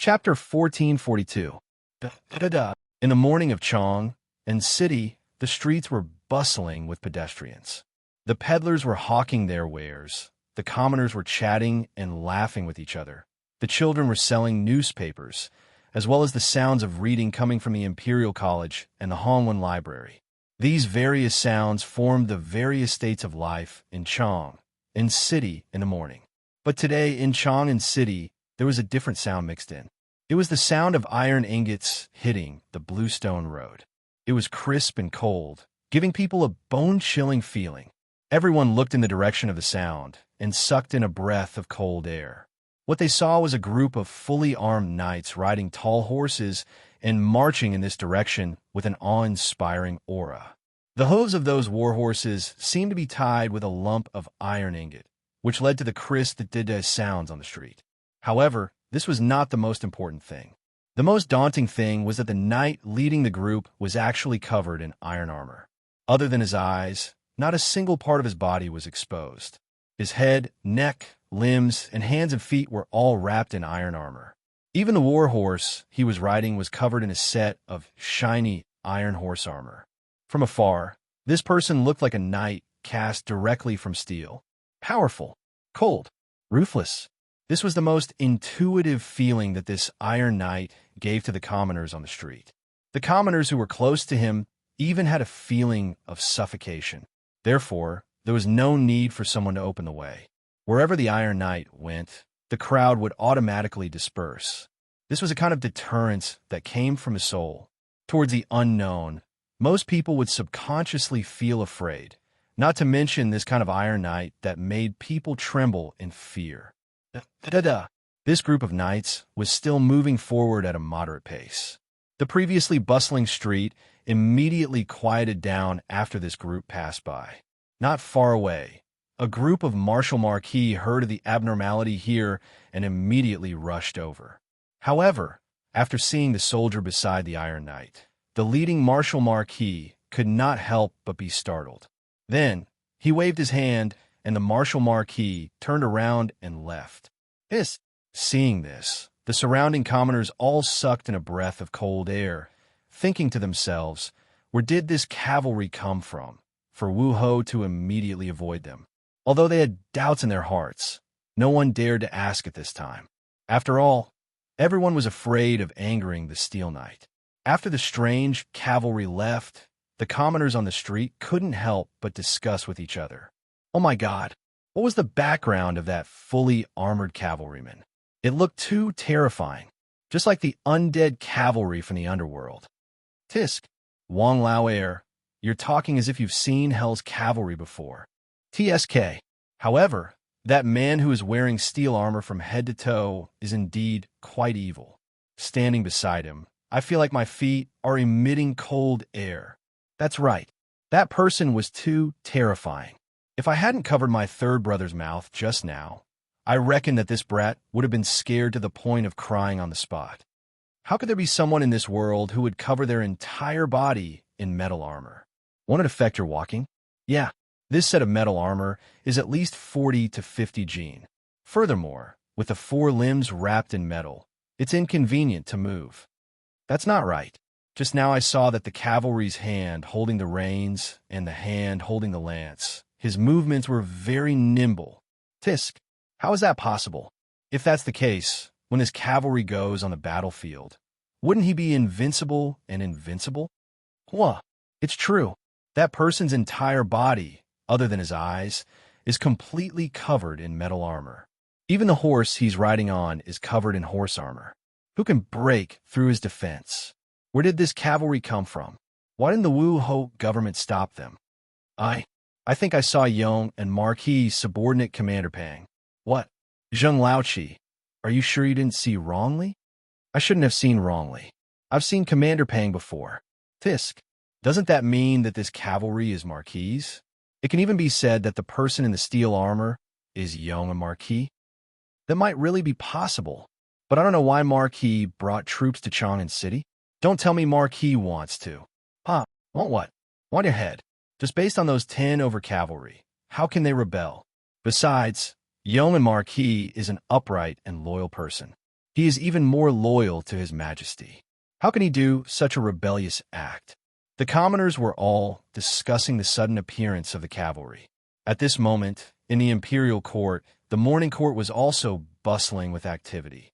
Chapter 1442. Da-da-da. In the morning of Chong and City, the streets were bustling with pedestrians. The peddlers were hawking their wares. The commoners were chatting and laughing with each other. The children were selling newspapers, as well as the sounds of reading coming from the Imperial College and the Hongwen Library. These various sounds formed the various states of life in Chong and City in the morning. But today, in Chong and City, there was a different sound mixed in. It was the sound of iron ingots hitting the bluestone road. It was crisp and cold, giving people a bone-chilling feeling. Everyone looked in the direction of the sound and sucked in a breath of cold air. What they saw was a group of fully armed knights riding tall horses and marching in this direction with an awe-inspiring aura. The hooves of those war horses seemed to be tied with a lump of iron ingot, which led to the crisp da-da sounds on the street. However, this was not the most important thing. The most daunting thing was that the knight leading the group was actually covered in iron armor. Other than his eyes, not a single part of his body was exposed. His head, neck, limbs, and hands and feet were all wrapped in iron armor. Even the war horse he was riding was covered in a set of shiny iron horse armor. From afar, this person looked like a knight cast directly from steel. Powerful, cold, ruthless. This was the most intuitive feeling that this iron knight gave to the commoners on the street. The commoners who were close to him even had a feeling of suffocation. Therefore, there was no need for someone to open the way. Wherever the Iron Knight went, the crowd would automatically disperse. This was a kind of deterrence that came from his soul. Towards the unknown, most people would subconsciously feel afraid, not to mention this kind of Iron Knight that made people tremble in fear. Da-da-da. This group of knights was still moving forward at a moderate pace. The previously bustling street immediately quieted down after this group passed by. Not far away, a group of martial marquis heard of the abnormality here and immediately rushed over. However, after seeing the soldier beside the Iron Knight, the leading martial marquis could not help but be startled. Then, he waved his hand, and the martial marquis turned around and left. Seeing this, the surrounding commoners all sucked in a breath of cold air, thinking to themselves, where did this cavalry come from, for Wu Ho to immediately avoid them? Although they had doubts in their hearts, no one dared to ask at this time. After all, everyone was afraid of angering the Steel Knight. After the strange cavalry left, the commoners on the street couldn't help but discuss with each other. Oh my God, what was the background of that fully armored cavalryman? It looked too terrifying, just like the undead cavalry from the underworld. Tisk, Wang Lao Air, you're talking as if you've seen Hell's cavalry before. TSK. However, that man who is wearing steel armor from head to toe is indeed quite evil. Standing beside him, I feel like my feet are emitting cold air. That's right. That person was too terrifying. If I hadn't covered my third brother's mouth just now, I reckon that this brat would have been scared to the point of crying on the spot. How could there be someone in this world who would cover their entire body in metal armor? Won't it affect your walking? Yeah, this set of metal armor is at least 40 to 50 gene. Furthermore, with the four limbs wrapped in metal, it's inconvenient to move. That's not right. Just now I saw that the cavalry's hand holding the reins and the hand holding the lance, his movements were very nimble. Tisk, how is that possible? If that's the case, when his cavalry goes on the battlefield, wouldn't he be invincible and invincible? Huh, it's true. That person's entire body, other than his eyes, is completely covered in metal armor. Even the horse he's riding on is covered in horse armor. Who can break through his defense? Where did this cavalry come from? Why didn't the Wu Ho government stop them? I think I saw Yong and Marquis subordinate Commander Pang. What? Zheng Laoqi, are you sure you didn't see wrongly? I shouldn't have seen wrongly. I've seen Commander Pang before. Tisk, doesn't that mean that this cavalry is Marquis? It can even be said that the person in the steel armor is Yong and Marquis. That might really be possible, but I don't know why Marquis brought troops to Chang'an City. Don't tell me Marquis wants to. Want what? Want your head. Just based on those 10 over cavalry, how can they rebel? Besides, Yeoman Marquis is an upright and loyal person. He is even more loyal to his majesty. How can he do such a rebellious act? The commoners were all discussing the sudden appearance of the cavalry. At this moment, in the imperial court, the morning court was also bustling with activity.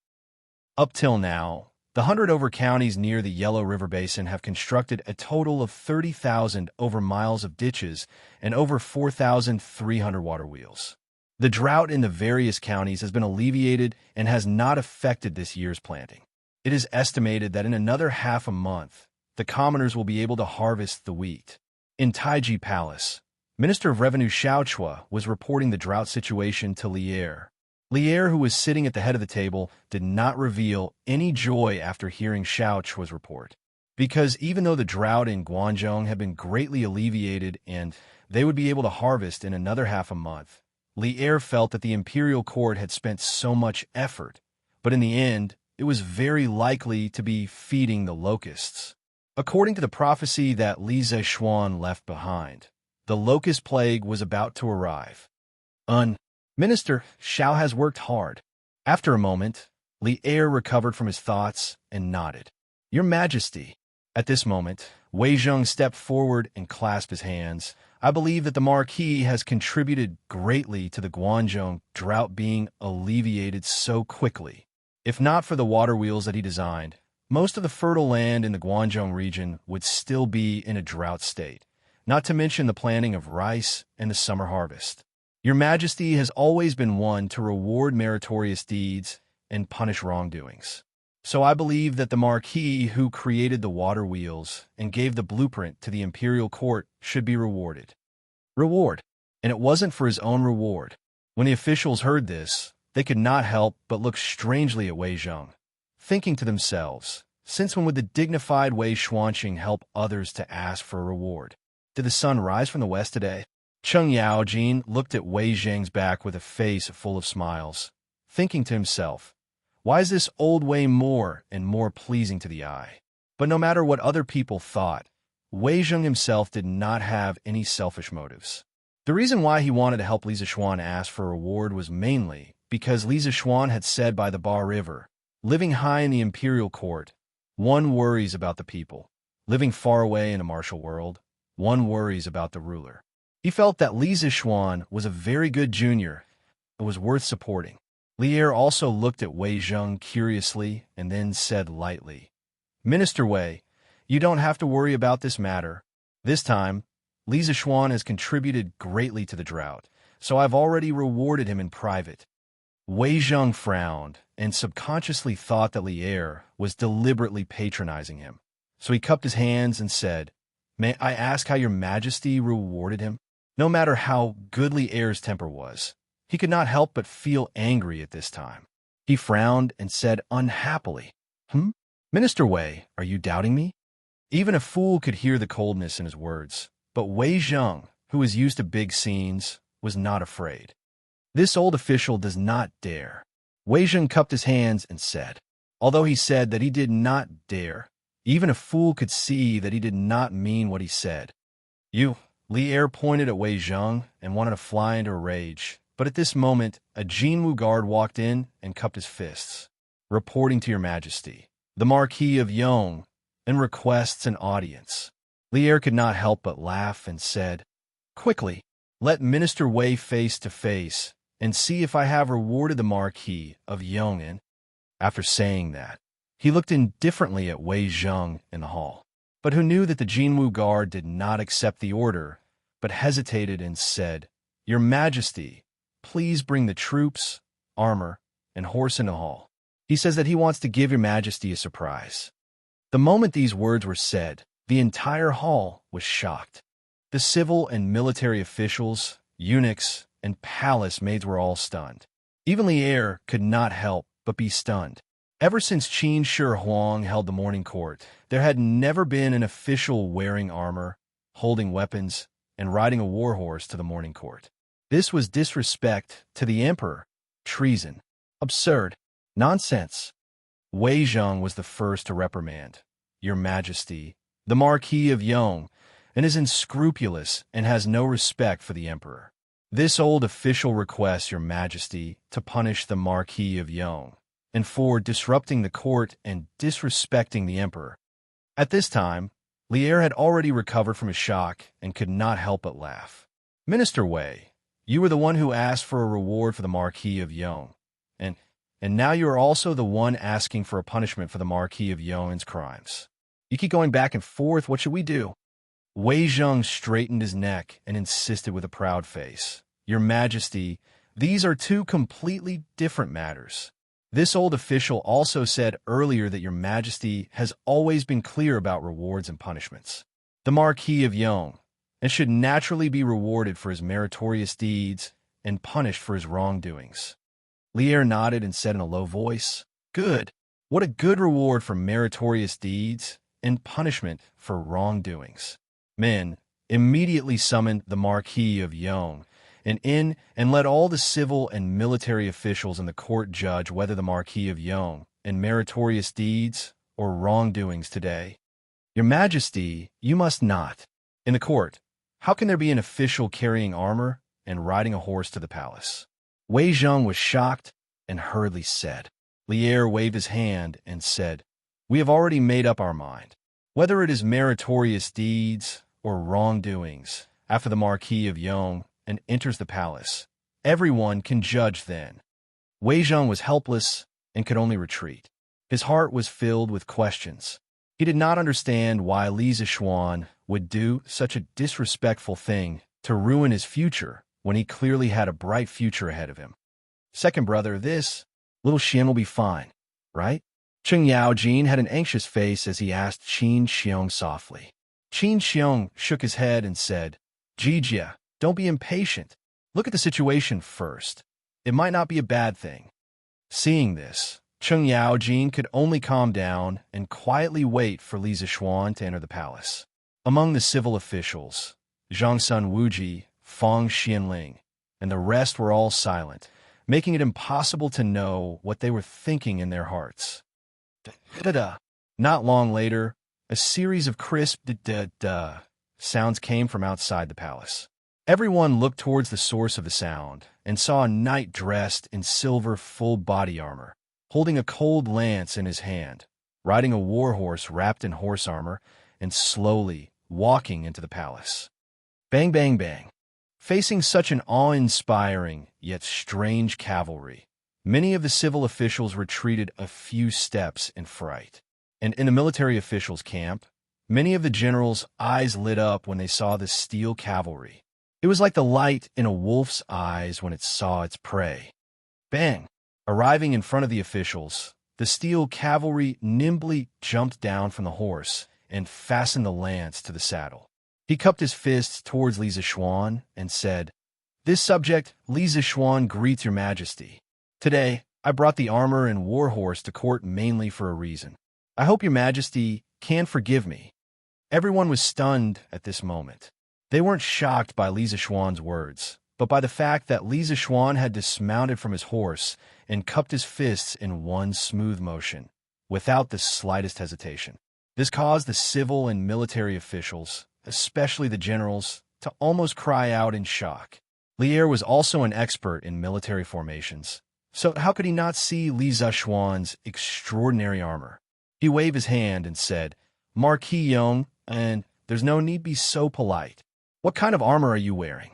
Up till now, the 100 over counties near the Yellow River Basin have constructed a total of 30,000 over miles of ditches and over 4,300 water wheels. The drought in the various counties has been alleviated and has not affected this year's planting. It is estimated that in another half a month, the commoners will be able to harvest the wheat. In Taiji Palace, Minister of Revenue Xiao Chua was reporting the drought situation to Lier. Lier, who was sitting at the head of the table, did not reveal any joy after hearing Xiao Chua's report. Because even though the drought in Guangzhou had been greatly alleviated and they would be able to harvest in another half a month, Lier felt that the imperial court had spent so much effort, but in the end, it was very likely to be feeding the locusts. According to the prophecy that Li Zexuan left behind, the locust plague was about to arrive. Minister Xiao has worked hard. After a moment, Li Er recovered from his thoughts and nodded. Your Majesty. At this moment, Wei Zheng stepped forward and clasped his hands. I believe that the Marquis has contributed greatly to the Guangzhou drought being alleviated so quickly. If not for the water wheels that he designed, most of the fertile land in the Guangzhou region would still be in a drought state, not to mention the planting of rice and the summer harvest. Your Majesty has always been one to reward meritorious deeds and punish wrongdoings. So I believe that the Marquis who created the water wheels and gave the blueprint to the imperial court should be rewarded. Reward. And it wasn't for his own reward. When the officials heard this, they could not help but look strangely at Wei Zheng, thinking to themselves, since when would the dignified Wei Xuanqing help others to ask for a reward? Did the sun rise from the west today? Cheng Yaojin looked at Wei Zheng's back with a face full of smiles, thinking to himself, why is this old Wei more and more pleasing to the eye? But no matter what other people thought, Wei Zheng himself did not have any selfish motives. The reason why he wanted to help Li Zexuan ask for a reward was mainly because Li Zexuan had said by the Bar River, living high in the imperial court, one worries about the people. Living far away in a martial world, one worries about the ruler. He felt that Li Zexuan was a very good junior and was worth supporting. Lier also looked at Wei Zheng curiously and then said lightly, Minister Wei, you don't have to worry about this matter. This time, Li Zexuan has contributed greatly to the drought, so I've already rewarded him in private. Wei Zheng frowned and subconsciously thought that Lier was deliberately patronizing him. So he cupped his hands and said, May I ask how your Majesty rewarded him? No matter how good Lier's temper was, he could not help but feel angry at this time. He frowned and said unhappily, Minister Wei, are you doubting me? Even a fool could hear the coldness in his words, but Wei Zheng, who was used to big scenes, was not afraid. This old official does not dare. Wei Zheng cupped his hands and said, although he said that he did not dare, even a fool could see that he did not mean what he said. You, Lier pointed at Wei Zheng and wanted to fly into a rage, but at this moment, a Jinwu guard walked in and cupped his fists. Reporting to your Majesty, the Marquis of Yong, and requests an audience. Lier could not help but laugh and said, quickly, let Minister Wei face to face and see if I have rewarded the Marquis of Yong'an. After saying that, he looked indifferently at Wei Zheng in the hall, but who knew that the Jinwu guard did not accept the order, but hesitated and said, Your Majesty, please bring the troops, armor, and horse in the hall. He says that he wants to give your Majesty a surprise. The moment these words were said, the entire hall was shocked. The civil and military officials, eunuchs, and palace maids were all stunned. Even Lier could not help but be stunned. Ever since Qin Shi Huang held the morning court, there had never been an official wearing armor, holding weapons, and riding a war horse to the morning court. This was disrespect to the emperor, treason, absurd, nonsense. Wei Zheng was the first to reprimand. Your Majesty, the Marquis of Yong, and is unscrupulous and has no respect for the emperor. This old official requests your Majesty to punish the Marquis of Yong. and for disrupting the court and disrespecting the emperor. At this time, Lier had already recovered from his shock and could not help but laugh. Minister Wei, you were the one who asked for a reward for the Marquis of Yong, and now you are also the one asking for a punishment for the Marquis of Yong's crimes. You keep going back and forth, what should we do? Wei Zheng straightened his neck and insisted with a proud face. Your Majesty, these are two completely different matters. This old official also said earlier that Your Majesty has always been clear about rewards and punishments. The Marquis of Yong, and should naturally be rewarded for his meritorious deeds and punished for his wrongdoings. Lier nodded and said in a low voice, Good. What a good reward for meritorious deeds and punishment for wrongdoings. Men immediately summoned the Marquis of Yong and let all the civil and military officials in the court judge whether the Marquis of Yong and meritorious deeds or wrongdoings today. Your Majesty, you must not. In the court, how can there be an official carrying armor and riding a horse to the palace? Wei Zheng was shocked and hurriedly said. Lier waved his hand and said, We have already made up our mind. Whether it is meritorious deeds or wrongdoings, after the Marquis of Yong and enters the palace, everyone can judge then. Wei Zheng was helpless and could only retreat. His heart was filled with questions. He did not understand why Li Zishuan would do such a disrespectful thing to ruin his future when he clearly had a bright future ahead of him. Second brother, this little Xian will be fine, right? Cheng Yaojin had an anxious face as he asked Qin Xiong softly. Qin Xiong shook his head and said, Jijia, don't be impatient. Look at the situation first. It might not be a bad thing. Seeing this, Cheng Yaojin could only calm down and quietly wait for Li Zishuan to enter the palace. Among the civil officials, Zhang Sun Wuji, Fang Xianling, and the rest were all silent, making it impossible to know what they were thinking in their hearts. Not long later, a series of crisp da-da-da sounds came from outside the palace. Everyone looked towards the source of the sound and saw a knight dressed in silver full-body armor, holding a cold lance in his hand, riding a warhorse wrapped in horse armor, and slowly walking into the palace. Bang, bang, bang. Facing such an awe-inspiring yet strange cavalry, many of the civil officials retreated a few steps in fright. And in the military officials' camp, many of the generals' eyes lit up when they saw the steel cavalry. It was like the light in a wolf's eyes when it saw its prey. Bang! Arriving in front of the officials, the steel cavalry nimbly jumped down from the horse and fastened the lance to the saddle. He cupped his fists towards Li Zishuan and said, This subject, Li Zishuan, greets your Majesty. Today, I brought the armor and warhorse to court mainly for a reason. I hope your Majesty can forgive me. Everyone was stunned at this moment. They weren't shocked by Li Zishuan's words, but by the fact that Li Zishuan had dismounted from his horse and cupped his fists in one smooth motion, without the slightest hesitation. This caused the civil and military officials, especially the generals, to almost cry out in shock. Lier was also an expert in military formations, so how could he not see Li Zishuan's extraordinary armor? He waved his hand and said, Marquis Yong, and there's no need be so polite. What kind of armor are you wearing?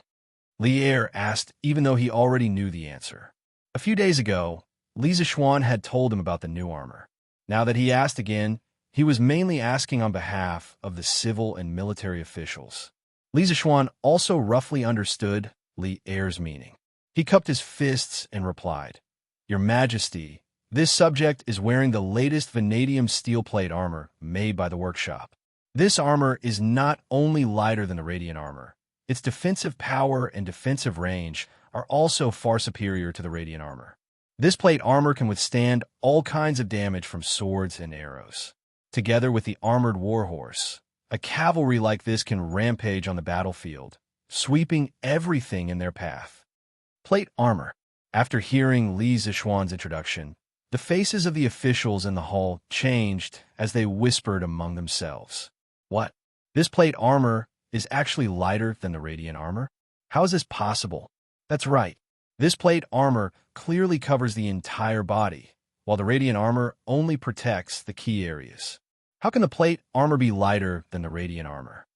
Lier asked, even though he already knew the answer. A few days ago, Li Zishuan had told him about the new armor. Now that he asked again, he was mainly asking on behalf of the civil and military officials. Li Zishuan also roughly understood Lier's meaning. He cupped his fists and replied, Your Majesty, this subject is wearing the latest vanadium steel plate armor made by the workshop. This armor is not only lighter than the radiant armor, its defensive power and defensive range are also far superior to the radiant armor. This plate armor can withstand all kinds of damage from swords and arrows. Together with the armored warhorse, a cavalry like this can rampage on the battlefield, sweeping everything in their path. Plate armor. After hearing Li Zishuan's introduction, the faces of the officials in the hall changed as they whispered among themselves. What? This plate armor is actually lighter than the radiant armor? How is this possible? That's right. This plate armor clearly covers the entire body, while the radiant armor only protects the key areas. How can the plate armor be lighter than the radiant armor?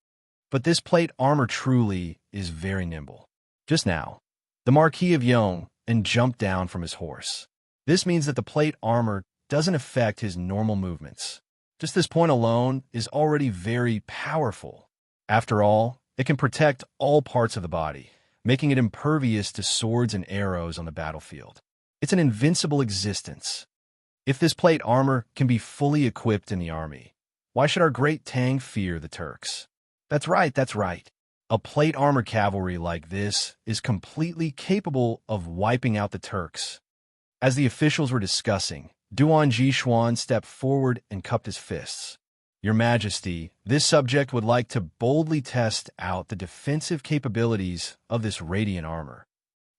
But this plate armor truly is very nimble. Just now, the Marquis of Yong and jumped down from his horse. This means that the plate armor doesn't affect his normal movements. Just this point alone is already very powerful. After all, it can protect all parts of the body, making it impervious to swords and arrows on the battlefield. It's an invincible existence. If this plate armor can be fully equipped in the army, why should our great Tang fear the Turks? That's right. A plate armor cavalry like this is completely capable of wiping out the Turks. As the officials were discussing, Duan Jishuan stepped forward and cupped his fists. Your Majesty, this subject would like to boldly test out the defensive capabilities of this radiant armor.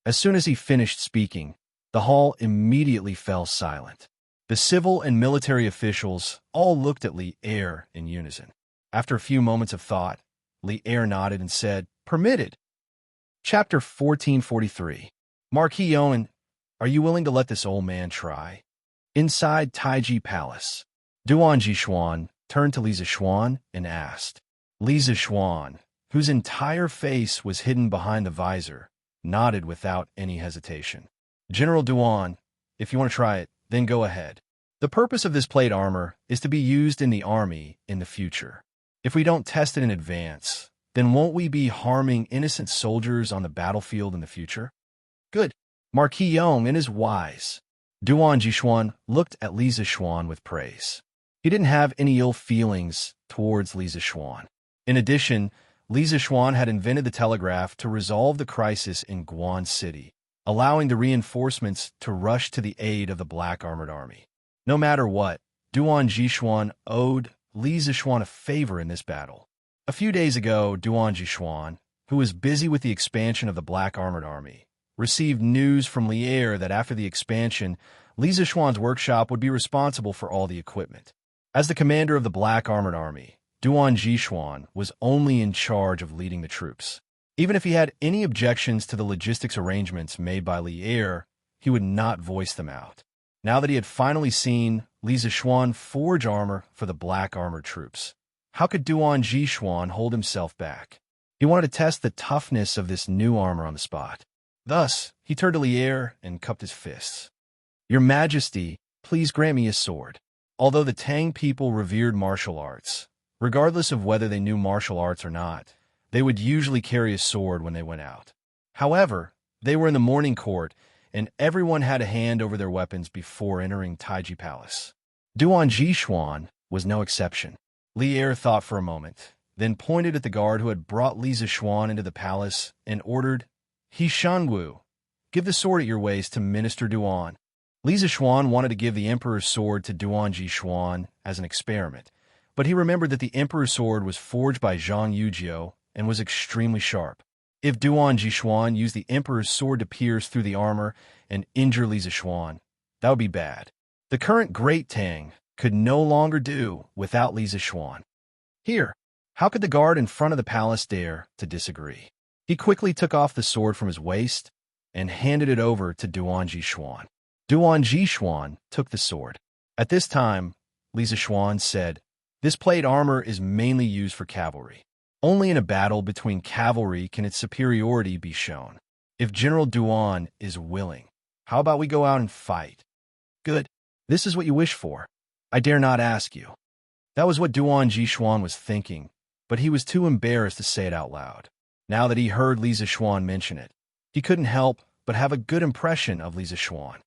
As soon as he finished speaking, the hall immediately fell silent. The civil and military officials all looked at Li Er in unison. After a few moments of thought, Li Er nodded and said, "Permitted." Chapter 1443. Marquis Owen, are you willing to let this old man try? Inside Taiji Palace, Duan Jishuan turned to Li Zishuan and asked. Li Zishuan, whose entire face was hidden behind the visor, nodded without any hesitation. General Duan, if you want to try it, then go ahead. The purpose of this plate armor is to be used in the army in the future. If we don't test it in advance, then won't we be harming innocent soldiers on the battlefield in the future? Good. Marquis Yong is wise. Duan Jishuan looked at Li Zishuan with praise. He didn't have any ill feelings towards Li Zishuan. In addition, Li Zishuan had invented the telegraph to resolve the crisis in Guan City, allowing the reinforcements to rush to the aid of the Black Armored Army. No matter what, Duan Jishuan owed Li Zishuan a favor in this battle. A few days ago, Duan Jishuan, who was busy with the expansion of the Black Armored Army, received news from Li Er that after the expansion, Li Zishuan's workshop would be responsible for all the equipment. As the commander of the Black Armored Army, Duan Jishuan was only in charge of leading the troops. Even if he had any objections to the logistics arrangements made by Li Er, he would not voice them out. Now that he had finally seen Li Zishuan forge armor for the Black Armored troops, how could Duan Jishuan hold himself back? He wanted to test the toughness of this new armor on the spot. Thus, he turned to Li Er and cupped his fists. Your Majesty, please grant me a sword. Although the Tang people revered martial arts, regardless of whether they knew martial arts or not, they would usually carry a sword when they went out. However, they were in the morning court, and everyone had a hand over their weapons before entering Taiji Palace. Duan Jishuan was no exception. Li Er thought for a moment, then pointed at the guard who had brought Li Zishuan into the palace and ordered, He Shangu, give the sword at your waist to Minister Duan. Li Zishuan wanted to give the Emperor's sword to Duan Jishuan as an experiment, but he remembered that the Emperor's sword was forged by Zhang Yujio and was extremely sharp. If Duan Jishuan used the Emperor's sword to pierce through the armor and injure Li Zishuan, that would be bad. The current Great Tang could no longer do without Li Zishuan. Here, how could the guard in front of the palace dare to disagree? He quickly took off the sword from his waist and handed it over to Duan Jishuan. Duan Jishuan took the sword. At this time, Li Zishuan said, This plate armor is mainly used for cavalry. Only in a battle between cavalry can its superiority be shown. If General Duan is willing, how about we go out and fight? Good. This is what you wish for. I dare not ask you. That was what Duan Jishuan was thinking, but he was too embarrassed to say it out loud. Now that he heard Li Zishuan mention it, he couldn't help but have a good impression of Li Zishuan.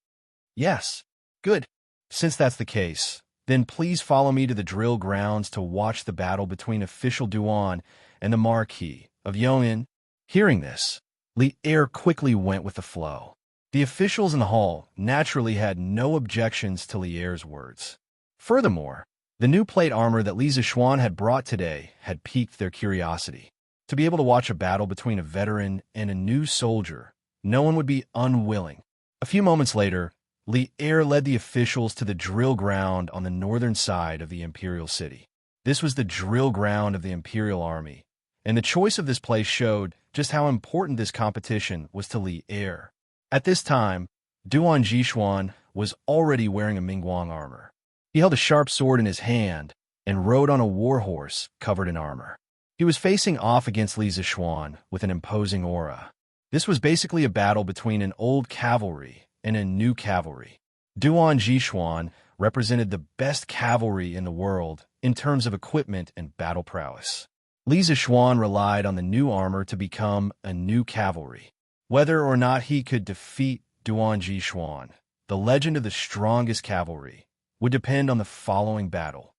Yes, good. Since that's the case, then please follow me to the drill grounds to watch the battle between official Duan and the Marquis of Yong'an. Hearing this, Li Er quickly went with the flow. The officials in the hall naturally had no objections to Li Er's words. Furthermore, the new plate armor that Li Zishuan had brought today had piqued their curiosity. To be able to watch a battle between a veteran and a new soldier, no one would be unwilling. A few moments later, Li Er led the officials to the drill ground on the northern side of the imperial city. This was the drill ground of the imperial army, and the choice of this place showed just how important this competition was to Li Er. At this time, Duan Jishuan was already wearing a Mingguang armor. He held a sharp sword in his hand and rode on a war horse covered in armor. He was facing off against Li Zishuan with an imposing aura. This was basically a battle between an old cavalry and a new cavalry. Duan Jishuan represented the best cavalry in the world in terms of equipment and battle prowess. Li Zishuan relied on the new armor to become a new cavalry. Whether or not he could defeat Duan Jishuan, the legend of the strongest cavalry, would depend on the following battle.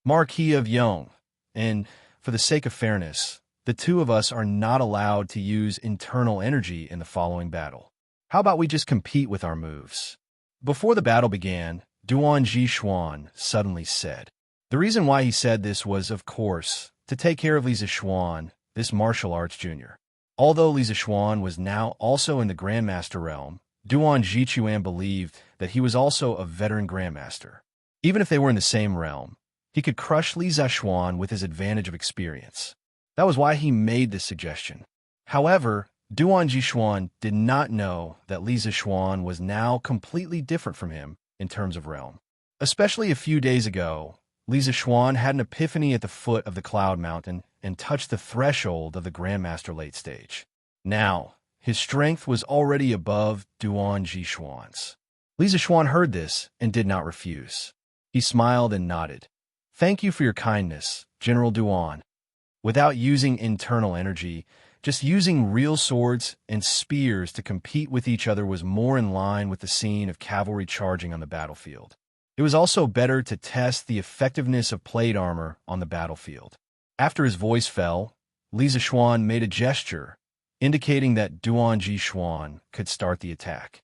Marquis of Yong, and for the sake of fairness, the two of us are not allowed to use internal energy in the following battle. How about we just compete with our moves? Before the battle began, Duan Jishuan suddenly said. The reason why he said this was, of course, to take care of Li Zishuan, this martial arts junior. Although Li Zishuan was now also in the Grandmaster realm, Duan Jichuan believed that he was also a veteran Grandmaster. Even if they were in the same realm, he could crush Li Zishuan with his advantage of experience. That was why he made this suggestion. However, Duan Jishuan did not know that Li Zishuan was now completely different from him in terms of realm. Especially a few days ago, Li Zishuan had an epiphany at the foot of the Cloud Mountain and touched the threshold of the Grandmaster late stage. Now, his strength was already above Duan Jishuan's. Li Zishuan heard this and did not refuse. He smiled and nodded. Thank you for your kindness, General Duan. Without using internal energy, just using real swords and spears to compete with each other was more in line with the scene of cavalry charging on the battlefield. It was also better to test the effectiveness of plate armor on the battlefield. After his voice fell, Li Zishuan made a gesture, indicating that Duan Jishuan could start the attack.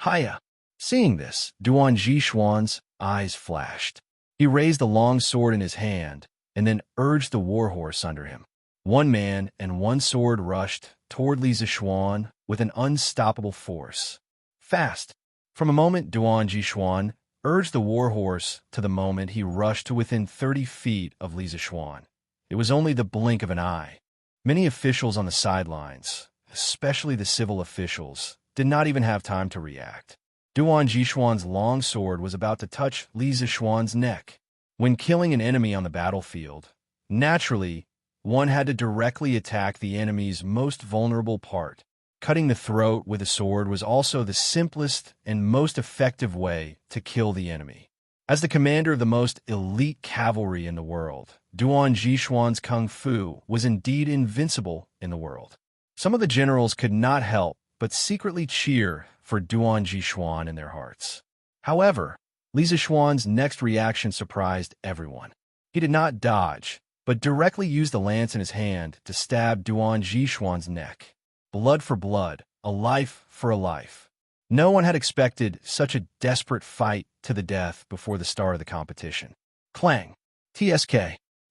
Hiya! Seeing this, Duan Jishuan's eyes flashed. He raised a long sword in his hand and then urged the warhorse under him. One man and one sword rushed toward Li Zishuan with an unstoppable force. Fast! From a moment Duan Jishuan urged the warhorse to the moment he rushed to within 30 feet of Li Zishuan. It was only the blink of an eye. Many officials on the sidelines, especially the civil officials, did not even have time to react. Duan Jishuan's long sword was about to touch Li Zishuan's neck. When killing an enemy on the battlefield, naturally, one had to directly attack the enemy's most vulnerable part. Cutting the throat with a sword was also the simplest and most effective way to kill the enemy. As the commander of the most elite cavalry in the world, Duan Jishuan's kung fu was indeed invincible in the world. Some of the generals could not help but secretly cheer for Duan Jishuan in their hearts. However, Li Zishuan's next reaction surprised everyone. He did not dodge, but directly used the lance in his hand to stab Duan Jishuan's neck. Blood for blood, a life for a life. No one had expected such a desperate fight to the death before the start of the competition. Clang! TSK.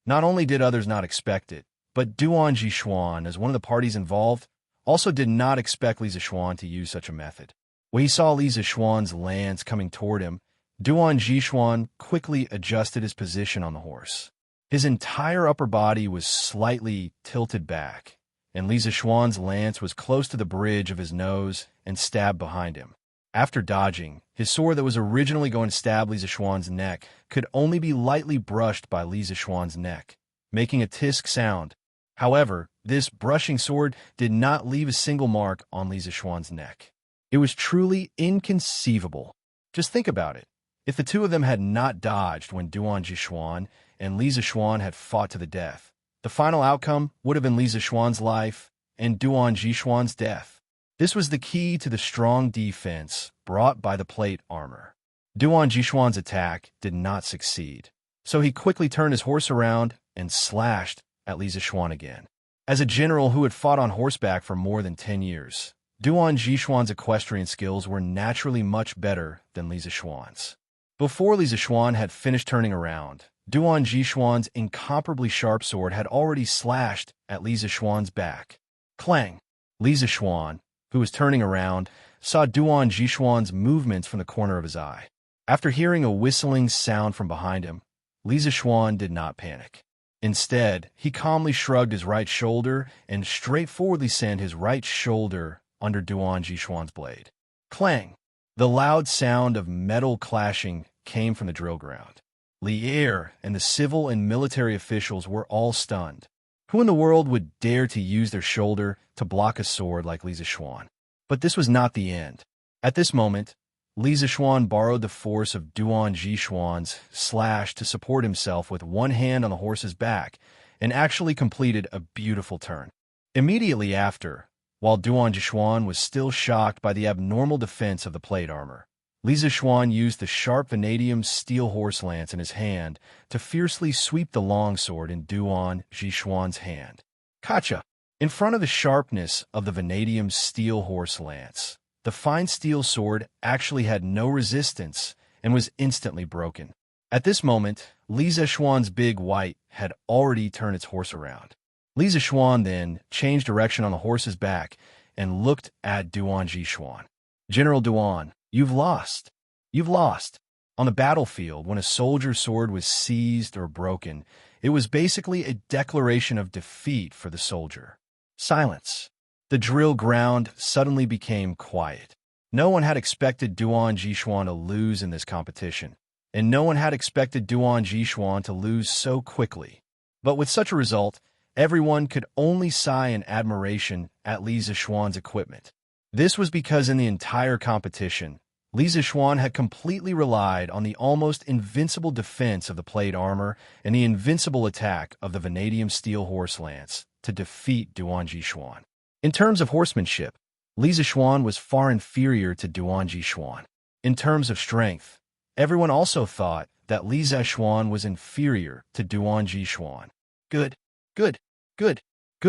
Not only did others not expect it, but Duan Jishuan, as one of the parties involved, also did not expect Li Zishuan to use such a method. When he saw Li Zishuan's lance coming toward him, Duan Jishuan quickly adjusted his position on the horse. His entire upper body was slightly tilted back, and Li Zishuan's lance was close to the bridge of his nose and stabbed behind him. After dodging, his sword that was originally going to stab Li Zishuan's neck could only be lightly brushed by Li Zishuan's neck, making a tisk sound. However, this brushing sword did not leave a single mark on Li Zishuan's neck. It was truly inconceivable. Just think about it. If the two of them had not dodged when Duan Jishuan and Li Zishuan had fought to the death, the final outcome would have been Li Zishuan's life and Duan Jishuan's death. This was the key to the strong defense brought by the plate armor. Duan Jishuan's attack did not succeed, so he quickly turned his horse around and slashed at Li Zishuan again. As a general who had fought on horseback for more than 10 years, Duan Jishuan's equestrian skills were naturally much better than Li Zishuan's. Before Li Zishuan had finished turning around, Duan Jishuan's incomparably sharp sword had already slashed at Li Zishuan's back. Clang! Li Zishuan, who was turning around, saw Duan Jishuan's movements from the corner of his eye. After hearing a whistling sound from behind him, Li Zishuan did not panic. Instead, he calmly shrugged his right shoulder and straightforwardly sent his right shoulder under Duan Jishuan's blade. Clang! The loud sound of metal clashing came from the drill ground. Lier and the civil and military officials were all stunned. Who in the world would dare to use their shoulder to block a sword like Li Zishuan? But this was not the end. At this moment, Li Zishuan borrowed the force of Duan Zhishuan's slash to support himself with one hand on the horse's back and actually completed a beautiful turn. Immediately after, while Duan Zhishuan was still shocked by the abnormal defense of the plate armor, Li Zishuan used the sharp vanadium steel horse lance in his hand to fiercely sweep the longsword in Duan Zhishuan's hand. Kacha! In front of the sharpness of the vanadium steel horse lance, the fine steel sword actually had no resistance and was instantly broken. At this moment, Li Zishuan's big white had already turned its horse around. Li Zishuan then changed direction on the horse's back and looked at Duan Zhishuan. General Duan, you've lost. You've lost. On the battlefield, when a soldier's sword was seized or broken, it was basically a declaration of defeat for the soldier. Silence. The drill ground suddenly became quiet. No one had expected Duan Zhishuan to lose in this competition, and no one had expected Duan Zhishuan to lose so quickly. But with such a result, everyone could only sigh in admiration at Li Zishuan's equipment. This was because in the entire competition, Li Zishuan had completely relied on the almost invincible defense of the plate armor and the invincible attack of the vanadium steel horse lance to defeat Duan Zhishuan. In terms of horsemanship, Li Zishuan was far inferior to Duan Zhishuan. In terms of strength, everyone also thought that Li Zishuan was inferior to Duan Zhishuan. Good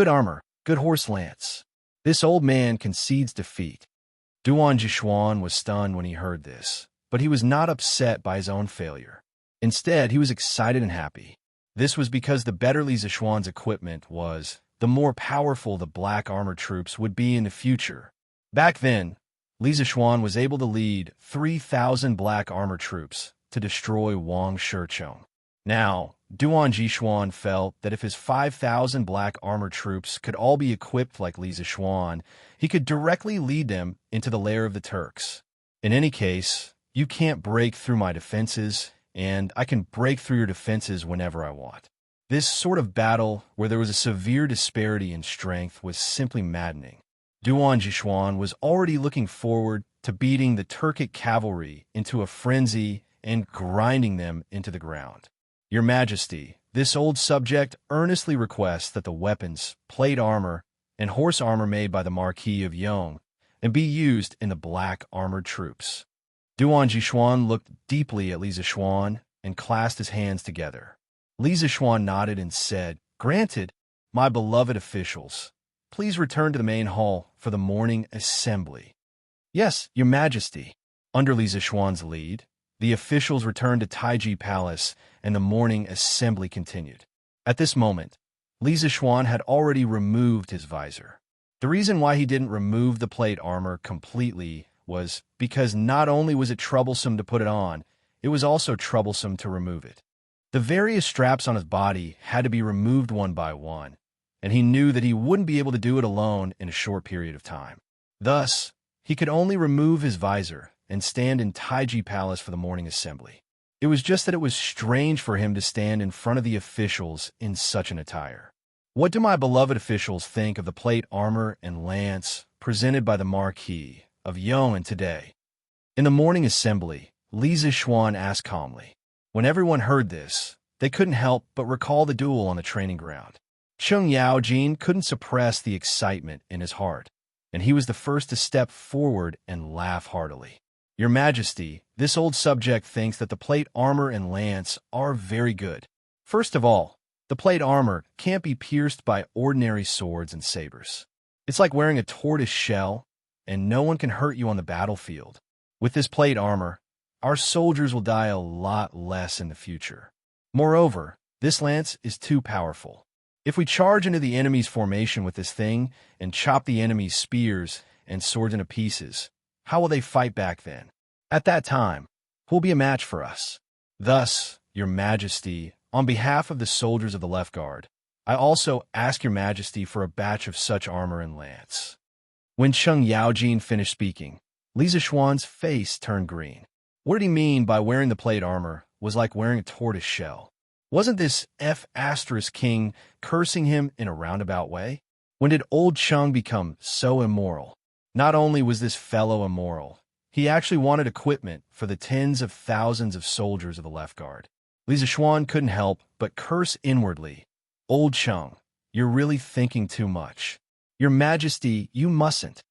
armor, good horse lance. This old man concedes defeat. Duan Zhishuan was stunned when he heard this, but he was not upset by his own failure. Instead, he was excited and happy. This was because the better Li Zishuan's equipment was, the more powerful the black armor troops would be in the future. Back then, Li Zishuan was able to lead 3,000 black armor troops to destroy Wang Shichong. Now, Duan Zhishuan felt that if his 5,000 black armor troops could all be equipped like Li Zishuan, he could directly lead them into the lair of the Turks. In any case, you can't break through my defenses, and I can break through your defenses whenever I want. This sort of battle, where there was a severe disparity in strength, was simply maddening. Duan Zhishuan was already looking forward to beating the Turkic cavalry into a frenzy and grinding them into the ground. Your Majesty, this old subject earnestly requests that the weapons, plate armor, and horse armor made by the Marquis of Yong and be used in the black armored troops. Duan Zhishuan looked deeply at Li Zishuan and clasped his hands together. Li Zishuan nodded and said, "Granted, my beloved officials. Please return to the main hall for the morning assembly." "Yes, Your Majesty." Under Li Zishuan's lead, the officials returned to Taiji Palace and the morning assembly continued. At this moment, Li Zishuan had already removed his visor. The reason why he didn't remove the plate armor completely was because not only was it troublesome to put it on, it was also troublesome to remove it. The various straps on his body had to be removed one by one, and he knew that he wouldn't be able to do it alone in a short period of time. Thus, he could only remove his visor and stand in Taiji Palace for the morning assembly. It was just that it was strange for him to stand in front of the officials in such an attire. What do my beloved officials think of the plate armor and lance presented by the Marquis of Yong today? In the morning assembly, Li Zishuan asked calmly. When everyone heard this, they couldn't help but recall the duel on the training ground. Cheng Yaojin couldn't suppress the excitement in his heart, and he was the first to step forward and laugh heartily. "Your Majesty, this old subject thinks that the plate armor and lance are very good. First of all, the plate armor can't be pierced by ordinary swords and sabers. It's like wearing a tortoise shell, and no one can hurt you on the battlefield. With this plate armor, our soldiers will die a lot less in the future. Moreover, this lance is too powerful. If we charge into the enemy's formation with this thing and chop the enemy's spears and swords into pieces, how will they fight back then? At that time, who will be a match for us? Thus, Your Majesty, on behalf of the soldiers of the Left Guard, I also ask Your Majesty for a batch of such armor and lance." When Cheng Yaojin finished speaking, Li Zixuan's face turned green. What did he mean by wearing the plate armor was like wearing a tortoise shell? Wasn't this king cursing him in a roundabout way? When did old Cheng become so immoral? Not only was this fellow immoral, he actually wanted equipment for the tens of thousands of soldiers of the left guard. Li Zixuan couldn't help but curse inwardly. Old Cheng, you're really thinking too much. Your Majesty, you mustn't.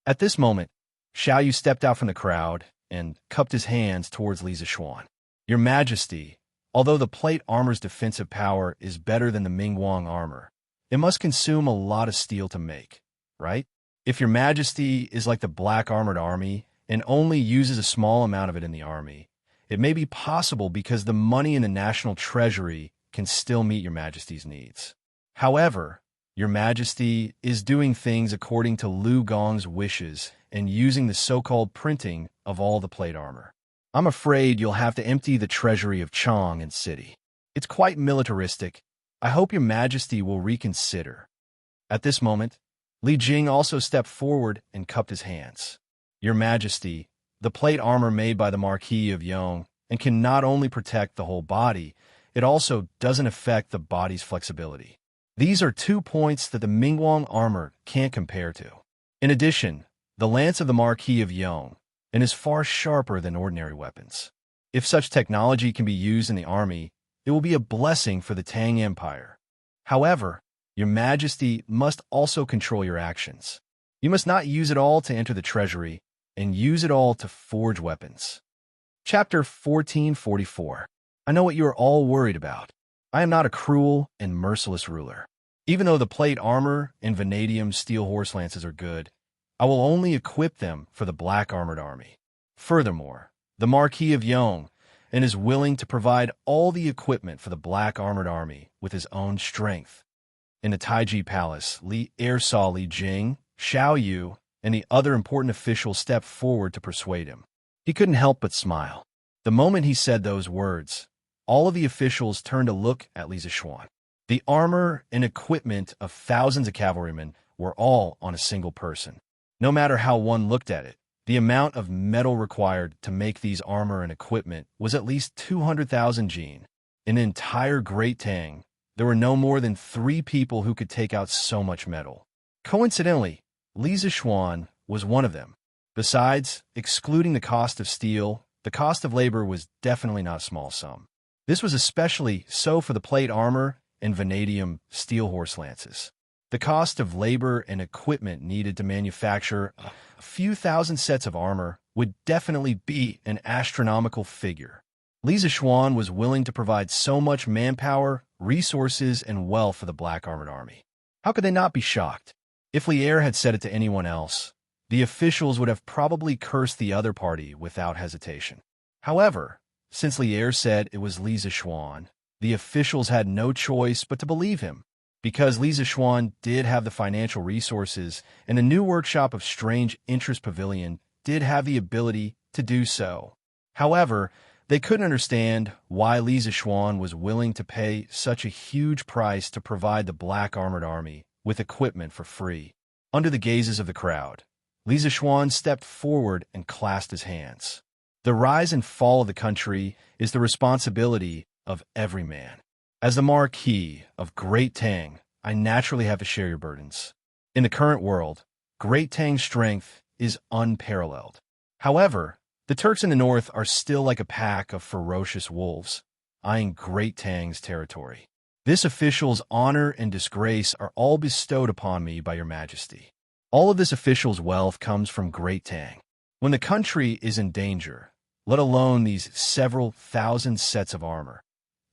At this moment, Xiao Yu stepped out from the crowd and cupped his hands towards Li Zixuan. Your Majesty, although the plate armor's defensive power is better than the Mingguang armor, it must consume a lot of steel to make, right? If your Majesty is like the black armored army and only uses a small amount of it in the army, it may be possible because the money in the national treasury can still meet your Majesty's needs. However, your Majesty is doing things according to Lu Gong's wishes and using the so-called printing of all the plate armor. I'm afraid you'll have to empty the treasury of Chong and City. It's quite militaristic. I hope your Majesty will reconsider. At this moment, Li Jing also stepped forward and cupped his hands. Your Majesty, the plate armor made by the Marquis of Yong and can not only protect the whole body, it also doesn't affect the body's flexibility. These are 2 points that the Mingguang armor can't compare to. In addition, the lance of the Marquis of Yong is far sharper than ordinary weapons. If such technology can be used in the army, it will be a blessing for the Tang Empire. However, your Majesty must also control your actions. You must not use it all to enter the treasury and use it all to forge weapons. Chapter 1444. I know what you are all worried about. I am not a cruel and merciless ruler. Even though the plate armor and vanadium steel horse lances are good, I will only equip them for the black armored army. Furthermore, the Marquis of Yong is willing to provide all the equipment for the black armored army with his own strength. In the Taiji Palace, Li Er saw Li Jing, Xiao Yu, and the other important officials step forward to persuade him. He couldn't help but smile. The moment he said those words, all of the officials turned to look at Li Zixuan. The armor and equipment of thousands of cavalrymen were all on a single person. No matter how one looked at it, the amount of metal required to make these armor and equipment was at least 200,000 jin. In the entire Great Tang, there were no more than 3 people who could take out so much metal. Coincidentally, Li Zixuan was one of them. Besides, excluding the cost of steel, the cost of labor was definitely not a small sum. This was especially so for the plate armor and vanadium steel horse lances. The cost of labor and equipment needed to manufacture a few thousand sets of armor would definitely be an astronomical figure. Li Zixuan was willing to provide so much manpower, resources, and wealth for the black armored army. How could they not be shocked? If Li Er had said it to anyone else, the officials would have probably cursed the other party without hesitation. However, since Li Er said it was Li Zixuan, the officials had no choice but to believe him. Because Li Zixuan did have the financial resources, and the new workshop of Strange Interest Pavilion did have the ability to do so. However, they couldn't understand why Li Zixuan was willing to pay such a huge price to provide the black armored army with equipment for free. Under the gazes of the crowd, Li Zixuan stepped forward and clasped his hands. The rise and fall of the country is the responsibility of every man. As the Marquis of Great Tang, I naturally have to share your burdens. In the current world, Great Tang's strength is unparalleled. However, the Turks in the north are still like a pack of ferocious wolves, eyeing Great Tang's territory. This official's honor and disgrace are all bestowed upon me by your Majesty. All of this official's wealth comes from Great Tang. When the country is in danger, let alone these several thousand sets of armor,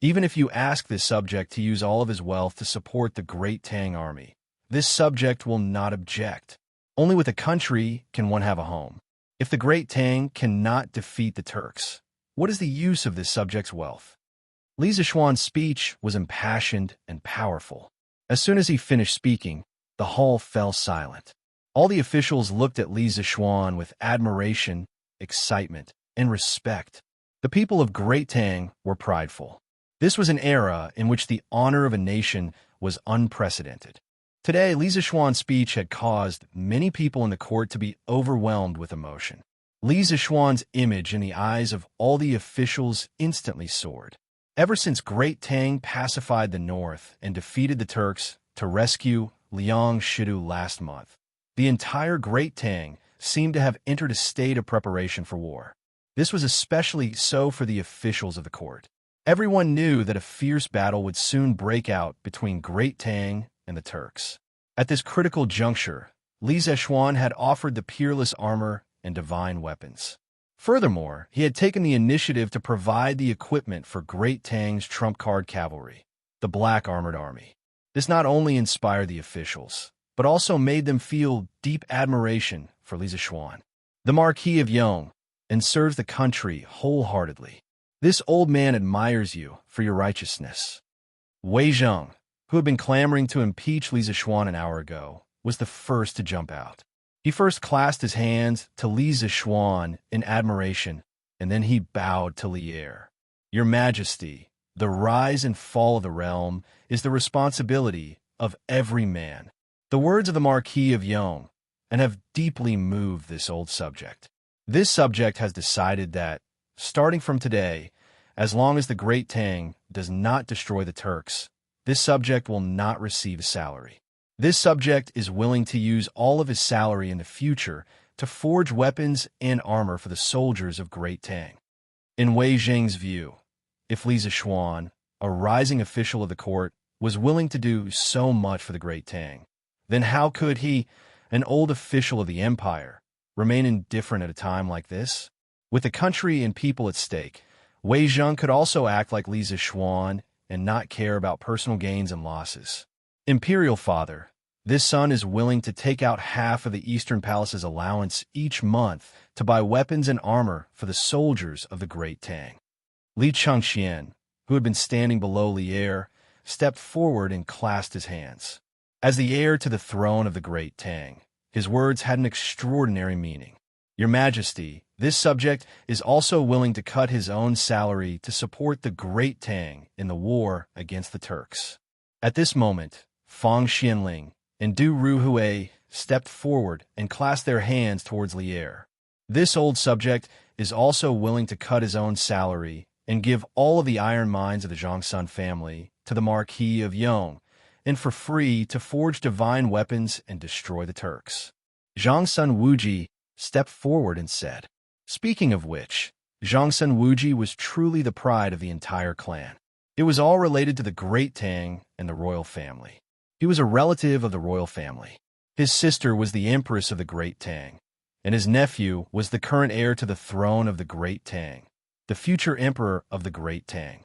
even if you ask this subject to use all of his wealth to support the Great Tang army, this subject will not object. Only with a country can one have a home. If the Great Tang cannot defeat the Turks, what is the use of this subject's wealth? Li Zixuan's speech was impassioned and powerful. As soon as he finished speaking, the hall fell silent. All the officials looked at Li Zixuan with admiration, excitement, and respect. The people of Great Tang were prideful. This was an era in which the honor of a nation was unprecedented. Today, Li Zixuan's speech had caused many people in the court to be overwhelmed with emotion. Li Zishuan's image in the eyes of all the officials instantly soared. Ever since Great Tang pacified the north and defeated the Turks to rescue Liang Shidu last month, the entire Great Tang seemed to have entered a state of preparation for war. This was especially so for the officials of the court. Everyone knew that a fierce battle would soon break out between Great Tang and the Turks. At this critical juncture, Li Zishuan had offered the peerless armor and divine weapons. Furthermore, he had taken the initiative to provide the equipment for Great Tang's trump card cavalry, the Black Armored Army. This not only inspired the officials, but also made them feel deep admiration for Li Zishuan, the Marquis of Yong, and serves the country wholeheartedly. This old man admires you for your righteousness. Wei Zheng, who had been clamoring to impeach Li Zishuan an hour ago, was the first to jump out. He first clasped his hands to Li Zishuan in admiration, and then he bowed to Lier. Your Majesty, the rise and fall of the realm is the responsibility of every man. The words of the Marquis of Yong and have deeply moved this old subject. This subject has decided that, starting from today, as long as the Great Tang does not destroy the Turks, this subject will not receive a salary. This subject is willing to use all of his salary in the future to forge weapons and armor for the soldiers of Great Tang. In Wei Zheng's view, if Li Zishuan, a rising official of the court, was willing to do so much for the Great Tang, then how could he, an old official of the empire, remain indifferent at a time like this? With the country and people at stake, Wei Zheng could also act like Li Zishuan and not care about personal gains and losses. Imperial Father, this son is willing to take out half of the Eastern Palace's allowance each month to buy weapons and armor for the soldiers of the Great Tang. Li Chengxian, who had been standing below Lier, stepped forward and clasped his hands. As the heir to the throne of the Great Tang, his words had an extraordinary meaning. Your Majesty, this subject is also willing to cut his own salary to support the Great Tang in the war against the Turks. At this moment, Fang Xianling and Du Ruhui stepped forward and clasped their hands towards Lier. This old subject is also willing to cut his own salary and give all of the iron mines of the Zhongsun family to the Marquis of Yong, and for free to forge divine weapons and destroy the Turks. Zhongsun Wuji stepped forward and said, speaking of which, Zhongsun Wuji was truly the pride of the entire clan. It was all related to the Great Tang and the royal family. He was a relative of the royal family. His sister was the empress of the Great Tang, and his nephew was the current heir to the throne of the Great Tang, the future emperor of the Great Tang.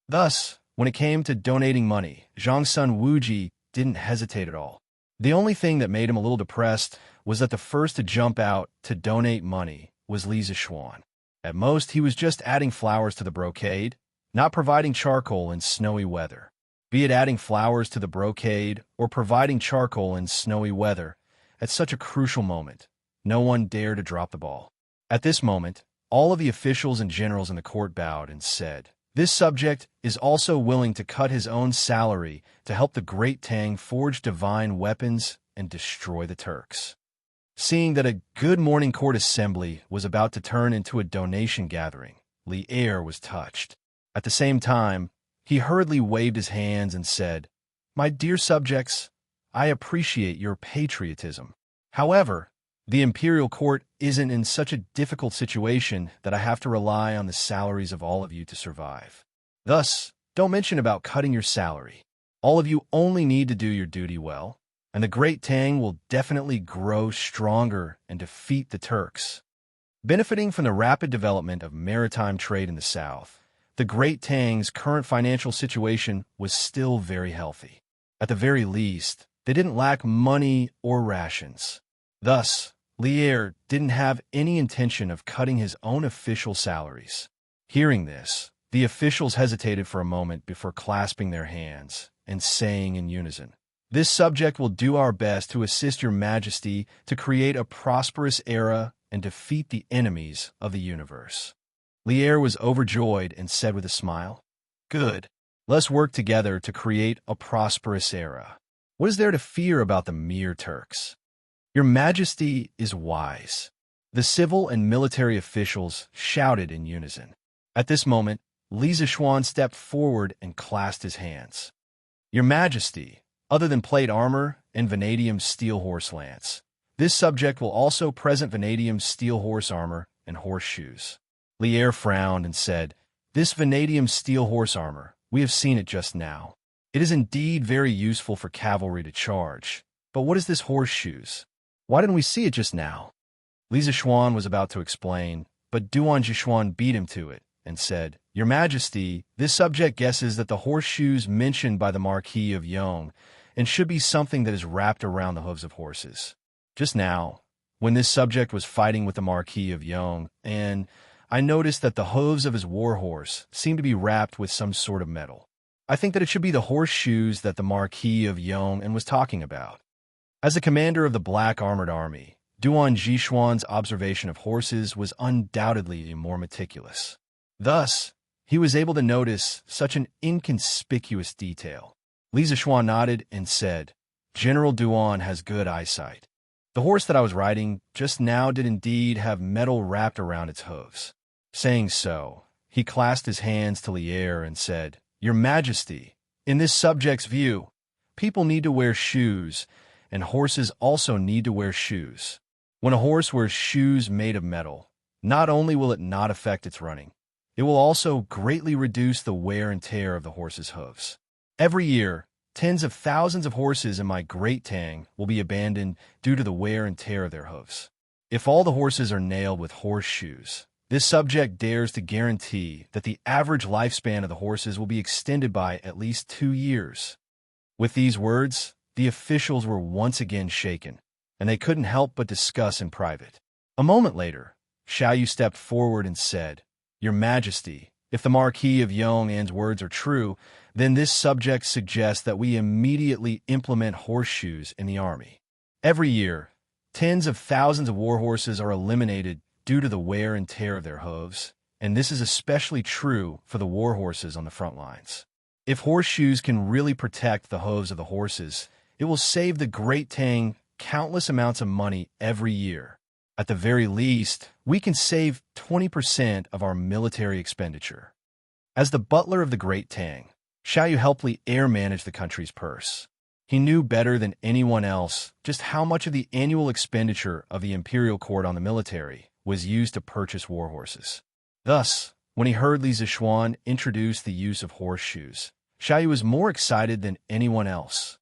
Thus, when it came to donating money, Zhongsun Wuji didn't hesitate at all. The only thing that made him a little depressed was that the first to jump out to donate money was Li Zishuan. At most, he was just adding flowers to the brocade, not providing charcoal in snowy weather. Be it adding flowers to the brocade or providing charcoal in snowy weather, at such a crucial moment, no one dared to drop the ball. At this moment, all of the officials and generals in the court bowed and said, this subject is also willing to cut his own salary to help the Great Tang forge divine weapons and destroy the Turks. Seeing that a good morning court assembly was about to turn into a donation gathering, Lier was touched. At the same time, he hurriedly waved his hands and said, my dear subjects, I appreciate your patriotism. However, the imperial court isn't in such a difficult situation that I have to rely on the salaries of all of you to survive. Thus, don't mention about cutting your salary. All of you only need to do your duty well, and the Great Tang will definitely grow stronger and defeat the Turks. Benefiting from the rapid development of maritime trade in the south, the Great Tang's current financial situation was still very healthy. At the very least, they didn't lack money or rations. Thus, Lier didn't have any intention of cutting his own official salaries. Hearing this, the officials hesitated for a moment before clasping their hands and saying in unison, this subject will do our best to assist your Majesty to create a prosperous era and defeat the enemies of the universe. Lier was overjoyed and said with a smile, good. Let's work together to create a prosperous era. What is there to fear about the mere Turks? Your Majesty is wise. The civil and military officials shouted in unison. At this moment, Li Zishuan stepped forward and clasped his hands. Your Majesty, other than plate armor and vanadium steel horse lance, this subject will also present vanadium steel horse armor and horseshoes. Lier frowned and said, This vanadium steel horse armor, we have seen it just now. It is indeed very useful for cavalry to charge. But what is this horseshoes? Why didn't we see it just now? Li Zishuan was about to explain, but Duan Zishuan beat him to it and said, Your Majesty, this subject guesses that the horseshoes mentioned by the Marquis of Yong and should be something that is wrapped around the hooves of horses. Just now, when this subject was fighting with the Marquis of Yong, and I noticed that the hooves of his warhorse seemed to be wrapped with some sort of metal. I think that it should be the horseshoes that the Marquis of Yong was talking about. As the commander of the Black Armored Army, Duan Zishuan's observation of horses was undoubtedly more meticulous. Thus, he was able to notice such an inconspicuous detail. Li Zishuan nodded and said, General Duan has good eyesight. The horse that I was riding just now did indeed have metal wrapped around its hooves. Saying so, he clasped his hands to Lier and said, Your Majesty, in this subject's view, people need to wear shoes, and horses also need to wear shoes. When a horse wears shoes made of metal, not only will it not affect its running, it will also greatly reduce the wear and tear of the horse's hooves. Every year, tens of thousands of horses in my Great Tang will be abandoned due to the wear and tear of their hooves. If all the horses are nailed with horseshoes, this subject dares to guarantee that the average lifespan of the horses will be extended by at least 2 years. With these words, the officials were once again shaken, and they couldn't help but discuss in private. A moment later, Xiaoyu stepped forward and said, Your Majesty, if the Marquis of Yong'an's words are true, then this subject suggests that we immediately implement horseshoes in the army. Every year, tens of thousands of warhorses are eliminated due to the wear and tear of their hooves, and this is especially true for the warhorses on the front lines. If horseshoes can really protect the hooves of the horses, it will save the Great Tang countless amounts of money every year. At the very least, we can save 20% of our military expenditure. As the butler of the Great Tang, Xiaoyu helped Li Er manage the country's purse. He knew better than anyone else just how much of the annual expenditure of the imperial court on the military was used to purchase warhorses. Thus, when he heard Li Zishuan introduce the use of horseshoes, Xiaoyu was more excited than anyone else.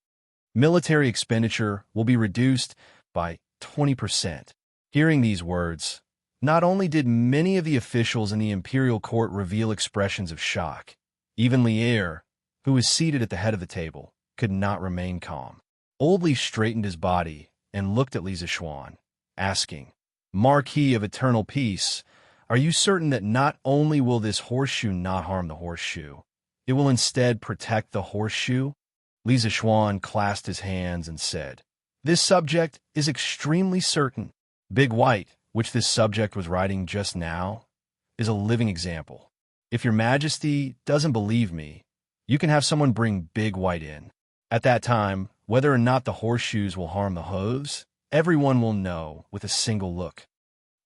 Military expenditure will be reduced by 20%. Hearing these words, not only did many of the officials in the imperial court reveal expressions of shock, even Li Er, who was seated at the head of the table, could not remain calm. Old Li straightened his body and looked at Li Zishuan, asking, Marquis of Eternal Peace, are you certain that not only will this horseshoe not harm the horseshoe, it will instead protect the horseshoe? Li Zishuan clasped his hands and said, This subject is extremely certain. Big White, which this subject was riding just now, is a living example. If your Majesty doesn't believe me, you can have someone bring Big White in. At that time, whether or not the horseshoes will harm the hooves, everyone will know with a single look.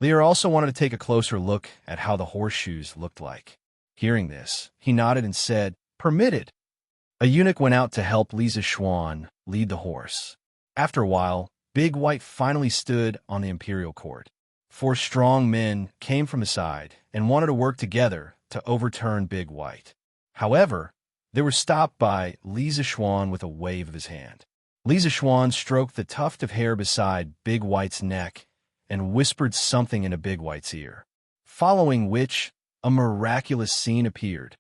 Lear also wanted to take a closer look at how the horseshoes looked like. Hearing this, he nodded and said, Permitted. A eunuch went out to help Li Zishuan lead the horse. After a while, Big White finally stood on the imperial court. 4 strong men came from the side and wanted to work together to overturn Big White. However, they were stopped by Li Zishuan with a wave of his hand. Li Zishuan stroked the tuft of hair beside Big White's neck and whispered something into Big White's ear, following which a miraculous scene appeared.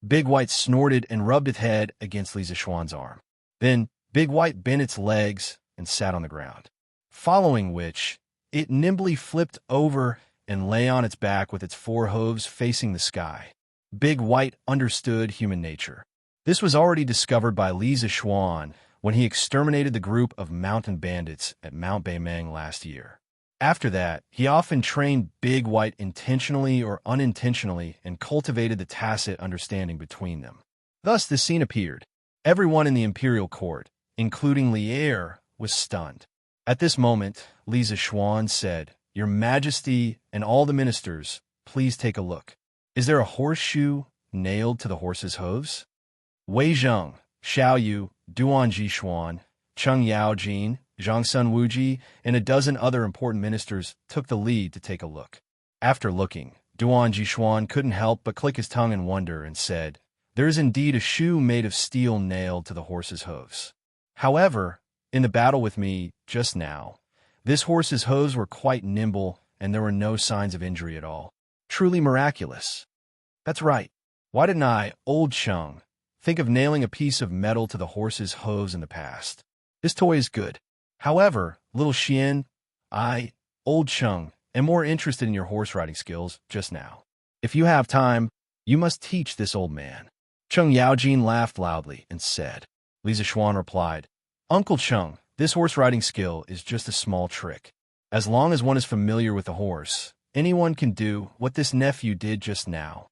Big White snorted and rubbed its head against Li Zishuan's arm. Then Big White bent its legs and sat on the ground, following which it nimbly flipped over and lay on its back with its 4 hooves facing the sky. Big White understood human nature. This was already discovered by Li Zishuan when he exterminated the group of mountain bandits at Mount Baimeng last year. After that, he often trained Big White intentionally or unintentionally and cultivated the tacit understanding between them. Thus, this scene appeared. Everyone in the imperial court, including Lier, was stunned. At this moment, Li Zishuan said, "Your Majesty and all the ministers, please take a look. Is there a horseshoe nailed to the horse's hooves?" Wei Zheng, Xiao Yu, Duan Jishuan, Cheng Yaojin, Zhang Sun Wuji, and a dozen other important ministers took the lead to take a look. After looking, Duan Jishuan couldn't help but click his tongue in wonder and said, "There is indeed a shoe made of steel nailed to the horse's hooves. However, in the battle with me just now, this horse's hooves were quite nimble and there were no signs of injury at all. Truly miraculous." "That's right. Why didn't I, old Cheng, think of nailing a piece of metal to the horse's hooves in the past? This toy is good. However, little Xian, I, old Cheng, am more interested in your horse riding skills just now. If you have time, you must teach this old man." Cheng Yaojin laughed loudly and said. Li Zishuan replied, "Uncle Cheng, this horse riding skill is just a small trick. As long as one is familiar with the horse, anyone can do what this nephew did just now."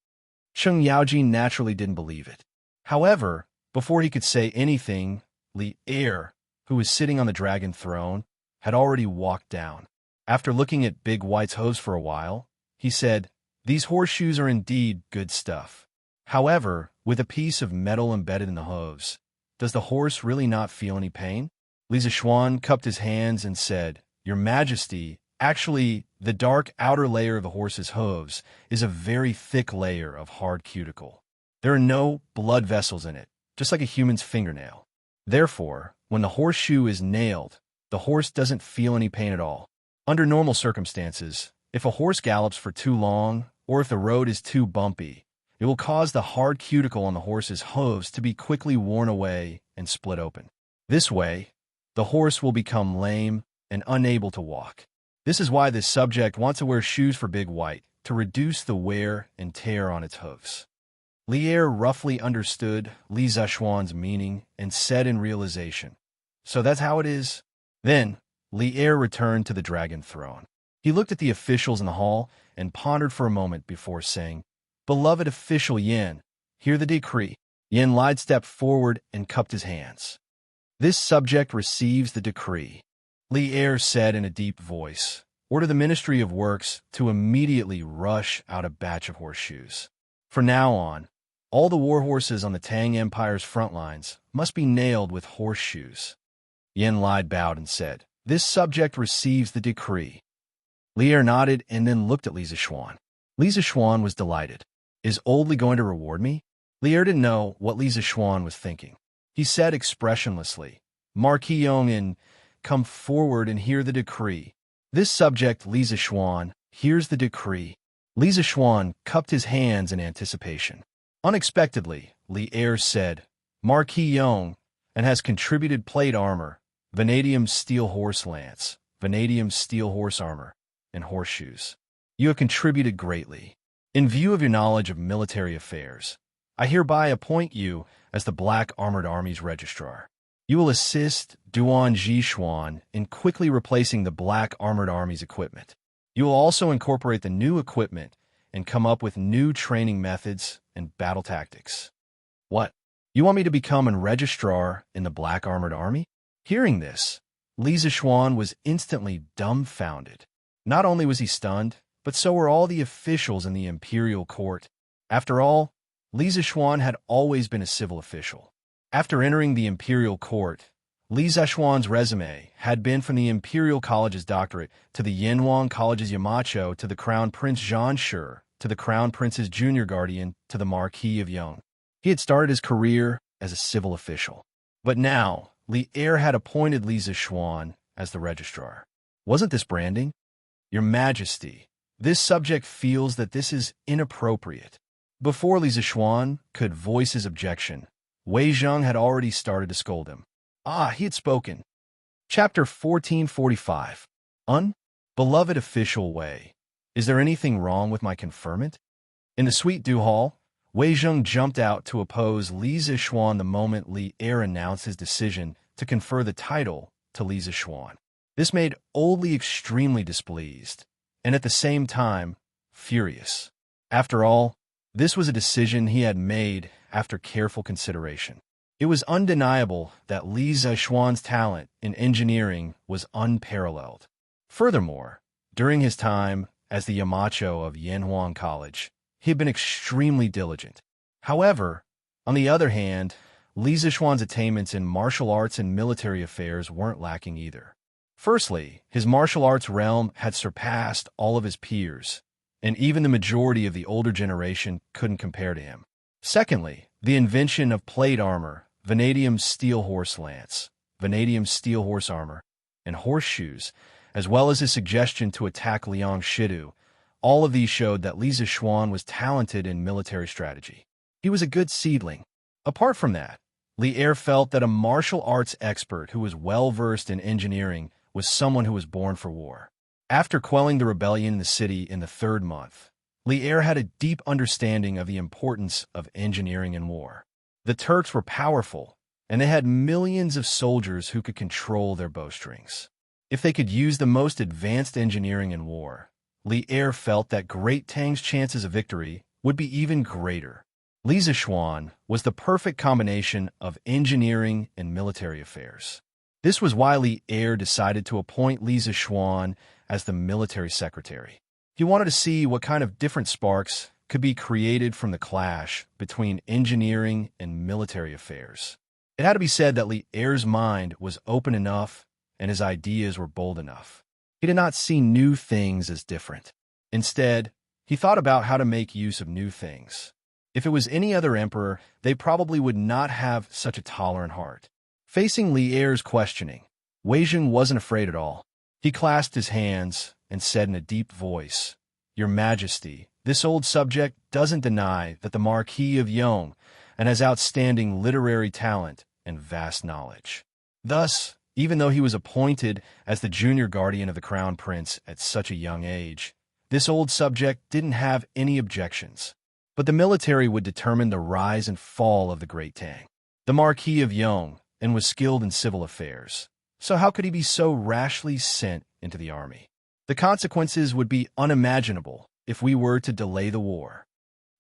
Cheng Yaojin naturally didn't believe it. However, before he could say anything, Li Er, who was sitting on the dragon throne, had already walked down. After looking at Big White's hooves for a while, he said, "These horseshoes are indeed good stuff. However, with a piece of metal embedded in the hooves, does the horse really not feel any pain?" Li Zishuan cupped his hands and said, "Your Majesty, actually, the dark outer layer of the horse's hooves is a very thick layer of hard cuticle. There are no blood vessels in it, just like a human's fingernail. Therefore, when the horseshoe is nailed, the horse doesn't feel any pain at all. Under normal circumstances, if a horse gallops for too long, or if the road is too bumpy, it will cause the hard cuticle on the horse's hooves to be quickly worn away and split open. This way, the horse will become lame and unable to walk. This is why this subject wants to wear shoes for Big White, to reduce the wear and tear on its hooves." Li Er roughly understood Li Zishuan's meaning and said in realization, "So that's how it is?" Then, Li Er returned to the dragon throne. He looked at the officials in the hall and pondered for a moment before saying, "Beloved official Yin, hear the decree." Yin Lide stepped forward and cupped his hands. "This subject receives the decree." Li Er said in a deep voice, "Order the Ministry of Works to immediately rush out a batch of horseshoes. From now on, all the war horses on the Tang Empire's front lines must be nailed with horseshoes." Yin Lide bowed and said, "This subject receives the decree." Li Er nodded and then looked at Li Zishuan. Li Zishuan was delighted. "Is Old Li going to reward me?" Li Er didn't know what Li Zishuan was thinking. He said expressionlessly, "Marquis Yongin, come forward and hear the decree." This subject, Li Zishuan, hears the decree. Li Zishuan cupped his hands in anticipation. Unexpectedly, Li Er said, "Marquis Yong, and has contributed plate armor, vanadium steel horse lance, vanadium steel horse armor, and horseshoes. You have contributed greatly. In view of your knowledge of military affairs, I hereby appoint you as the Black Armored Army's registrar. You will assist Duan Jishuan in quickly replacing the Black Armored Army's equipment. You will also incorporate the new equipment and come up with new training methods and battle tactics." "What? You want me to become a registrar in the Black Armored Army?" Hearing this, Li Zishuan was instantly dumbfounded. Not only was he stunned, but so were all the officials in the imperial court. After all, Li Zishuan had always been a civil official. After entering the imperial court, Li Zishuan's resume had been from the Imperial College's doctorate to the Yanwang College's Yamacho to the Crown Prince Zhan Shi to the Crown Prince's junior guardian to the Marquis of Yong. He had started his career as a civil official. But now, Li Er had appointed Li Zishuan as the registrar. Wasn't this branding? "Your Majesty, this subject feels that this is inappropriate." Before Li Zishuan could voice his objection, Wei Zheng had already started to scold him. He had spoken. Chapter 1445. Beloved official Wei, is there anything wrong with my conferment? In the Sweet Dew Hall, Wei Zheng jumped out to oppose Li Zishuan the moment Li Er announced his decision to confer the title to Li Zishuan. This made Old Li extremely displeased, and at the same time, furious. After all, this was a decision he had made after careful consideration. It was undeniable that Li Zishuan's talent in engineering was unparalleled. Furthermore, During his time as the Yamacho of Yanhuang College, he had been extremely diligent. However, on the other hand, Li Zixuan's attainments in martial arts and military affairs weren't lacking either. Firstly, his martial arts realm had surpassed all of his peers, and even the majority of the older generation couldn't compare to him. Secondly, the invention of plate armor, vanadium steel horse lance, vanadium steel horse armor, and horseshoes, as well as his suggestion to attack Liang Shidu, all of these showed that Li Zixuan was talented in military strategy. He was a good seedling. Apart from that, Li Er felt that a martial arts expert who was well-versed in engineering was someone who was born for war. After quelling the rebellion in the city in the 3rd month, Li Er had a deep understanding of the importance of engineering in war. The Turks were powerful, and they had millions of soldiers who could control their bowstrings. If they could use the most advanced engineering in war, Li Er felt that Great Tang's chances of victory would be even greater. Li Zixuan was the perfect combination of engineering and military affairs. This was why Li Er decided to appoint Li Zixuan as the military secretary. He wanted to see what kind of different sparks could be created from the clash between engineering and military affairs. It had to be said that Li Er's mind was open enough and his ideas were bold enough. He did not see new things as different. Instead, he thought about how to make use of new things. If it was any other emperor, they probably would not have such a tolerant heart. Facing Li Er's questioning, Wei Zheng wasn't afraid at all. He clasped his hands and said in a deep voice, "Your Majesty, this old subject doesn't deny that the Marquis of Yong and has outstanding literary talent and vast knowledge. Thus, even though he was appointed as the junior guardian of the crown prince at such a young age, this old subject didn't have any objections. But the military would determine the rise and fall of the Great Tang. The Marquis of Yong and was skilled in civil affairs. So how could he be so rashly sent into the army? The consequences would be unimaginable if we were to delay the war."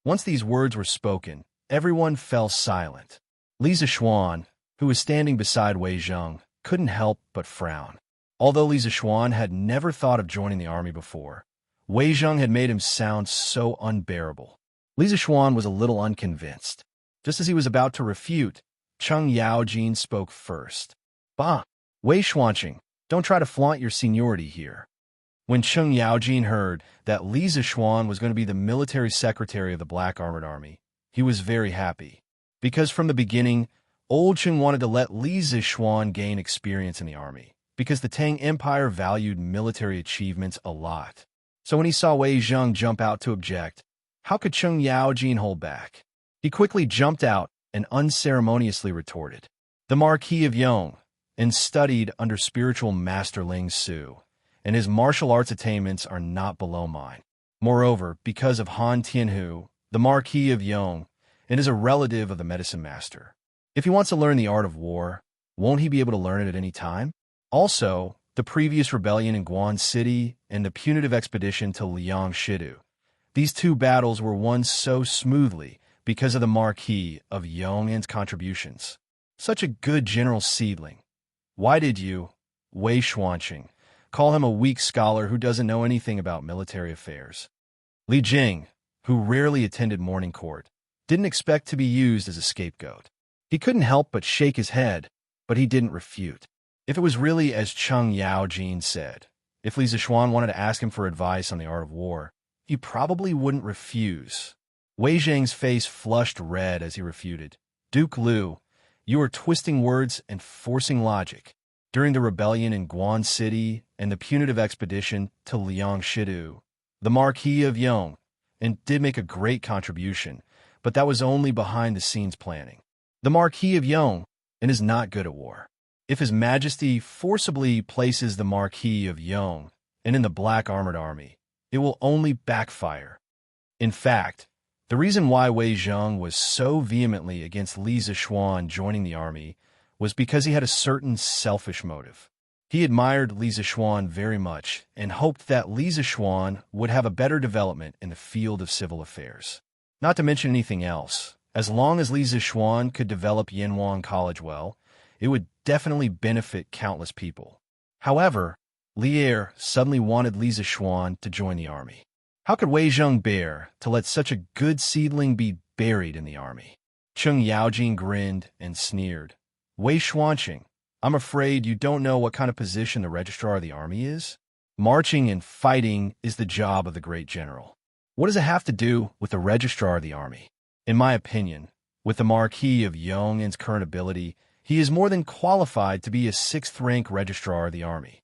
Once these words were spoken, everyone fell silent. Li Zixuan, who was standing beside Wei Zheng, couldn't help but frown. Although Li Zixuan had never thought of joining the army before, Wei Zheng had made him sound so unbearable. Li Zixuan was a little unconvinced. Just as he was about to refute, Cheng Yaojin spoke first. "Bah, Wei Xuanqing, don't try to flaunt your seniority here." When Cheng Yaojin heard that Li Zixuan was going to be the military secretary of the Black Armored Army, he was very happy. Because from the beginning, Old Cheng wanted to let Li Zixuan gain experience in the army, because the Tang Empire valued military achievements a lot. So when he saw Wei Zheng jump out to object, how could Cheng Yaojin hold back? He quickly jumped out and unceremoniously retorted, "The Marquis of Yong, and studied under spiritual master Ling Su, and his martial arts attainments are not below mine. Moreover, because of Han Tianhu, the Marquis of Yong, and is a relative of the medicine master. If he wants to learn the art of war, won't he be able to learn it at any time? Also, the previous rebellion in Guan City and the punitive expedition to Liang Shidu. These two battles were won so smoothly because of the Marquis of Yong'an's contributions. Such a good general seedling. Why did you, Wei Xuanqing, call him a weak scholar who doesn't know anything about military affairs?" Li Jing, who rarely attended morning court, didn't expect to be used as a scapegoat. He couldn't help but shake his head, but he didn't refute. If it was really as Cheng Yaojin said, if Li Zixuan wanted to ask him for advice on the art of war, he probably wouldn't refuse. Wei Zheng's face flushed red as he refuted. "Duke Liu, you are twisting words and forcing logic. During the rebellion in Guan City and the punitive expedition to Liang Shidu, the Marquis of Yong and did make a great contribution, but that was only behind-the-scenes planning. The Marquis of Yong and is not good at war. If His Majesty forcibly places the Marquis of Yong and in the Black Armored Army, it will only backfire. In fact, the reason why Wei Zheng was so vehemently against Li Zixuan joining the army was because he had a certain selfish motive. He admired Li Zixuan very much and hoped that Li Zixuan would have a better development in the field of civil affairs. Not to mention anything else, as long as Li Zixuan could develop Yanhuang College well, it would definitely benefit countless people. However, Lier suddenly wanted Li Zixuan to join the army. How could Wei Zheng bear to let such a good seedling be buried in the army? Cheng Yaojin grinned and sneered. Wei Xuanqing, I'm afraid you don't know what kind of position the registrar of the army is. Marching and fighting is the job of the great general. What does it have to do with the registrar of the army? In my opinion, with the Marquis of Yong'an's current ability, he is more than qualified to be a 6th-rank registrar of the army.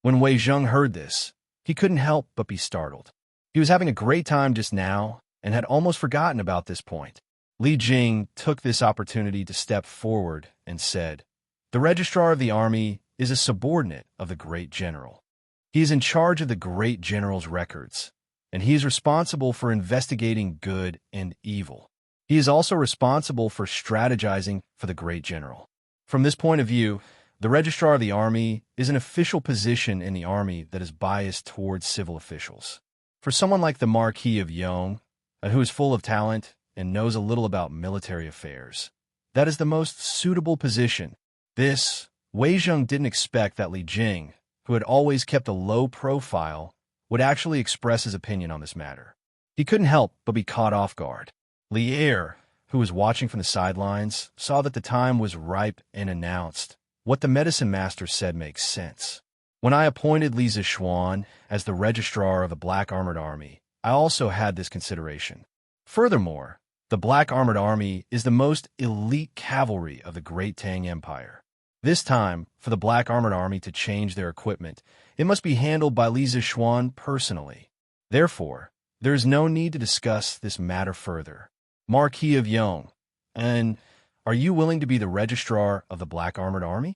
When Wei Zheng heard this, he couldn't help but be startled. He was having a great time just now and had almost forgotten about this point. Li Jing took this opportunity to step forward and said, "The registrar of the army is a subordinate of the great general. He is in charge of the great general's records, and he is responsible for investigating good and evil. He is also responsible for strategizing for the great general. From this point of view, the registrar of the army is an official position in the army that is biased towards civil officials. For someone like the Marquis of Yong, who is full of talent and knows a little about military affairs, that is the most suitable position." This, Wei Zheng didn't expect that Li Jing, who had always kept a low profile, would actually express his opinion on this matter. He couldn't help but be caught off guard. Lier, who was watching from the sidelines, saw that the time was ripe and announced, "What the medicine master said makes sense. When I appointed Li Zixuan as the registrar of the Black Armored Army, I also had this consideration. Furthermore, the Black Armored Army is the most elite cavalry of the Great Tang Empire. This time, for the Black Armored Army to change their equipment, it must be handled by Li Zixuan personally. Therefore, there is no need to discuss this matter further. Marquis of Yong, and are you willing to be the registrar of the Black Armored Army?"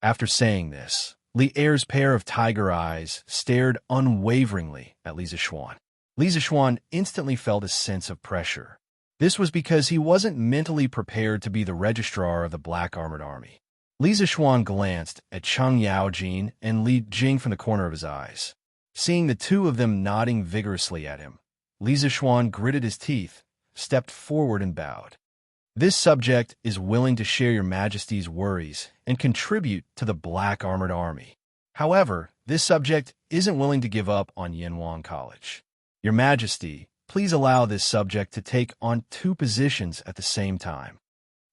After saying this, Li Er's pair of tiger eyes stared unwaveringly at Li Zixuan. Li Zixuan instantly felt a sense of pressure. This was because he wasn't mentally prepared to be the registrar of the Black Armored Army. Li Zixuan glanced at Cheng Yaojin and Li Jing from the corner of his eyes. Seeing the two of them nodding vigorously at him, Li Zixuan gritted his teeth, stepped forward and bowed. "This subject is willing to share your Majesty's worries and contribute to the Black Armored Army. However, this subject isn't willing to give up on Yanwang College. Your Majesty, please allow this subject to take on 2 positions at the same time."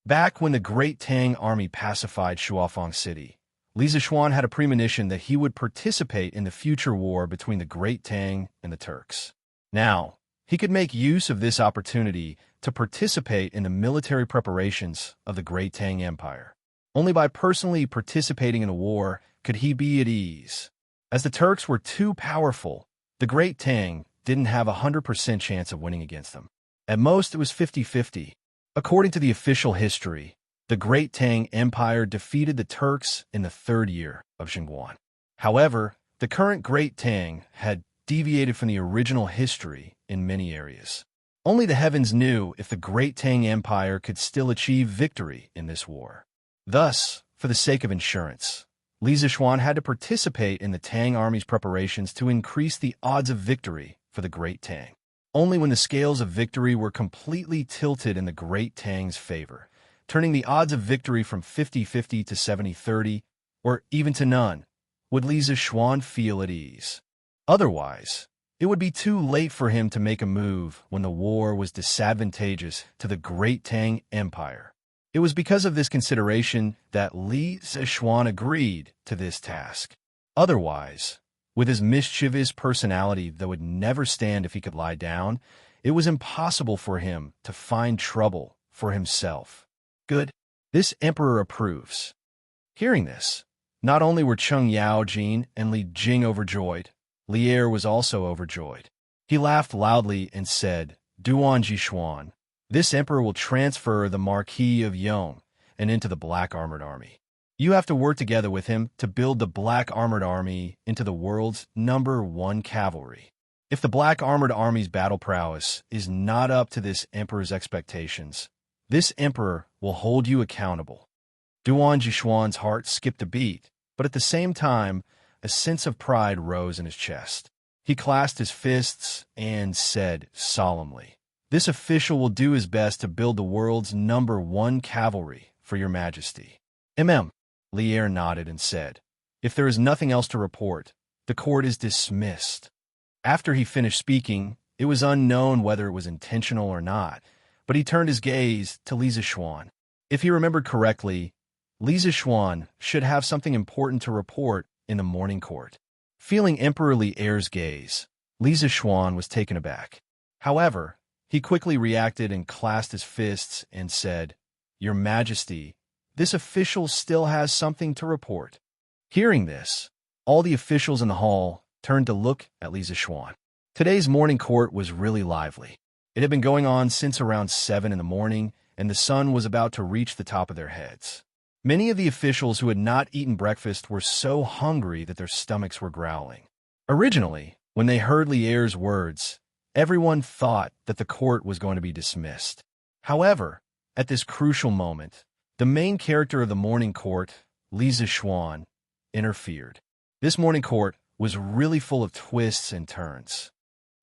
Back when the Great Tang Army pacified Shuafang City, Li Zixuan had a premonition that he would participate in the future war between the Great Tang and the Turks. Now, he could make use of this opportunity to participate in the military preparations of the Great Tang Empire. Only by personally participating in a war could he be at ease. As the Turks were too powerful, the Great Tang didn't have a 100% chance of winning against them. At most, it was 50-50. According to the official history, the Great Tang Empire defeated the Turks in the 3rd year of Xingguan. However, the current Great Tang had deviated from the original history in many areas. Only the heavens knew if the Great Tang Empire could still achieve victory in this war. Thus, for the sake of insurance, Li Zixuan had to participate in the Tang Army's preparations to increase the odds of victory for the Great Tang. Only when the scales of victory were completely tilted in the Great Tang's favor, turning the odds of victory from 50-50 to 70-30, or even to none, would Li Zixuan feel at ease. Otherwise, it would be too late for him to make a move when the war was disadvantageous to the Great Tang Empire. It was because of this consideration that Li Zixuan agreed to this task. Otherwise, with his mischievous personality that would never stand if he could lie down, it was impossible for him to find trouble for himself. Good. This emperor approves. Hearing this, not only were Cheng Yaojin and Li Jing overjoyed, Lier was also overjoyed. He laughed loudly and said, "Duan Jishuan, this emperor will transfer the Marquis of Yong and into the Black Armored Army. You have to work together with him to build the Black Armored Army into the world's #1 cavalry. If the Black Armored Army's battle prowess is not up to this emperor's expectations, this emperor will hold you accountable." Duan Jishuan's heart skipped a beat, but at the same time, a sense of pride rose in his chest. He clasped his fists and said solemnly, "This official will do his best to build the world's #1 cavalry for your Majesty." Lier nodded and said, "If there is nothing else to report, the court is dismissed. After he finished speaking, it was unknown whether it was intentional or not, but he turned his gaze to Lisa Schwann. If he remembered correctly, Lisa Schwann should have something important to report in the morning court. Feeling Emperor Air's gaze, Lisa Schwann was taken aback. However, he quickly reacted and clasped his fists and said, "Your Majesty, this official still has something to report." Hearing this, all the officials in the hall turned to look at Lisa Schwann. Today's morning court was really lively. It had been going on since around 7 in the morning, and the sun was about to reach the top of their heads. Many of the officials who had not eaten breakfast were so hungry that their stomachs were growling. Originally, when they heard Lière's words, everyone thought that the court was going to be dismissed. However, at this crucial moment, the main character of the morning court, Lisa Schwann, interfered. This morning court was really full of twists and turns.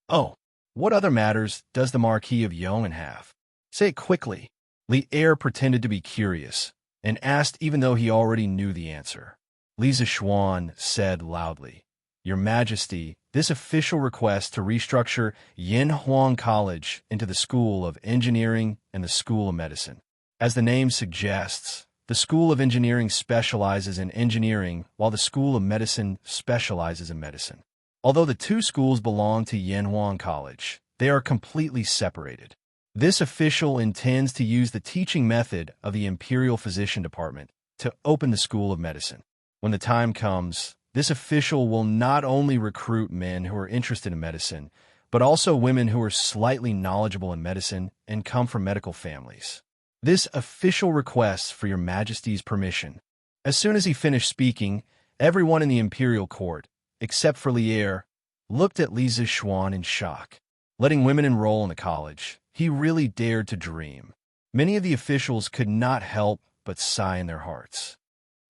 "Oh, what other matters does the Marquis of Yongan have? Say it quickly." Lière pretended to be curious and asked even though he already knew the answer. Lisa Schwann said loudly, "Your Majesty, this official request to restructure Yanhuang College into the School of Engineering and the School of Medicine. As the name suggests, the School of Engineering specializes in engineering while the School of Medicine specializes in medicine. Although the two schools belong to Yanhuang College, they are completely separated. This official intends to use the teaching method of the Imperial Physician Department to open the School of Medicine. When the time comes, this official will not only recruit men who are interested in medicine, but also women who are slightly knowledgeable in medicine and come from medical families. This official requests for your Majesty's permission." As soon as he finished speaking, everyone in the imperial court, except for Lière, looked at Lisa Schwann in shock. Letting women enroll in the college, he really dared to dream. Many of the officials could not help but sigh in their hearts.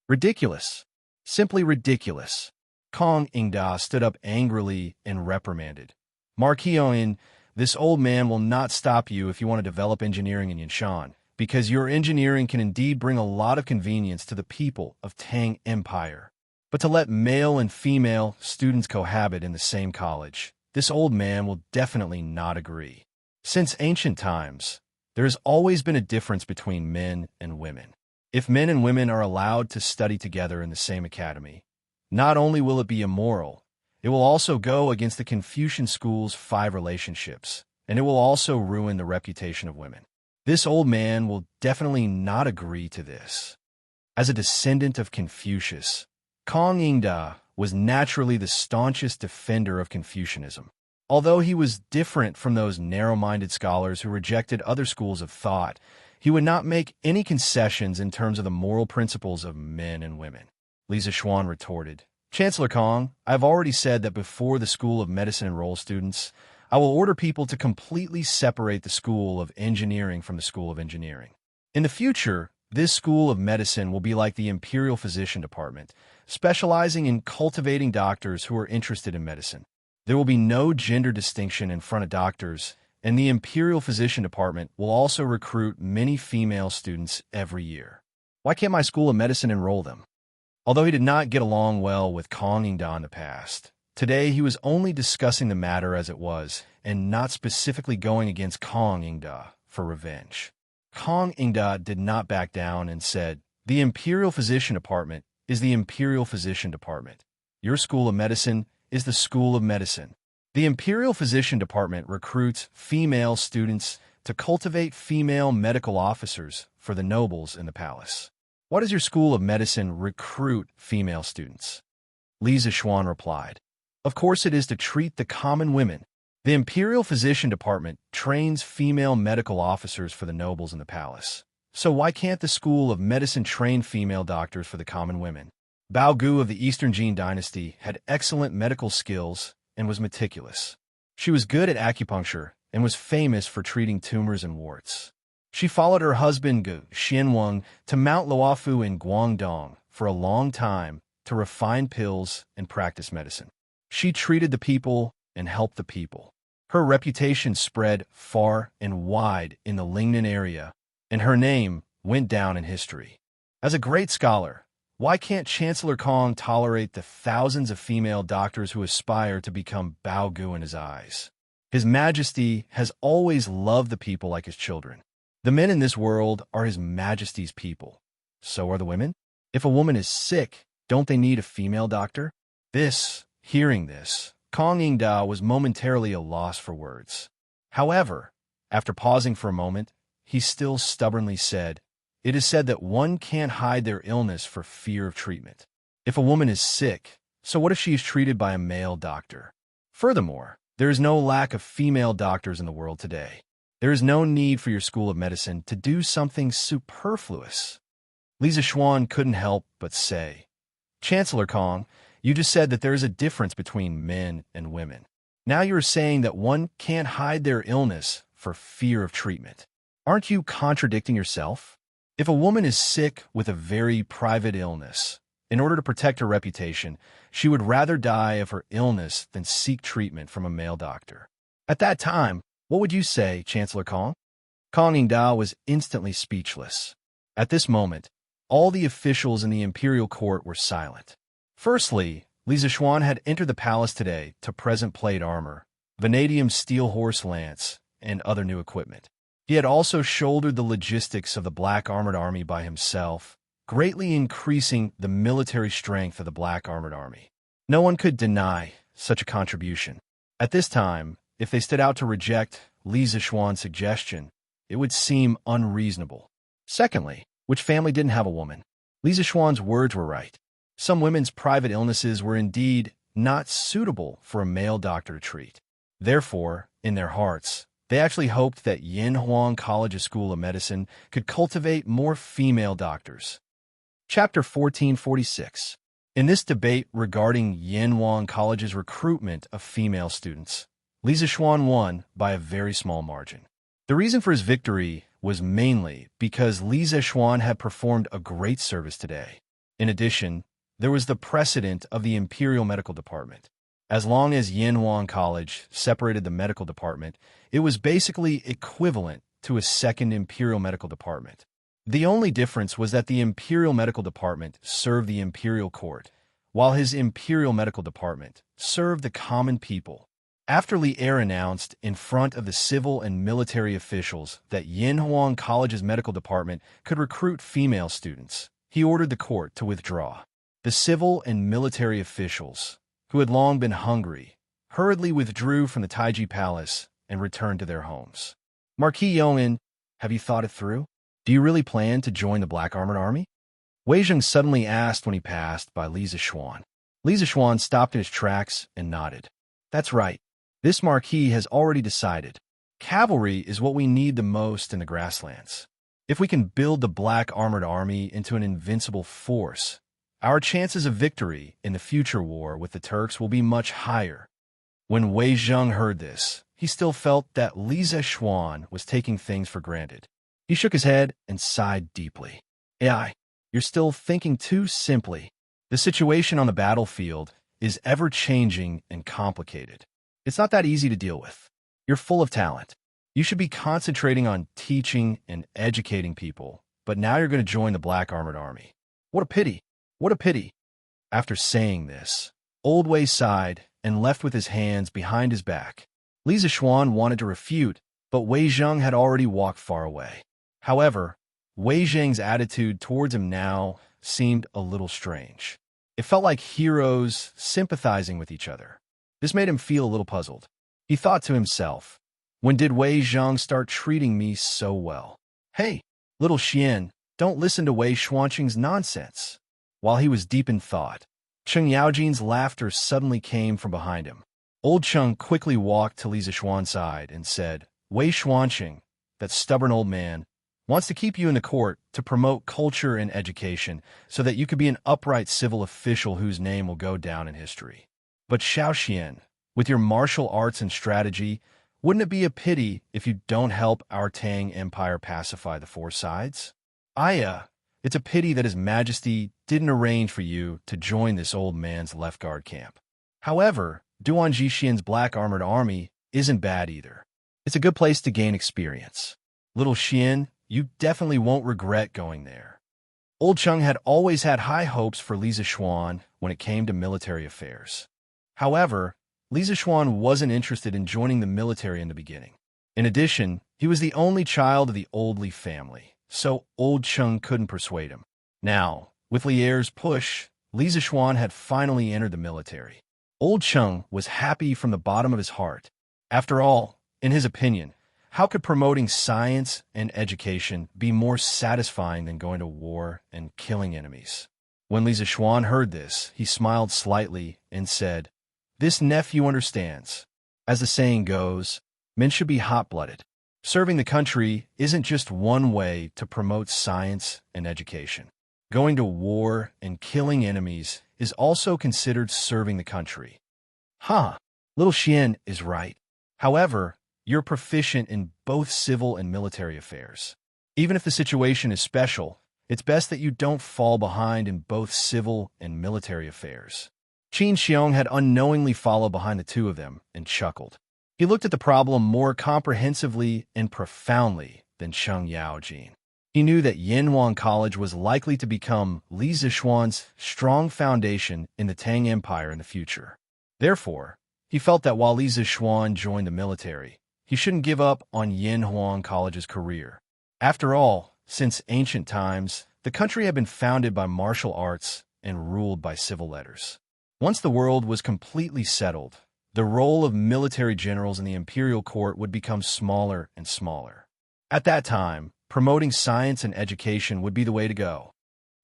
Ridiculous. Simply ridiculous. Kong Ingda stood up angrily and reprimanded. "Marquis Owen, this old man will not stop you if you want to develop engineering in Yanshan, because your engineering can indeed bring a lot of convenience to the people of Tang Empire. But to let male and female students cohabit in the same college, this old man will definitely not agree. Since ancient times, there has always been a difference between men and women. If men and women are allowed to study together in the same academy, not only will it be immoral, it will also go against the Confucian school's 5 relationships, and it will also ruin the reputation of women. This old man will definitely not agree to this." As a descendant of Confucius, Kong Ingda was naturally the staunchest defender of Confucianism. Although he was different from those narrow-minded scholars who rejected other schools of thought, he would not make any concessions in terms of the moral principles of men and women. Lisa Schwann retorted, "Chancellor Kong, I have already said that before the School of Medicine enrolls students, I will order people to completely separate the School of Engineering from the School of Engineering. In the future, this School of Medicine will be like the Imperial Physician Department, specializing in cultivating doctors who are interested in medicine. There will be no gender distinction in front of doctors, and the Imperial Physician Department will also recruit many female students every year. Why can't my School of Medicine enroll them?" Although he did not get along well with Kong Ingda in the past, today he was only discussing the matter as it was and not specifically going against Kong Ingda for revenge. Kong Ingda did not back down and said, "The Imperial Physician Department is the Imperial Physician Department. Your School of Medicine is the School of Medicine. The Imperial Physician Department recruits female students to cultivate female medical officers for the nobles in the palace. Why does your School of Medicine recruit female students?" Lisa Schwann replied, "Of course it is to treat the common women. The Imperial Physician Department trains female medical officers for the nobles in the palace. So why can't the School of Medicine train female doctors for the common women?" Bao Gu of the Eastern Jin dynasty had excellent medical skills and was meticulous. She was good at acupuncture and was famous for treating tumors and warts. She followed her husband Gu Xianwang to Mount Luofu in Guangdong for a long time to refine pills and practice medicine. She treated the people and helped the people. Her reputation spread far and wide in the Lingnan area, and her name went down in history. As a great scholar, Why can't Chancellor Kong tolerate the thousands of female doctors who aspire to become Bao Gu in his eyes? His Majesty has always loved the people like his children. The men in this world are His Majesty's people. So are the women. If a woman is sick, don't they need a female doctor? Hearing this, Kong Yingdao was momentarily a loss for words. However, after pausing for a moment, he still stubbornly said, "It is said that one can't hide their illness for fear of treatment. If a woman is sick, so what if she is treated by a male doctor? Furthermore, there is no lack of female doctors in the world today. There is no need for your school of medicine to do something superfluous." Li Zishuan couldn't help but say, "Chancellor Kong, you just said that there is a difference between men and women. Now you are saying that one can't hide their illness for fear of treatment. Aren't you contradicting yourself? If a woman is sick with a very private illness, in order to protect her reputation, she would rather die of her illness than seek treatment from a male doctor. At that time, what would you say, Chancellor Kong?" Kong Yingdao was instantly speechless. At this moment, all the officials in the imperial court were silent. Firstly, Li Zishuan had entered the palace today to present plate armor, vanadium steel horse lance, and other new equipment. He had also shouldered the logistics of the Black Armored Army by himself, greatly increasing the military strength of the Black Armored Army. No one could deny such a contribution. At this time, if they stood out to reject Li Zishuan's suggestion, it would seem unreasonable. Secondly, which family didn't have a woman? Li Zishuan's words were right. Some women's private illnesses were indeed not suitable for a male doctor to treat. Therefore, in their hearts, they actually hoped that Yinhuang College's School of Medicine could cultivate more female doctors. Chapter 1446. In this debate regarding Yinhuang College's recruitment of female students, Li Zishuan won by a very small margin. The reason for his victory was mainly because Li Zishuan had performed a great service today. In addition, there was the precedent of the Imperial Medical Department. As long as Yinhuang College separated the medical department, it was basically equivalent to a second Imperial Medical Department. The only difference was that the Imperial Medical Department served the Imperial Court, while his Imperial Medical Department served the common people. After Li Er announced in front of the civil and military officials that Yinhuang College's medical department could recruit female students, he ordered the court to withdraw. The civil and military officials, who had long been hungry, hurriedly withdrew from the Taiji Palace and returned to their homes. Marquis Yong'an, have you thought it through? Do you really plan to join the Black Armored Army? Wei Zheng suddenly asked when he passed by Li Zishuan. Li Zishuan stopped in his tracks and nodded. That's right. This marquis has already decided. Cavalry is what we need the most in the grasslands. If we can build the Black Armored Army into an invincible force, our chances of victory in the future war with the Turks will be much higher. When Wei Zheng heard this, he still felt that Li Zishuan was taking things for granted. He shook his head and sighed deeply. AI, you're still thinking too simply. The situation on the battlefield is ever-changing and complicated. It's not that easy to deal with. You're full of talent. You should be concentrating on teaching and educating people, but now you're going to join the Black Armored Army. What a pity. What a pity. After saying this, Old Wei sighed and left with his hands behind his back. Li Zishuan wanted to refute, but Wei Zheng had already walked far away. However, Wei Zheng's attitude towards him now seemed a little strange. It felt like heroes sympathizing with each other. This made him feel a little puzzled. He thought to himself, when did Wei Zheng start treating me so well? Hey, little Xian, don't listen to Wei Xuanqing's nonsense. While he was deep in thought, Cheng Yaojin's laughter suddenly came from behind him. Old Cheng quickly walked to Li Zishuan's side and said, Wei Xuanqing, that stubborn old man, wants to keep you in the court to promote culture and education so that you could be an upright civil official whose name will go down in history. But Xiao Xian, with your martial arts and strategy, wouldn't it be a pity if you don't help our Tang Empire pacify the four sides? It's a pity that His Majesty didn't arrange for you to join this old man's left guard camp. However, Duan Jixian's Black Armored Army isn't bad either. It's a good place to gain experience. Little Xian, you definitely won't regret going there. Old Chung had always had high hopes for Li Zixuan when it came to military affairs. However, Li Zixuan wasn't interested in joining the military in the beginning. In addition, he was the only child of the old Li family, so Old Chung couldn't persuade him. Now, with Lier's push, Li Zixuan had finally entered the military. Old Chung was happy from the bottom of his heart. After all, in his opinion, how could promoting science and education be more satisfying than going to war and killing enemies? When Li Zixuan heard this, he smiled slightly and said, "This nephew understands. As the saying goes, men should be hot-blooded. Serving the country isn't just one way to promote science and education. Going to war and killing enemies is also considered serving the country." Little Xian is right. However, you're proficient in both civil and military affairs. Even if the situation is special, it's best that you don't fall behind in both civil and military affairs. Qin Xiong had unknowingly followed behind the two of them and chuckled. He looked at the problem more comprehensively and profoundly than Cheng Yaojin. He knew that Yanhuang College was likely to become Li Zixuan's strong foundation in the Tang Empire in the future. Therefore, he felt that while Li Zixuan joined the military, he shouldn't give up on Yanhuang College's career. After all, since ancient times, the country had been founded by martial arts and ruled by civil letters. Once the world was completely settled, the role of military generals in the imperial court would become smaller and smaller. At that time, promoting science and education would be the way to go.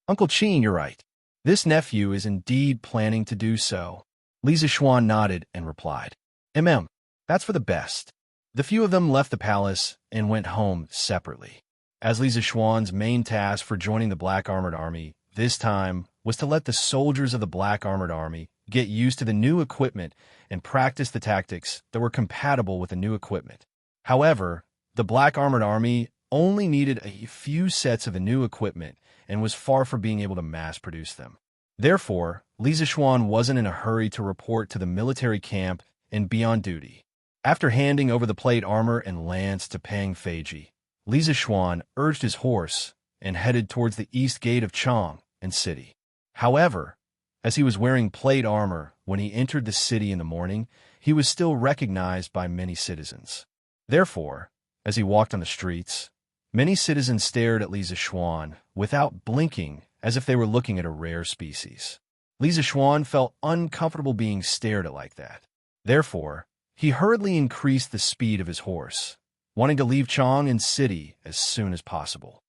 Uncle Qin, you're right. This nephew is indeed planning to do so. Li Zixuan nodded and replied, That's for the best." The few of them left the palace and went home separately. As Li Zixuan's main task for joining the Black Armored Army this time was to let the soldiers of the Black Armored Army get used to the new equipment and practice the tactics that were compatible with the new equipment. However, the Black Armored Army only needed a few sets of the new equipment and was far from being able to mass-produce them. Therefore, Li Zixuan wasn't in a hurry to report to the military camp and be on duty. After handing over the plate armor and lance to Pang Feiji, Li Zixuan urged his horse and headed towards the east gate of Chang and city. However, as he was wearing plate armor when he entered the city in the morning, he was still recognized by many citizens. Therefore, as he walked on the streets, many citizens stared at Li Zixuan without blinking, as if they were looking at a rare species. Li Zixuan felt uncomfortable being stared at like that. Therefore, he hurriedly increased the speed of his horse, wanting to leave Chang and city as soon as possible.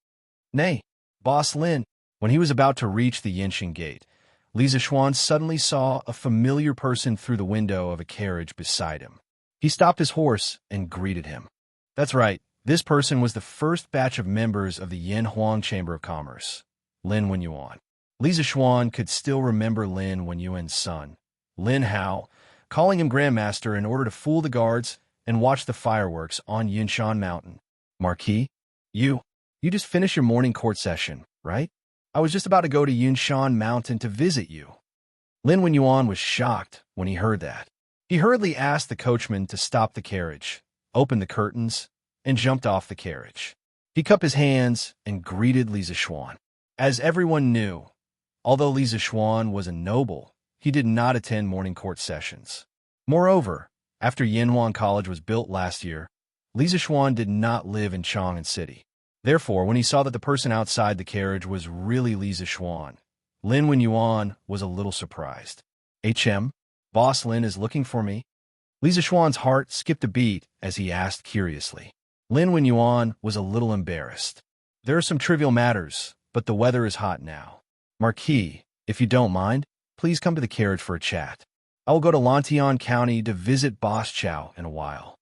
"Nay, Boss Lin." When he was about to reach the Yinxing gate, Li Zixuan suddenly saw a familiar person through the window of a carriage beside him. He stopped his horse and greeted him. That's right, this person was the first batch of members of the Yanhuang Chamber of Commerce, Lin Wenyuan. Li Zixuan could still remember Lin Wenyuan's son, Lin Hao, calling him Grandmaster in order to fool the guards and watch the fireworks on Yinshan Mountain. "Marquis, you just finished your morning court session, right? I was just about to go to Yinshan Mountain to visit you." Lin Wenyuan was shocked when he heard that. He hurriedly asked the coachman to stop the carriage, opened the curtains, and jumped off the carriage. He cupped his hands and greeted Li Zixuan. As everyone knew, although Li Zixuan was a noble, he did not attend morning court sessions. Moreover, after Yanhuang College was built last year, Li Zixuan did not live in Chang'an City. Therefore, when he saw that the person outside the carriage was really Li Zixuan, Lin Wenyuan was a little surprised. Boss Lin is looking for me?" Li Zixuan's heart skipped a beat as he asked curiously. Lin Wenyuan was a little embarrassed. "There are some trivial matters, but the weather is hot now. Marquis, if you don't mind, please come to the carriage for a chat. I will go to Lantian County to visit Boss Chow in a while."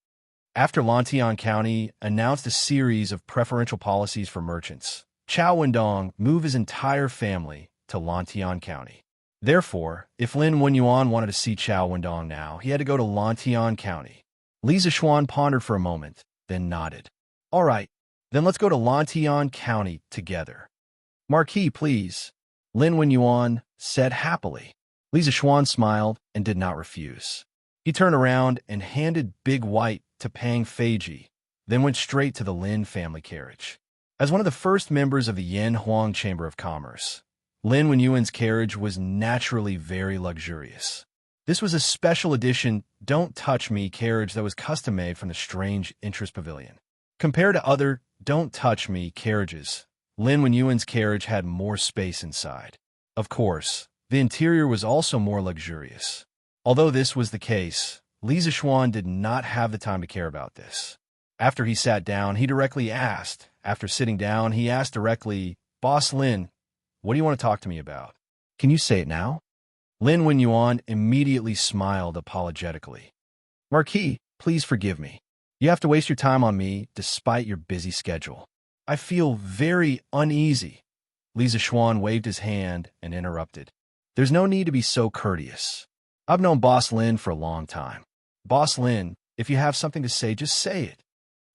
After Lantian County announced a series of preferential policies for merchants, Chow Wendong moved his entire family to Lantian County. Therefore, if Lin Wenyuan wanted to see Chow Wendong now, he had to go to Lantian County. Li Zixuan pondered for a moment, then nodded. "All right, then let's go to Lantian County together." "Marquis, please," Lin Wenyuan said happily. Li Zixuan smiled and did not refuse. He turned around and handed Big White to Pang Feiji, then went straight to the Lin family carriage. As one of the first members of the Yen Huang Chamber of Commerce, Lin Wenyuan's carriage was naturally very luxurious. This was a special edition Don't Touch Me carriage that was custom-made from the strange interest pavilion. Compared to other Don't Touch Me carriages, Lin Wenyuan's carriage had more space inside. Of course, the interior was also more luxurious. Although this was the case, Li Zixuan did not have the time to care about this. After he sat down, After sitting down, he asked directly, "Boss Lin, what do you want to talk to me about? Can you say it now?" Lin Wenyuan immediately smiled apologetically. "Marquis, please forgive me. You have to waste your time on me despite your busy schedule. I feel very uneasy." Li Zixuan waved his hand and interrupted. "There's no need to be so courteous. I've known Boss Lin for a long time. Boss Lin, if you have something to say, just say it."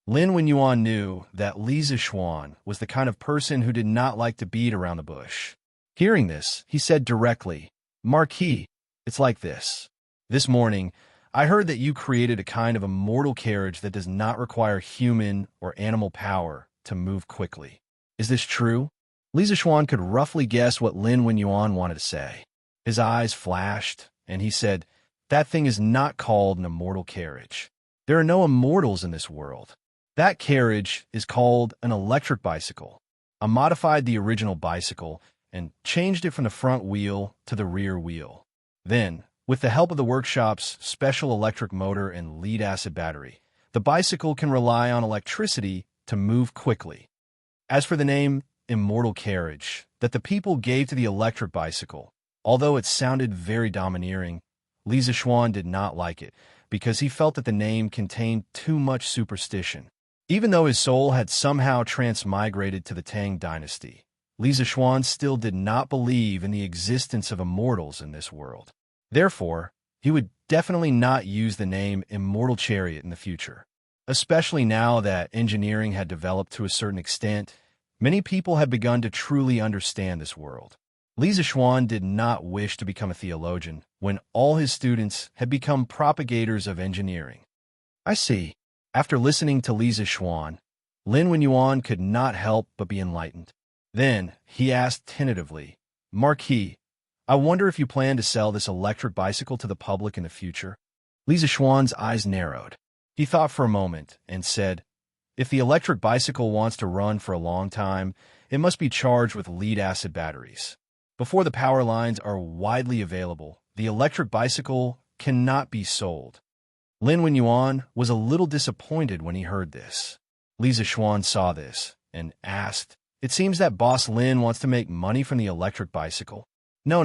Lin Wenyuan knew that Li Zixuan was the kind of person who did not like to beat around the bush. Hearing this, he said directly, "Marquis, it's like this. This morning, I heard that you created a kind of immortal carriage that does not require human or animal power to move quickly. Is this true?" Li Zixuan could roughly guess what Lin Wenyuan wanted to say. His eyes flashed, and he said, "That thing is not called an immortal carriage. There are no immortals in this world. That carriage is called an electric bicycle. I modified the original bicycle and changed it from the front wheel to the rear wheel. Then, with the help of the workshop's special electric motor and lead-acid battery, the bicycle can rely on electricity to move quickly. As for the name immortal carriage that the people gave to the electric bicycle, although it sounded very domineering, Li Zixuan did not like it because he felt that the name contained too much superstition. Even though his soul had somehow transmigrated to the Tang dynasty, Li Zixuan still did not believe in the existence of immortals in this world. Therefore, he would definitely not use the name Immortal Chariot in the future. Especially now that engineering had developed to a certain extent, many people had begun to truly understand this world. Li Zixuan did not wish to become a theologian when all his students had become propagators of engineering. "I see." After listening to Li Zixuan, Lin Wenyuan could not help but be enlightened. Then he asked tentatively, "Marquis, I wonder if you plan to sell this electric bicycle to the public in the future?" Li Zixuan's eyes narrowed. He thought for a moment and said, "If the electric bicycle wants to run for a long time, it must be charged with lead-acid batteries. Before the power lines are widely available, the electric bicycle cannot be sold." Lin Wenyuan was a little disappointed when he heard this. Li Zixuan saw this and asked, "It seems that Boss Lin wants to make money from the electric bicycle." No.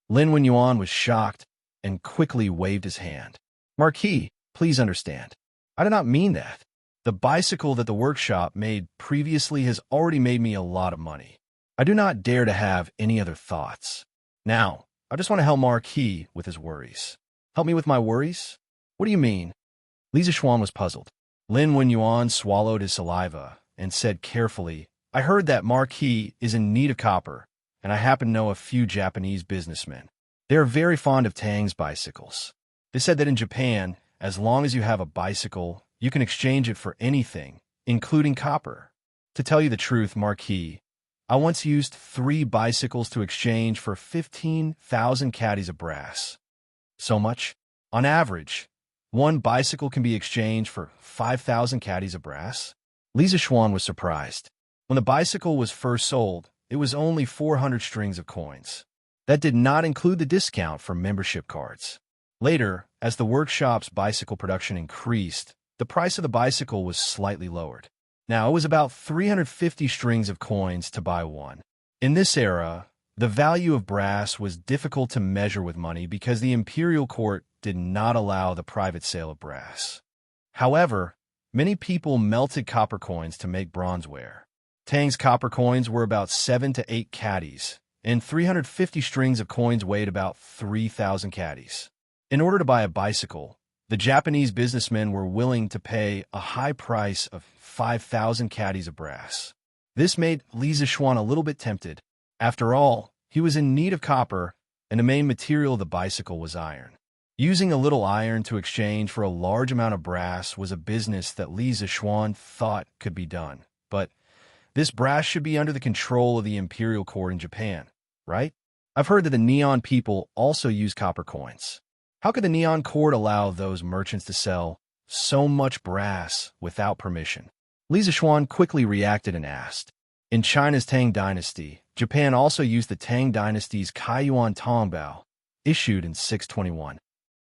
Lin Wenyuan was shocked and quickly waved his hand. "Marquis, please understand. I did not mean that. The bicycle that the workshop made previously has already made me a lot of money. I do not dare to have any other thoughts. Now, I just want to help Marquis with his worries." "Help me with my worries? What do you mean?" Li Zixuan was puzzled. Lin Wenyuan swallowed his saliva and said carefully, "I heard that Marquis is in need of copper, and I happen to know a few Japanese businessmen. They are very fond of Tang's bicycles. They said that in Japan, as long as you have a bicycle, you can exchange it for anything, including copper. To tell you the truth, Marquis, I once used 3 bicycles to exchange for 15,000 caddies of brass. So much? On average, 1 bicycle can be exchanged for 5,000 caddies of brass?" Li Zixuan was surprised. When the bicycle was first sold, it was only 400 strings of coins. That did not include the discount for membership cards. Later, as the workshop's bicycle production increased, the price of the bicycle was slightly lowered. Now, it was about 350 strings of coins to buy one. In this era, the value of brass was difficult to measure with money because the imperial court did not allow the private sale of brass. However, many people melted copper coins to make bronzeware. Tang's copper coins were about 7 to 8 caddies, and 350 strings of coins weighed about 3,000 caddies. In order to buy a bicycle, the Japanese businessmen were willing to pay a high price of 5,000 caddies of brass. This made Li Zixuan a little bit tempted. After all, he was in need of copper, and the main material of the bicycle was iron. Using a little iron to exchange for a large amount of brass was a business that Li Zixuan thought could be done, but This brass should be under the control of the imperial court in Japan, right? I've heard that the Neon people also use copper coins. How could the Neon court allow those merchants to sell so much brass without permission? Li Zixuan quickly reacted and asked. In China's Tang dynasty, Japan also used the Tang dynasty's Kaiyuan Tongbao, issued in 621.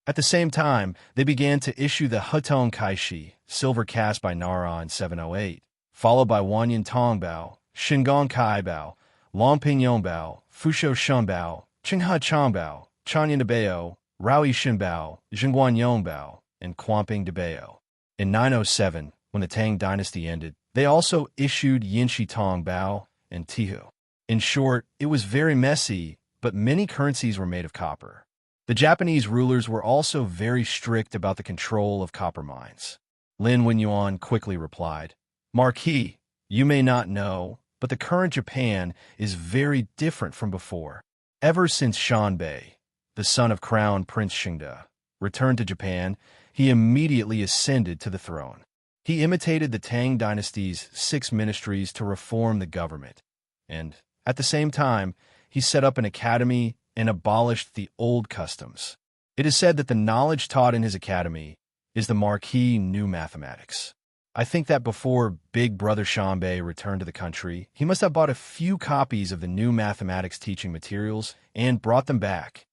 At the same time, they began to issue the Hutong Kaishi, silver cast by Nara in 708, followed by Wanyan Tongbao, Shingon Kaibao, Longping Yongbao, Fusho Shunbao, Qinghe Changbao, Chanyan Debao, Raoi Shinbao, Jingguan Yongbao, and Quamping Debao. In 907, when the Tang dynasty ended, they also issued Yinshi Tongbao and Tihu. In short, it was very messy, but many currencies were made of copper. The Japanese rulers were also very strict about the control of copper mines. Lin Wenyuan quickly replied, Marquis, you may not know, but the current Japan is very different from before. Ever since Shanbei, the son of Crown Prince Shingde, returned to Japan, he immediately ascended to the throne. He imitated the Tang dynasty's 6 ministries to reform the government, and, at the same time, he set up an academy and abolished the old customs. It is said that the knowledge taught in his academy is the Marquis New Mathematics. I think that before Big Brother Shanbei returned to the country, he must have bought a few copies of the new mathematics teaching materials and brought them back.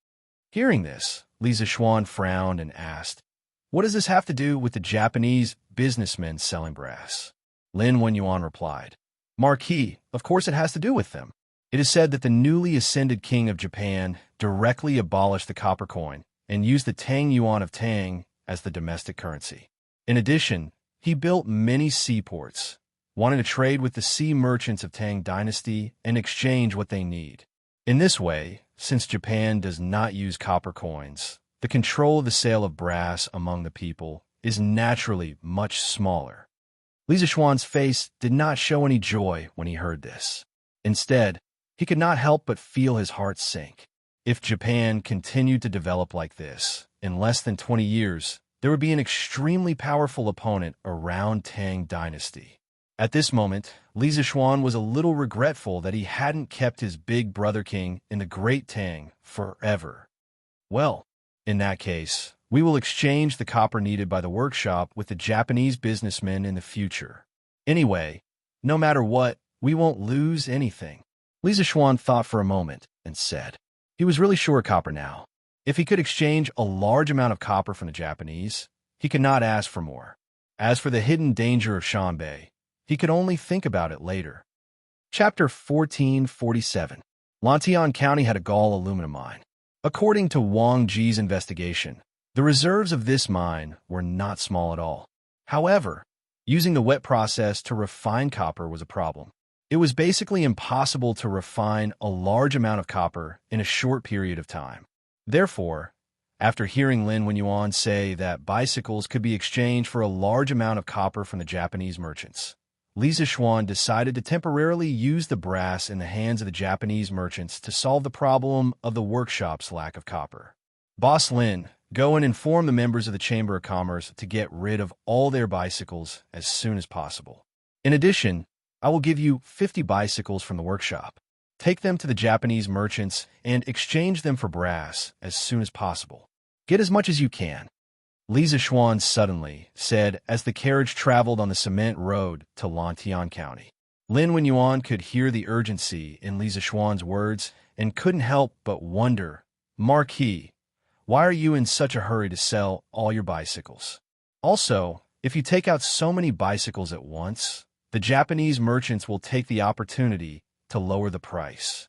Hearing this, Li Zixuan frowned and asked, What does this have to do with the Japanese businessmen selling brass? Lin Wenyuan replied, Marquis, of course it has to do with them. It is said that the newly ascended king of Japan directly abolished the copper coin and used the Tang yuan of Tang as the domestic currency. In addition, he built many seaports, wanting to trade with the sea merchants of Tang dynasty and exchange what they need. In this way, since Japan does not use copper coins, the control of the sale of brass among the people is naturally much smaller. Li Zixuan's face did not show any joy when he heard this. Instead, he could not help but feel his heart sink. If Japan continued to develop like this, in less than 20 years, there would be an extremely powerful opponent around Tang dynasty. At this moment, Li Zixuan was a little regretful that he hadn't kept his big brother king in the Great Tang forever. Well, in that case, we will exchange the copper needed by the workshop with the Japanese businessmen in the future. Anyway, no matter what, we won't lose anything. Li Zixuan thought for a moment and said, he was really sure copper now. If he could exchange a large amount of copper from the Japanese, he could not ask for more. As for the hidden danger of Shanbei, he could only think about it later. Chapter 1447. Lantian County had a gall aluminum mine. According to Wang Ji's investigation, the reserves of this mine were not small at all. However, using the wet process to refine copper was a problem. It was basically impossible to refine a large amount of copper in a short period of time. Therefore, after hearing Lin Wenyuan say that bicycles could be exchanged for a large amount of copper from the Japanese merchants, Li Zixuan decided to temporarily use the brass in the hands of the Japanese merchants to solve the problem of the workshop's lack of copper. Boss Lin, go and inform the members of the Chamber of Commerce to get rid of all their bicycles as soon as possible. In addition, I will give you 50 bicycles from the workshop. Take them to the Japanese merchants and exchange them for brass as soon as possible. Get as much as you can. Li Zixuan suddenly said as the carriage traveled on the cement road to Lantian County. Lin Wenyuan could hear the urgency in Li Zixuan's words and couldn't help but wonder, Marquis, why are you in such a hurry to sell all your bicycles? Also, if you take out so many bicycles at once, the Japanese merchants will take the opportunity to lower the price.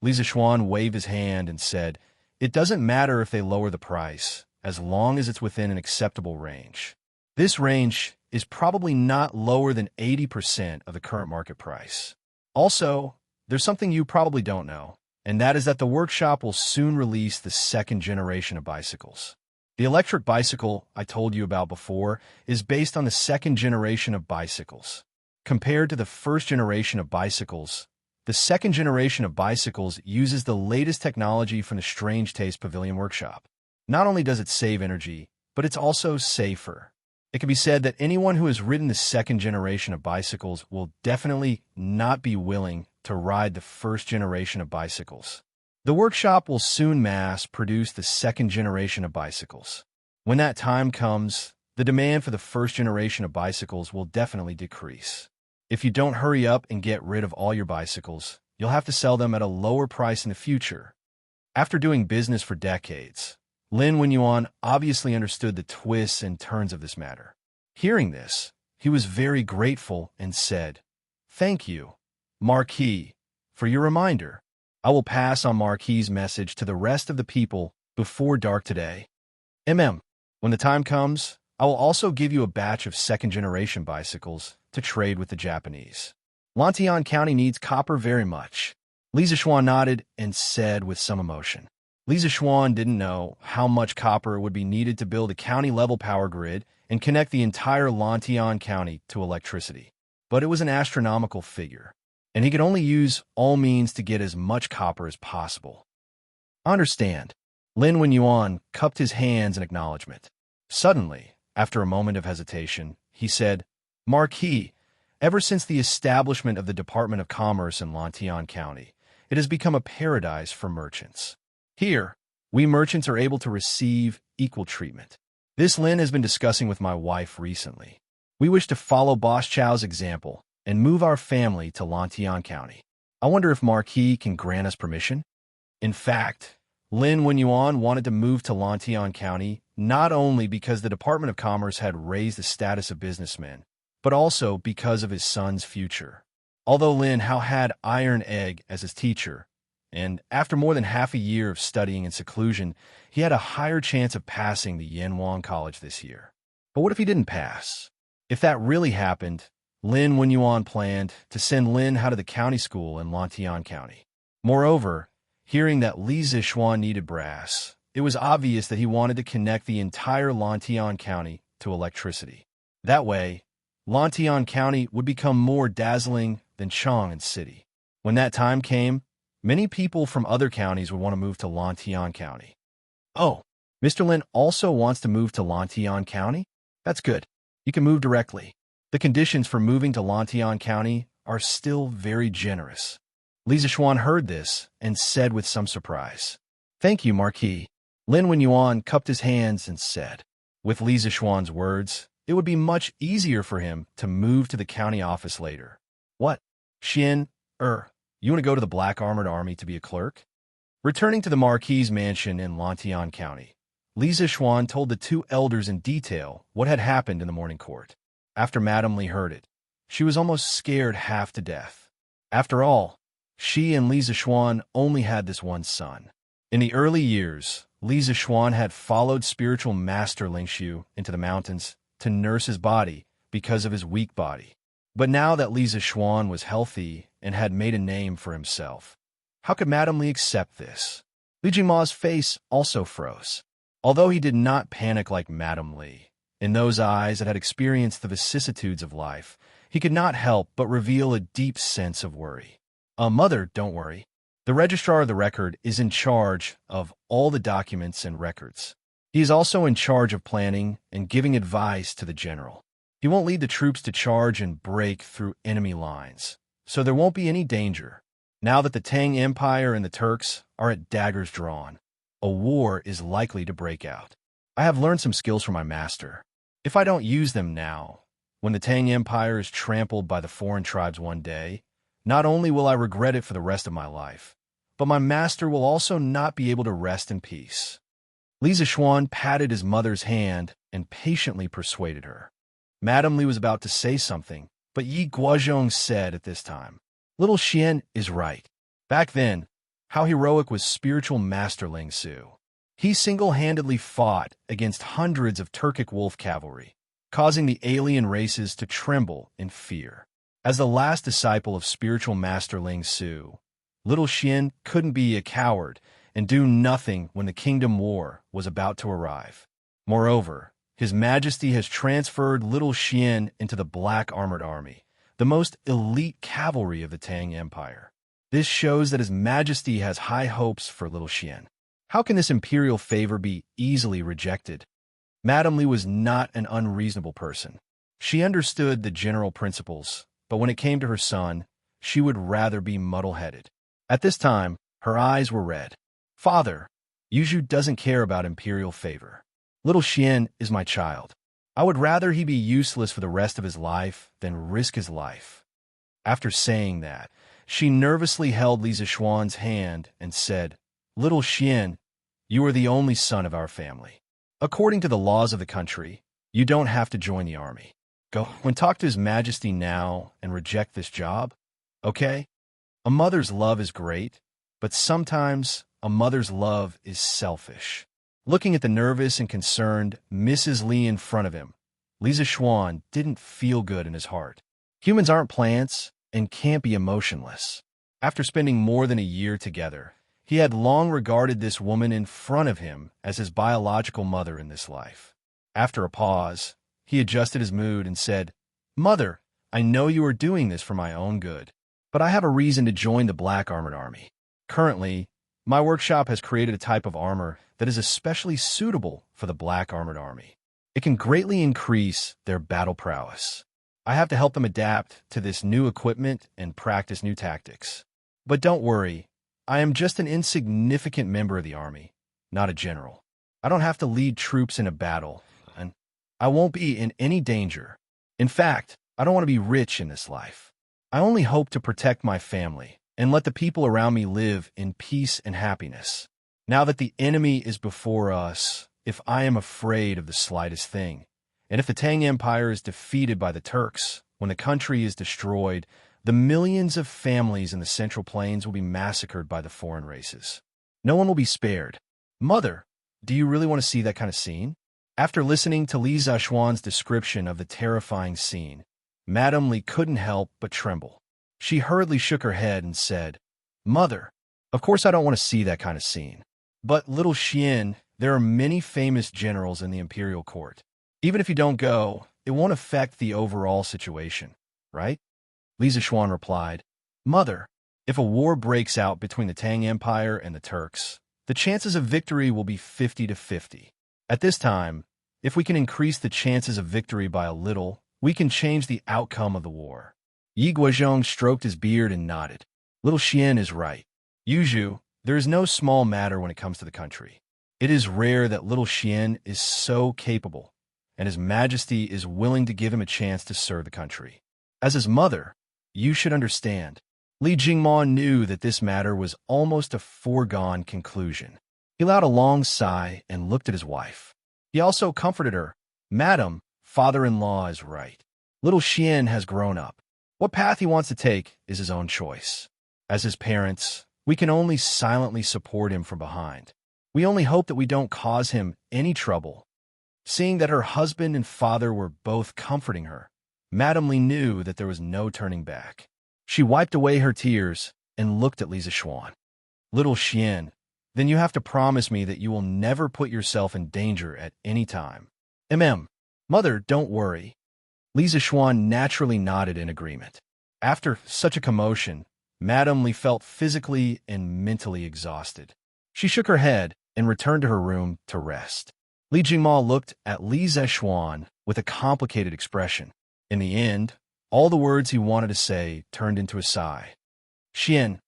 Li Zixuan waved his hand and said, It doesn't matter if they lower the price, as long as it's within an acceptable range. This range is probably not lower than 80% of the current market price. Also, there's something you probably don't know, and that is that the workshop will soon release the second generation of bicycles. The electric bicycle I told you about before is based on the second generation of bicycles. Compared to the first generation of bicycles, the second generation of bicycles uses the latest technology from the Strange Taste Pavilion workshop. Not only does it save energy, but it's also safer. It can be said that anyone who has ridden the second generation of bicycles will definitely not be willing to ride the first generation of bicycles. The workshop will soon mass produce the second generation of bicycles. When that time comes, the demand for the first generation of bicycles will definitely decrease. If you don't hurry up and get rid of all your bicycles, you'll have to sell them at a lower price in the future. After doing business for decades, Lin Wenyuan obviously understood the twists and turns of this matter. Hearing this, he was very grateful and said, "Thank you, Marquis, for your reminder. I will pass on Marquis's message to the rest of the people before dark today. When the time comes, I will also give you a batch of second-generation bicycles to trade with the Japanese. Lantian County needs copper very much." Li Zishuan nodded and said with some emotion. Li Zishuan didn't know how much copper would be needed to build a county-level power grid and connect the entire Lantian County to electricity. But it was an astronomical figure, and he could only use all means to get as much copper as possible. "I understand." Lin Wenyuan cupped his hands in acknowledgement. Suddenly, after a moment of hesitation, he said, "Marquis, ever since the establishment of the Department of Commerce in Lantian County, it has become a paradise for merchants. Here, we merchants are able to receive equal treatment. This Lin has been discussing with my wife recently. We wish to follow Boss Chow's example and move our family to Lantian County. I wonder if Marquis can grant us permission?" In fact, Lin Wenyuan wanted to move to Lantian County not only because the Department of Commerce had raised the status of businessmen, but also because of his son's future. Although Lin Hao had Iron Egg as his teacher, and after more than half a year of studying in seclusion, he had a higher chance of passing the Yanwang College this year. But what if he didn't pass? If that really happened, Lin Wenyuan planned to send Lin Hao to the county school in Lantian County. Moreover, hearing that Li Zishuan needed brass, it was obvious that he wanted to connect the entire Lantian County to electricity. That way, Lantian County would become more dazzling than Chang'an City. When that time came, many people from other counties would want to move to Lantian County. "Oh, Mr. Lin also wants to move to Lantian County? That's good. You can move directly. The conditions for moving to Lantian County are still very generous." Li Zishuan heard this and said with some surprise, "Thank you, Marquis." Lin Wenyuan cupped his hands and said, with Li Zishuan's words, it would be much easier for him to move to the county office later. "What? You want to go to the Black Armored Army to be a clerk?" Returning to the Marquis's mansion in Lantian County, Li Zishuan told the two elders in detail what had happened in the morning court. After Madame Li heard it, she was almost scared half to death. After all, she and Li Zishuan only had this one son. In the early years, Li Zishuan had followed spiritual master Lingxiu into the mountains to nurse his body because of his weak body. But now that Li Zishuan was healthy and had made a name for himself, how could Madame Li accept this? Li Jingma's face also froze. Although he did not panic like Madame Li, in those eyes that had experienced the vicissitudes of life, he could not help but reveal a deep sense of worry. "Mother, don't worry. The registrar of the record is in charge of all the documents and records. He is also in charge of planning and giving advice to the general. He won't lead the troops to charge and break through enemy lines, so there won't be any danger. Now that the Tang Empire and the Turks are at daggers drawn, a war is likely to break out. I have learned some skills from my master. If I don't use them now, when the Tang Empire is trampled by the foreign tribes one day, not only will I regret it for the rest of my life, but my master will also not be able to rest in peace." Li Zishuan patted his mother's hand and patiently persuaded her. Madame Li was about to say something, but Yi Guozhong said at this time, "Little Xian is right. Back then, how heroic was spiritual master Ling Su. He single-handedly fought against hundreds of Turkic wolf cavalry, causing the alien races to tremble in fear. As the last disciple of spiritual master Ling Su, little Xian couldn't be a coward and do nothing when the kingdom war was about to arrive. Moreover, His Majesty has transferred little Xian into the Black Armored Army, the most elite cavalry of the Tang Empire. This shows that His Majesty has high hopes for little Xian. How can this imperial favor be easily rejected?" Madame Li was not an unreasonable person. She understood the general principles, but when it came to her son, she would rather be muddle-headed. At this time, her eyes were red. Father, Yuju doesn't care about imperial favor. Little Xian is my child. I would rather he be useless for the rest of his life than risk his life. After saying that, she nervously held Li Zixuan's hand and said, Little Xian, you are the only son of our family. According to the laws of the country, you don't have to join the army. Go and talk to His Majesty now and reject this job, okay? A mother's love is great, but sometimes a mother's love is selfish. Looking at the nervous and concerned Mrs. Li in front of him, Li Zixuan didn't feel good in his heart. Humans aren't plants and can't be emotionless. After spending more than a year together, he had long regarded this woman in front of him as his biological mother in this life. After a pause, he adjusted his mood and said, Mother, I know you are doing this for my own good, but I have a reason to join the Black Armored Army. Currently, my workshop has created a type of armor that is especially suitable for the Black Armored Army. It can greatly increase their battle prowess. I have to help them adapt to this new equipment and practice new tactics. But don't worry, I am just an insignificant member of the army, not a general. I don't have to lead troops in a battle, and I won't be in any danger. In fact, I don't want to be rich in this life. I only hope to protect my family and let the people around me live in peace and happiness. Now that the enemy is before us, if I am afraid of the slightest thing, and if the Tang Empire is defeated by the Turks, when the country is destroyed, the millions of families in the Central Plains will be massacred by the foreign races. No one will be spared. Mother, do you really want to see that kind of scene? After listening to Li Zixuan's description of the terrifying scene, Madame Li couldn't help but tremble. She hurriedly shook her head and said, Mother, of course I don't want to see that kind of scene. But, little Xian, there are many famous generals in the imperial court. Even if you don't go, it won't affect the overall situation, right? Li Zixuan replied, Mother, if a war breaks out between the Tang Empire and the Turks, the chances of victory will be 50-50. At this time, if we can increase the chances of victory by a little, we can change the outcome of the war. Yi Guozhong stroked his beard and nodded. Little Xian is right. Yuju, there is no small matter when it comes to the country. It is rare that little Xian is so capable, and His Majesty is willing to give him a chance to serve the country. As his mother, you should understand. Li Jingma knew that this matter was almost a foregone conclusion. He allowed a long sigh and looked at his wife. He also comforted her. Madam, father-in-law is right. Little Xian has grown up. What path he wants to take is his own choice. As his parents, we can only silently support him from behind. We only hope that we don't cause him any trouble. Seeing that her husband and father were both comforting her, Madame Li knew that there was no turning back. She wiped away her tears and looked at Li Zixuan. Little Xian, then you have to promise me that you will never put yourself in danger at any time. Mother, don't worry. Li Zixuan naturally nodded in agreement. After such a commotion, Madame Li felt physically and mentally exhausted. She shook her head and returned to her room to rest. Li Jingma looked at Li Zixuan with a complicated expression. In the end, all the words he wanted to say turned into a sigh. Xian,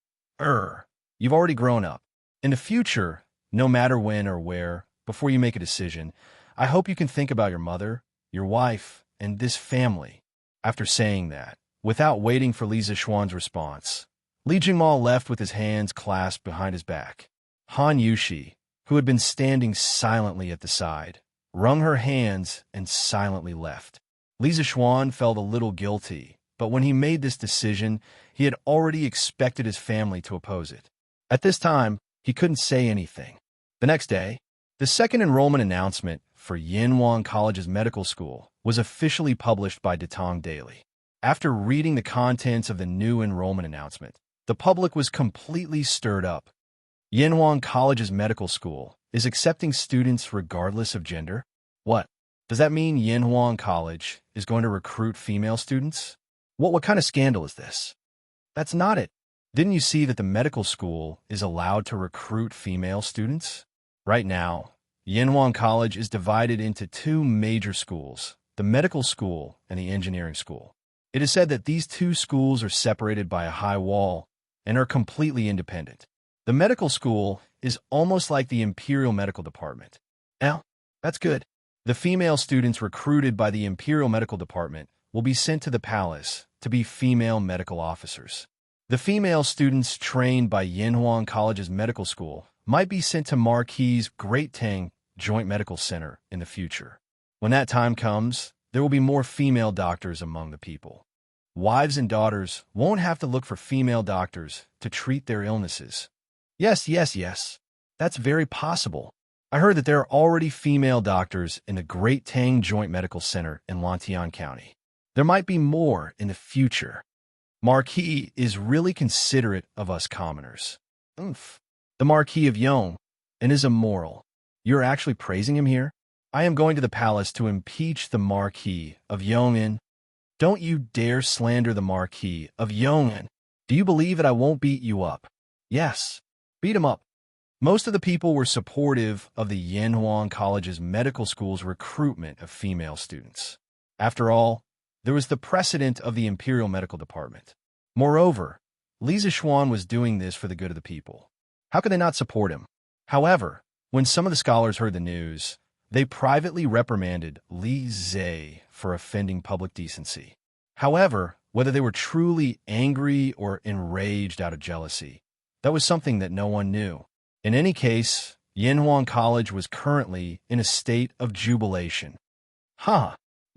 you've already grown up. In the future, no matter when or where, before you make a decision, I hope you can think about your mother, your wife, and this family. After saying that, without waiting for Li Zixuan's response, Li Jingma left with his hands clasped behind his back. Han Yushi, who had been standing silently at the side, wrung her hands and silently left. Li Zixuan felt a little guilty, but when he made this decision, he had already expected his family to oppose it. At this time, he couldn't say anything. The next day, the second enrollment announcement for Yinhuang College's medical school was officially published by Datong Daily. After reading the contents of the new enrollment announcement, the public was completely stirred up. Yinhuang College's medical school is accepting students regardless of gender? What? Does that mean Yinhuang College is going to recruit female students? What kind of scandal is this? That's not it. Didn't you see that the medical school is allowed to recruit female students? Right now, Yanhuang College is divided into two major schools, the medical school and the engineering school. It is said that these two schools are separated by a high wall and are completely independent. The medical school is almost like the Imperial Medical Department. Now, that's good. The female students recruited by the Imperial Medical Department will be sent to the palace to be female medical officers. The female students trained by Yanhuang College's medical school might be sent to Marquis's Great Tang Joint Medical Center in the future. When that time comes, there will be more female doctors among the people. Wives and daughters won't have to look for female doctors to treat their illnesses. Yes. That's very possible. I heard that there are already female doctors in the Great Tang Joint Medical Center in Lantian County. There might be more in the future. Marquis is really considerate of us commoners. Oomph. The Marquis of Yong, and is immoral. You're actually praising him here? I am going to the palace to impeach the Marquis of Yong'an. Don't you dare slander the Marquis of Yong'an. Do you believe that I won't beat you up? Yes. Beat him up. Most of the people were supportive of the Yanhuang College's medical school's recruitment of female students. After all, there was the precedent of the Imperial Medical Department. Moreover, Li Zixuan was doing this for the good of the people. How could they not support him? However, when some of the scholars heard the news, they privately reprimanded Li Zhe for offending public decency. However, whether they were truly angry or enraged out of jealousy, that was something that no one knew. In any case, Yanhuang College was currently in a state of jubilation.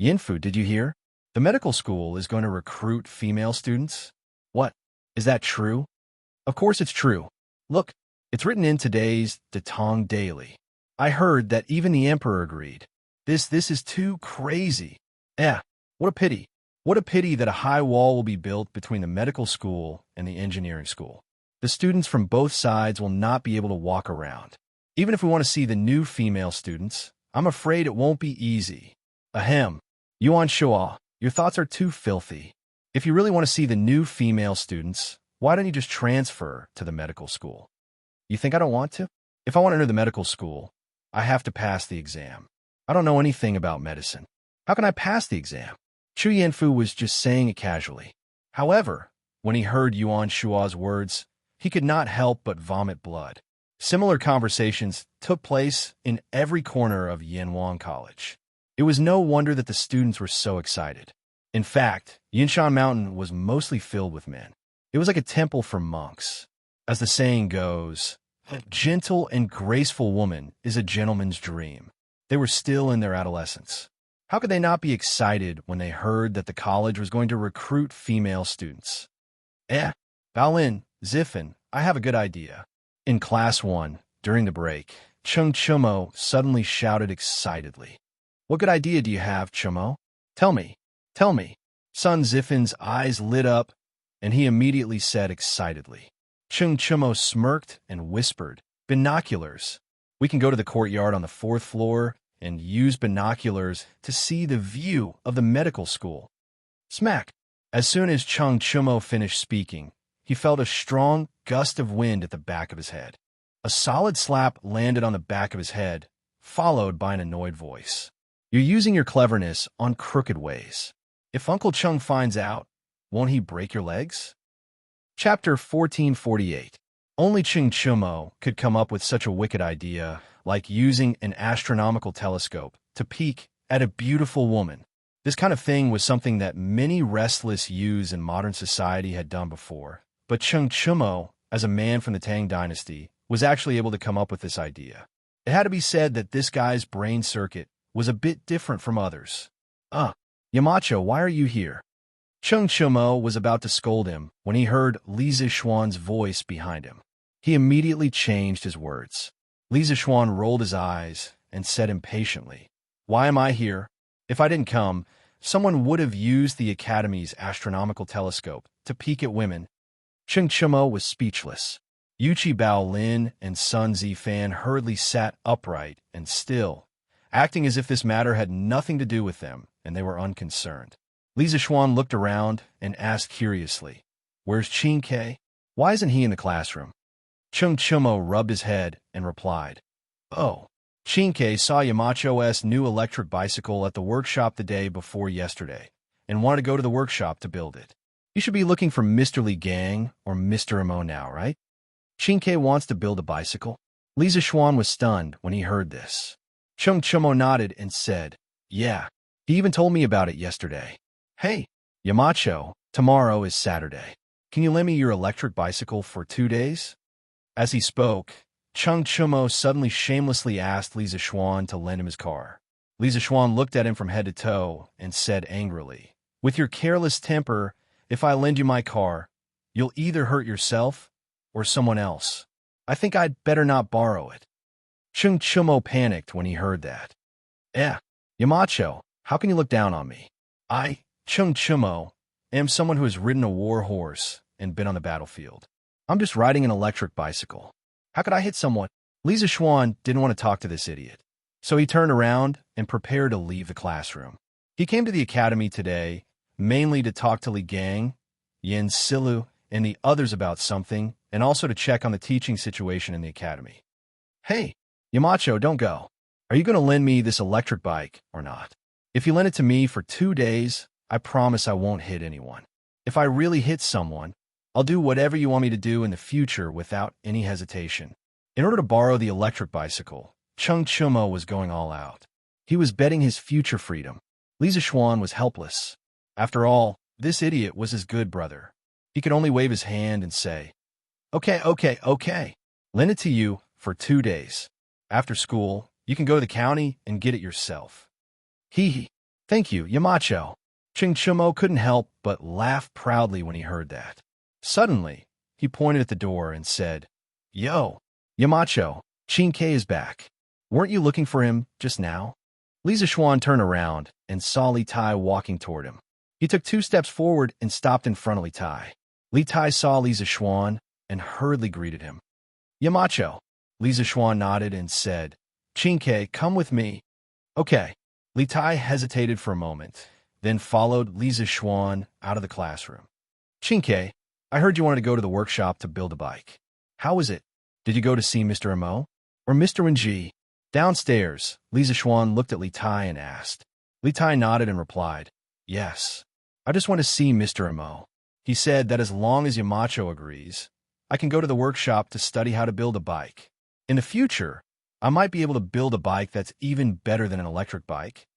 Yinfu, did you hear? The medical school is going to recruit female students? What? Is that true? Of course it's true. Look, it's written in today's Datong Daily. I heard that even the emperor agreed. This is too crazy. What a pity. What a pity that a high wall will be built between the medical school and the engineering school. The students from both sides will not be able to walk around. Even if we want to see the new female students, I'm afraid it won't be easy. Ahem. Yuan Shua, your thoughts are too filthy. If you really want to see the new female students, why don't you just transfer to the medical school? You think I don't want to? If I want to enter the medical school, I have to pass the exam. I don't know anything about medicine. How can I pass the exam? Chu Yanfu was just saying it casually. However, when he heard Yuan Shua's words, he could not help but vomit blood. Similar conversations took place in every corner of Yanhuang College. It was no wonder that the students were so excited. In fact, Yinshan Mountain was mostly filled with men. It was like a temple for monks. As the saying goes, a gentle and graceful woman is a gentleman's dream. They were still in their adolescence. How could they not be excited when they heard that the college was going to recruit female students? Baolin, Ziffin, I have a good idea. In Class 1, during the break, Chung Chumo suddenly shouted excitedly. What good idea do you have, Chumo? Tell me. Sun Ziffin's eyes lit up, and he immediately said excitedly. Chung Chumo smirked and whispered, Binoculars. We can go to the courtyard on the 4th floor and use binoculars to see the view of the medical school. Smack! As soon as Chung Chumo finished speaking, he felt a strong gust of wind at the back of his head. A solid slap landed on the back of his head, followed by an annoyed voice. You're using your cleverness on crooked ways. If Uncle Chung finds out, won't he break your legs? Chapter 1448. Only Chung Chumo could come up with such a wicked idea, like using an astronomical telescope to peek at a beautiful woman. This kind of thing was something that many restless youths in modern society had done before, but Chung Chumo, as a man from the Tang dynasty, was actually able to come up with this idea. It had to be said that this guy's brain circuit was a bit different from others. Yamacho, why are you here? Chung Chumo was about to scold him when he heard Li Zixuan's voice behind him. He immediately changed his words. Li Zixuan rolled his eyes and said impatiently, Why am I here? If I didn't come, someone would have used the Academy's astronomical telescope to peek at women. Chung Chumo was speechless. Yuchi Bao Lin and Sun Zifan hurriedly sat upright and still, acting as if this matter had nothing to do with them and they were unconcerned. Li Zixuan looked around and asked curiously, Where's Qin Ke? Why isn't he in the classroom? Chung Chumo rubbed his head and replied, Oh, Chinkei saw Yamacho's new electric bicycle at the workshop the day before yesterday and wanted to go to the workshop to build it. You should be looking for Mr. Li Gang or Mr. Imo now, right? Chinkei wants to build a bicycle? Li Zishuan was stunned when he heard this. Chung Chumo nodded and said, yeah, he even told me about it yesterday. Hey, Yamacho, tomorrow is Saturday. Can you lend me your electric bicycle for 2 days? As he spoke, Chung Chumo suddenly shamelessly asked Li Zishuan to lend him his car. Li Zishuan looked at him from head to toe and said angrily, with your careless temper, if I lend you my car, you'll either hurt yourself or someone else. I think I'd better not borrow it. Chung Chumo panicked when he heard that. Yamacho, how can you look down on me? I, Chung Chumo, am someone who has ridden a war horse and been on the battlefield. I'm just riding an electric bicycle. How could I hit someone? Li Zishuan didn't want to talk to this idiot, so he turned around and prepared to leave the classroom. He came to the academy today mainly to talk to Li Gang, Yin Silu, and the others about something, and also to check on the teaching situation in the academy. Hey, Yamacho, don't go. Are you going to lend me this electric bike or not? If you lend it to me for 2 days, I promise I won't hit anyone. If I really hit someone, I'll do whatever you want me to do in the future without any hesitation. In order to borrow the electric bicycle, Chung Chumo was going all out. He was betting his future freedom. Li Zishuan was helpless. After all, this idiot was his good brother. He could only wave his hand and say, Okay. Lend it to you for 2 days. After school, you can go to the county and get it yourself. Hee. Thank you, Yamacho. Chung Chumo couldn't help but laugh proudly when he heard that. Suddenly, he pointed at the door and said, Yo, Yamacho, Chinkei is back. Weren't you looking for him just now? Li Zishuan turned around and saw Li Tai walking toward him. He took 2 steps forward and stopped in front of Li Tai. Li Tai saw Li Zishuan and hurriedly greeted him. Yamacho. Li Zishuan nodded and said, Chinkei, come with me. Okay. Li Tai hesitated for a moment, then followed Li Zishuan out of the classroom. Chinkei, I heard you wanted to go to the workshop to build a bike. How was it? Did you go to see Mr. Imo? Or Mr. Wenji? Downstairs, Li Zishuan looked at Li Tai and asked. Li Tai nodded and replied, Yes. I just want to see Mr. Imo. He said that as long as Yamacho agrees, I can go to the workshop to study how to build a bike. In the future, I might be able to build a bike that's even better than an electric bike.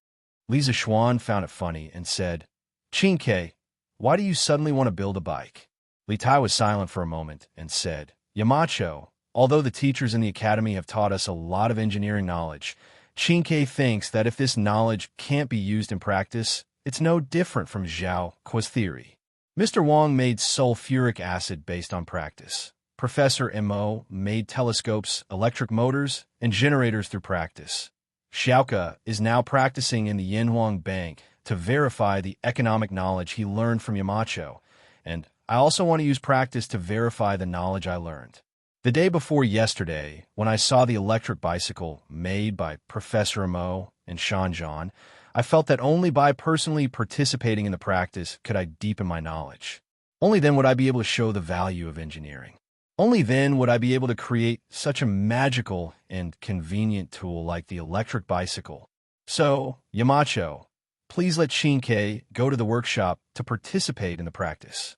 Li Zishuan found it funny and said, Chinkei, why do you suddenly want to build a bike? Li Tai was silent for a moment and said, Yamacho, although the teachers in the academy have taught us a lot of engineering knowledge, Chinkei thinks that if this knowledge can't be used in practice, it's no different from Zhao Kuo's theory. Mr. Wang made sulfuric acid based on practice. Professor Imo made telescopes, electric motors, and generators through practice. Xiaoke is now practicing in the Yanhuang Bank to verify the economic knowledge he learned from Yamacho, and I also want to use practice to verify the knowledge I learned. The day before yesterday, when I saw the electric bicycle made by Professor Imo and Shanjan, I felt that only by personally participating in the practice could I deepen my knowledge. Only then would I be able to show the value of engineering. Only then would I be able to create such a magical and convenient tool like the electric bicycle. So, Yamacho, please let Chinkei go to the workshop to participate in the practice.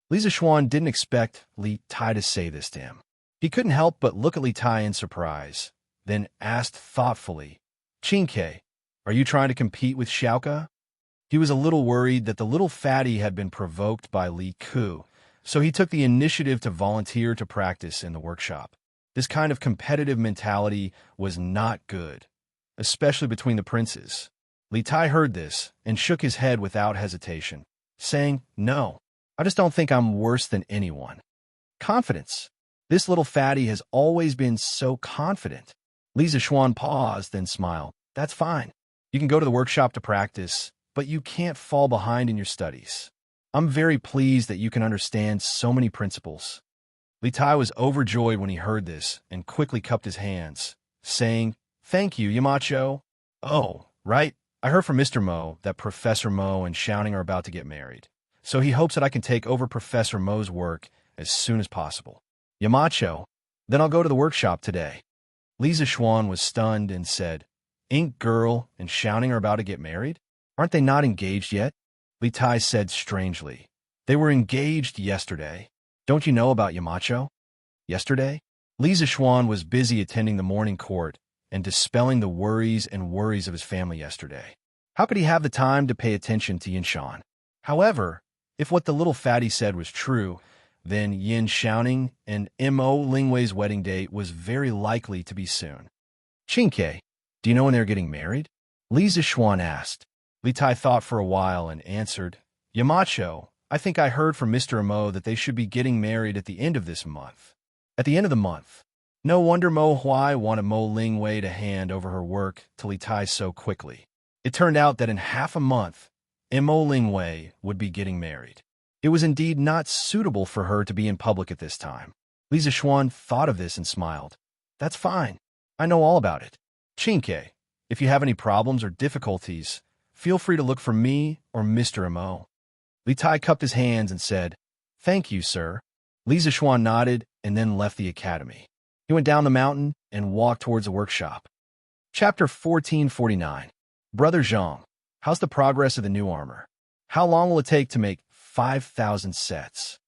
Li Zishuan didn't expect Li Tai to say this to him. He couldn't help but look at Li Tai in surprise, then asked thoughtfully, Chinkei, are you trying to compete with Xiaoke? He was a little worried that the little fatty had been provoked by Li Ku, so he took the initiative to volunteer to practice in the workshop. This kind of competitive mentality was not good, especially between the princes. Li Tai heard this and shook his head without hesitation, saying, No, I just don't think I'm worse than anyone. Confidence. This little fatty has always been so confident. Li Zishuan paused, then smiled. That's fine. You can go to the workshop to practice, but you can't fall behind in your studies. I'm very pleased that you can understand so many principles. Li Tai was overjoyed when he heard this and quickly cupped his hands, saying, Thank you, Yamacho. Oh, right. I heard from Mr. Mo that Professor Mo and Xiaoning are about to get married, so he hopes that I can take over Professor Mo's work as soon as possible. Yamacho, then I'll go to the workshop today. Li Zishuan was stunned and said, "Ink Girl and Shouting are about to get married? Aren't they not engaged yet?" Li Tai said strangely, "They were engaged yesterday. Don't you know about Yamacho?" Yesterday? Li Zishuan was busy attending the morning court and dispelling the worries of his family yesterday. How could he have the time to pay attention to Yin Shan? However, if what the little fatty said was true, then Yin Shouting and Mo Lingwei's wedding date was very likely to be soon. "Chinke, do you know when they're getting married?" Li Zishuan asked. Li Tai thought for a while and answered, "Yamacho, I think I heard from Mr. Mo that they should be getting married at the end of this month." At the end of the month. No wonder Mo Huai wanted Mo Lingwei to hand over her work to Li Tai so quickly. It turned out that in half a month, Mo Lingwei would be getting married. It was indeed not suitable for her to be in public at this time. Li Zishuan thought of this and smiled. "That's fine. I know all about it. Chinke, if you have any problems or difficulties, feel free to look for me or Mr. Mo." Li Tai cupped his hands and said, "Thank you, sir." Li Zishuan nodded and then left the academy. He went down the mountain and walked towards the workshop. Chapter 1449. Brother Zhang, how's the progress of the new armor? How long will it take to make 5,000 sets?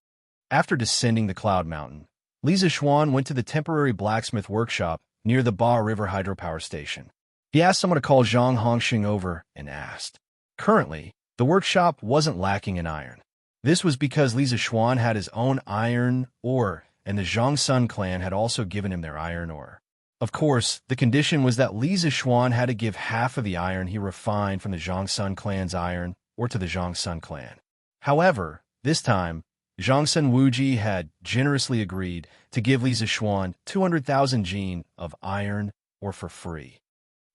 After descending the Cloud Mountain, Li Zishuan went to the temporary blacksmith workshop near the Ba River hydropower station. He asked someone to call Zhang Hongxing over and asked. Currently, the workshop wasn't lacking in iron. This was because Li Zishuan had his own iron ore, and the Zhongsun clan had also given him their iron ore. Of course, the condition was that Li Zishuan had to give half of the iron he refined from the Zhongsun clan's iron ore to the Zhongsun clan. However, this time, Zhongsun Wuji had generously agreed to give Li Zishuan 200,000 jin of iron ore for free.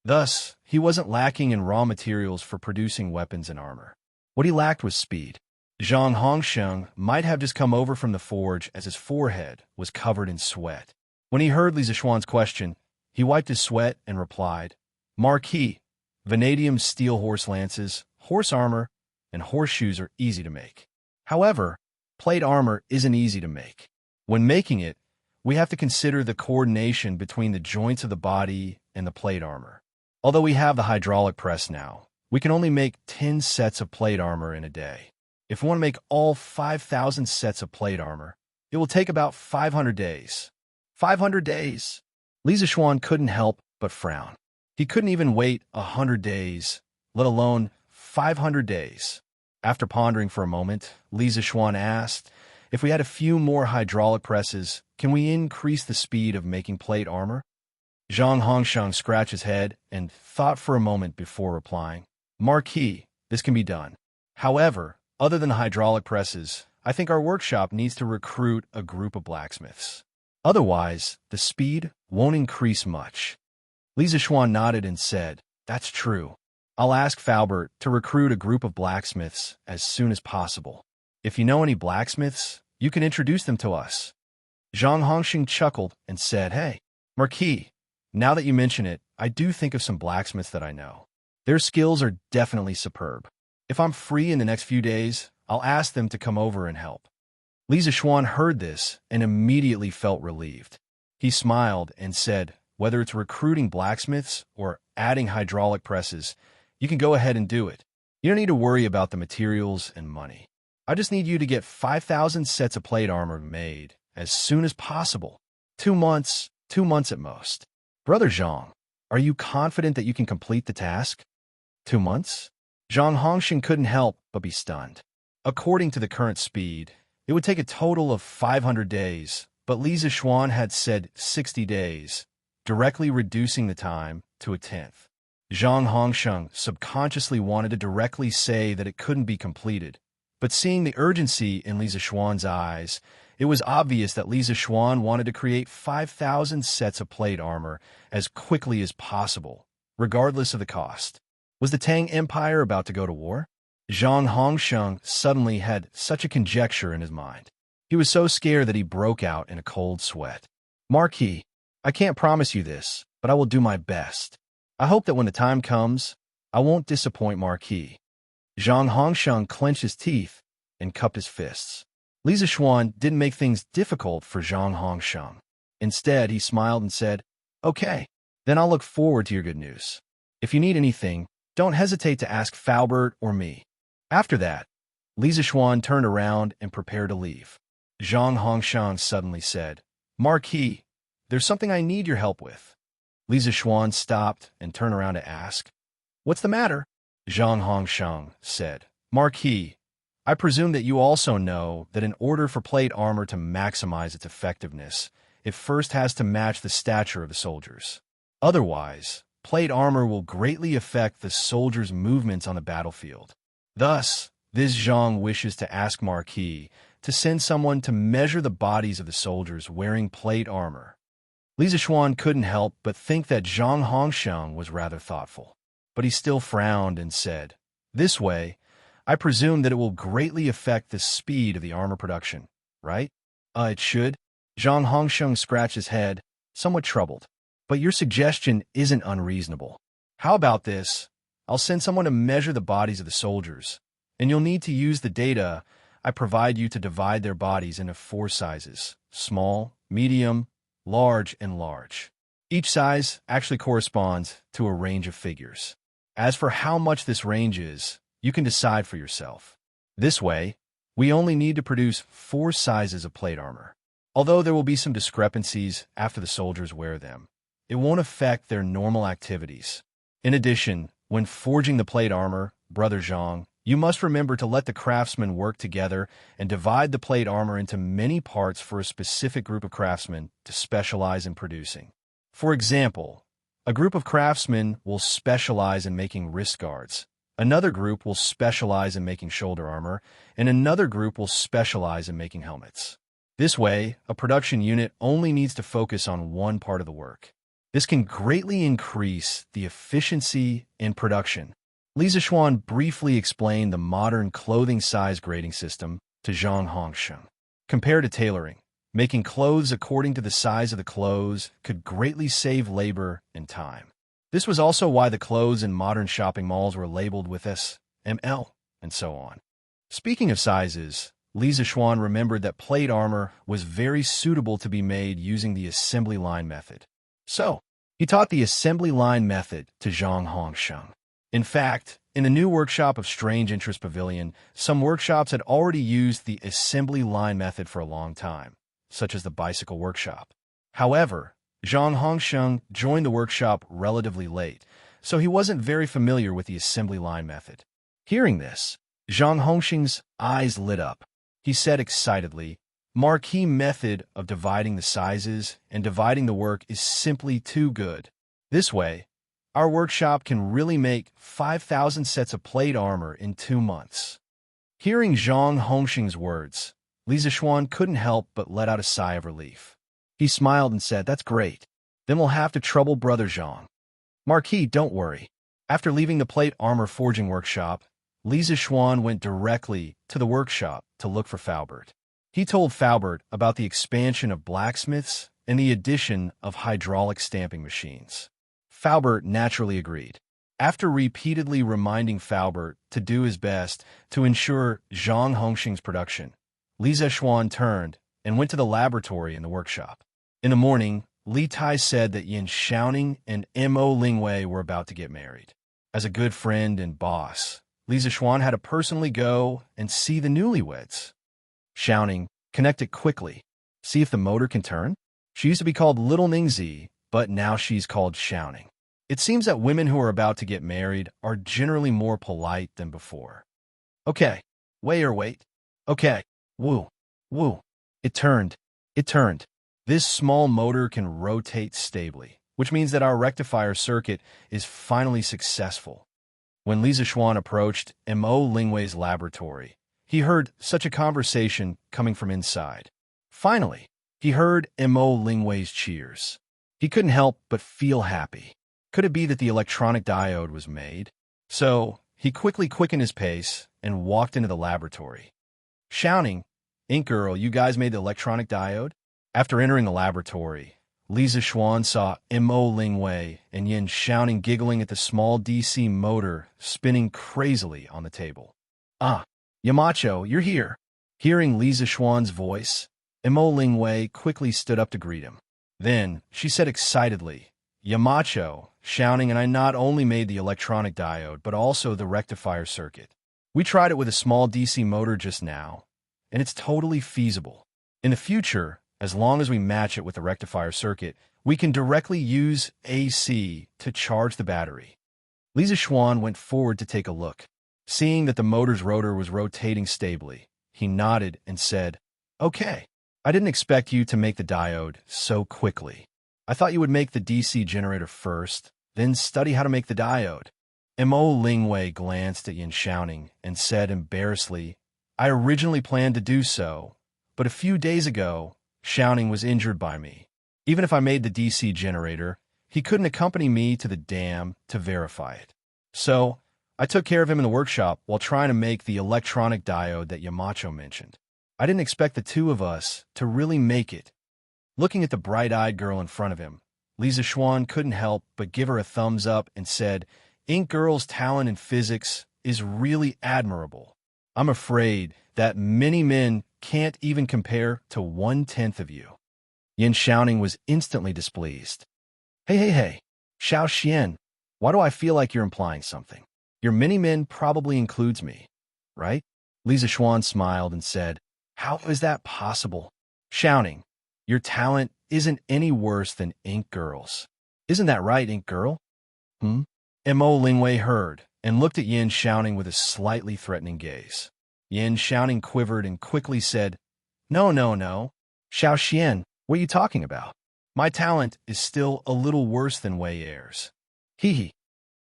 Thus, he wasn't lacking in raw materials for producing weapons and armor. What he lacked was speed. Zhang Hongsheng might have just come over from the forge as his forehead was covered in sweat. When he heard Li Zishuan's question, he wiped his sweat and replied, "Marquis, vanadium steel horse lances, horse armor, and horseshoes are easy to make. However, plate armor isn't easy to make. When making it, we have to consider the coordination between the joints of the body and the plate armor. Although we have the hydraulic press now, we can only make 10 sets of plate armor in a day. If we want to make all 5,000 sets of plate armor, it will take about 500 days. 500 days! Li Zishuan couldn't help but frown. He couldn't even wait 100 days, let alone 500 days. After pondering for a moment, Li Zishuan asked, "If we had a few more hydraulic presses, can we increase the speed of making plate armor?" Zhang Hongsheng scratched his head and thought for a moment before replying, "Marquis, this can be done. However, other than hydraulic presses, I think our workshop needs to recruit a group of blacksmiths. Otherwise, the speed won't increase much." Li Zishuan nodded and said, "That's true. I'll ask Faubert to recruit a group of blacksmiths as soon as possible. If you know any blacksmiths, you can introduce them to us." Zhang Hongxing chuckled and said, "Hey, Marquis, now that you mention it, I do think of some blacksmiths that I know. Their skills are definitely superb. If I'm free in the next few days, I'll ask them to come over and help." Li Zishuan heard this and immediately felt relieved. He smiled and said, "Whether it's recruiting blacksmiths or adding hydraulic presses, you can go ahead and do it. You don't need to worry about the materials and money. I just need you to get 5,000 sets of plate armor made as soon as possible. 2 months at most." "Brother Zhang, are you confident that you can complete the task?" 2 months? Zhang Hongxing couldn't help but be stunned. According to the current speed, it would take a total of 500 days, but Li Zishuan had said 60 days, directly reducing the time to a tenth. Zhang Hongsheng subconsciously wanted to directly say that it couldn't be completed, but seeing the urgency in Li Zishuan's eyes, it was obvious that Li Zishuan wanted to create 5,000 sets of plate armor as quickly as possible, regardless of the cost. Was the Tang Empire about to go to war? Zhang Hongsheng suddenly had such a conjecture in his mind. He was so scared that he broke out in a cold sweat. "Marquis, I can't promise you this, but I will do my best. I hope that when the time comes, I won't disappoint Marquis." Zhang Hongsheng clenched his teeth and cupped his fists. Li Zishuan didn't make things difficult for Zhang Hongsheng. Instead, he smiled and said, "Okay, Then I'll look forward to your good news. If you need anything, don't hesitate to ask Faubert or me. After that, Li Zixuan turned around and prepared to leave. Zhang Hongshang suddenly said, Marquis, there's something I need your help with. Li Zixuan stopped and turned around to ask, What's the matter? Zhang Hongshang said, Marquis, I presume that you also know that in order for plate armor to maximize its effectiveness, it first has to match the stature of the soldiers. Otherwise, plate armor will greatly affect the soldiers' movements on the battlefield. Thus, this Zhang wishes to ask Marquis to send someone to measure the bodies of the soldiers wearing plate armor. Li Zixuan couldn't help but think that Zhang Hongshang was rather thoughtful, but he still frowned and said, This way, I presume that it will greatly affect the speed of the armor production, right? It should. Zhang Hongsheng scratched his head, somewhat troubled. But your suggestion isn't unreasonable. How about this? I'll send someone to measure the bodies of the soldiers, and you'll need to use the data I provide you to divide their bodies into 4 sizes: small, medium, large, and large. Each size actually corresponds to a range of figures. As for how much this range is, you can decide for yourself. This way, we only need to produce 4 sizes of plate armor. Although there will be some discrepancies after the soldiers wear them, it won't affect their normal activities. In addition, when forging the plate armor, Brother Zhang, you must remember to let the craftsmen work together and divide the plate armor into many parts for a specific group of craftsmen to specialize in producing. For example, a group of craftsmen will specialize in making wrist guards, another group will specialize in making shoulder armor, and another group will specialize in making helmets. This way, a production unit only needs to focus on one part of the work. This can greatly increase the efficiency in production. Li Zixuan briefly explained the modern clothing size grading system to Zhang Hongsheng. Compared to tailoring, making clothes according to the size of the clothes could greatly save labor and time. This was also why the clothes in modern shopping malls were labeled with S, M, L, and so on. Speaking of sizes, Li Zixuan remembered that plate armor was very suitable to be made using the assembly line method. So, he taught the assembly line method to Zhang Hongsheng. In fact, in the new workshop of Strange Interest Pavilion, some workshops had already used the assembly line method for a long time, such as the bicycle workshop. However, Zhang Hongsheng joined the workshop relatively late, so he wasn't very familiar with the assembly line method. Hearing this, Zhang Hongsheng's eyes lit up. He said excitedly, Marquis method of dividing the sizes and dividing the work is simply too good. This way, our workshop can really make 5,000 sets of plate armor in 2 months. Hearing Zhang Hongsheng's words, Li Zixuan couldn't help but let out a sigh of relief. He smiled and said, That's great. Then we'll have to trouble Brother Zhang. Marquis, don't worry. After leaving the plate armor forging workshop, Li Zixuan went directly to the workshop to look for Faubert. He told Faubert about the expansion of blacksmiths and the addition of hydraulic stamping machines. Faubert naturally agreed. After repeatedly reminding Faubert to do his best to ensure Zhang Hongsheng's production, Li Zixuan turned and went to the laboratory in the workshop. In the morning, Li Tai said that Yin Xiaoning and Mo Lingwei were about to get married. As a good friend and boss, Li Zixuan had to personally go and see the newlyweds. Xiaoning, connect it quickly. See if the motor can turn? She used to be called Little Ningzi, but now she's called Xiaoning. It seems that women who are about to get married are generally more polite than before. Okay. Wait. Okay. Woo. It turned. This small motor can rotate stably, which means that our rectifier circuit is finally successful. When Li Zixuan approached Mo Lingwei's laboratory, he heard such a conversation coming from inside. Finally, he heard Mo Lingwei's cheers. He couldn't help but feel happy. Could it be that the electronic diode was made? So, he quickly quickened his pace and walked into the laboratory. Shouting, Ink Girl, you guys made the electronic diode? After entering the laboratory, Li Zixuan saw Mo Lingwei and Yin Xiaoning giggling at the small DC motor spinning crazily on the table. Ah, Yamacho, you're here. Hearing Li Zixuan's voice, Mo Lingwei quickly stood up to greet him. Then, she said excitedly, Yamacho, shouting, and I not only made the electronic diode, but also the rectifier circuit. We tried it with a small DC motor just now, and it's totally feasible. In the future, as long as we match it with the rectifier circuit, we can directly use AC to charge the battery. Lisa Schwann went forward to take a look. Seeing that the motor's rotor was rotating stably, he nodded and said, "Okay. I didn't expect you to make the diode so quickly. I thought you would make the DC generator first, then study how to make the diode." Mo Lingwei glanced at Yin Xiaoning and said embarrassedly, "I originally planned to do so, but a few days ago, Xiaoning was injured by me. Even if I made the DC generator, he couldn't accompany me to the dam to verify it. So, I took care of him in the workshop while trying to make the electronic diode that Yamacho mentioned. I didn't expect the two of us to really make it." Looking at the bright-eyed girl in front of him, Lisa Schwann couldn't help but give her a thumbs up and said, "Ink Girl's talent in physics is really admirable. I'm afraid that many men can't even compare to 1/10 of you." Yin Xiaoning was instantly displeased. Hey, Xiao Xian, why do I feel like you're implying something? Your mini-min probably includes me, right? Lisa Schwann smiled and said, "How is that possible? Xiaoning, your talent isn't any worse than Ink Girl's. Isn't that right, Ink Girl?" Mo Lingwei heard and looked at Yin Xiaoning with a slightly threatening gaze. Yin Xiaoning quivered and quickly said, No. Xiao Xian, what are you talking about? My talent is still a little worse than Wei Er's. Hee.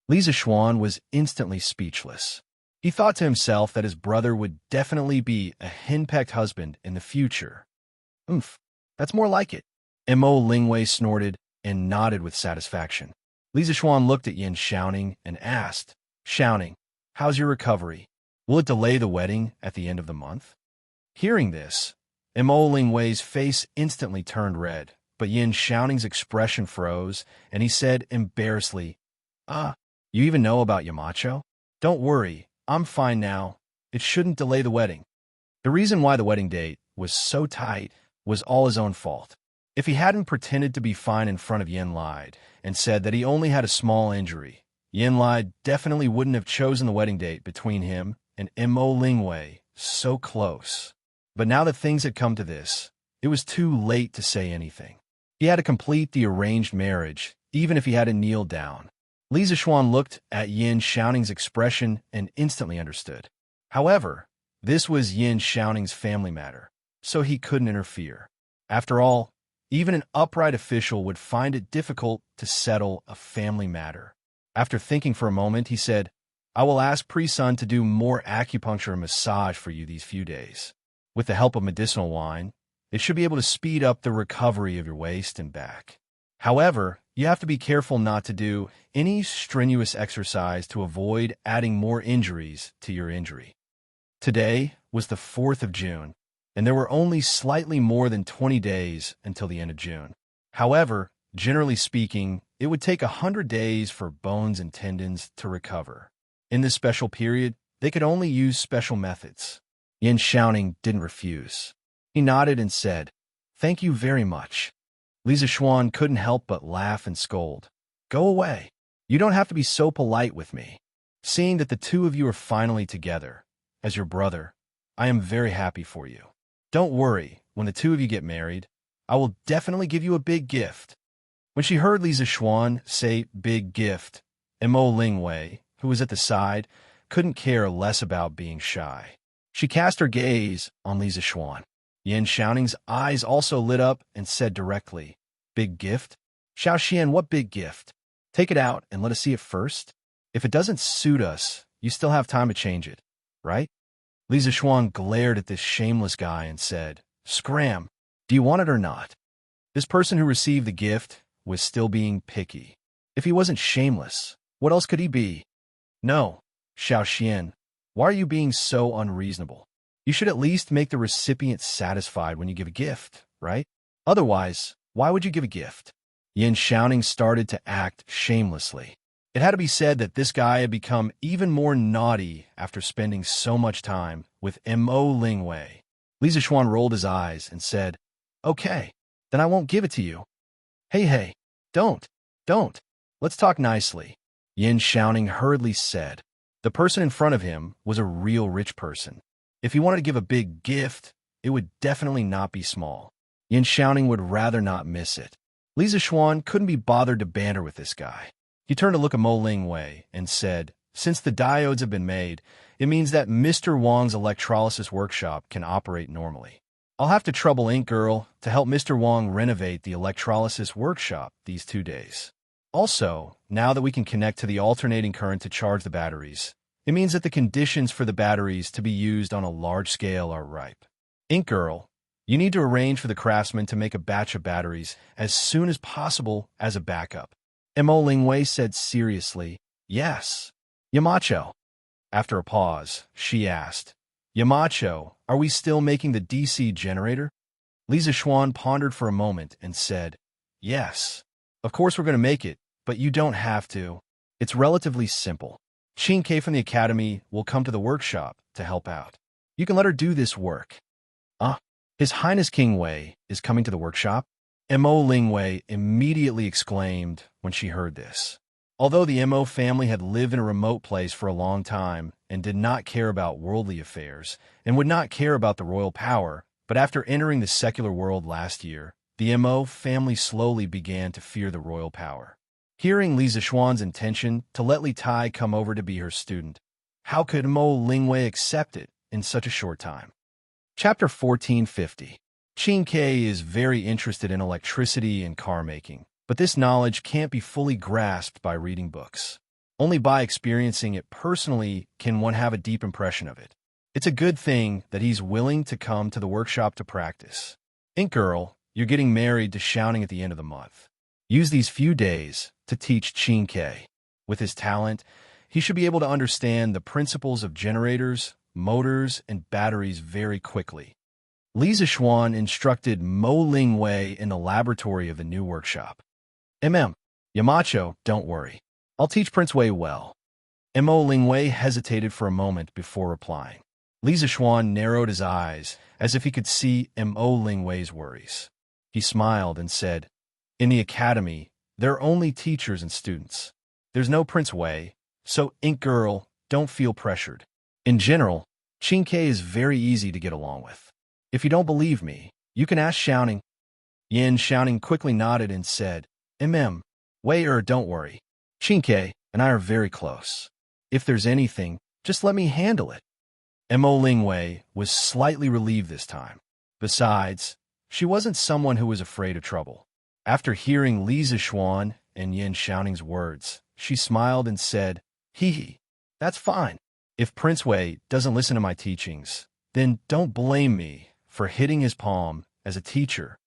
Lisa Schwann was instantly speechless. He thought to himself that his brother would definitely be a henpecked husband in the future. That's more like it. Mo Lingwei snorted and nodded with satisfaction. Lisa Schwann looked at Yin Xiaoning and asked, "Xiaoning, how's your recovery? Will it delay the wedding at the end of the month?" Hearing this, Mo Lingwei's face instantly turned red, but Yin Xiaoning's expression froze, and he said embarrassedly, You even know about Yamacho? Don't worry, I'm fine now. It shouldn't delay the wedding." The reason why the wedding date was so tight was all his own fault. If he hadn't pretended to be fine in front of Yin Lai and said that he only had a small injury, Yin Lai definitely wouldn't have chosen the wedding date between him and Mo Lingwei so close. But now that things had come to this, it was too late to say anything. He had to complete the arranged marriage, even if he had to kneel down. Lisa Schwann looked at Yin Xiaoning's expression and instantly understood. However, this was Yin Xiaoning's family matter, so he couldn't interfere. After all, even an upright official would find it difficult to settle a family matter. After thinking for a moment, he said, "I will ask Pri-sun to do more acupuncture and massage for you these few days. With the help of medicinal wine, it should be able to speed up the recovery of your waist and back. However, you have to be careful not to do any strenuous exercise to avoid adding more injuries to your injury." Today was the 4th of June, and there were only slightly more than 20 days until the end of June. However, generally speaking, it would take 100 days for bones and tendons to recover. In this special period, they could only use special methods. Yin Xiaoning didn't refuse. He nodded and said, "Thank you very much." Lisa Schwann couldn't help but laugh and scold. "Go away. You don't have to be so polite with me. Seeing that the two of you are finally together, as your brother, I am very happy for you. Don't worry, when the two of you get married, I will definitely give you a big gift." When she heard Lisa Schwann say big gift, Mo Lingwei, who was at the side, couldn't care less about being shy. She cast her gaze on Lisa Schwann. Yin Xiaoning's eyes also lit up and said directly, "Big gift? Xiao Xian, what big gift? Take it out and let us see it first. If it doesn't suit us, you still have time to change it, right?" Lisa Schwann glared at this shameless guy and said, "Scram, do you want it or not?" This person who received the gift was still being picky. If he wasn't shameless, what else could he be? "No, Xiao Xian, why are you being so unreasonable? You should at least make the recipient satisfied when you give a gift, right? Otherwise, why would you give a gift?" Yin Xiaoning started to act shamelessly. It had to be said that this guy had become even more naughty after spending so much time with Mo Lingwei. Lisa Schwann rolled his eyes and said, "Okay, then I won't give it to you." Hey, don't. Don't. Let's talk nicely, Yin Xiaoning hurriedly said. The person in front of him was a real rich person. If he wanted to give a big gift, it would definitely not be small. Yin Xiaoning would rather not miss it. Li Zixuan couldn't be bothered to banter with this guy. He turned to look at Mo Lingwei and said, "Since the diodes have been made, it means that Mr. Wang's electrolysis workshop can operate normally. I'll have to trouble Ink Girl to help Mr. Wang renovate the electrolysis workshop these 2 days. Also, now that we can connect to the alternating current to charge the batteries, it means that the conditions for the batteries to be used on a large scale are ripe. Ink Girl, you need to arrange for the craftsman to make a batch of batteries as soon as possible as a backup." Mo Lingwei said seriously, "Yes." "Yamacho." After a pause, she asked, "Yamacho, are we still making the DC generator?" Li Zixuan pondered for a moment and said, "Yes. Of course we're going to make it, but you don't have to. It's relatively simple. Qin Ke from the academy will come to the workshop to help out. You can let her do this work." His Highness King Wei is coming to the workshop? Mo Lingwei immediately exclaimed when she heard this. Although the Mo family had lived in a remote place for a long time and did not care about worldly affairs and would not care about the royal power, but after entering the secular world last year, the Mo family slowly began to fear the royal power. Hearing Li Zixuan's intention to let Li Tai come over to be her student, how could Mo Lingwei accept it in such a short time? Chapter 1450. Qin Ke is very interested in electricity and car making, but this knowledge can't be fully grasped by reading books. Only by experiencing it personally can one have a deep impression of it. It's a good thing that he's willing to come to the workshop to practice. Ink Girl, you're getting married to Xiaoning at the end of the month. Use these few days to teach Qin Ke. With his talent, he should be able to understand the principles of generators, motors, and batteries very quickly. Li Zixuan instructed Mo Lingwei in the laboratory of the new workshop. Yamacho, don't worry. I'll teach Prince Wei well." Mo Lingwei hesitated for a moment before replying. Li Zixuan narrowed his eyes as if he could see Mo Lingwei's worries. He smiled and said, "In the academy, there are only teachers and students. There's no Prince Wei, so Ink Girl, don't feel pressured. In general, Qin Ke is very easy to get along with. If you don't believe me, you can ask Xiaoning." Yin Xiaoning quickly nodded and said, Wei don't worry. Qin Ke and I are very close. If there's anything, just let me handle it." Mo Lingwei was slightly relieved this time. Besides, she wasn't someone who was afraid of trouble. After hearing Li Zixuan and Yin Xiaoning's words, she smiled and said, Hee, that's fine. If Prince Wei doesn't listen to my teachings, then don't blame me for hitting his palm as a teacher.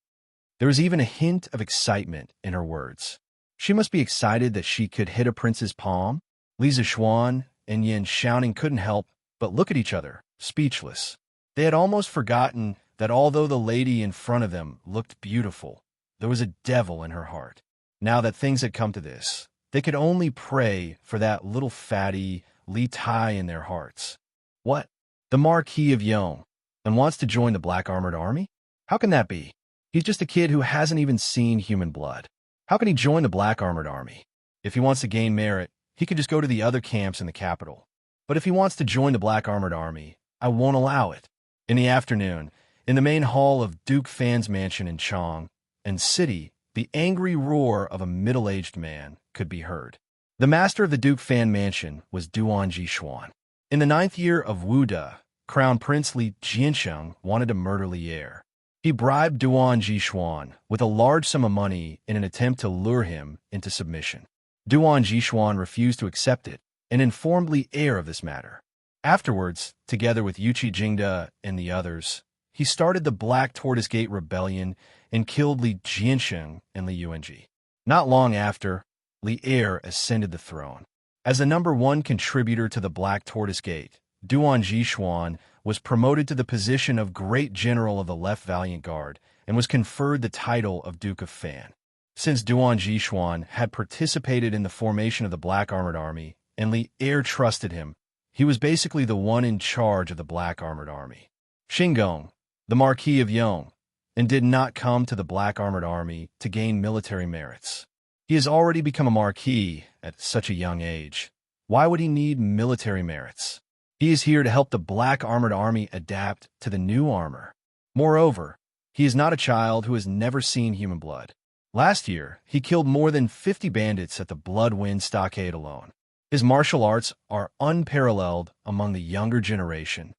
There was even a hint of excitement in her words. She must be excited that she could hit a prince's palm. Li Zixuan and Yin Xiaoning couldn't help but look at each other, speechless. They had almost forgotten that although the lady in front of them looked beautiful, there was a devil in her heart. Now that things had come to this, they could only pray for that little fatty Li Tai in their hearts. What? The Marquis of Yong, and wants to join the Black Armored Army? How can that be? He's just a kid who hasn't even seen human blood. How can he join the Black Armored Army? If he wants to gain merit, he could just go to the other camps in the capital. But if he wants to join the Black Armored Army, I won't allow it. In the afternoon, in the main hall of Duke Fan's mansion in Chong and City, the angry roar of a middle-aged man could be heard. The master of the Duke Fan mansion was Duan Jishuan. In the 9th year of Wuda, Crown Prince Li Jiansheng wanted to murder Li Er. He bribed Duan Jishuan with a large sum of money in an attempt to lure him into submission. Duan Jishuan refused to accept it and informed Li Er of this matter. Afterwards, together with Yuchi Jingda and the others, he started the Black Tortoise Gate Rebellion and killed Li Jiansheng and Li Yuanji. Not long after, Li Er ascended the throne. As the #1 contributor to the Black Tortoise Gate, Duan Jishuan was promoted to the position of Great General of the Left Valiant Guard and was conferred the title of Duke of Fan. Since Duan Jishuan had participated in the formation of the Black Armored Army and Li Er trusted him, he was basically the one in charge of the Black Armored Army. Xingong, the Marquis of Yong, and did not come to the Black Armored Army to gain military merits. He has already become a marquis at such a young age. Why would he need military merits? He is here to help the Black Armored Army adapt to the new armor. Moreover, he is not a child who has never seen human blood. Last year, he killed more than 50 bandits at the Bloodwind Stockade alone. His martial arts are unparalleled among the younger generation.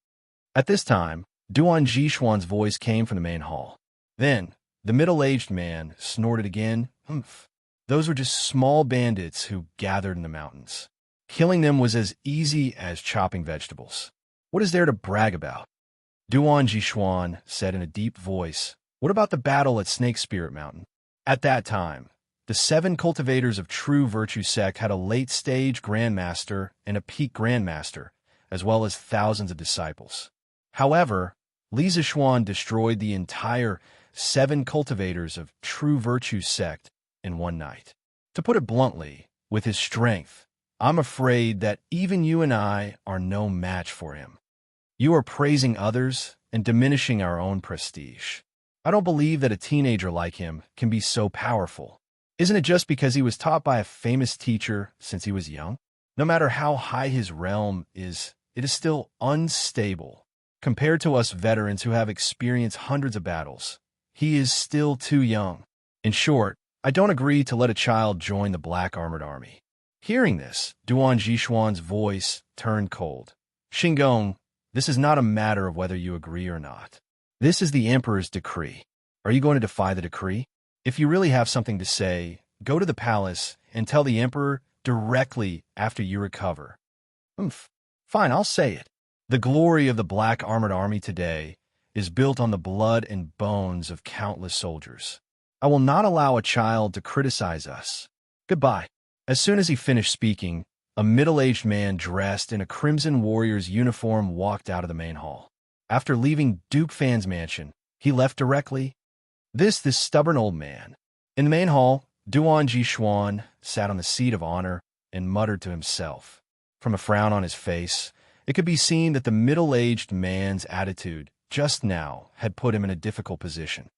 At this time, Duan Jishuan's voice came from the main hall. Then, the middle-aged man snorted again. Humph. Those were just small bandits who gathered in the mountains. Killing them was as easy as chopping vegetables. What is there to brag about? Duan Jishuan said in a deep voice, "What about the battle at Snake Spirit Mountain?" At that time, the 7 cultivators of True Virtue sect had a late-stage grandmaster and a peak grandmaster, as well as thousands of disciples. However, Li Zishuan destroyed the entire 7 cultivators of True Virtue sect in one night. To put it bluntly, with his strength, I'm afraid that even you and I are no match for him. You are praising others and diminishing our own prestige. I don't believe that a teenager like him can be so powerful. Isn't it just because he was taught by a famous teacher since he was young? No matter how high his realm is, it is still unstable. Compared to us veterans who have experienced hundreds of battles, he is still too young. In short, I don't agree to let a child join the Black Armored Army. Hearing this, Duan Jishuan's voice turned cold. Xingong, this is not a matter of whether you agree or not. This is the Emperor's decree. Are you going to defy the decree? If you really have something to say, go to the palace and tell the Emperor directly after you recover. Fine, I'll say it. The glory of the Black Armored Army today is built on the blood and bones of countless soldiers. I will not allow a child to criticize us. Goodbye. As soon as he finished speaking, a middle-aged man dressed in a Crimson Warrior's uniform walked out of the main hall. After leaving Duke Fan's mansion, he left directly. This stubborn old man. In the main hall, Duan Jishuan sat on the seat of honor and muttered to himself. From a frown on his face, it could be seen that the middle-aged man's attitude just now had put him in a difficult position.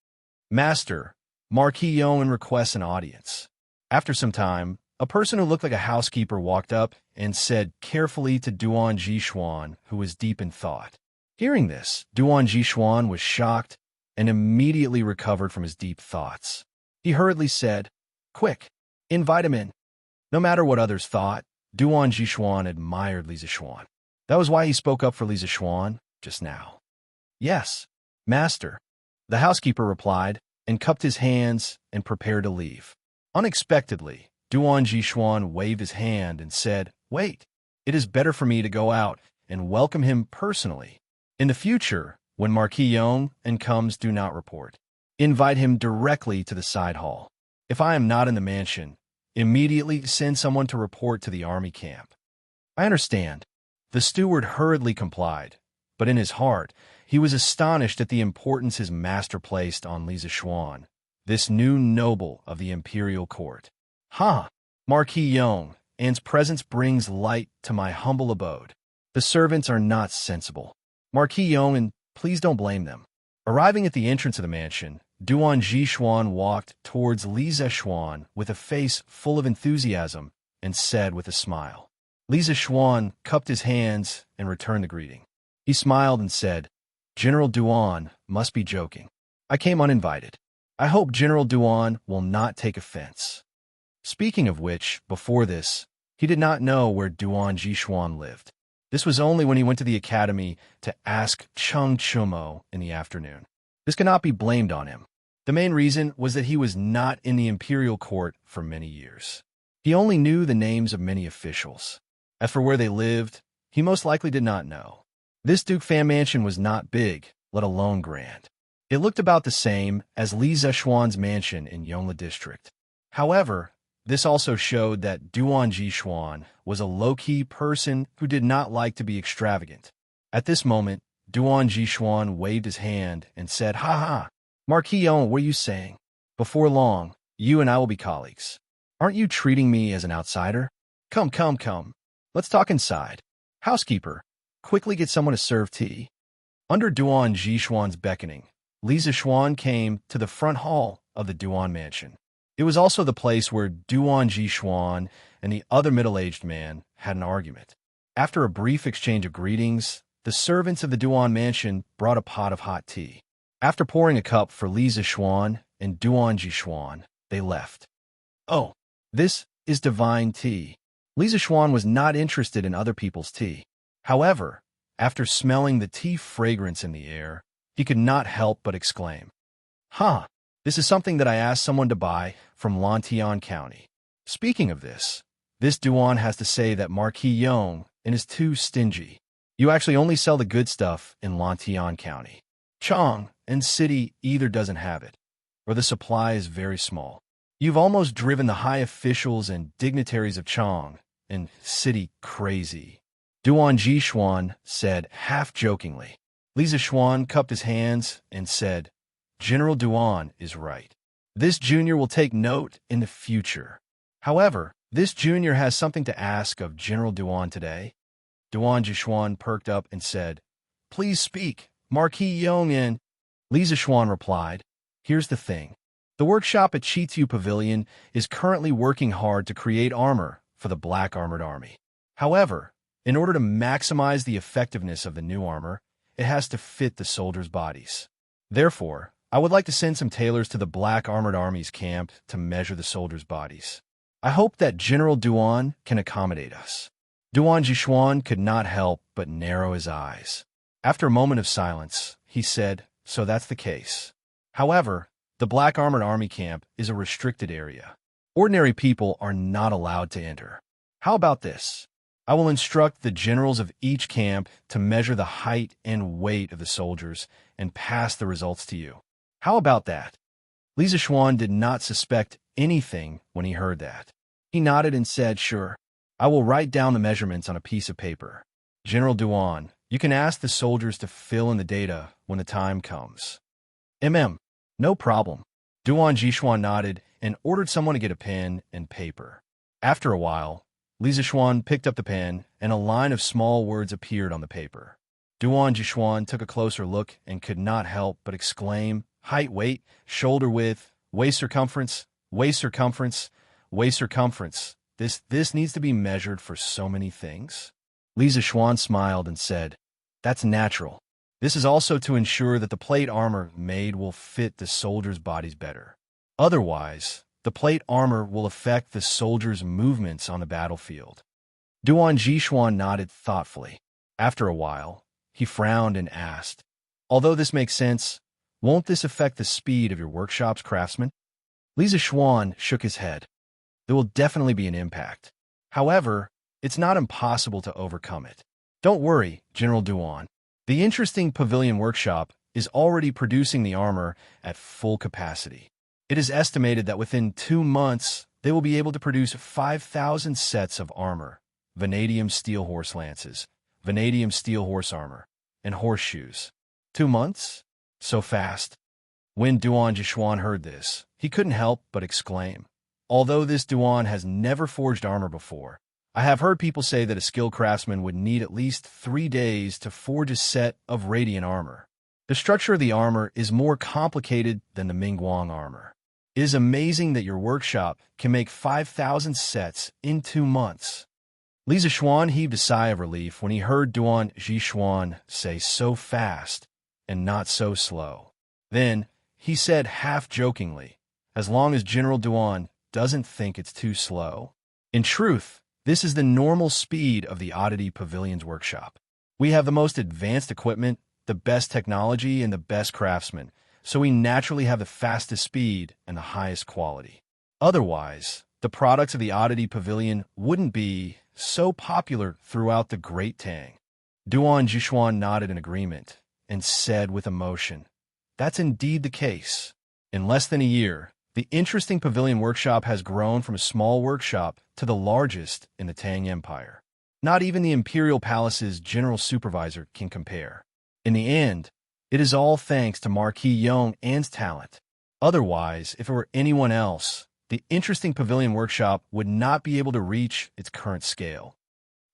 Master, Marquis Yoan requests an audience. After some time, a person who looked like a housekeeper walked up and said carefully to Duan Jishuan, who was deep in thought. Hearing this, Duan Jishuan was shocked and immediately recovered from his deep thoughts. He hurriedly said, "Quick, invite him in." No matter what others thought, Duan Jishuan admired Li Zishuan. That was why he spoke up for Li Zishuan just now. "Yes, master," the housekeeper replied, and cupped his hands and prepared to leave. Unexpectedly, Duan Jishuan waved his hand and said, "Wait, it is better for me to go out and welcome him personally. In the future, when Marquis Yoan and comes do not report, invite him directly to the side hall. If I am not in the mansion, immediately send someone to report to the army camp." "I understand." The steward hurriedly complied, but in his heart, he was astonished at the importance his master placed on Li Zishuan, this new noble of the imperial court. Marquis Yoan, Anne's presence brings light to my humble abode. The servants are not sensible. Marquis Yoan, please don't blame them." Arriving at the entrance of the mansion, Duan Jishuan walked towards Li Zishuan with a face full of enthusiasm and said with a smile. Li Zishuan cupped his hands and returned the greeting. He smiled and said, "General Duan must be joking. I came uninvited. I hope General Duan will not take offense." Speaking of which, before this, he did not know where Duan Jishuan lived. This was only when he went to the academy to ask Chung Chumo in the afternoon. This cannot be blamed on him. The main reason was that he was not in the imperial court for many years. He only knew the names of many officials. As for where they lived, he most likely did not know. This Duke Fan mansion was not big, let alone grand. It looked about the same as Li Zishuan's mansion in Yongla District. However, this also showed that Duan Jishuan was a low-key person who did not like to be extravagant. At this moment, Duan Jishuan waved his hand and said, "Ha! Marquis Yoan, what are you saying? Before long, you and I will be colleagues. Aren't you treating me as an outsider? Come. Let's talk inside. Housekeeper, quickly get someone to serve tea." Under Duan Jishuan's beckoning, Li Zishuan came to the front hall of the Duan mansion. It was also the place where Duan Jishuan and the other middle-aged man had an argument. After a brief exchange of greetings, the servants of the Duan mansion brought a pot of hot tea. After pouring a cup for Li Zishuan and Duan Jishuan, they left. "Oh, this is divine tea." Li Zishuan was not interested in other people's tea. However, after smelling the tea fragrance in the air, he could not help but exclaim, "Huh, this is something that I asked someone to buy from Lantian County." Speaking of this Duan has to say that Marquis Yong is too stingy. You actually only sell the good stuff in Lantian County. Chong and City either doesn't have it, or the supply is very small. You've almost driven the high officials and dignitaries of Chong and City crazy. Duan Jishuan said half-jokingly. Li Zishuan cupped his hands and said, "General Duan is right. This junior will take note in the future. However, this junior has something to ask of General Duan today." Duan Jishuan perked up and said, "Please speak, Marquis Yong in." Li Zishuan replied, "Here's the thing. The workshop at Chitu Pavilion is currently working hard to create armor for the Black Armored Army. However, in order to maximize the effectiveness of the new armor, it has to fit the soldiers' bodies. Therefore, I would like to send some tailors to the Black Armored Army's camp to measure the soldiers' bodies. I hope that General Duan can accommodate us." Duan Jishuan could not help but narrow his eyes. After a moment of silence, he said, "So that's the case. However, the Black Armored Army camp is a restricted area. Ordinary people are not allowed to enter. How about this? I will instruct the generals of each camp to measure the height and weight of the soldiers and pass the results to you. How about that?" Li Zishuan did not suspect anything when he heard that. He nodded and said, "Sure. I will write down the measurements on a piece of paper. General Duan, you can ask the soldiers to fill in the data when the time comes." No problem." Duan Jishuan nodded and ordered someone to get a pen and paper. After a while, Li Zishuan picked up the pen, and a line of small words appeared on the paper. Duan Jishuan took a closer look and could not help but exclaim, "Height, weight, shoulder width, waist circumference, waist circumference, waist circumference. This needs to be measured for so many things?" Li Zishuan smiled and said, "That's natural. This is also to ensure that the plate armor made will fit the soldiers' bodies better. Otherwise, the plate armor will affect the soldiers' movements on the battlefield." Duan Jishuan nodded thoughtfully. After a while, he frowned and asked, "Although this makes sense, won't this affect the speed of your workshop's craftsmen?" Li Zishuan shook his head. "There will definitely be an impact. However, it's not impossible to overcome it. Don't worry, General Duan. The interesting pavilion workshop is already producing the armor at full capacity. It is estimated that within 2 months, they will be able to produce 5,000 sets of armor, vanadium steel horse lances, vanadium steel horse armor, and horseshoes. 2 months? So fast?" When Duan Jishuan heard this, he couldn't help but exclaim, "Although this Duan has never forged armor before, I have heard people say that a skilled craftsman would need at least 3 days to forge a set of radiant armor. The structure of the armor is more complicated than the Mingguang armor. It is amazing that your workshop can make 5,000 sets in 2 months." Li Zishuan heaved a sigh of relief when he heard Duan Jishuan say so fast and not so slow. Then he said half-jokingly, "As long as General Duan doesn't think it's too slow. In truth, this is the normal speed of the Oddity Pavilion's workshop. We have the most advanced equipment, the best technology, and the best craftsmen, so we naturally have the fastest speed and the highest quality. Otherwise, the products of the Oddity Pavilion wouldn't be so popular throughout the Great Tang." Duan Jishuan nodded in agreement and said with emotion, "That's indeed the case. In less than a year, the interesting pavilion workshop has grown from a small workshop to the largest in the Tang Empire. Not even the Imperial Palace's general supervisor can compare. In the end, it is all thanks to Marquis Yong An's talent. Otherwise, if it were anyone else, the interesting pavilion workshop would not be able to reach its current scale.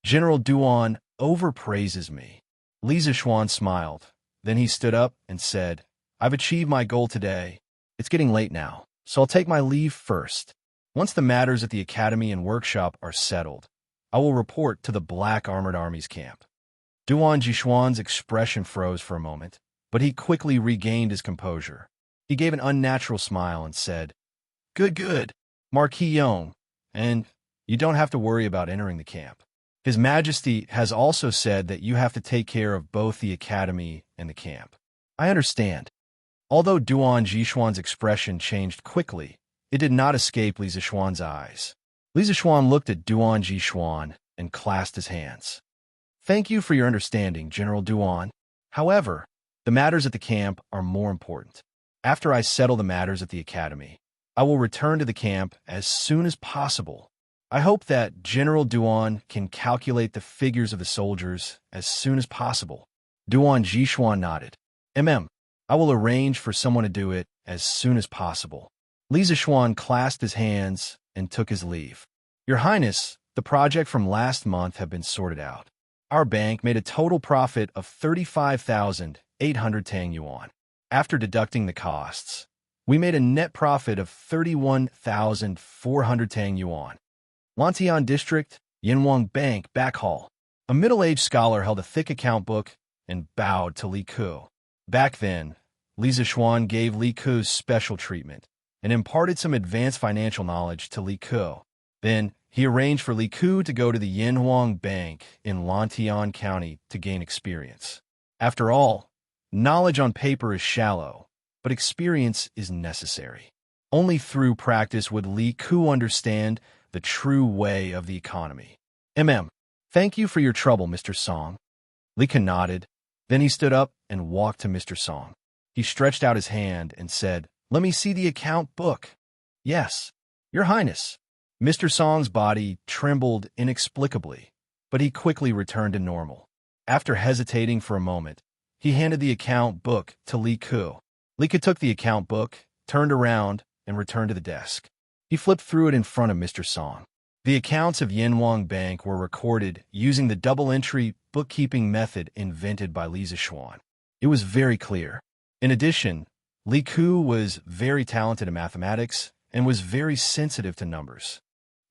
General Duan overpraises me." Li Zishuan smiled. Then he stood up and said, "I've achieved my goal today. It's getting late now. so I'll take my leave first. Once the matters at the academy and workshop are settled, I will report to the Black Armored Army's camp. Duan Jishuan's expression froze for a moment, but he quickly regained his composure. He gave an unnatural smile and said, "Good, good, Marquis Yong, and you don't have to worry about entering the camp. His Majesty has also said that you have to take care of both the academy and the camp." "I understand." Although Duan Jishuan's expression changed quickly, it did not escape Li Zishuan's eyes. Li Zishuan looked at Duan Jishuan and clasped his hands. "Thank you for your understanding, General Duan. However, the matters at the camp are more important. After I settle the matters at the academy, I will return to the camp as soon as possible. I hope that General Duan can calculate the figures of the soldiers as soon as possible." Duan Jishuan nodded. I will arrange for someone to do it as soon as possible." Li Zishuan clasped his hands and took his leave. "Your Highness, the project from last month have been sorted out. Our bank made a total profit of 35,800 Tang Yuan. After deducting the costs, we made a net profit of 31,400 Tang Yuan. Lantian District, Yinwang Bank, Back Hall." A middle-aged scholar held a thick account book and bowed to Li Ku. Back then, Li Zishuan gave Li Ku's special treatment and imparted some advanced financial knowledge to Li Ku. Then, he arranged for Li Ku to go to the Yinhuang Bank in Lantian County to gain experience. After all, knowledge on paper is shallow, but experience is necessary. Only through practice would Li Ku understand the true way of the economy. Thank you for your trouble, Mr. Song." Li Ku nodded. Then he stood up and walked to Mr. Song. He stretched out his hand and said, "Let me see the account book." "Yes, Your Highness." Mr. Song's body trembled inexplicably, but he quickly returned to normal. After hesitating for a moment, he handed the account book to Li Ku. Li Ku took the account book, turned around, and returned to the desk. He flipped through it in front of Mr. Song. The accounts of Yinhuang Bank were recorded using the double-entry bookkeeping method invented by Li Zishuan. It was very clear. In addition, Li Ku was very talented in mathematics and was very sensitive to numbers.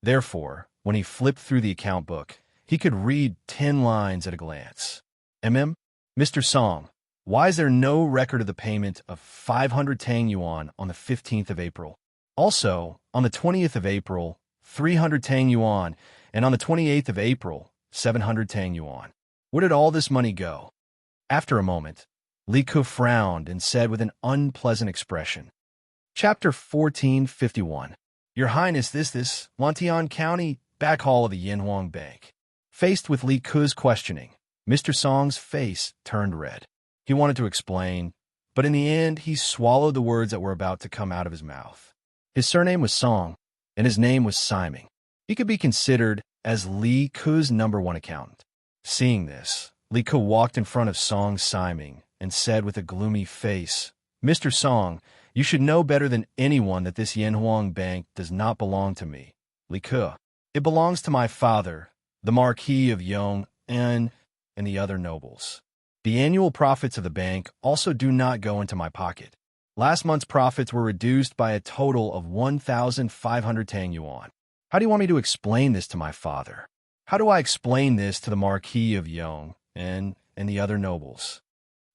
Therefore, when he flipped through the account book, he could read 10 lines at a glance. Mr. Song, why is there no record of the payment of 500 Tang Yuan on the 15th of April? Also, on the 20th of April, 300 Tang Yuan, and on the 28th of April, 700 Tang Yuan. Where did all this money go? After a moment, Li Ku frowned and said with an unpleasant expression, Chapter 1451. Your Highness, this Lantian County, Back Hall of the Yinhuang Bank. Faced with Li Ku's questioning, Mr. Song's face turned red. He wanted to explain, but in the end, he swallowed the words that were about to come out of his mouth. His surname was Song, and his name was Siming. He could be considered as Li Ku's #1 accountant. Seeing this, Li Ku walked in front of Song Siming and said with a gloomy face, Mr. Song, you should know better than anyone that this Yinhuang Bank does not belong to me, Li Ku. It belongs to my father, the Marquis of Yong, and the other nobles. The annual profits of the bank also do not go into my pocket. Last month's profits were reduced by a total of 1,500 Tang Yuan. How do you want me to explain this to my father? How do I explain this to the Marquis of Yong and the other nobles?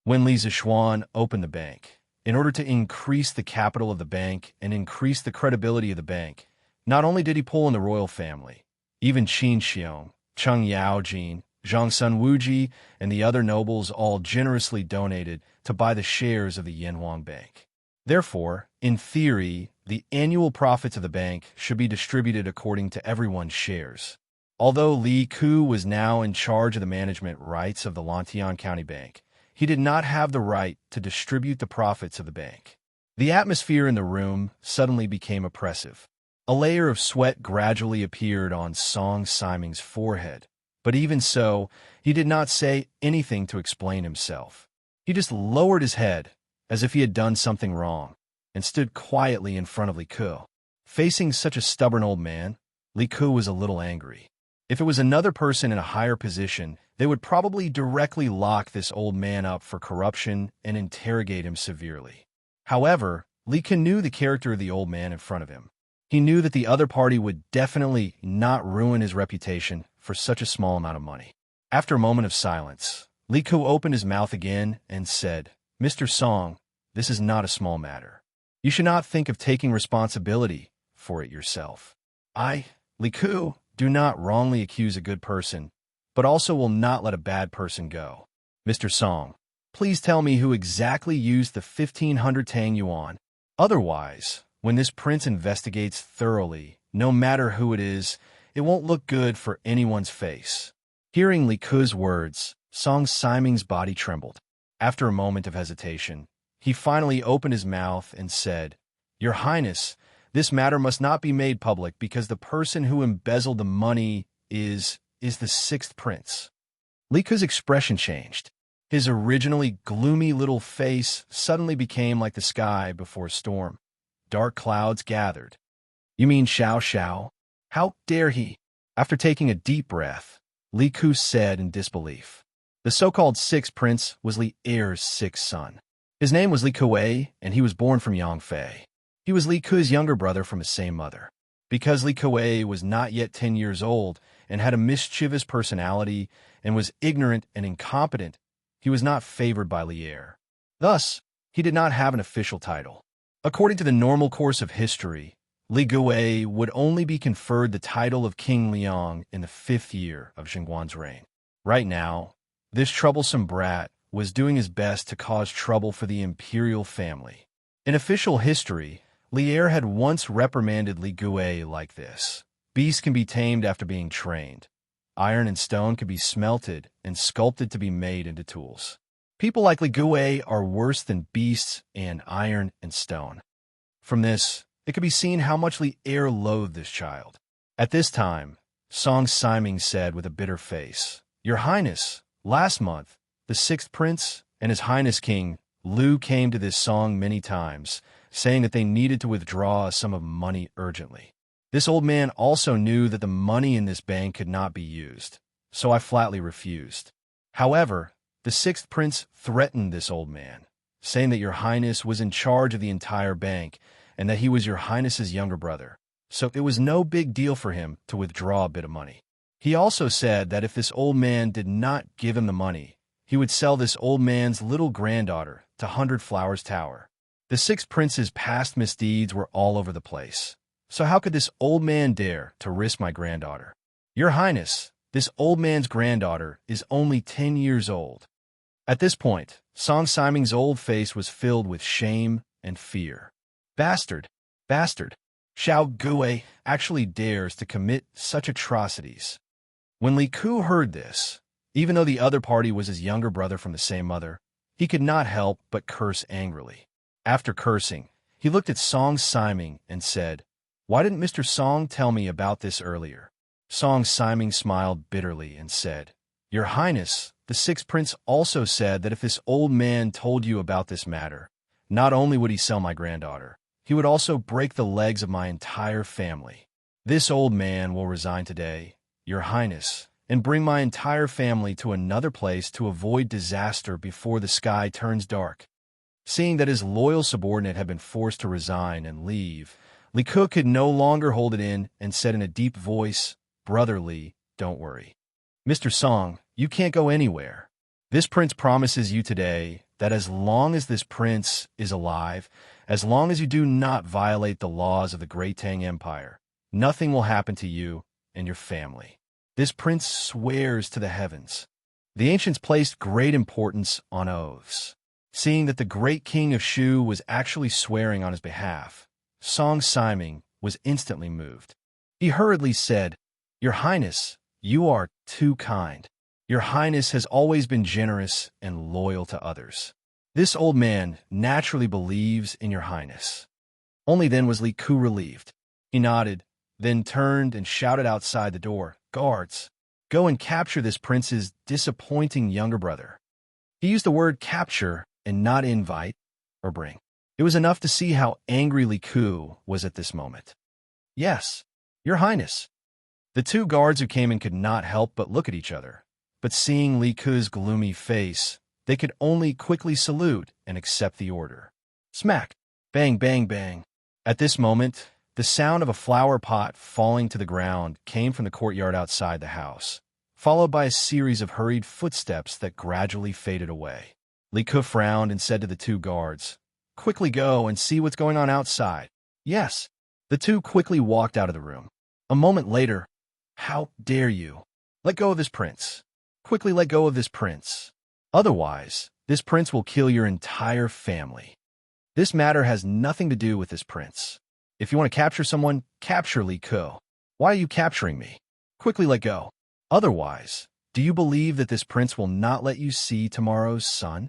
When Li Zishuan opened the bank, in order to increase the capital of the bank and increase the credibility of the bank, not only did he pull in the royal family, even Qin Xiong, Cheng Yaojin, Zhang Sun Wuji, and the other nobles all generously donated to buy the shares of the Yinhuang Bank. Therefore, in theory, the annual profits of the bank should be distributed according to everyone's shares. Although Li Ku was now in charge of the management rights of the Lantian County Bank, he did not have the right to distribute the profits of the bank. The atmosphere in the room suddenly became oppressive. A layer of sweat gradually appeared on Song Siming's forehead, but even so, he did not say anything to explain himself. He just lowered his head, as if he had done something wrong, and stood quietly in front of Li Ku. Facing such a stubborn old man, Li Ku was a little angry. If it was another person in a higher position, they would probably directly lock this old man up for corruption and interrogate him severely. However, Li Ke knew the character of the old man in front of him. He knew that the other party would definitely not ruin his reputation for such a small amount of money. After a moment of silence, Li Ke opened his mouth again and said, "Mr. Song, this is not a small matter. You should not think of taking responsibility for it yourself. I, Li Ke, do not wrongly accuse a good person, but also will not let a bad person go. Mr. Song, please tell me who exactly used the 1,500 Tang Yuan. Otherwise, when this prince investigates thoroughly, no matter who it is, it won't look good for anyone's face." Hearing Li Ke's words, Song Siming's body trembled. After a moment of hesitation, he finally opened his mouth and said, "Your Highness, this matter must not be made public because the person who embezzled the money is the sixth prince." Li Ke's expression changed. His originally gloomy little face suddenly became like the sky before a storm. Dark clouds gathered. "You mean Xiao Xiao? How dare he?" After taking a deep breath, Li Ke said in disbelief. The so-called sixth prince was Li Er's sixth son. His name was Li Ke, and he was born from Yangfei. He was Li Ke's younger brother from the same mother. Because Li Ke was not yet 10 years old and had a mischievous personality and was ignorant and incompetent, he was not favored by Li Er. Thus, he did not have an official title. According to the normal course of history, Li Ke would only be conferred the title of King Liang in the 5th year of Zhengguan's reign. Right now, this troublesome brat was doing his best to cause trouble for the imperial family. In official history, Li Er had once reprimanded Li Ke like this: "Beasts can be tamed after being trained. Iron and stone can be smelted and sculpted to be made into tools. People like Li Ke are worse than beasts and iron and stone." From this, it could be seen how much Li Er loathed this child. At this time, Song Siming said with a bitter face, "Your Highness, last month, the sixth prince and His Highness King Lu came to this song many times, saying that they needed to withdraw a sum of money urgently. This old man also knew that the money in this bank could not be used, so I flatly refused. However, the sixth prince threatened this old man, saying that Your Highness was in charge of the entire bank and that he was Your Highness's younger brother, so it was no big deal for him to withdraw a bit of money. He also said that if this old man did not give him the money, he would sell this old man's little granddaughter to 100 Flowers Tower. The sixth prince's past misdeeds were all over the place, so how could this old man dare to risk my granddaughter? Your Highness, this old man's granddaughter is only 10 years old." At this point, Song Siming's old face was filled with shame and fear. Bastard! Bastard! Xiao Gue actually dares to commit such atrocities. When Li Ke heard this, even though the other party was his younger brother from the same mother, he could not help but curse angrily. After cursing, he looked at Song Siming and said, "Why didn't Mr. Song tell me about this earlier?" Song Siming smiled bitterly and said, "Your Highness, the sixth prince also said that if this old man told you about this matter, not only would he sell my granddaughter, he would also break the legs of my entire family. This old man will resign today, Your Highness, and bring my entire family to another place to avoid disaster before the sky turns dark." Seeing that his loyal subordinate had been forced to resign and leave, Li Ke could no longer hold it in and said in a deep voice, "Brother Li, don't worry. Mr. Song, you can't go anywhere. This prince promises you today that as long as this prince is alive, as long as you do not violate the laws of the Great Tang Empire, nothing will happen to you and your family. This prince swears to the heavens." The ancients placed great importance on oaths. Seeing that the great king of Shu was actually swearing on his behalf, Song Siming was instantly moved. He hurriedly said, "Your Highness, you are too kind. Your Highness has always been generous and loyal to others. This old man naturally believes in Your Highness." Only then was Li Ke relieved. He nodded, then turned and shouted outside the door, "Guards, go and capture this prince's disappointing younger brother." He used the word capture and not invite or bring. It was enough to see how angry Li Ke was at this moment. "Yes, Your Highness." The two guards who came in could not help but look at each other, but seeing Li Ke's gloomy face, they could only quickly salute and accept the order. Smack! Bang, bang, bang. At this moment, the sound of a flower pot falling to the ground came from the courtyard outside the house, followed by a series of hurried footsteps that gradually faded away. Li Ke frowned and said to the two guards, "Quickly go and see what's going on outside." Yes. The two quickly walked out of the room. A moment later, "How dare you? Let go of this prince. Quickly let go of this prince. Otherwise, this prince will kill your entire family. This matter has nothing to do with this prince. If you want to capture someone, capture Li Ke. Why are you capturing me? Quickly let go. Otherwise, do you believe that this prince will not let you see tomorrow's sun?"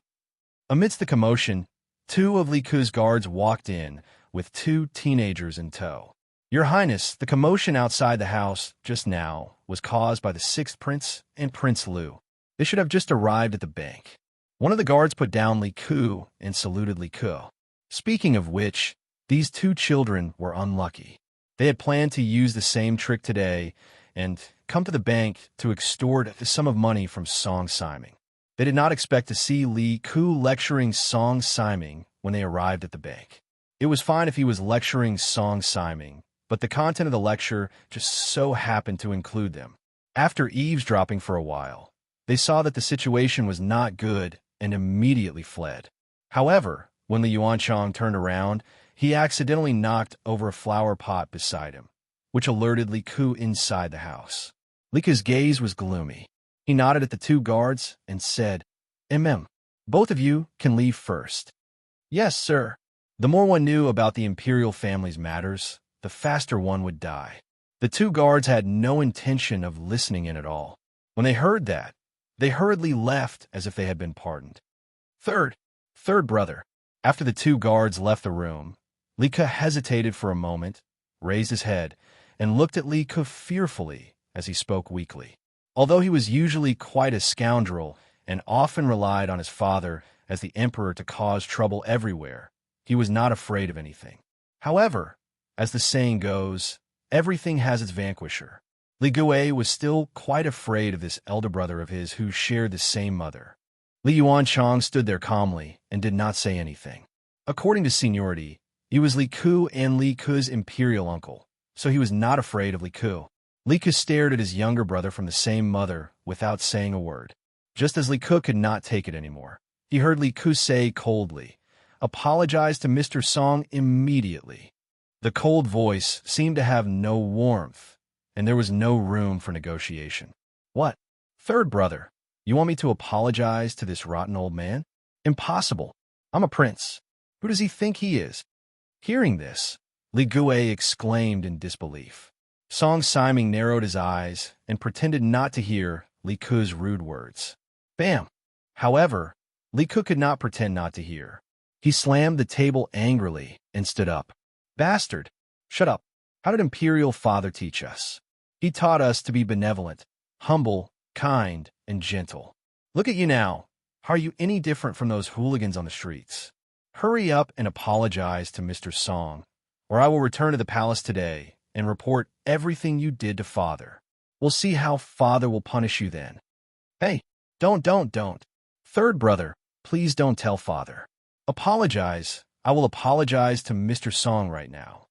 Amidst the commotion, two of Li Ke's guards walked in, with two teenagers in tow. "Your Highness, the commotion outside the house just now was caused by the sixth prince and Prince Lu. They should have just arrived at the bank." One of the guards put down Li Ke and saluted Li Ke. Speaking of which, these two children were unlucky. They had planned to use the same trick today and come to the bank to extort a sum of money from Song Siming. They did not expect to see Li Ke lecturing Song Siming when they arrived at the bank. It was fine if he was lecturing Song Siming, but the content of the lecture just so happened to include them. After eavesdropping for a while, they saw that the situation was not good and immediately fled. However, when the Yuanchang turned around, he accidentally knocked over a flower pot beside him, which alerted Li Ke inside the house. Li Ke's gaze was gloomy. He nodded at the two guards and said, Both of you can leave first." "Yes, sir." The more one knew about the imperial family's matters, the faster one would die. The two guards had no intention of listening in at all. When they heard that, they hurriedly left as if they had been pardoned. Third brother." After the two guards left the room, Li Ke hesitated for a moment, raised his head, and looked at Li Ke fearfully as he spoke weakly. Although he was usually quite a scoundrel and often relied on his father as the emperor to cause trouble everywhere, he was not afraid of anything. However, as the saying goes, everything has its vanquisher. Li Ke was still quite afraid of this elder brother of his who shared the same mother. Li Yuanchang stood there calmly and did not say anything. According to seniority, he was Li Ke and Li Ke's imperial uncle, so he was not afraid of Li Ke. Li Ke stared at his younger brother from the same mother without saying a word. Just as Li Ke could not take it anymore, he heard Li Ke say coldly, "Apologize to Mr. Song immediately." The cold voice seemed to have no warmth, and there was no room for negotiation. "What? Third brother, you want me to apologize to this rotten old man? Impossible. I'm a prince. Who does he think he is?" Hearing this, Li Ke exclaimed in disbelief. Song Siming narrowed his eyes and pretended not to hear Li Ke's rude words. Bam! However, Li Ke could not pretend not to hear. He slammed the table angrily and stood up. "Bastard! Shut up! How did Imperial Father teach us? He taught us to be benevolent, humble, kind, and gentle. Look at you now. Are you any different from those hooligans on the streets? Hurry up and apologize to Mr. Song, or I will return to the palace today and report everything you did to Father. We'll see how Father will punish you then." "Hey, don't. Third brother, please don't tell Father. Apologize. I will apologize to Mr. Song right now."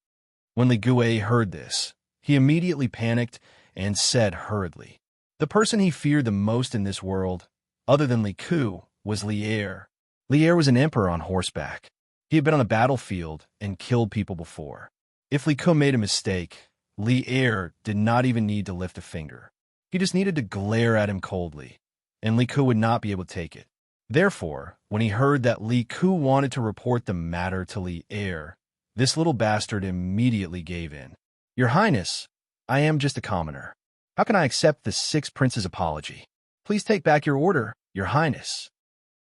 When Li Ke heard this, he immediately panicked and said hurriedly, the person he feared the most in this world, other than Li Ke, was Li Er. Li Er was an emperor on horseback. He had been on the battlefield and killed people before. If Li Ke made a mistake, Li Er did not even need to lift a finger. He just needed to glare at him coldly, and Li Ke would not be able to take it. Therefore, when he heard that Li Ke wanted to report the matter to Li Er, this little bastard immediately gave in. "Your Highness, I am just a commoner. How can I accept the sixth prince's apology? Please take back your order, Your Highness."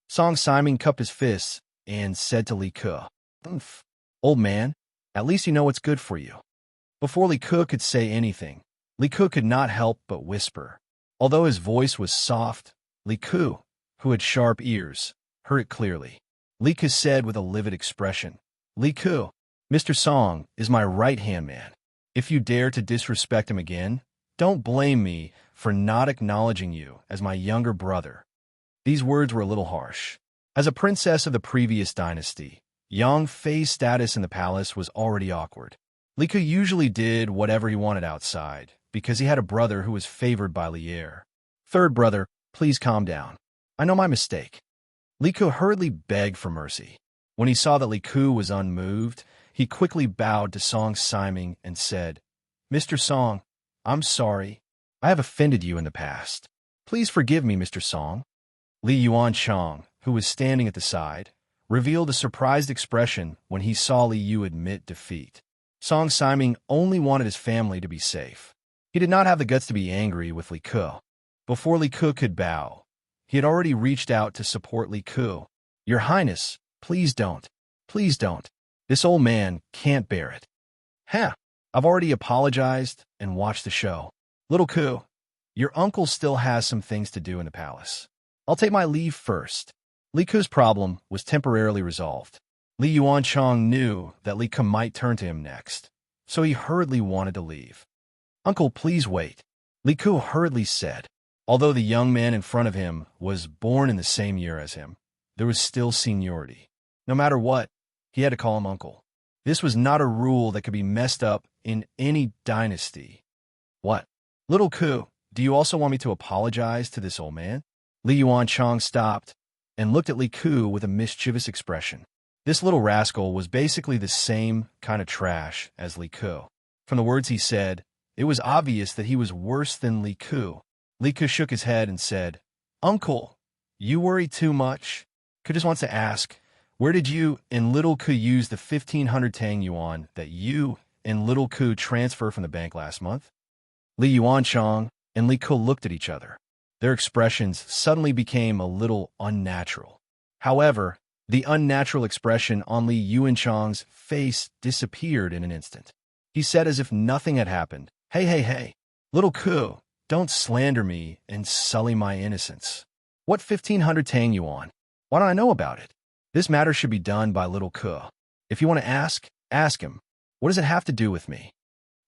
Song Siming cupped his fists and said to Li Ke, "Umph, old man, at least you know what's good for you." Before Li Ke could say anything, Li Ke could not help but whisper. Although his voice was soft, Li Ke, who had sharp ears, heard it clearly. Li Ke said with a livid expression, "Li Ke, Mr. Song is my right-hand man. If you dare to disrespect him again, don't blame me for not acknowledging you as my younger brother." These words were a little harsh. As a princess of the previous dynasty, Yang Fei's status in the palace was already awkward. Li Ke usually did whatever he wanted outside, because he had a brother who was favored by Lier. Third brother, please calm down. I know my mistake. Li Ke hurriedly begged for mercy. When he saw that Li Ke was unmoved, he quickly bowed to Song Siming and said, Mr. Song, I'm sorry. I have offended you in the past. Please forgive me, Mr. Song. Li Yuanchang, who was standing at the side, revealed a surprised expression when he saw Li Yu admit defeat. Song Siming only wanted his family to be safe. He did not have the guts to be angry with Li Ke. Before Li Ke could bow, he had already reached out to support Li Ke. Your Highness, please don't. Please don't. This old man can't bear it. Ha! I've already apologized and watched the show. Little Ke, your uncle still has some things to do in the palace. I'll take my leave first. Li Ke's problem was temporarily resolved. Li Yuanchang knew that Li Ke might turn to him next, so he hurriedly wanted to leave. Uncle, please wait, Li Ke hurriedly said. Although the young man in front of him was born in the same year as him, there was still seniority. No matter what, he had to call him uncle. This was not a rule that could be messed up in any dynasty. What? Little Ke, do you also want me to apologize to this old man? Li Yuanchang stopped and looked at Li Ke with a mischievous expression. This little rascal was basically the same kind of trash as Li Ke. From the words he said, it was obvious that he was worse than Li Ke. Li Ke shook his head and said, Uncle, you worry too much. Ke just wants to ask, where did you and Little Ke use the 1,500 Tang Yuan that you and Little Ke transferred from the bank last month? Li Yuanchang and Li Ke looked at each other. Their expressions suddenly became a little unnatural. However, the unnatural expression on Li Yuanchang's face disappeared in an instant. He said as if nothing had happened, Hey, Little Ke, don't slander me and sully my innocence. What 1,500 Tang Yuan? Why don't I know about it? This matter should be done by Little Ke. If you want to ask him. What does it have to do with me?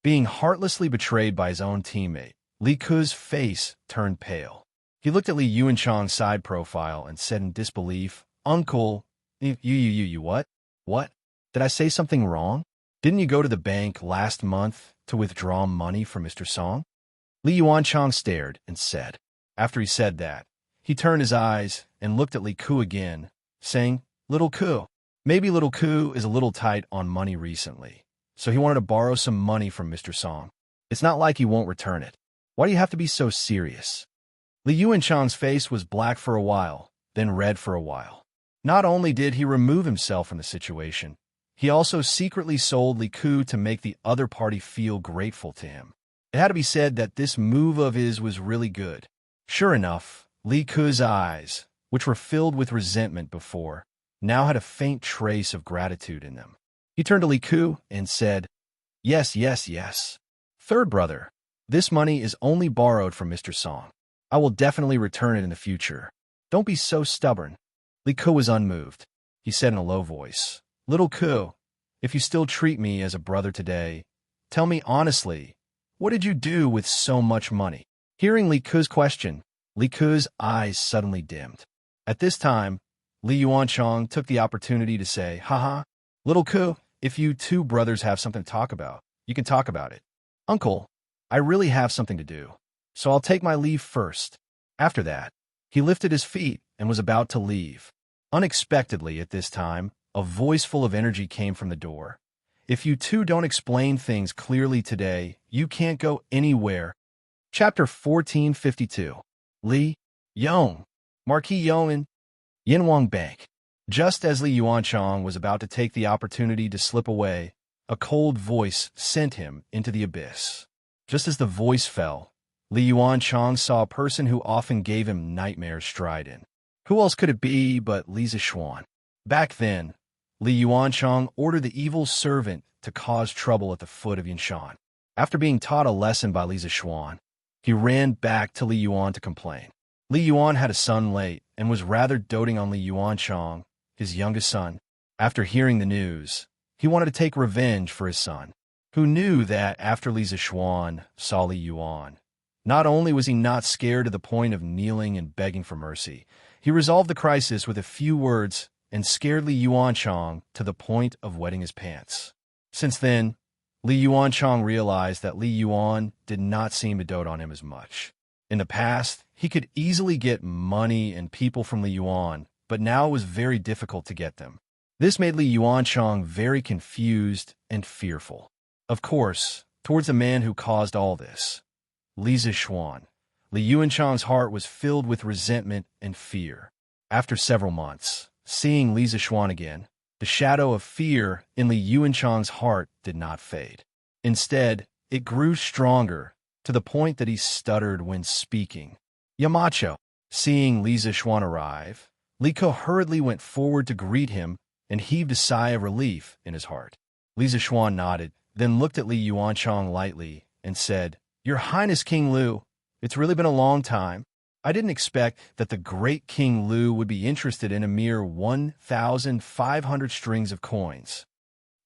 Being heartlessly betrayed by his own teammate, Li Ke's face turned pale. He looked at Li Yuanchang's side profile and said in disbelief, Uncle, you what? What? Did I say something wrong? Didn't you go to the bank last month to withdraw money from Mr. Song? Li Yuanchang stared and said. After he said that, he turned his eyes and looked at Li Ke again, saying, Little Ke. Maybe Little Ke is a little tight on money recently, so he wanted to borrow some money from Mr. Song. It's not like he won't return it. Why do you have to be so serious? Li Yuanchang's face was black for a while, then red for a while. Not only did he remove himself from the situation, he also secretly sold Li Ke to make the other party feel grateful to him. It had to be said that this move of his was really good. Sure enough, Li Ke's eyes, which were filled with resentment before, now had a faint trace of gratitude in them. He turned to Li Ke and said, Yes. Third brother, this money is only borrowed from Mr. Song. I will definitely return it in the future. Don't be so stubborn. Li Ke was unmoved. He said in a low voice, Little Ke, if you still treat me as a brother today, tell me honestly, what did you do with so much money? Hearing Li Ke's question, Li Ke's eyes suddenly dimmed. At this time, Li Yuanchang took the opportunity to say, Haha, Little Ke, if you two brothers have something to talk about, you can talk about it. Uncle, I really have something to do, so I'll take my leave first. After that, he lifted his feet and was about to leave. Unexpectedly at this time, a voice full of energy came from the door. If you two don't explain things clearly today, you can't go anywhere. Chapter 1452. Li Yong, Marquis Yong, Yinwang Bank. Just as Li Yuanchang was about to take the opportunity to slip away, a cold voice sent him into the abyss. Just as the voice fell, Li Yuanchang saw a person who often gave him nightmares stride in. Who else could it be but Li Zishuan? Back then, Li Yuanchang ordered the evil servant to cause trouble at the foot of Yinshan. After being taught a lesson by Li Zishuan, he ran back to Li Yuan to complain. Li Yuan had a son late and was rather doting on Li Yuanchang, his youngest son. After hearing the news, he wanted to take revenge for his son, who knew that after Li Zishuan saw Li Yuan, not only was he not scared to the point of kneeling and begging for mercy, he resolved the crisis with a few words and scared Li Yuanchang to the point of wetting his pants. Since then, Li Yuanchang realized that Li Yuan did not seem to dote on him as much. In the past, he could easily get money and people from Li Yuan, but now it was very difficult to get them. This made Li Yuanchang very confused and fearful. Of course, towards the man who caused all this, Li Zixuan, Li Yuanchang's heart was filled with resentment and fear. After several months, seeing Li Zixuan again, the shadow of fear in Li Yuanchang's heart did not fade. Instead, it grew stronger to the point that he stuttered when speaking. Yamacho. Seeing Li Zixuan arrive, Li Ko hurriedly went forward to greet him and heaved a sigh of relief in his heart. Li Zixuan nodded, then looked at Li Yuanchang lightly and said, "Your Highness King Lu, it's really been a long time. I didn't expect that the great King Lu would be interested in a mere 1,500 strings of coins."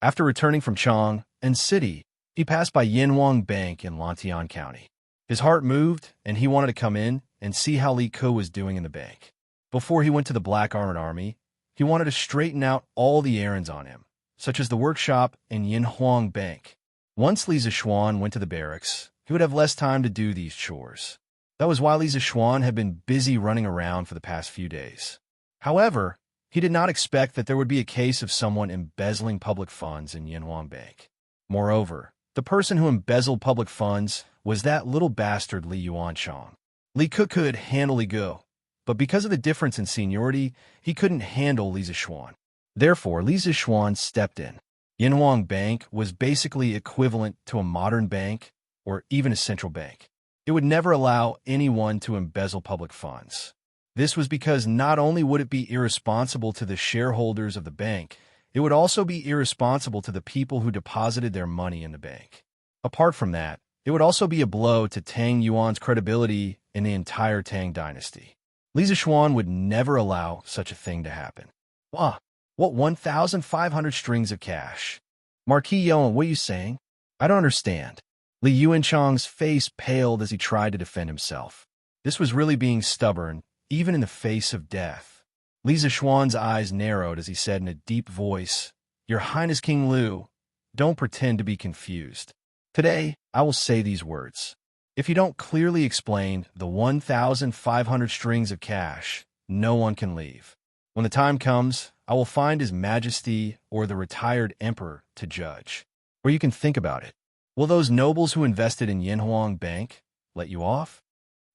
After returning from Chang and City, he passed by Yinhuang Bank in Lantian County. His heart moved, and he wanted to come in and see how Li Ko was doing in the bank. Before he went to the Black Armored Army, he wanted to straighten out all the errands on him, such as the workshop and Yinhuang Bank. Once Li Zixuan went to the barracks, he would have less time to do these chores. That was why Li Zixuan had been busy running around for the past few days. However, he did not expect that there would be a case of someone embezzling public funds in Yinhuang Bank. Moreover, the person who embezzled public funds was that little bastard Li Yuanchang. Li Ko could handle Li Go, but because of the difference in seniority, he couldn't handle Li Zixuan. Therefore, Li Zixuan stepped in. Yinhuang Bank was basically equivalent to a modern bank or even a central bank. It would never allow anyone to embezzle public funds. This was because not only would it be irresponsible to the shareholders of the bank, it would also be irresponsible to the people who deposited their money in the bank. Apart from that, it would also be a blow to Tang Yuan's credibility in the entire Tang dynasty. Li Zixuan would never allow such a thing to happen. What 1,500 strings of cash? Marquis Yuan, what are you saying? I don't understand. Li Yuanchang's face paled as he tried to defend himself. This was really being stubborn, even in the face of death. Li Zixuan's eyes narrowed as he said in a deep voice, "Your Highness King Lu, don't pretend to be confused. Today, I will say these words. If you don't clearly explain the 1,500 strings of cash, no one can leave. When the time comes, I will find His Majesty or the retired emperor to judge. Or you can think about it. Will those nobles who invested in Yinhuang Bank let you off?"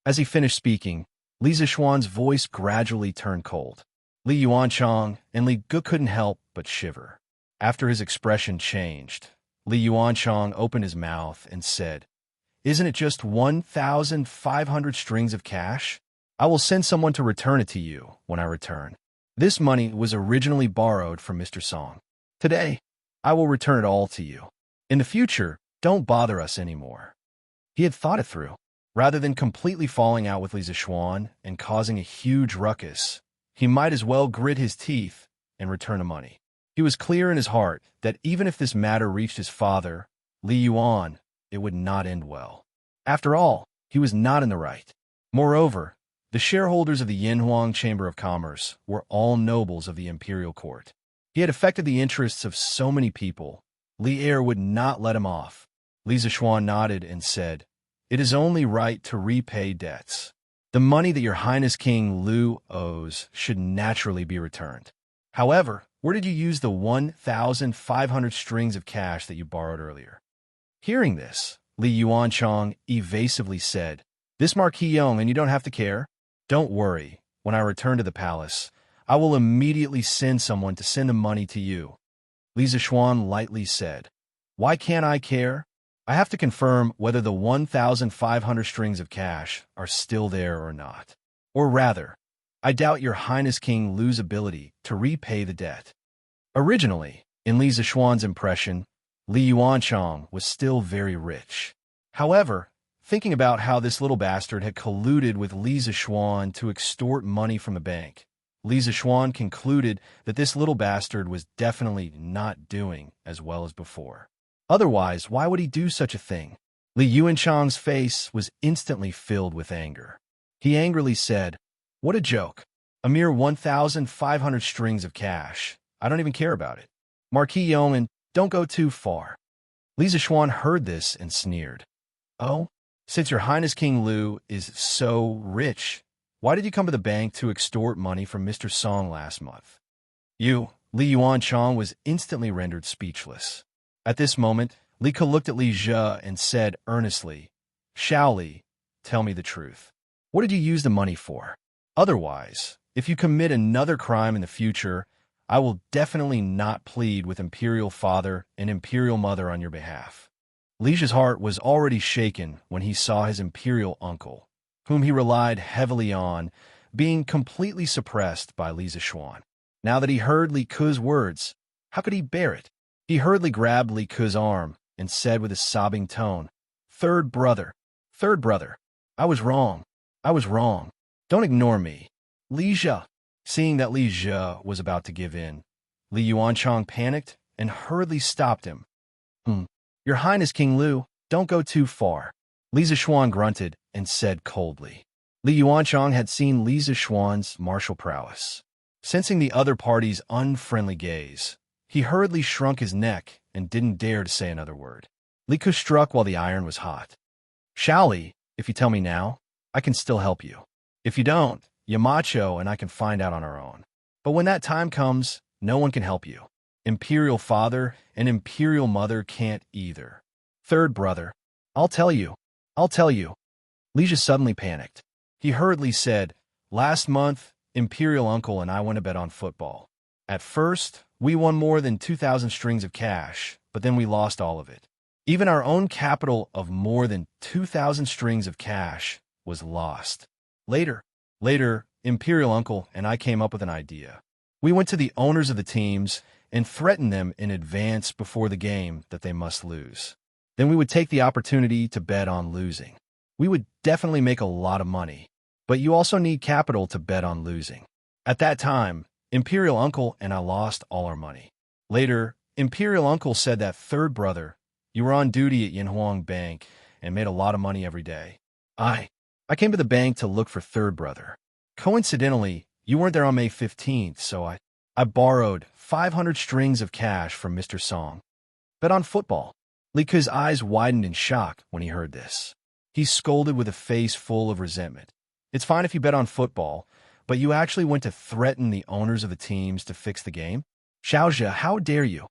As he finished speaking, Li Zixuan's voice gradually turned cold. Li Yuanchang and Li Gu couldn't help but shiver. After his expression changed, Li Yuanchang opened his mouth and said, "Isn't it just 1,500 strings of cash? I will send someone to return it to you when I return. This money was originally borrowed from Mr. Song. Today, I will return it all to you. In the future, don't bother us anymore." He had thought it through. Rather than completely falling out with Li Zixuan and causing a huge ruckus, he might as well grit his teeth and return the money. He was clear in his heart that even if this matter reached his father, Li Yuan, it would not end well. After all, he was not in the right. Moreover, the shareholders of the Yinhuang Chamber of Commerce were all nobles of the imperial court. He had affected the interests of so many people. Li Er would not let him off. Li Zixuan nodded and said, "It is only right to repay debts. The money that your Highness King Lu owes should naturally be returned. However, where did you use the 1,500 strings of cash that you borrowed earlier?" Hearing this, Li Yuanchang evasively said, "This Marquis Yong, and you don't have to care. Don't worry, when I return to the palace, I will immediately send someone to send the money to you." Li Zixuan lightly said, "Why can't I care? I have to confirm whether the 1,500 strings of cash are still there or not. Or rather, I doubt your Highness King Lu's ability to repay the debt." Originally, in Li Zixuan's impression, Li Yuanchang was still very rich. However, thinking about how this little bastard had colluded with Li Zixuan to extort money from the bank, Li Zixuan concluded that this little bastard was definitely not doing as well as before. Otherwise, why would he do such a thing? Li Yuanchang's face was instantly filled with anger. He angrily said, "What a joke. A mere 1,500 strings of cash. I don't even care about it. Marquis Yeoman, don't go too far. Li Zixuan heard this and sneered. Oh, since your Highness King Lu is so rich, why did you come to the bank to extort money from Mr. Song last month? Li Yuanchang was instantly rendered speechless. At this moment, Li Ke looked at Li Zhe and said earnestly, Shao Li, tell me the truth. What did you use the money for? Otherwise, if you commit another crime in the future, I will definitely not plead with Imperial Father and Imperial Mother on your behalf. Li Zhe's heart was already shaken when he saw his Imperial uncle, whom he relied heavily on, being completely suppressed by Li Zixuan. Now that he heard Li Ke's words, how could he bear it? He hurriedly grabbed Li Ke's arm and said with a sobbing tone, Third brother, I was wrong. Don't ignore me. Li Zhe. Seeing that Li Zhe was about to give in, Li Yuanchang panicked and hurriedly stopped him. Your Highness King Lu, don't go too far. Li Zixuan grunted and said coldly. Li Yuanchang had seen Li Zixuan's martial prowess. Sensing the other party's unfriendly gaze, he hurriedly shrunk his neck and didn't dare to say another word. Li Ke struck while the iron was hot. Shao Li, if you tell me now, I can still help you. If you don't, Yamacho and I can find out on our own. But when that time comes, no one can help you. Imperial Father and Imperial Mother can't either. Third brother, I'll tell you. Li Zhe suddenly panicked. He hurriedly said, Last month, Imperial Uncle and I went to bet on football. At first, we won more than 2,000 strings of cash, but then we lost all of it. Even our own capital of more than 2,000 strings of cash was lost. Later, Imperial Uncle and I came up with an idea. We went to the owners of the teams and threatened them in advance before the game that they must lose. Then we would take the opportunity to bet on losing. We would definitely make a lot of money, but you also need capital to bet on losing. At that time, Imperial Uncle and I lost all our money. Later, Imperial Uncle said that third brother, you were on duty at Yinhuang Bank and made a lot of money every day. I came to the bank to look for third brother. Coincidentally, you weren't there on May 15th, so I borrowed 500 strings of cash from Mr. Song. Bet on football. Li Ke's eyes widened in shock when he heard this. He scolded with a face full of resentment. It's fine if you bet on football, but you actually went to threaten the owners of the teams to fix the game? Xiaozhe, how dare you?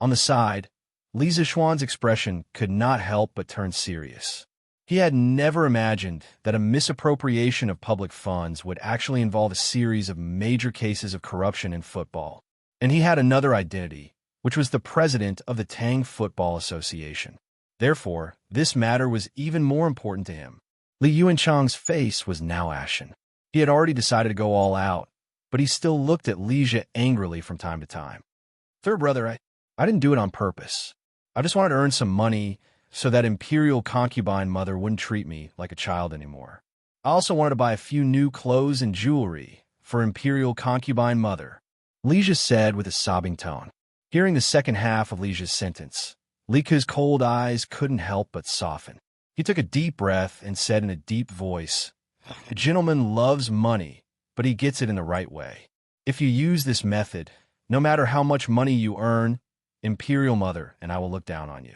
On the side, Li Zixuan's expression could not help but turn serious. He had never imagined that a misappropriation of public funds would actually involve a series of major cases of corruption in football. And he had another identity, which was the president of the Tang Football Association. Therefore, this matter was even more important to him. Li Yuanchang's face was now ashen. He had already decided to go all out, but he still looked at Li Zhe angrily from time to time. Third brother, I didn't do it on purpose. I just wanted to earn some money so that Imperial Concubine Mother wouldn't treat me like a child anymore. I also wanted to buy a few new clothes and jewelry for Imperial Concubine Mother, Li Zhe said with a sobbing tone. Hearing the second half of Li Zhe's sentence, Li Ke's cold eyes couldn't help but soften. He took a deep breath and said in a deep voice, A gentleman loves money, but he gets it in the right way. If you use this method, no matter how much money you earn, Imperial Mother and I will look down on you.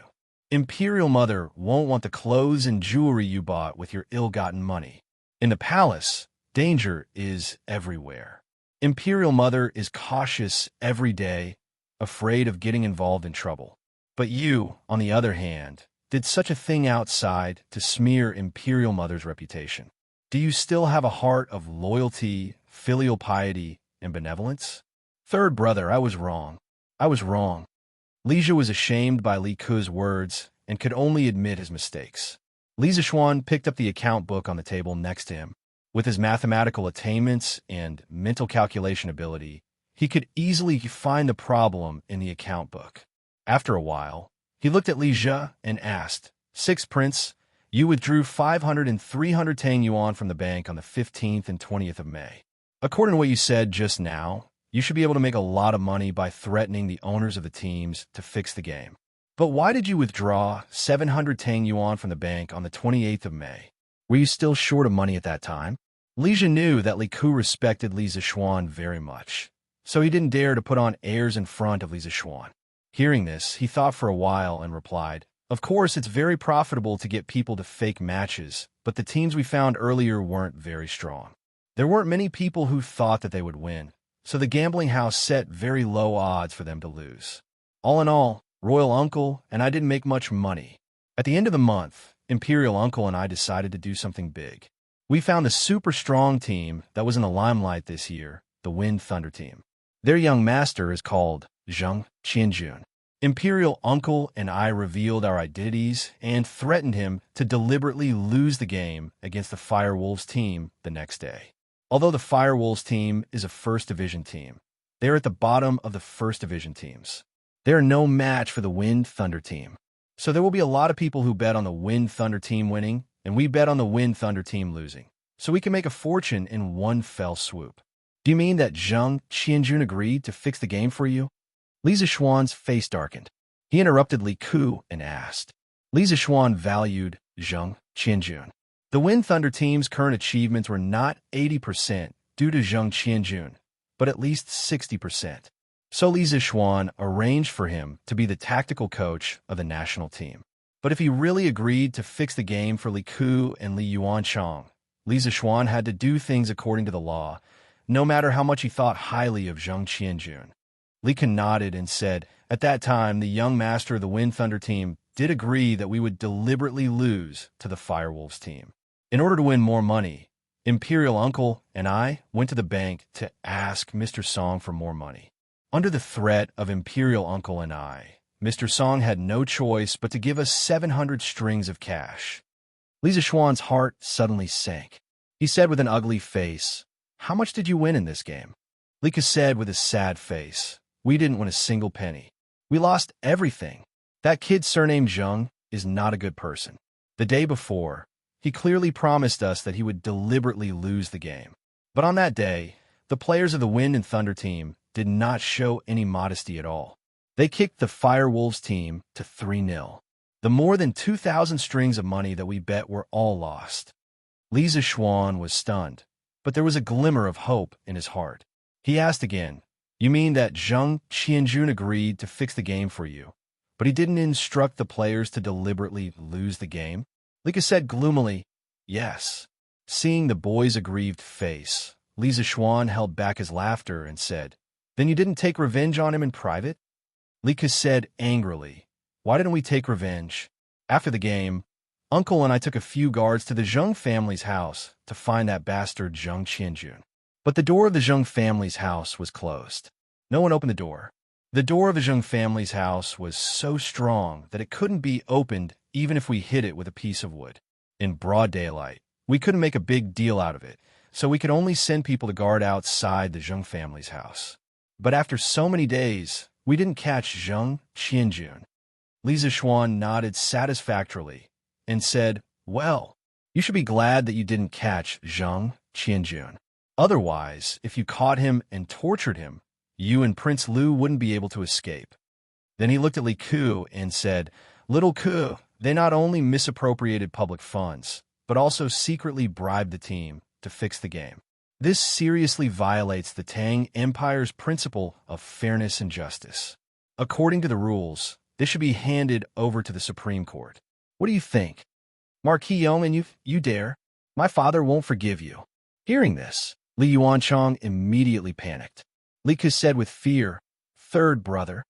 Imperial Mother won't want the clothes and jewelry you bought with your ill-gotten money. In the palace, danger is everywhere. Imperial Mother is cautious every day, afraid of getting involved in trouble. But you, on the other hand, did such a thing outside to smear Imperial Mother's reputation. Do you still have a heart of loyalty, filial piety, and benevolence? Third brother, I was wrong. Li Zhe was ashamed by Li Ke's words and could only admit his mistakes. Li Zixuan picked up the account book on the table next to him. With his mathematical attainments and mental calculation ability, he could easily find the problem in the account book. After a while, he looked at Li Zhe and asked, Sixth Prince, you withdrew 500 and 300 Tang Yuan from the bank on the 15th and 20th of May. According to what you said just now, you should be able to make a lot of money by threatening the owners of the teams to fix the game. But why did you withdraw 700 Tang Yuan from the bank on the 28th of May? Were you still short of money at that time? Li Zhe knew that Li Ku respected Li Zixuan very much, so he didn't dare to put on airs in front of Li Zixuan. Hearing this, he thought for a while and replied, "Of course, it's very profitable to get people to fake matches, but the teams we found earlier weren't very strong. There weren't many people who thought that they would win, so the gambling house set very low odds for them to lose. All in all, Royal Uncle and I didn't make much money. At the end of the month, Imperial Uncle and I decided to do something big. We found a super strong team that was in the limelight this year, the Wind Thunder team. Their young master is called Zheng Qianjun. Imperial Uncle and I revealed our identities and threatened him to deliberately lose the game against the Firewolves team the next day. Although the Firewolves team is a First Division team, they are at the bottom of the First Division teams. They are no match for the Wind Thunder team. So there will be a lot of people who bet on the Wind Thunder team winning, and we bet on the Wind Thunder team losing, so we can make a fortune in one fell swoop. Do you mean that Zheng Qianjun agreed to fix the game for you?" Li Zixuan's face darkened. He interrupted Li Ku and asked. Li Zixuan valued Zheng Qianjun. The Wind Thunder team's current achievements were not 80% due to Zheng Qianjun, but at least 60%. So Li Zixuan arranged for him to be the tactical coach of the national team. But if he really agreed to fix the game for Li Ku and Li Yuanchang, Li Zixuan had to do things according to the law, no matter how much he thought highly of Zheng Qianjun. Li Ku nodded and said, "At that time, the young master of the Wind Thunder team did agree that we would deliberately lose to the Firewolves team. In order to win more money, Imperial Uncle and I went to the bank to ask Mr. Song for more money. Under the threat of Imperial Uncle and I, Mr. Song had no choice but to give us 700 strings of cash." Li Zixuan's heart suddenly sank. He said with an ugly face, "How much did you win in this game?" Li Ku said with a sad face, "We didn't win a single penny. We lost everything. That kid surnamed Zheng is not a good person. The day before, he clearly promised us that he would deliberately lose the game. But on that day, the players of the Wind and Thunder team did not show any modesty at all. They kicked the Firewolves team to 3-0. The more than 2,000 strings of money that we bet were all lost." Li Zixuan was stunned, but there was a glimmer of hope in his heart. He asked again, "You mean that Zheng Qianjun agreed to fix the game for you, but he didn't instruct the players to deliberately lose the game?" Li Ku said gloomily, "Yes." Seeing the boy's aggrieved face, Li Zixuan held back his laughter and said, "Then you didn't take revenge on him in private?" Li Ku said angrily, "Why didn't we take revenge? After the game, Uncle and I took a few guards to the Zheng family's house to find that bastard Zheng Qianjun. But the door of the Zheng family's house was closed. No one opened the door. The door of the Zheng family's house was so strong that it couldn't be opened even if we hit it with a piece of wood. In broad daylight, we couldn't make a big deal out of it, so we could only send people to guard outside the Zheng family's house. But after so many days, we didn't catch Zheng Qianjun." Li Zixuan nodded satisfactorily and said, "Well, you should be glad that you didn't catch Zheng Qianjun. Otherwise, if you caught him and tortured him, you and Prince Lu wouldn't be able to escape." Then he looked at Li Ku and said, "Little Ku, they not only misappropriated public funds, but also secretly bribed the team to fix the game. This seriously violates the Tang Empire's principle of fairness and justice. According to the rules, this should be handed over to the Supreme Court. What do you think? Marquis Yong, and you dare? My father won't forgive you." Hearing this, Li Yuanchang immediately panicked. Li Ku said with fear, Third brother,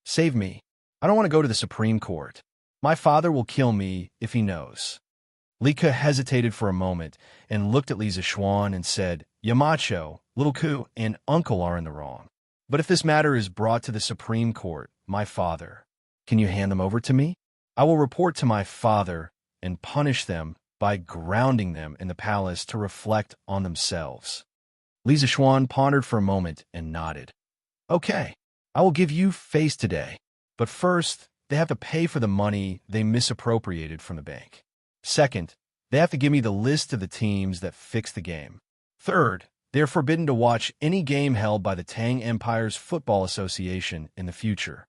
save me. I don't want to go to the Supreme Court. My father will kill me if he knows." Li Ku hesitated for a moment and looked at Li Zixuan and said, "Yamacho, Little Ku, and Uncle are in the wrong. But if this matter is brought to the Supreme Court, my father, can you hand them over to me? I will report to my father and punish them by grounding them in the palace to reflect on themselves." Li Zixuan pondered for a moment and nodded. "Okay, I will give you face today. But first, they have to pay for the money they misappropriated from the bank. Second, they have to give me the list of the teams that fixed the game. Third, they are forbidden to watch any game held by the Tang Empire's Football Association in the future."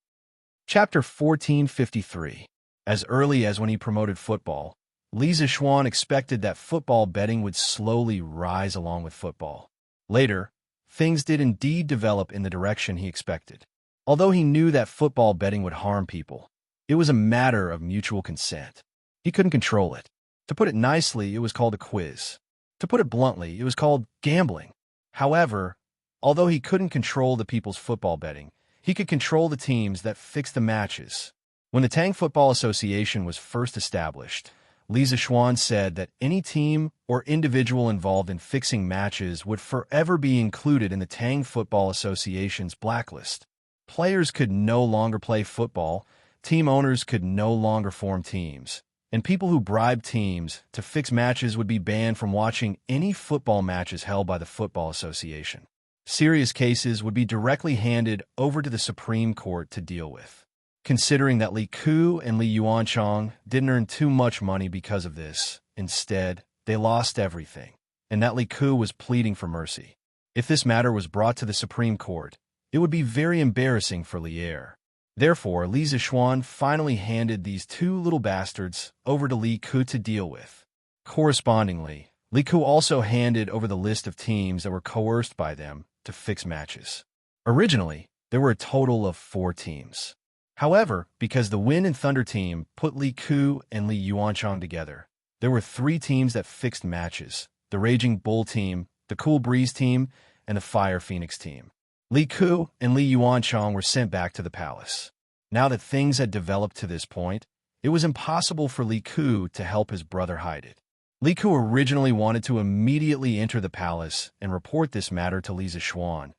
Chapter 1453. As early as when he promoted football, Li Zixuan expected that football betting would slowly rise along with football. Later, things did indeed develop in the direction he expected. Although he knew that football betting would harm people, it was a matter of mutual consent. He couldn't control it. To put it nicely, it was called a quiz. To put it bluntly, it was called gambling. However, although he couldn't control the people's football betting, he could control the teams that fixed the matches. When the Tang Football Association was first established, Li Zixuan said that any team or individual involved in fixing matches would forever be included in the Tang Football Association's blacklist. Players could no longer play football, team owners could no longer form teams, and people who bribed teams to fix matches would be banned from watching any football matches held by the Football Association. Serious cases would be directly handed over to the Supreme Court to deal with. Considering that Li Ku and Li Yuanchong didn't earn too much money because of this, instead, they lost everything, and that Li Ku was pleading for mercy. If this matter was brought to the Supreme Court, it would be very embarrassing for Li Er. Therefore, Li Zixuan finally handed these two little bastards over to Li Ku to deal with. Correspondingly, Li Ku also handed over the list of teams that were coerced by them to fix matches. Originally, there were a total of 4 teams. However, because the Wind and Thunder team put Li Ku and Li Yuanchong together, there were 3 teams that fixed matches: the Raging Bull team, the Cool Breeze team, and the Fire Phoenix team. Li Ku and Li Yuanchong were sent back to the palace. Now that things had developed to this point, it was impossible for Li Ku to help his brother hide it. Li Ku originally wanted to immediately enter the palace and report this matter to Li Zixuan,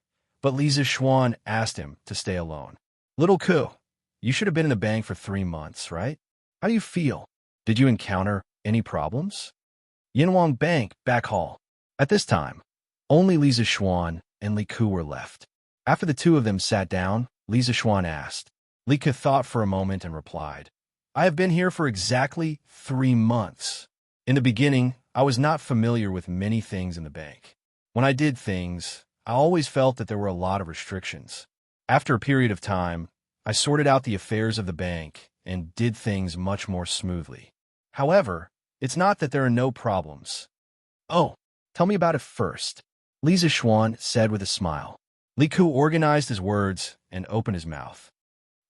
but Li Zixuan asked him to stay alone. "Little Ku, you should have been in the bank for 3 months, right? How do you feel? Did you encounter any problems?" Yinhuang Bank, back hall. At this time, only Li Zixuan and Li Ku were left. After the two of them sat down, Li Zixuan asked. Li Ku thought for a moment and replied, "I have been here for exactly 3 months. In the beginning, I was not familiar with many things in the bank. When I did things, I always felt that there were a lot of restrictions. After a period of time, I sorted out the affairs of the bank and did things much more smoothly. However, it's not that there are no problems." "Oh, tell me about it first," Li Zixuan said with a smile. Li Ku organized his words and opened his mouth.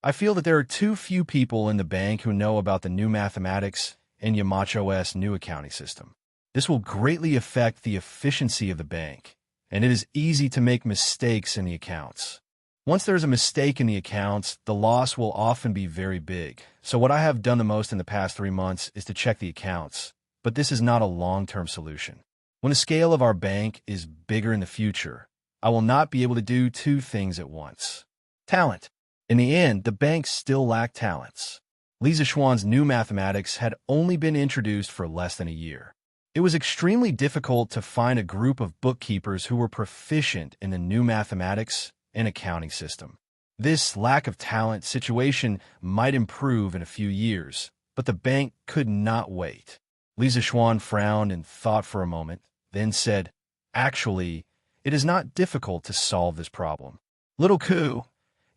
"I feel that there are too few people in the bank who know about the new mathematics and Yamacho's new accounting system. This will greatly affect the efficiency of the bank, and it is easy to make mistakes in the accounts. Once there is a mistake in the accounts, the loss will often be very big. So what I have done the most in the past 3 months is to check the accounts, but this is not a long-term solution. When the scale of our bank is bigger in the future, I will not be able to do 2 things at once. Talent. In the end, the bank still lacked talents. Li Zixuan's new mathematics had only been introduced for less than a year. It was extremely difficult to find a group of bookkeepers who were proficient in the new mathematics and accounting system. This lack of talent situation might improve in a few years, but the bank could not wait. Li Zixuan frowned and thought for a moment, then said, "Actually, it is not difficult to solve this problem. Little Ku,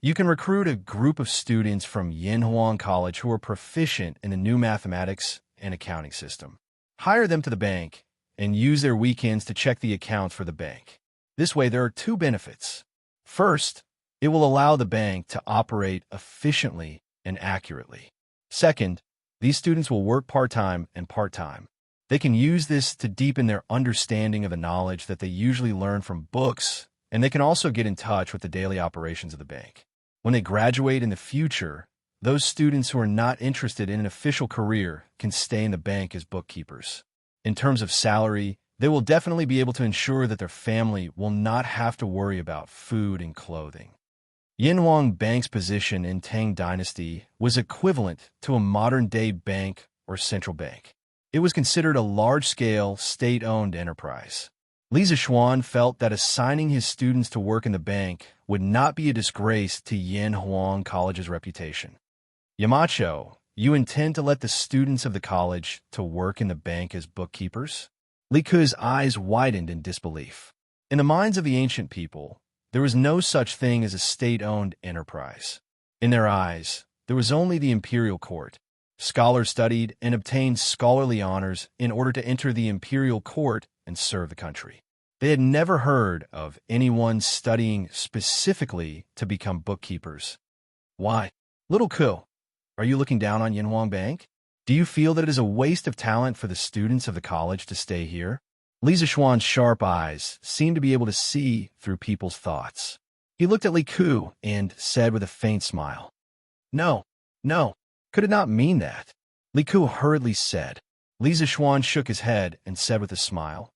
you can recruit a group of students from Yinhuang College who are proficient in the new mathematics and accounting system. Hire them to the bank and use their weekends to check the accounts for the bank. This way, there are 2 benefits. First, it will allow the bank to operate efficiently and accurately. Second, these students will work part-time and part-time. They can use this to deepen their understanding of the knowledge that they usually learn from books, and they can also get in touch with the daily operations of the bank. When they graduate in the future, those students who are not interested in an official career can stay in the bank as bookkeepers. In terms of salary, they will definitely be able to ensure that their family will not have to worry about food and clothing." Yinhuang Bank's position in Tang Dynasty was equivalent to a modern-day bank or central bank. It was considered a large-scale, state-owned enterprise. Li Zixuan felt that assigning his students to work in the bank would not be a disgrace to Yinhuang College's reputation. "Yamacho, you intend to let the students of the college to work in the bank as bookkeepers?" Li Ku's eyes widened in disbelief. In the minds of the ancient people, there was no such thing as a state-owned enterprise. In their eyes, there was only the imperial court, Scholars studied and obtained scholarly honors in order to enter the imperial court and serve the country. They had never heard of anyone studying specifically to become bookkeepers. Why? Little Ku, are you looking down on Yinhuang Bank? Do you feel that it is a waste of talent for the students of the college to stay here? Li Zishuan's sharp eyes seemed to be able to see through people's thoughts. He looked at Li Ku and said with a faint smile, "No, no, could it not mean that?" Li Ku hurriedly said. Li Zishuan shook his head and said with a smile,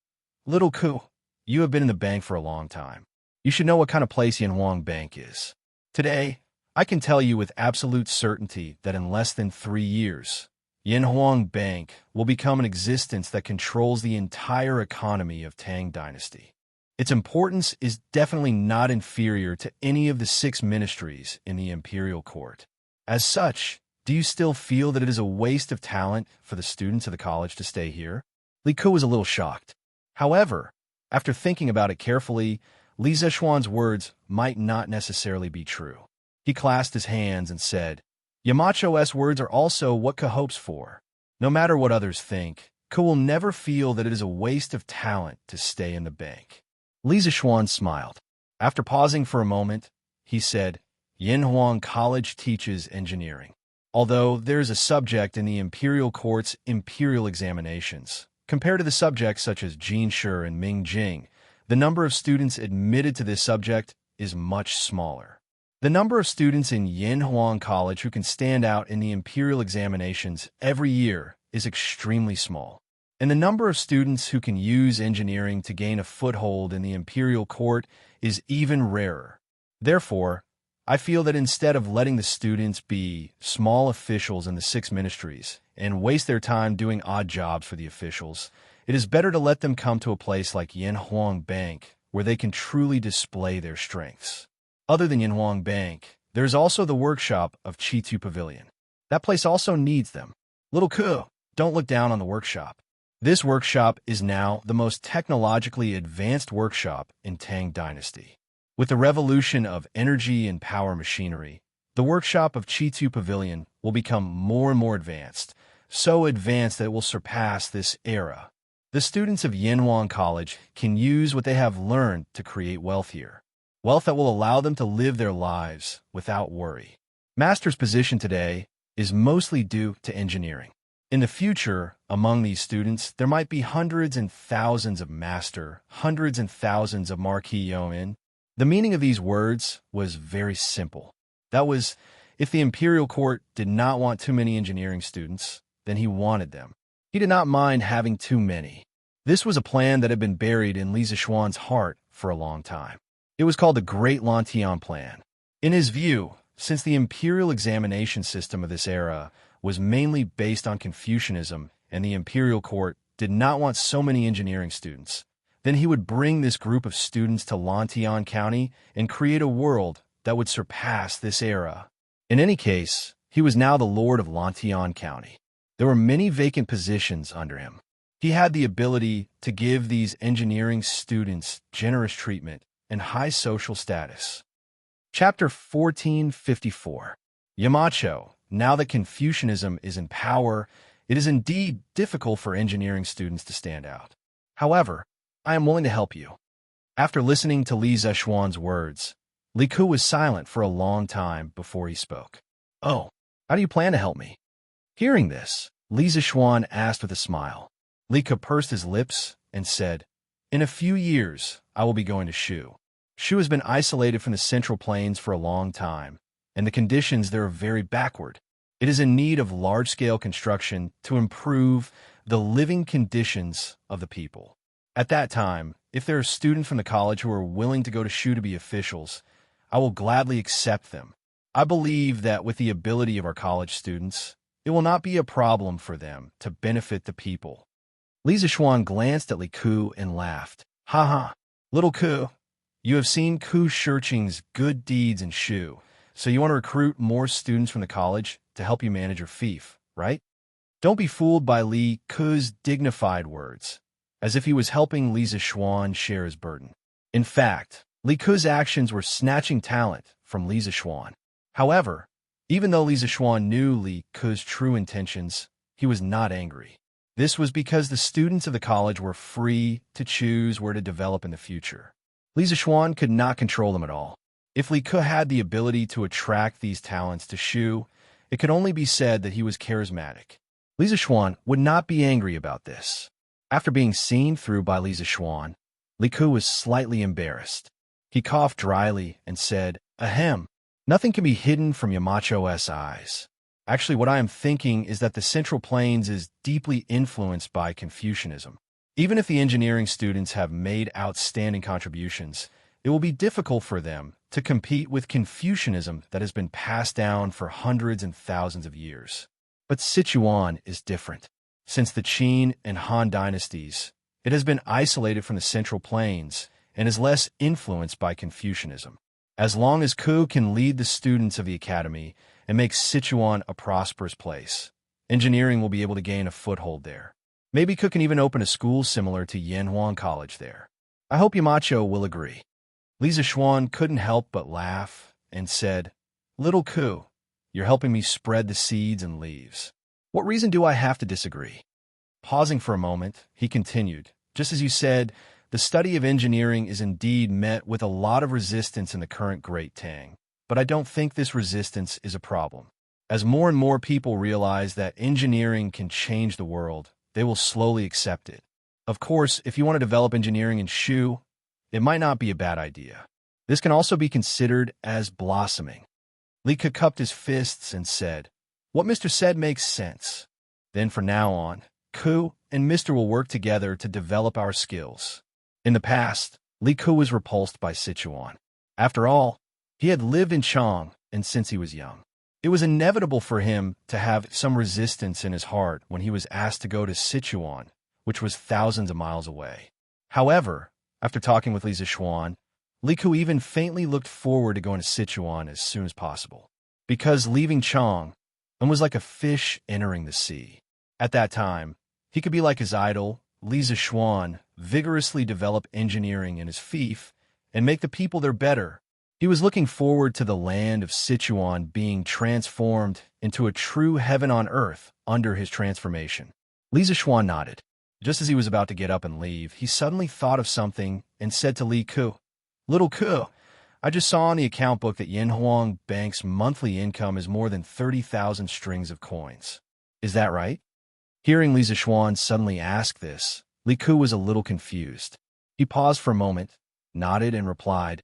"Little Ku, you have been in the bank for a long time. You should know what kind of place Yinhuang Bank is. Today, I can tell you with absolute certainty that in less than 3 years, Yinhuang Bank will become an existence that controls the entire economy of Tang Dynasty. Its importance is definitely not inferior to any of the 6 ministries in the imperial court. As such, do you still feel that it is a waste of talent for the students of the college to stay here?" Li Ku was a little shocked. However, after thinking about it carefully, Li Zishuan's words might not necessarily be true. He clasped his hands and said, "Yamacho's words are also what Ku hopes for. No matter what others think, Ku will never feel that it is a waste of talent to stay in the bank." Li Zishuan smiled. After pausing for a moment, he said, "Yinhuang College teaches engineering. Although there is a subject in the imperial court's imperial examinations, compared to the subjects such as Jinshi and Mingjing, the number of students admitted to this subject is much smaller. The number of students in Yinhuang College who can stand out in the imperial examinations every year is extremely small, and the number of students who can use engineering to gain a foothold in the imperial court is even rarer. Therefore, I feel that instead of letting the students be small officials in the 6 ministries and waste their time doing odd jobs for the officials, it is better to let them come to a place like Yinhuang Bank where they can truly display their strengths. Other than Yinhuang Bank, there's also the workshop of Chitu Pavilion. That place also needs them. Little Ku, don't look down on the workshop. This workshop is now the most technologically advanced workshop in Tang Dynasty. With the revolution of energy and power machinery, the workshop of Chitu Pavilion will become more and more advanced, so advanced that it will surpass this era. The students of Yinhuang College can use what they have learned to create wealth here. Wealth that will allow them to live their lives without worry. Master's position today is mostly due to engineering. In the future, among these students, there might be hundreds and thousands of master, hundreds and thousands of marquis yeomen. The meaning of these words was very simple. That was, if the imperial court did not want too many engineering students, then he wanted them. He did not mind having too many. This was a plan that had been buried in Li Zishuan's heart for a long time. It was called the Great Lantian Plan. In his view, since the imperial examination system of this era was mainly based on Confucianism and the imperial court did not want so many engineering students, then he would bring this group of students to Lantian County and create a world that would surpass this era. In any case, he was now the lord of Lantian County. There were many vacant positions under him. He had the ability to give these engineering students generous treatment and high social status. Chapter 1454. Yamacho, now that Confucianism is in power, it is indeed difficult for engineering students to stand out. However, I am willing to help you. After listening to Li Zishuan's words, Li Ku was silent for a long time before he spoke. "Oh, how do you plan to help me?" Hearing this, Li Zishuan asked with a smile. Li Ku pursed his lips and said, "In a few years, I will be going to Shu. Shu has been isolated from the Central Plains for a long time, and the conditions there are very backward. It is in need of large-scale construction to improve the living conditions of the people. At that time, if there are students from the college who are willing to go to Shu to be officials, I will gladly accept them. I believe that with the ability of our college students, it will not be a problem for them to benefit the people." Li Zishuan glanced at Li Ku and laughed. "Ha ha, little Ku, you have seen Ku Shirqing's good deeds in Shu, so you want to recruit more students from the college to help you manage your fief, right?" Don't be fooled by Li Ku's dignified words, as if he was helping Li Zishuan share his burden. In fact, Li Ku's actions were snatching talent from Li Zishuan. However, Even though Li Zixuan knew Li Ke's true intentions, he was not angry. This was because the students of the college were free to choose where to develop in the future. Li Zixuan could not control them at all. If Li Ke had the ability to attract these talents to Shu, it could only be said that he was charismatic. Li Zixuan would not be angry about this. After being seen through by Li Zixuan, Li Ke was slightly embarrassed. He coughed dryly and said, "Ahem, nothing can be hidden from Yamacho's eyes. Actually, what I am thinking is that the Central Plains is deeply influenced by Confucianism. Even if the engineering students have made outstanding contributions, it will be difficult for them to compete with Confucianism that has been passed down for hundreds and thousands of years. But Sichuan is different. Since the Qin and Han dynasties, it has been isolated from the Central Plains and is less influenced by Confucianism. As long as Ku can lead the students of the academy and make Sichuan a prosperous place, engineering will be able to gain a foothold there. Maybe Ku can even open a school similar to Yanhuang College there. I hope Yamacho will agree." Li Zixuan couldn't help but laugh and said, "Little Ku, you're helping me spread the seeds and leaves. What reason do I have to disagree?" Pausing for a moment, he continued, "Just as you said, the study of engineering is indeed met with a lot of resistance in the current Great Tang, but I don't think this resistance is a problem. As more and more people realize that engineering can change the world, they will slowly accept it. Of course, if you want to develop engineering in Shu, it might not be a bad idea. This can also be considered as blossoming." Li Ke cupped his fists and said, "What Mr. said makes sense. Then from now on, Ku and Mr. will work together to develop our skills." In the past, Li Ke was repulsed by Sichuan. After all, he had lived in Chang, and since he was young, it was inevitable for him to have some resistance in his heart when he was asked to go to Sichuan, which was thousands of miles away. However, after talking with Li Zixuan, Li Ke even faintly looked forward to going to Sichuan as soon as possible, because leaving Chang was like a fish entering the sea. At that time, he could be like his idol, Li Zixuan, vigorously develop engineering in his fief and make the people there better. He was looking forward to the land of Sichuan being transformed into a true heaven on earth under his transformation. Li Zixuan nodded. Just as he was about to get up and leave, he suddenly thought of something and said to Li Ke, "Little Ke, I just saw in the account book that Yanhuang Bank's monthly income is more than 30,000 strings of coins. Is that right?" Hearing Li Zixuan suddenly ask this, Li Ke was a little confused. He paused for a moment, nodded, and replied,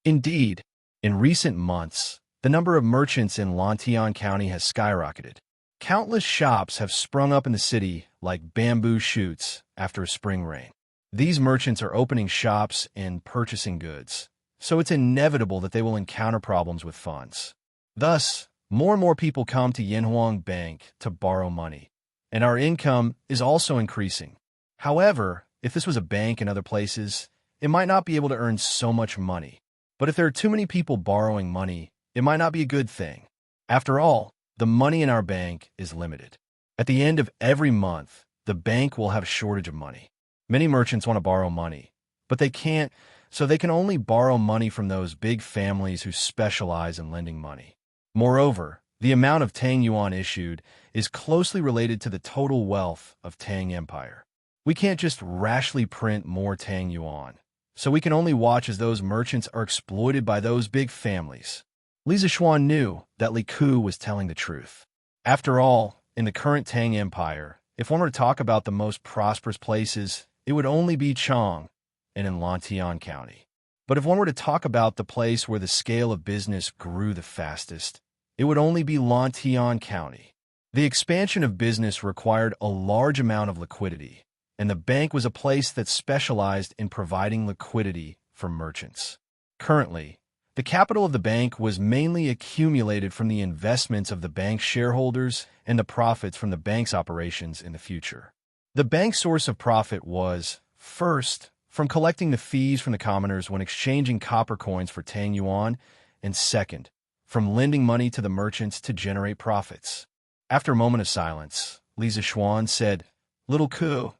"Indeed, in recent months, the number of merchants in Lantian County has skyrocketed. Countless shops have sprung up in the city like bamboo shoots after a spring rain. These merchants are opening shops and purchasing goods, so it's inevitable that they will encounter problems with funds. Thus, more and more people come to Yanhuang Bank to borrow money, and our income is also increasing. However, if this was a bank in other places, it might not be able to earn so much money. But if there are too many people borrowing money, it might not be a good thing. After all, the money in our bank is limited. At the end of every month, the bank will have a shortage of money. Many merchants want to borrow money, but they can't, so they can only borrow money from those big families who specialize in lending money. Moreover, the amount of Tang Yuan issued is closely related to the total wealth of Tang Empire. We can't just rashly print more Tang Yuan, so we can only watch as those merchants are exploited by those big families." Li Zixuan knew that Li Ke was telling the truth. After all, in the current Tang Empire, if one were to talk about the most prosperous places, it would only be Chang and in Lantian County. But if one were to talk about the place where the scale of business grew the fastest, it would only be Lantian County. The expansion of business required a large amount of liquidity, and the bank was a place that specialized in providing liquidity for merchants. Currently, the capital of the bank was mainly accumulated from the investments of the bank's shareholders and the profits from the bank's operations in the future. The bank's source of profit was, first, from collecting the fees from the commoners when exchanging copper coins for Tang Yuan, and second, from lending money to the merchants to generate profits. After a moment of silence, Li Zixuan said, "Little Ke,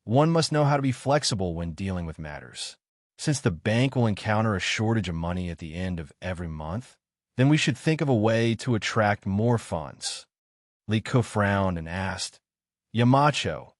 one must know how to be flexible when dealing with matters. Since the bank will encounter a shortage of money at the end of every month, then we should think of a way to attract more funds. Li Ke frowned and asked, Yamacho,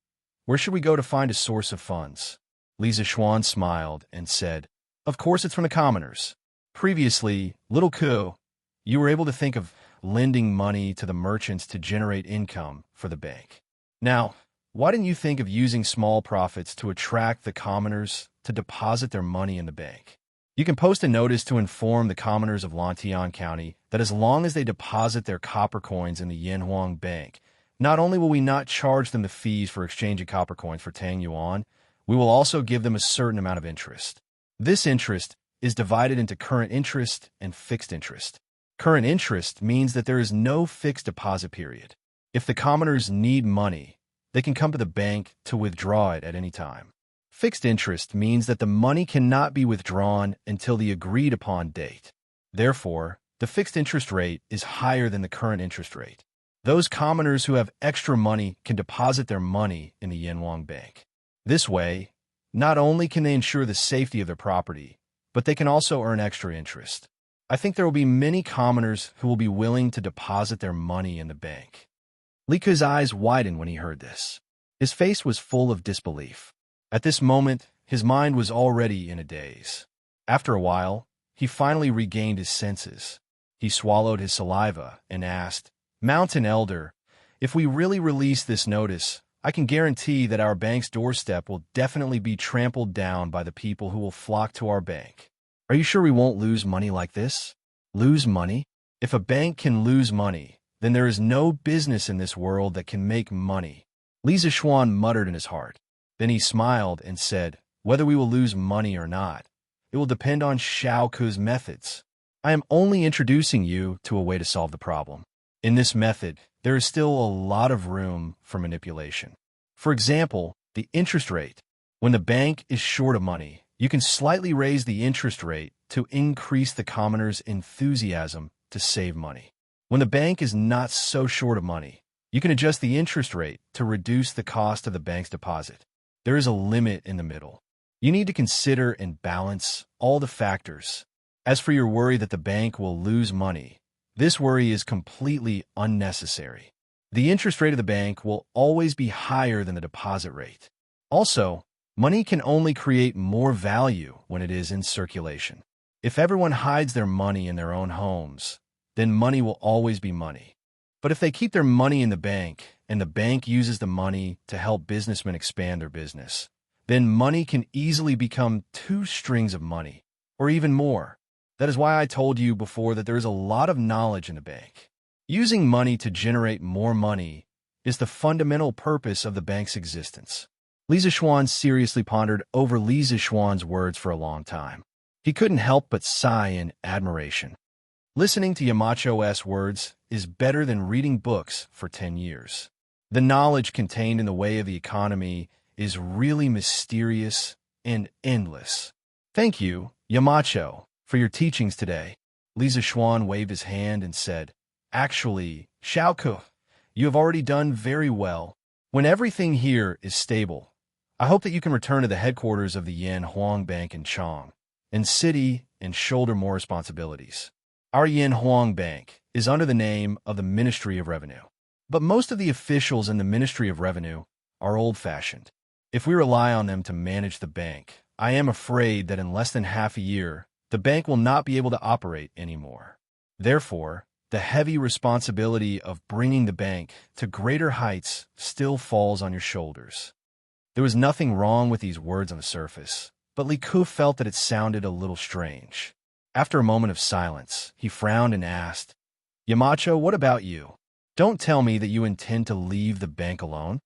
where should we go to find a source of funds? Li Zishuan smiled and said, of course it's from the commoners. Previously, Little Ke, you were able to think of lending money to the merchants to generate income for the bank. Now, why didn't you think of using small profits to attract the commoners to deposit their money in the bank? You can post a notice to inform the commoners of Lantian County that as long as they deposit their copper coins in the Yanhuang Bank, not only will we not charge them the fees for exchanging copper coins for Tang Yuan, we will also give them a certain amount of interest. This interest is divided into current interest and fixed interest. Current interest means that there is no fixed deposit period. If the commoners need money, they can come to the bank to withdraw it at any time. Fixed interest means that the money cannot be withdrawn until the agreed-upon date. Therefore, the fixed interest rate is higher than the current interest rate. Those commoners who have extra money can deposit their money in the Yanhuang Bank. This way, not only can they ensure the safety of their property, but they can also earn extra interest. I think there will be many commoners who will be willing to deposit their money in the bank. Li Ke's eyes widened when he heard this. His face was full of disbelief. At this moment, his mind was already in a daze. After a while, he finally regained his senses. He swallowed his saliva and asked, Mountain Elder, if we really release this notice, I can guarantee that our bank's doorstep will definitely be trampled down by the people who will flock to our bank. Are you sure we won't lose money like this? Lose money? If a bank can lose money, then there is no business in this world that can make money. Li Zishuan muttered in his heart. Then he smiled and said, whether we will lose money or not, it will depend on Xiao Ke's methods. I am only introducing you to a way to solve the problem. In this method, there is still a lot of room for manipulation. For example, the interest rate. When the bank is short of money, you can slightly raise the interest rate to increase the commoners' enthusiasm to save money. When the bank is not so short of money, you can adjust the interest rate to reduce the cost of the bank's deposit. There is a limit in the middle. You need to consider and balance all the factors. As for your worry that the bank will lose money, this worry is completely unnecessary. The interest rate of the bank will always be higher than the deposit rate. Also, money can only create more value when it is in circulation. If everyone hides their money in their own homes, then money will always be money. But if they keep their money in the bank, and the bank uses the money to help businessmen expand their business, then money can easily become 2 strings of money, or even more. That is why I told you before that there is a lot of knowledge in the bank. Using money to generate more money is the fundamental purpose of the bank's existence. Li Zishuan seriously pondered over Li Zishuan's words for a long time. He couldn't help but sigh in admiration. Listening to Yamacho's words is better than reading books for 10 years. The knowledge contained in the way of the economy is really mysterious and endless. Thank you, Yamacho, for your teachings today. Li Zishuan waved his hand and said, actually, Xiao Ke, you have already done very well. When everything here is stable, I hope that you can return to the headquarters of the Yanhuang Bank in Chang, and city and shoulder more responsibilities. Our Yanhuang Bank is under the name of the Ministry of Revenue. But most of the officials in the Ministry of Revenue are old-fashioned. If we rely on them to manage the bank, I am afraid that in less than half a year, the bank will not be able to operate anymore. Therefore, the heavy responsibility of bringing the bank to greater heights still falls on your shoulders. There was nothing wrong with these words on the surface, but Li Ke felt that it sounded a little strange. After a moment of silence, he frowned and asked, Yamacho, what about you? Don't tell me that you intend to leave the bank alone?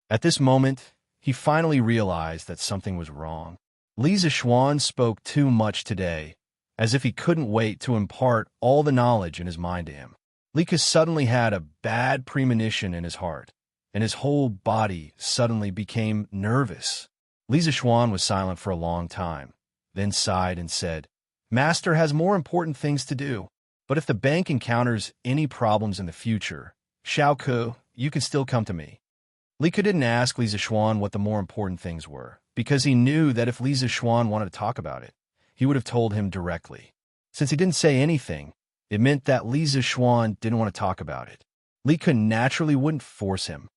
At this moment, he finally realized that something was wrong. Li Zishuan spoke too much today, as if he couldn't wait to impart all the knowledge in his mind to him. Li Ke suddenly had a bad premonition in his heart, and his whole body suddenly became nervous. Li Zishuan was silent for a long time, then sighed and said, Master has more important things to do. But if the bank encounters any problems in the future, Xiao Ke, you can still come to me. Li Ke didn't ask Li Zishuan what the more important things were, because he knew that if Li Zishuan wanted to talk about it, he would have told him directly. Since he didn't say anything, It meant that Li Zixuan didn't want to talk about it. Li Kun naturally wouldn't force him.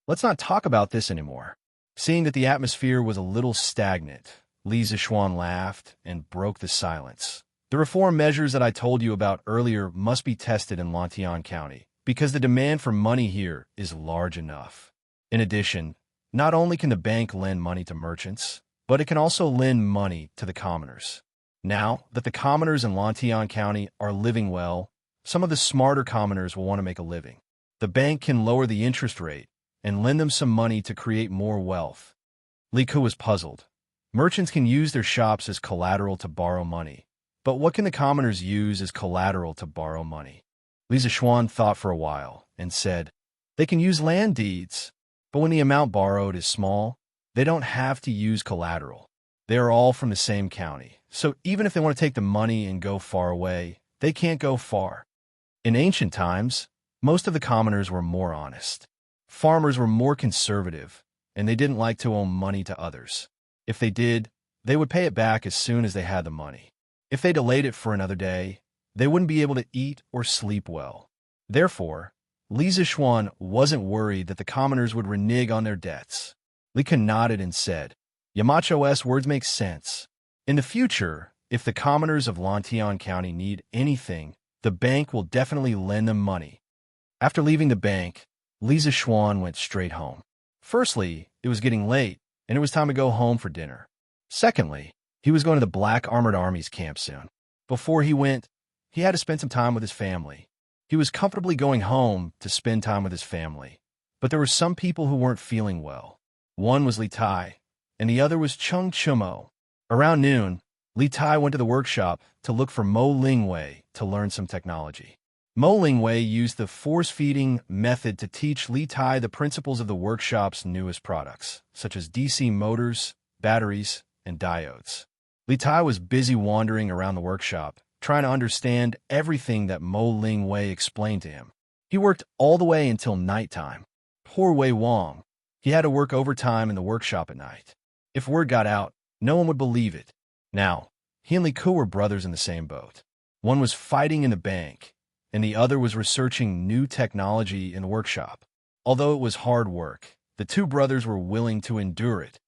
Let's not talk about this anymore. Seeing that the atmosphere was a little stagnant, Li Zixuan laughed and broke the silence. The reform measures that I told you about earlier must be tested in Lantian County, because the demand for money here is large enough. In addition, not only can the bank lend money to merchants, but it can also lend money to the commoners. Now that the commoners in Lantian County are living well, some of the smarter commoners will want to make a living. The bank can lower the interest rate and lend them some money to create more wealth. Li Ku was puzzled. Merchants can use their shops as collateral to borrow money, but what can the commoners use as collateral to borrow money? Li Zixuan thought for a while and said, they can use land deeds, but when the amount borrowed is small, they don't have to use collateral. They are all from the same county, so even if they want to take the money and go far away, they can't go far. In ancient times, most of the commoners were more honest. Farmers were more conservative, and they didn't like to owe money to others. If they did, they would pay it back as soon as they had the money. If they delayed it for another day, they wouldn't be able to eat or sleep well. Therefore, Li Zixuan wasn't worried that the commoners would renege on their debts. Li Kun nodded and said, Yamacho's words make sense. In the future, if the commoners of Lantian County need anything, the bank will definitely lend them money. After leaving the bank, Li Zixuan went straight home. Firstly, it was getting late, and it was time to go home for dinner. Secondly, he was going to the Black Armored Army's camp soon. Before he went, he had to spend some time with his family. He was comfortably going home to spend time with his family, but there were some people who weren't feeling well. One was Li Tai, and the other was Chung Chumo. Around noon, Li Tai went to the workshop to look for Mo Lingwei to learn some technology. Mo Lingwei used the force-feeding method to teach Li Tai the principles of the workshop's newest products, such as DC motors, batteries, and diodes. Li Tai was busy wandering around the workshop, trying to understand everything that Mo Lingwei explained to him. He worked all the way until nighttime. Poor Wei Wang. He had to work overtime in the workshop at night. If word got out, no one would believe it. Now, he and Li Ku were brothers in the same boat. One was fighting in the bank, and the other was researching new technology in the workshop. Although it was hard work, the two brothers were willing to endure it.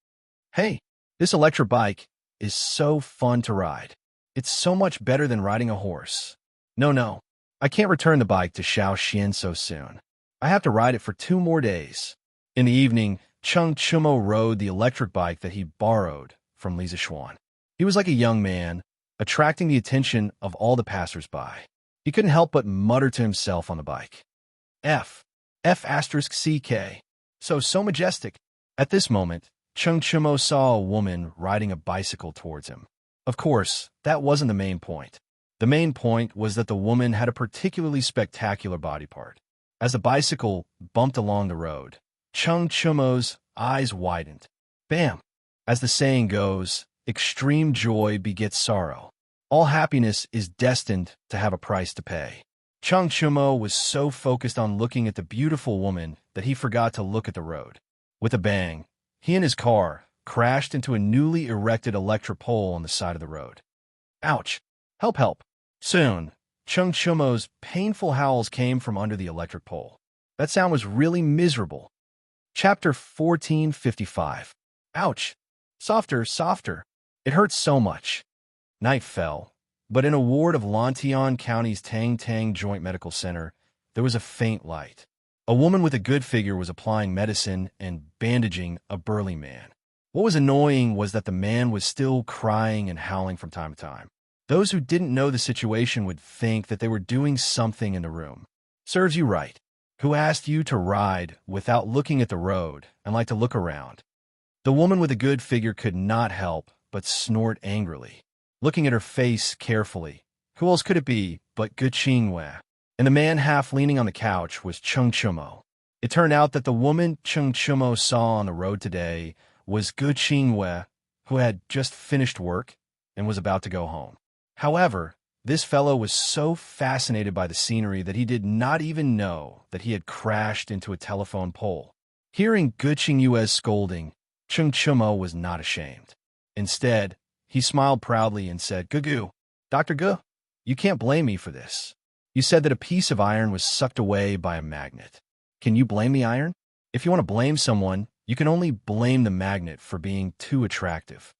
Hey, this electric bike is so fun to ride. It's so much better than riding a horse. No, I can't return the bike to Shaoxian so soon. I have to ride it for 2 more days. In the evening, Chung Chumo rode the electric bike that he borrowed from Li Zixuan. He was like a young man, attracting the attention of all the passers-by. He couldn't help but mutter to himself on the bike. F asterisk CK. So majestic. At this moment, Chung Chumo saw a woman riding a bicycle towards him. Of course, that wasn't the main point. The main point was that the woman had a particularly spectacular body part. As the bicycle bumped along the road, Chung Chumo's eyes widened. Bam! As the saying goes, extreme joy begets sorrow. All happiness is destined to have a price to pay. Chung Chumo was so focused on looking at the beautiful woman that he forgot to look at the road. With a bang, he and his car crashed into a newly erected electric pole on the side of the road. Ouch! Help! Soon, Chung Chumo's painful howls came from under the electric pole. That sound was really miserable. Chapter 1455. Ouch! Softer. It hurts so much. Night fell, but in a ward of Lantian County's Tang Tang Joint Medical Center, there was a faint light. A woman with a good figure was applying medicine and bandaging a burly man. What was annoying was that the man was still crying and howling from time to time. Those who didn't know the situation would think that they were doing something in the room. Serves you right. Who asked you to ride without looking at the road and like to look around? The woman with a good figure could not help but snort angrily. Looking at her face carefully, who else could it be but Gu Qingwei? And the man half leaning on the couch was Chung Chumo. It turned out that the woman Chung Chumo saw on the road today was Gu Qingwei, who had just finished work and was about to go home. However, this fellow was so fascinated by the scenery that he did not even know that he had crashed into a telephone pole. Hearing Gu Qingwei's scolding, Chung Chumo was not ashamed. Instead, he smiled proudly and said, Gu, Dr. Gu, You can't blame me for this. You said that a piece of iron was sucked away by a magnet. Can you blame the iron? If you want to blame someone, you can only blame the magnet for being too attractive.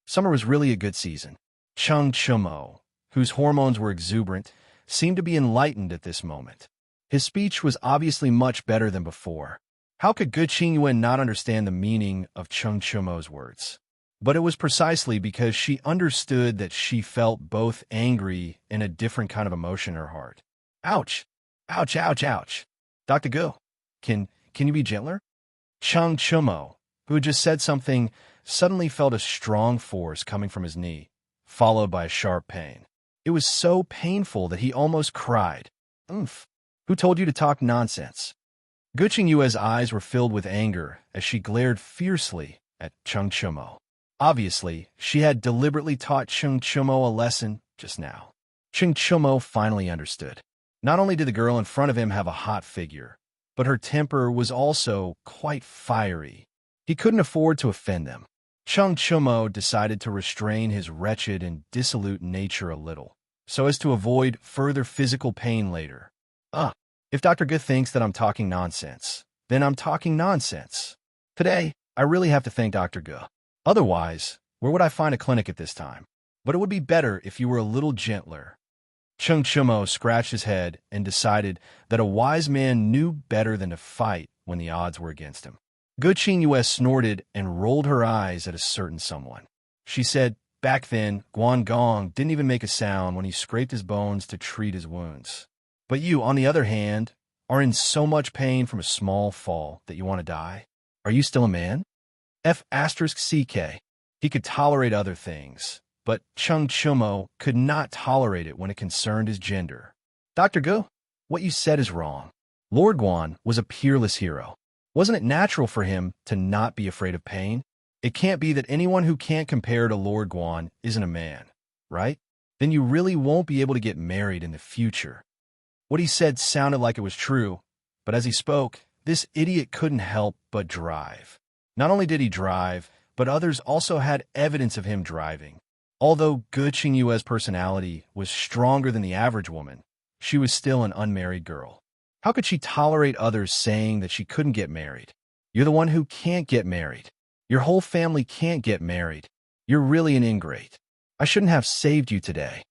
Summer was really a good season. Chung Chumo, whose hormones were exuberant, seemed to be enlightened at this moment. His speech was obviously much better than before. How could Gu Qingyuan not understand the meaning of Chung Chumo's words? But it was precisely because she understood that she felt both angry and a different kind of emotion in her heart. Ouch! Ouch, ouch, ouch! Dr. Gu, can you be gentler? Chung Chumo, who had just said something, suddenly felt a strong force coming from his knee, followed by a sharp pain. It was so painful that he almost cried. Oomph! Who told you to talk nonsense? Gu Qingyue's eyes were filled with anger as she glared fiercely at Chung Chumo. Obviously, she had deliberately taught Chung Chumo a lesson just now. Chung Chumo finally understood. Not only did the girl in front of him have a hot figure, but her temper was also quite fiery. He couldn't afford to offend them. Chung Chumo decided to restrain his wretched and dissolute nature a little, so as to avoid further physical pain later. If Dr. Gu thinks that I'm talking nonsense, then I'm talking nonsense. Today, I really have to thank Dr. Gu. Otherwise, where would I find a clinic at this time? But it would be better if you were a little gentler. Chung Chumo scratched his head and decided that a wise man knew better than to fight when the odds were against him. Gu Qingyue snorted and rolled her eyes at a certain someone. She said, back then, Guangong didn't even make a sound when he scraped his bones to treat his wounds. But you, on the other hand, are in so much pain from a small fall that you want to die. Are you still a man? F***CK. He could tolerate other things, but Chung Chumo could not tolerate it when it concerned his gender. Dr. Gu, what you said is wrong. Lord Guan was a peerless hero. Wasn't it natural for him to not be afraid of pain? It can't be that anyone who can't compare to Lord Guan isn't a man, right? Then you really won't be able to get married in the future. What he said sounded like it was true, but as he spoke, this idiot couldn't help but drive. Not only did he drive, but others also had evidence of him driving. Although Gu Qingyue's personality was stronger than the average woman, she was still an unmarried girl. How could she tolerate others saying that she couldn't get married? You're the one who can't get married. Your whole family can't get married. You're really an ingrate. I shouldn't have saved you today.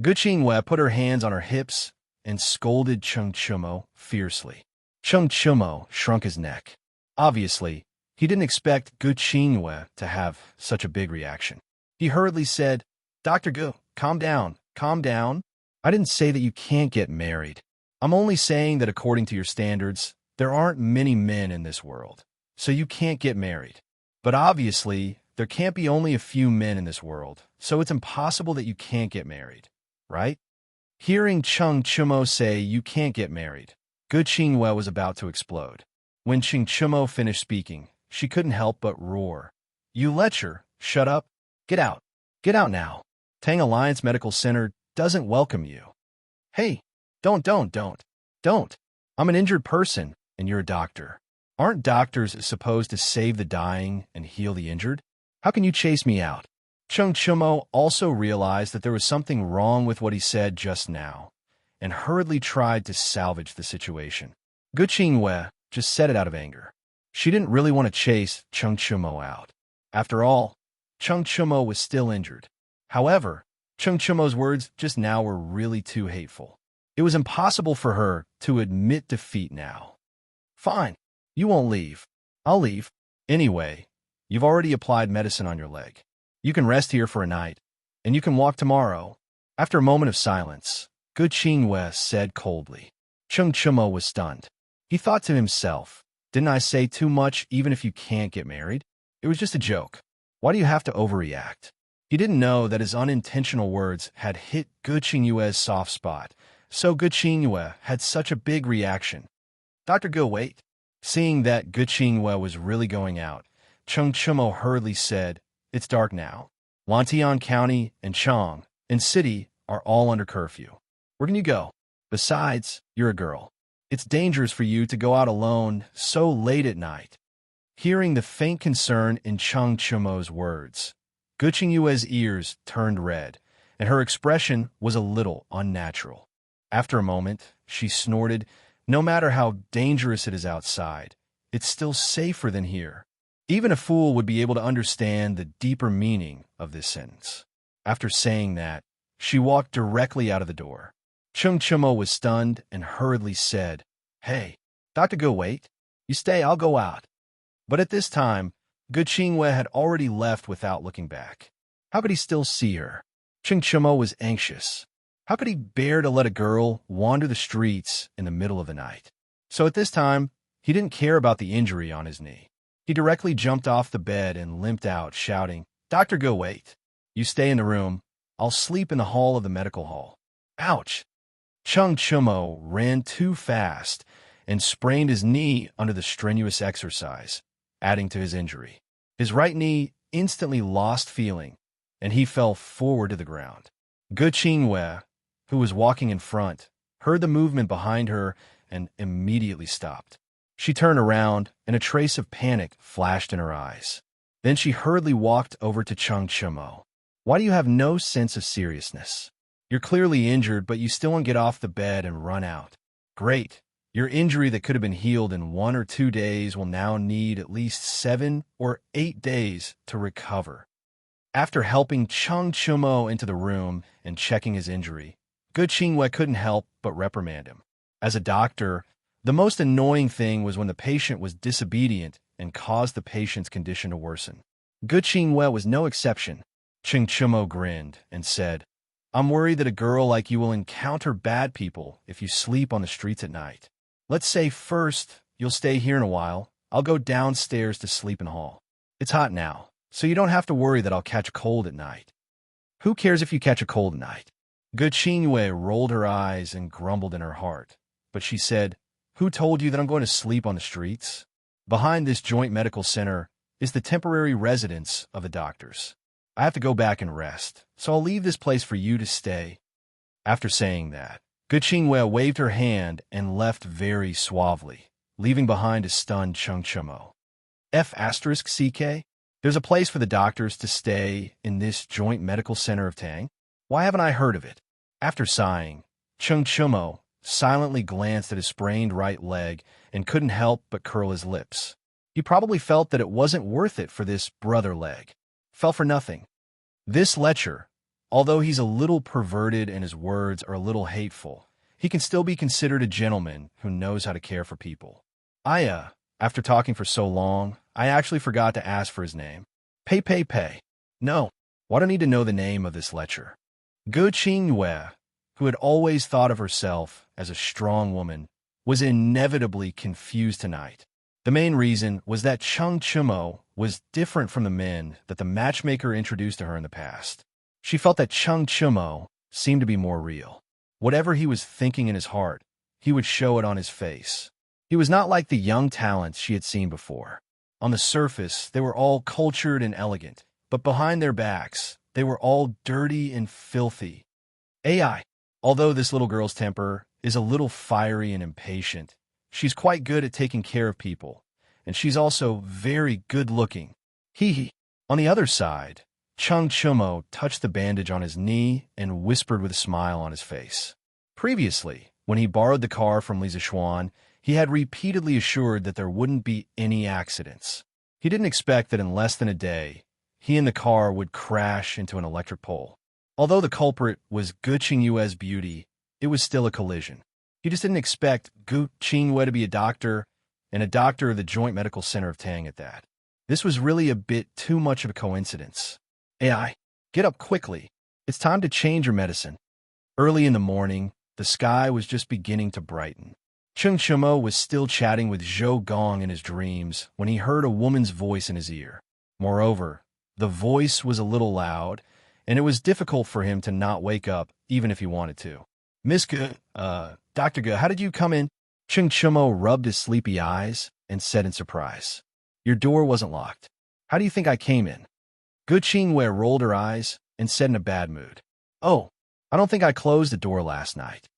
Gu Qingyue put her hands on her hips and scolded Chung Chumo fiercely. Chung Chumo shrunk his neck. Obviously, he didn't expect Gu Qingyue to have such a big reaction. He hurriedly said, Dr. Gu, calm down, calm down. I didn't say that you can't get married. I'm only saying that according to your standards, there aren't many men in this world, so you can't get married. But obviously, there can't be only a few men in this world, so it's impossible that you can't get married, right? Hearing Chung Chumo say you can't get married, Gu Qingyue was about to explode. When Chung Chumo finished speaking, she couldn't help but roar. You lecher, shut up. Get out. Get out now. Tang Alliance Medical Center doesn't welcome you. Hey, don't. I'm an injured person, and you're a doctor. Aren't doctors supposed to save the dying and heal the injured? How can you chase me out? Chung Chumo also realized that there was something wrong with what he said just now, and hurriedly tried to salvage the situation. Gu Qingyue just said it out of anger. She didn't really want to chase Chung Chumo out. After all, Chung Chumo was still injured. However, Chung Chumo's words just now were really too hateful. It was impossible for her to admit defeat now. Fine, you won't leave. I'll leave. Anyway, you've already applied medicine on your leg. You can rest here for a night, and you can walk tomorrow. After a moment of silence, Gu Qingyue said coldly. Chung Chumo was stunned. He thought to himself, didn't I say too much even if you can't get married? It was just a joke. Why do you have to overreact? He didn't know that his unintentional words had hit Gu Qingyue's soft spot, so Gu Qingyue had such a big reaction. Dr. Gu, wait. Seeing that Gu Qingyue was really going out, Chung Chumo hurriedly said, it's dark now. Wantian County and Chong and City are all under curfew. Where can you go? Besides, you're a girl. It's dangerous for you to go out alone so late at night. Hearing the faint concern in Chung Chumo's words, Gu Qingyue's ears turned red, and her expression was a little unnatural. After a moment, she snorted, "No matter how dangerous it is outside, it's still safer than here." Even a fool would be able to understand the deeper meaning of this sentence. After saying that, she walked directly out of the door. Chung Chumo was stunned and hurriedly said, "Hey, Dr. Go, wait. You stay, I'll go out." But at this time, Gu Qingwei had already left without looking back. How could he still see her? Chung Chumo was anxious. How could he bear to let a girl wander the streets in the middle of the night? So at this time, he didn't care about the injury on his knee. He directly jumped off the bed and limped out, shouting, "Dr. Go, wait. You stay in the room. I'll sleep in the hall of the medical hall." Ouch! Chung Chumo ran too fast and sprained his knee under the strenuous exercise, adding to his injury. His right knee instantly lost feeling, and he fell forward to the ground. Gu Qingwei, who was walking in front, heard the movement behind her and immediately stopped. She turned around, and a trace of panic flashed in her eyes. Then she hurriedly walked over to Chung Chumo. "Why do you have no sense of seriousness? You're clearly injured, but you still won't get off the bed and run out. Great. Your injury that could have been healed in 1 or 2 days will now need at least 7 or 8 days to recover." After helping Chung Chumo into the room and checking his injury, Gu Qingwei couldn't help but reprimand him. As a doctor, the most annoying thing was when the patient was disobedient and caused the patient's condition to worsen. Gu Qingwei was no exception. Chung Chumo grinned and said, "I'm worried that a girl like you will encounter bad people if you sleep on the streets at night. Let's say first you'll stay here in a while. I'll go downstairs to sleep in hall. It's hot now, so you don't have to worry that I'll catch a cold at night." "Who cares if you catch a cold at night?" Gu Qingwei rolled her eyes and grumbled in her heart, but she said, "Who told you that I'm going to sleep on the streets? Behind this joint medical center is the temporary residence of the doctors. I have to go back and rest, so I'll leave this place for you to stay." After saying that, Gu Qingwei waved her hand and left very suavely, leaving behind a stunned Chung Chumo. F*CK? There's a place for the doctors to stay in this joint medical center of Tang? Why haven't I heard of it? After sighing, Chung Chumo silently glanced at his sprained right leg and couldn't help but curl his lips. He probably felt that it wasn't worth it for this brother leg. Fell for nothing. This lecher, although he's a little perverted and his words are a little hateful, he can still be considered a gentleman who knows how to care for people. After talking for so long, I actually forgot to ask for his name. Pei. No, why do I need to know the name of this lecher? Gu Qingwei, who had always thought of herself as a strong woman, was inevitably confused tonight. The main reason was that Chung Chumo was different from the men that the matchmaker introduced to her in the past. She felt that Chung Chumo seemed to be more real. Whatever he was thinking in his heart, he would show it on his face. He was not like the young talents she had seen before. On the surface, they were all cultured and elegant, but behind their backs, they were all dirty and filthy. Although this little girl's temper is a little fiery and impatient, she's quite good at taking care of people, and she's also very good-looking. On the other side, Chung Chumo touched the bandage on his knee and whispered with a smile on his face. Previously, when he borrowed the car from Lisa Xuan, he had repeatedly assured that there wouldn't be any accidents. He didn't expect that in less than a day, he and the car would crash into an electric pole. Although the culprit was Gu Qingwei's beauty, it was still a collision. He just didn't expect Gu Qingwei to be a doctor, and a doctor of the Joint Medical Center of Tang at that. This was really a bit too much of a coincidence. Get up quickly. It's time to change your medicine. Early in the morning, the sky was just beginning to brighten. Chung Chumo was still chatting with Zhou Gong in his dreams when he heard a woman's voice in his ear. Moreover, the voice was a little loud, and it was difficult for him to not wake up even if he wanted to. "Miss Gu, Dr. Gu, how did you come in?" Chung Chumo rubbed his sleepy eyes and said in surprise, "Your door wasn't locked. How do you think I came in?" Gu Qingwei rolled her eyes and said in a bad mood, "Oh, I don't think I closed the door last night."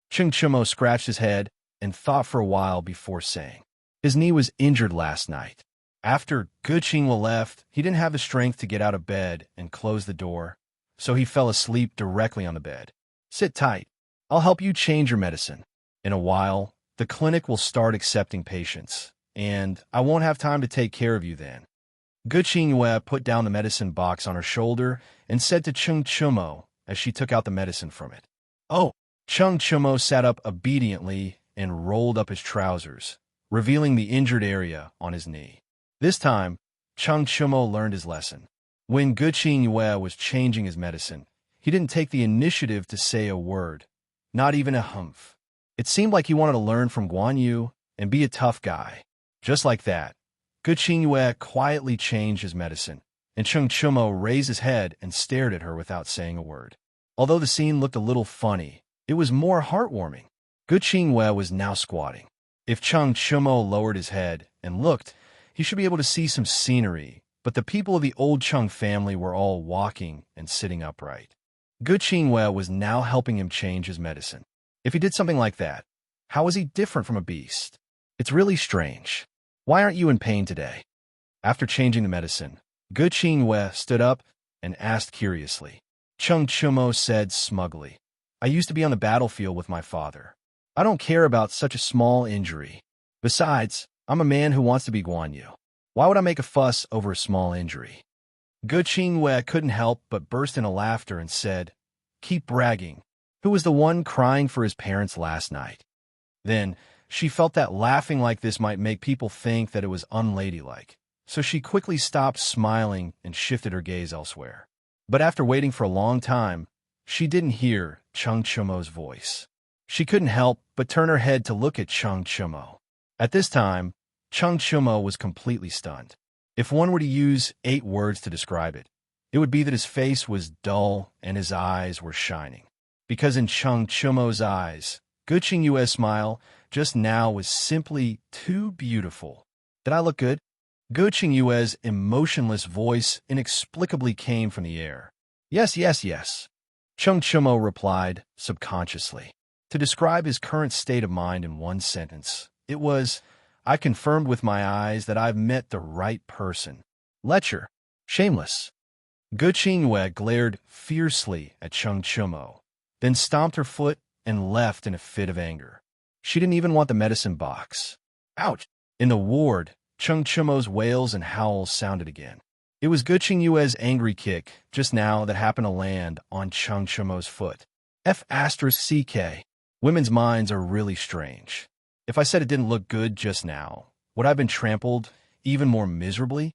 Chung Chumo scratched his head and thought for a while before saying, "His knee was injured last night. After Gu Qingwei left, he didn't have the strength to get out of bed and close the door, so he fell asleep directly on the bed. Sit tight. I'll help you change your medicine. In a while, the clinic will start accepting patients, and I won't have time to take care of you then. Guqingyue put down the medicine box on her shoulder and said to Cheng Chumo as she took out the medicine from it. Oh! Cheng Chumo sat up obediently and rolled up his trousers, revealing the injured area on his knee. This time, Cheng Chumo learned his lesson. When Guqingyue was changing his medicine, he didn't take the initiative to say a word, not even a humph. It seemed like he wanted to learn from Guan Yu and be a tough guy. Just like that, Guqingyue quietly changed his medicine, and Cheng Chumo raised his head and stared at her without saying a word. Although the scene looked a little funny, it was more heartwarming. Guqingyue was now squatting. If Cheng Chumo lowered his head and looked, he should be able to see some scenery, but the people of the old Cheng family were all walking and sitting upright. Guqingyue was now helping him change his medicine. If he did something like that, how was he different from a beast? It's really strange. Why aren't you in pain today? After changing the medicine, Guqingyue stood up and asked curiously. Cheng Chumo said smugly, I used to be on the battlefield with my father. I don't care about such a small injury. Besides, I'm a man who wants to be Guan Yu. Why would I make a fuss over a small injury? Guqingyue couldn't help but burst into laughter and said, Keep bragging. Who was the one crying for his parents last night? Then, she felt that laughing like this might make people think that it was unladylike, so she quickly stopped smiling and shifted her gaze elsewhere. But after waiting for a long time, she didn't hear Cheng Chumo's voice. She couldn't help but turn her head to look at Cheng Chumo. At this time, Cheng Chumo was completely stunned. If one were to use 8 words to describe it, it would be that his face was dull and his eyes were shining. Because in Cheng Chumo's eyes, Guqingyue's smile just now was simply too beautiful. Did I look good? Guqingyue's emotionless voice inexplicably came from the air. Yes, yes, yes. Cheng Chumo replied subconsciously. To describe his current state of mind in one sentence, it was, I confirmed with my eyes that I've met the right person. Lecher. Shameless. Guqingyue glared fiercely at Cheng Chumo, then stomped her foot and left in a fit of anger. She didn't even want the medicine box. Ouch! In the ward, Cheng Chumo's wails and howls sounded again. It was Guqingyue's angry kick just now that happened to land on Cheng Chumo's foot. F***CK. Women's minds are really strange. If I said it didn't look good just now, would I have been trampled even more miserably?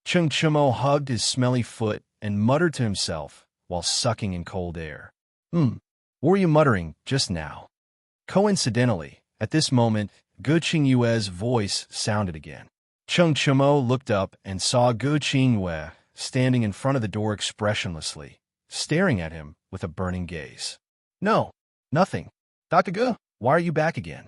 Cheng Chumo hugged his smelly foot and muttered to himself while sucking in cold air. What were you muttering just now? Coincidentally, at this moment, Guqingyue's voice sounded again. Cheng Chumo looked up and saw Guqingyue standing in front of the door expressionlessly, staring at him with a burning gaze. No, nothing. Dr. Gu, why are you back again?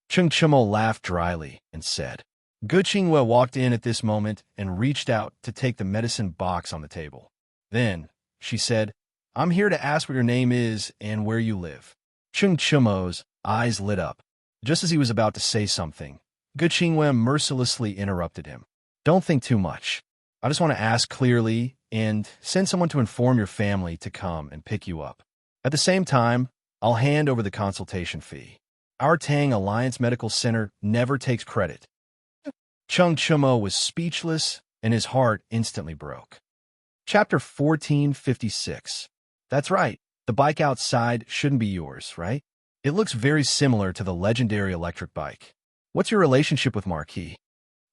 Cheng Chumo laughed dryly and said. Guqingyue walked in at this moment and reached out to take the medicine box on the table. Then, she said, I'm here to ask what your name is and where you live. Cheng Chumo's eyes lit up. Just as he was about to say something, Guqingyue mercilessly interrupted him. Don't think too much. I just want to ask clearly and send someone to inform your family to come and pick you up. At the same time, I'll hand over the consultation fee. Our Tang Alliance Medical Center never takes credit. Cheng Chumo was speechless and his heart instantly broke. Chapter 1456. That's right. The bike outside shouldn't be yours, right? It looks very similar to the legendary electric bike. What's your relationship with Marquis?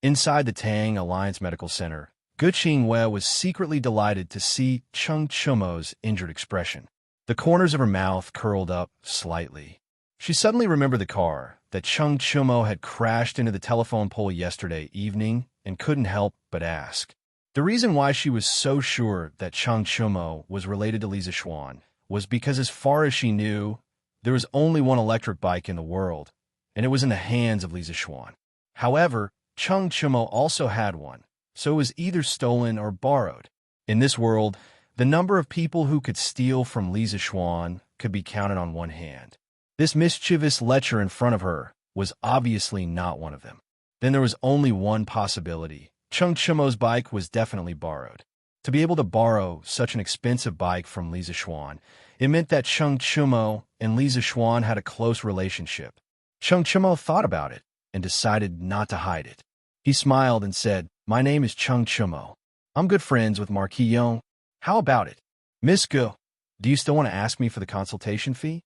Inside the Tang Alliance Medical Center, Guqingyue was secretly delighted to see Cheng Chumo's injured expression. The corners of her mouth curled up slightly. She suddenly remembered the car that Cheng Chumo had crashed into the telephone pole yesterday evening and couldn't help but ask. The reason why she was so sure that Cheng Chumo was related to Lisa Xuan was because as far as she knew, there was only one electric bike in the world, and it was in the hands of Lisa Xuan. However, Cheng Chumo also had one, so it was either stolen or borrowed. In this world, the number of people who could steal from Lisa Xuan could be counted on one hand. This mischievous lecher in front of her was obviously not one of them. Then there was only one possibility. Cheng Chumo's bike was definitely borrowed. To be able to borrow such an expensive bike from Lisa Xuan, it meant that Cheng Chumo and Lisa Xuan had a close relationship. Cheng Chumo thought about it and decided not to hide it. He smiled and said, "My name is Cheng Chumo. I'm good friends with Marquis Yong. How about it? Miss Gu, do you still want to ask me for the consultation fee?"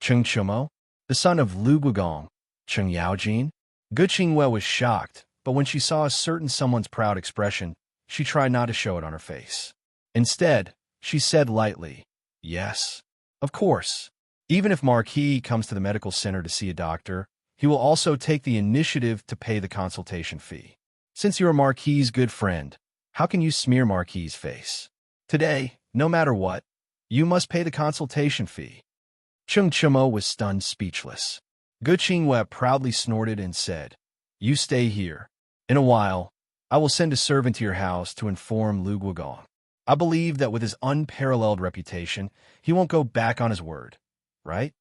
Cheng Chumo, the son of Lu Guogong, Cheng Yaojin. Gu Qingwei was shocked, but when she saw a certain someone's proud expression, she tried not to show it on her face. Instead, she said lightly, "Yes, of course. Even if Marquis comes to the medical center to see a doctor, he will also take the initiative to pay the consultation fee. Since you are Marquis' good friend, how can you smear Marquis' face? Today, no matter what, you must pay the consultation fee." Cheng Chumo was stunned speechless. Gu Qingwei proudly snorted and said, "You stay here. In a while, I will send a servant to your house to inform Lu Guogong. I believe that with his unparalleled reputation, he won't go back on his word, right?"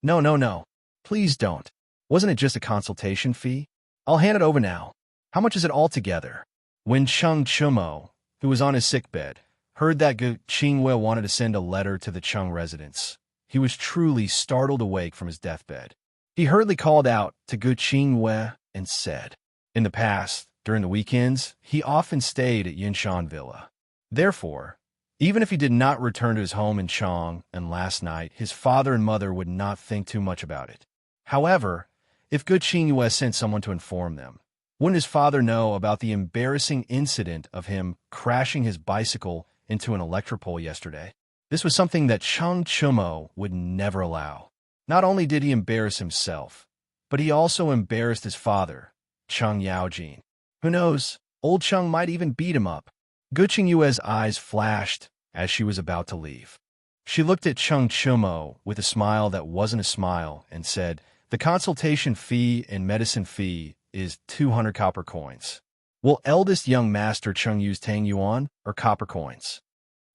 "No, no, no. Please don't. Wasn't it just a consultation fee? I'll hand it over now. How much is it altogether?" When Cheng Chumo, who was on his sickbed, heard that Gu Qingwei wanted to send a letter to the Cheng residence, he was truly startled awake from his deathbed. He hurriedly called out to Gu Qingwei and said, in the past, during the weekends, he often stayed at Yinshan Villa. Therefore, even if he did not return to his home in Chang and last night, his father and mother would not think too much about it. However, if Gu Qingwei sent someone to inform them, wouldn't his father know about the embarrassing incident of him crashing his bicycle into an electropole yesterday? This was something that Cheng Chumo would never allow. Not only did he embarrass himself, but he also embarrassed his father, Cheng Yaojin. Who knows, old Cheng might even beat him up. Gu Qingyue's eyes flashed as she was about to leave. She looked at Cheng Chumo with a smile that wasn't a smile and said, "The consultation fee and medicine fee is 200 copper coins. Will eldest young master Cheng use Tang Yuan or copper coins?"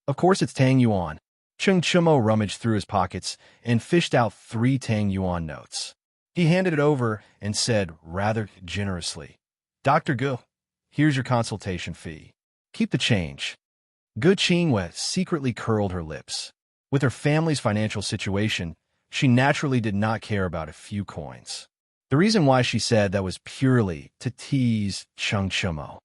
"Of course it's Tang Yuan." Cheng Chumo rummaged through his pockets and fished out 3 Tang Yuan notes. He handed it over and said rather generously, "Dr. Gu, here's your consultation fee. Keep the change." Gu Qingwei secretly curled her lips. With her family's financial situation, she naturally did not care about a few coins. The reason why she said that was purely to tease Cheng Chumo.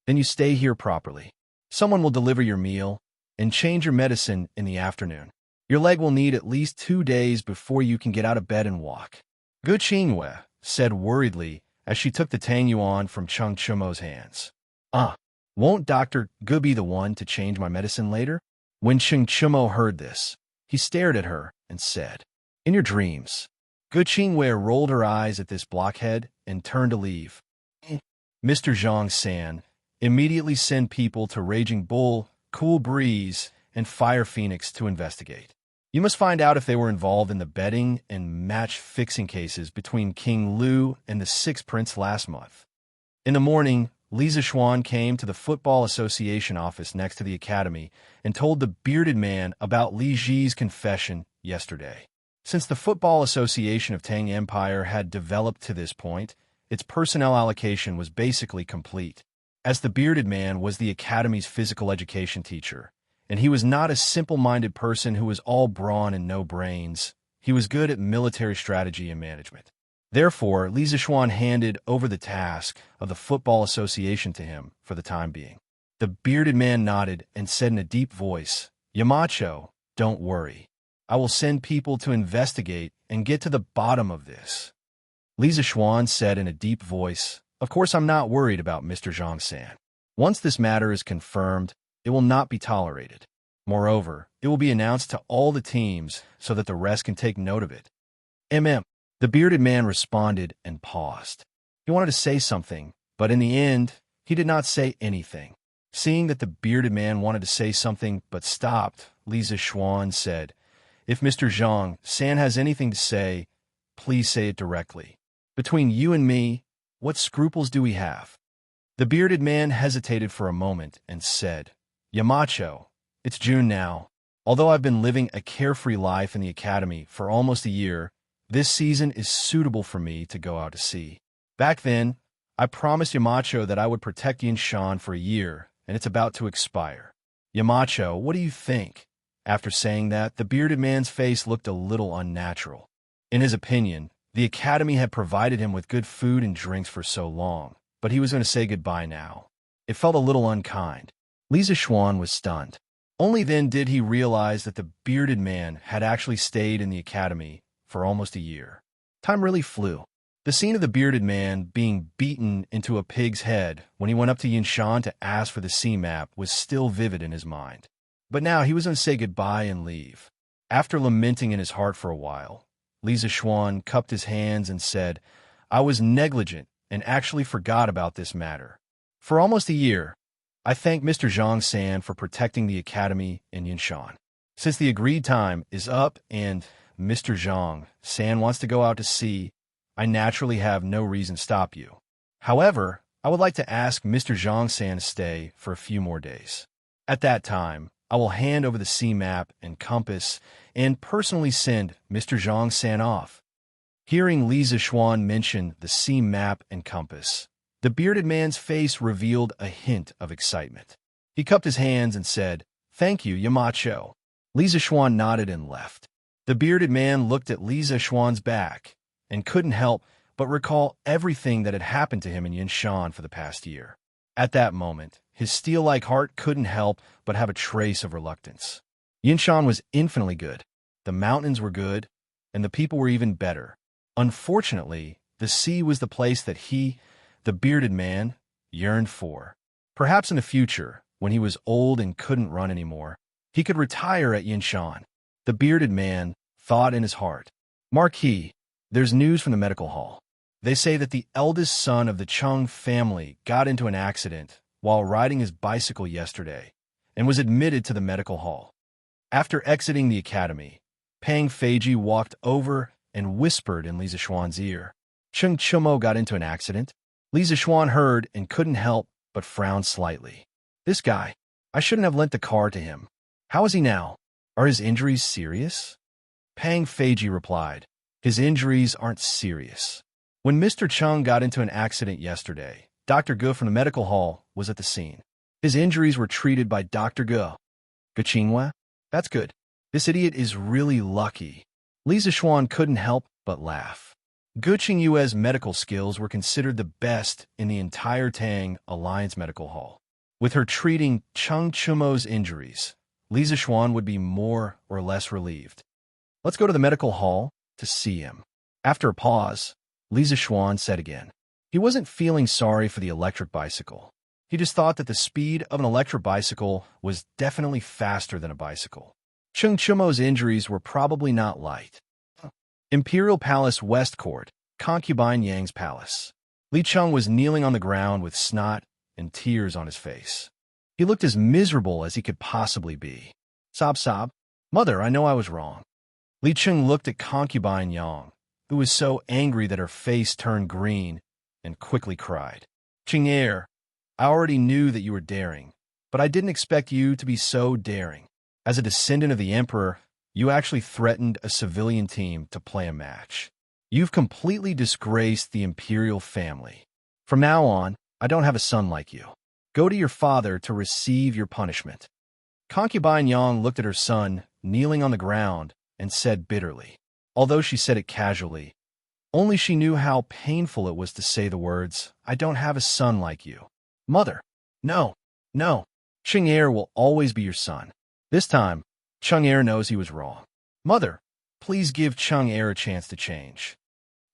"Then you stay here properly. Someone will deliver your meal and change your medicine in the afternoon. Your leg will need at least 2 days before you can get out of bed and walk." Gu Qingwei said worriedly as she took the Tang Yuan from Cheng Chumo's hands. Won't Dr. Gu be the one to change my medicine later?" When Cheng Chumo heard this, he stared at her and said, "In your dreams." Gu Qingwei rolled her eyes at this blockhead and turned to leave. Mr. Zhang San, immediately send people to Raging Bull, Cool Breeze, and Fire Phoenix to investigate. You must find out if they were involved in the betting and match-fixing cases between King Lu and the Sixth Prince last month. In the morning, Lisa Xuan came to the Football Association office next to the academy and told the bearded man about Li Ji's confession yesterday. Since the Football Association of Tang Empire had developed to this point, its personnel allocation was basically complete. As the bearded man was the academy's physical education teacher, and he was not a simple-minded person who was all brawn and no brains, he was good at military strategy and management. Therefore, Li Zixuan handed over the task of the Football Association to him for the time being. The bearded man nodded and said in a deep voice, "Yamacho, don't worry. I will send people to investigate and get to the bottom of this." Li Zixuan said in a deep voice, "Of course I'm not worried about Mr. Zhang San. Once this matter is confirmed, it will not be tolerated. Moreover, it will be announced to all the teams so that the rest can take note of it." The bearded man responded and paused. He wanted to say something, but in the end, he did not say anything. Seeing that the bearded man wanted to say something but stopped, Li Zixuan said, "If Mr. Zhang San has anything to say, please say it directly. Between you and me, what scruples do we have?" The bearded man hesitated for a moment and said, "Yamacho, it's June now. Although I've been living a carefree life in the academy for almost a year, this season is suitable for me to go out to sea. Back then, I promised Yamacho that I would protect Yinshan for a year, and it's about to expire. Yamacho, what do you think? After saying that, the bearded man's face looked a little unnatural. In his opinion, the academy had provided him with good food and drinks for so long, but he was going to say goodbye now. It felt a little unkind. Li Zixuan was stunned. Only then did he realize that the bearded man had actually stayed in the academy for almost a year. Time really flew. The scene of the bearded man being beaten into a pig's head when he went up to Yinshan to ask for the sea map was still vivid in his mind. But now he was going to say goodbye and leave. After lamenting in his heart for a while, Li Zixuan cupped his hands and said, "I was negligent and actually forgot about this matter. For almost a year, I thank Mr. Zhang San for protecting the academy in Yinshan. Since the agreed time is up and Mr. Zhang San wants to go out to sea, I naturally have no reason to stop you. However, I would like to ask Mr. Zhang San to stay for a few more days. At that time, I will hand over the sea map and compass and personally send Mr. Zhang San off." Hearing Li Zixuan mention the sea map and compass, the bearded man's face revealed a hint of excitement. He cupped his hands and said, "Thank you, Yamacho." Li Zixuan nodded and left. The bearded man looked at Li Zixuan's back and couldn't help but recall everything that had happened to him in Yinshan for the past year. At that moment, his steel-like heart couldn't help but have a trace of reluctance. Yinshan was infinitely good. The mountains were good, and the people were even better. Unfortunately, the sea was the place that he, the bearded man, yearned for. Perhaps in the future, when he was old and couldn't run anymore, he could retire at Yinshan. The bearded man thought in his heart, "Marquis, there's news from the medical hall. They say that the eldest son of the Chung family got into an accident while riding his bicycle yesterday and was admitted to the medical hall." After exiting the academy, Pang Feiji walked over and whispered in Li Zixuan's ear, "Chung Chumo got into an accident?" Li Zixuan heard and couldn't help but frown slightly. "This guy, I shouldn't have lent the car to him. How is he now? Are his injuries serious?" Pang Feiji replied, "His injuries aren't serious. When Mr. Chung got into an accident yesterday, Dr. Ge from the medical hall was at the scene. His injuries were treated by Dr. Ge. Ge? That's good. This idiot is really lucky." Li Zixuan couldn't help but laugh. Ge Qingyue's medical skills were considered the best in the entire Tang Alliance Medical Hall. With her treating Chung Chumo's injuries, Li Zixuan would be more or less relieved. "Let's go to the medical hall to see him." After a pause, Li Zixuan said again. He wasn't feeling sorry for the electric bicycle. He just thought that the speed of an electric bicycle was definitely faster than a bicycle. Chung Chumo's injuries were probably not light. Imperial Palace West Court, Concubine Yang's palace. Li Chung was kneeling on the ground with snot and tears on his face. He looked as miserable as he could possibly be. Sob. "Mother, I know I was wrong." Li Chung looked at Concubine Yang, who was so angry that her face turned green, and quickly cried. "Qing'er, I already knew that you were daring, but I didn't expect you to be so daring. As a descendant of the emperor, you actually threatened a civilian team to play a match. You've completely disgraced the imperial family. From now on, I don't have a son like you. Go to your father to receive your punishment." Concubine Yang looked at her son, kneeling on the ground, and said bitterly, although she said it casually, only she knew how painful it was to say the words, "I don't have a son like you." "Mother, no. Qing'er will always be your son." This time, Qing'er knows he was wrong. "Mother, please give Qing'er a chance to change."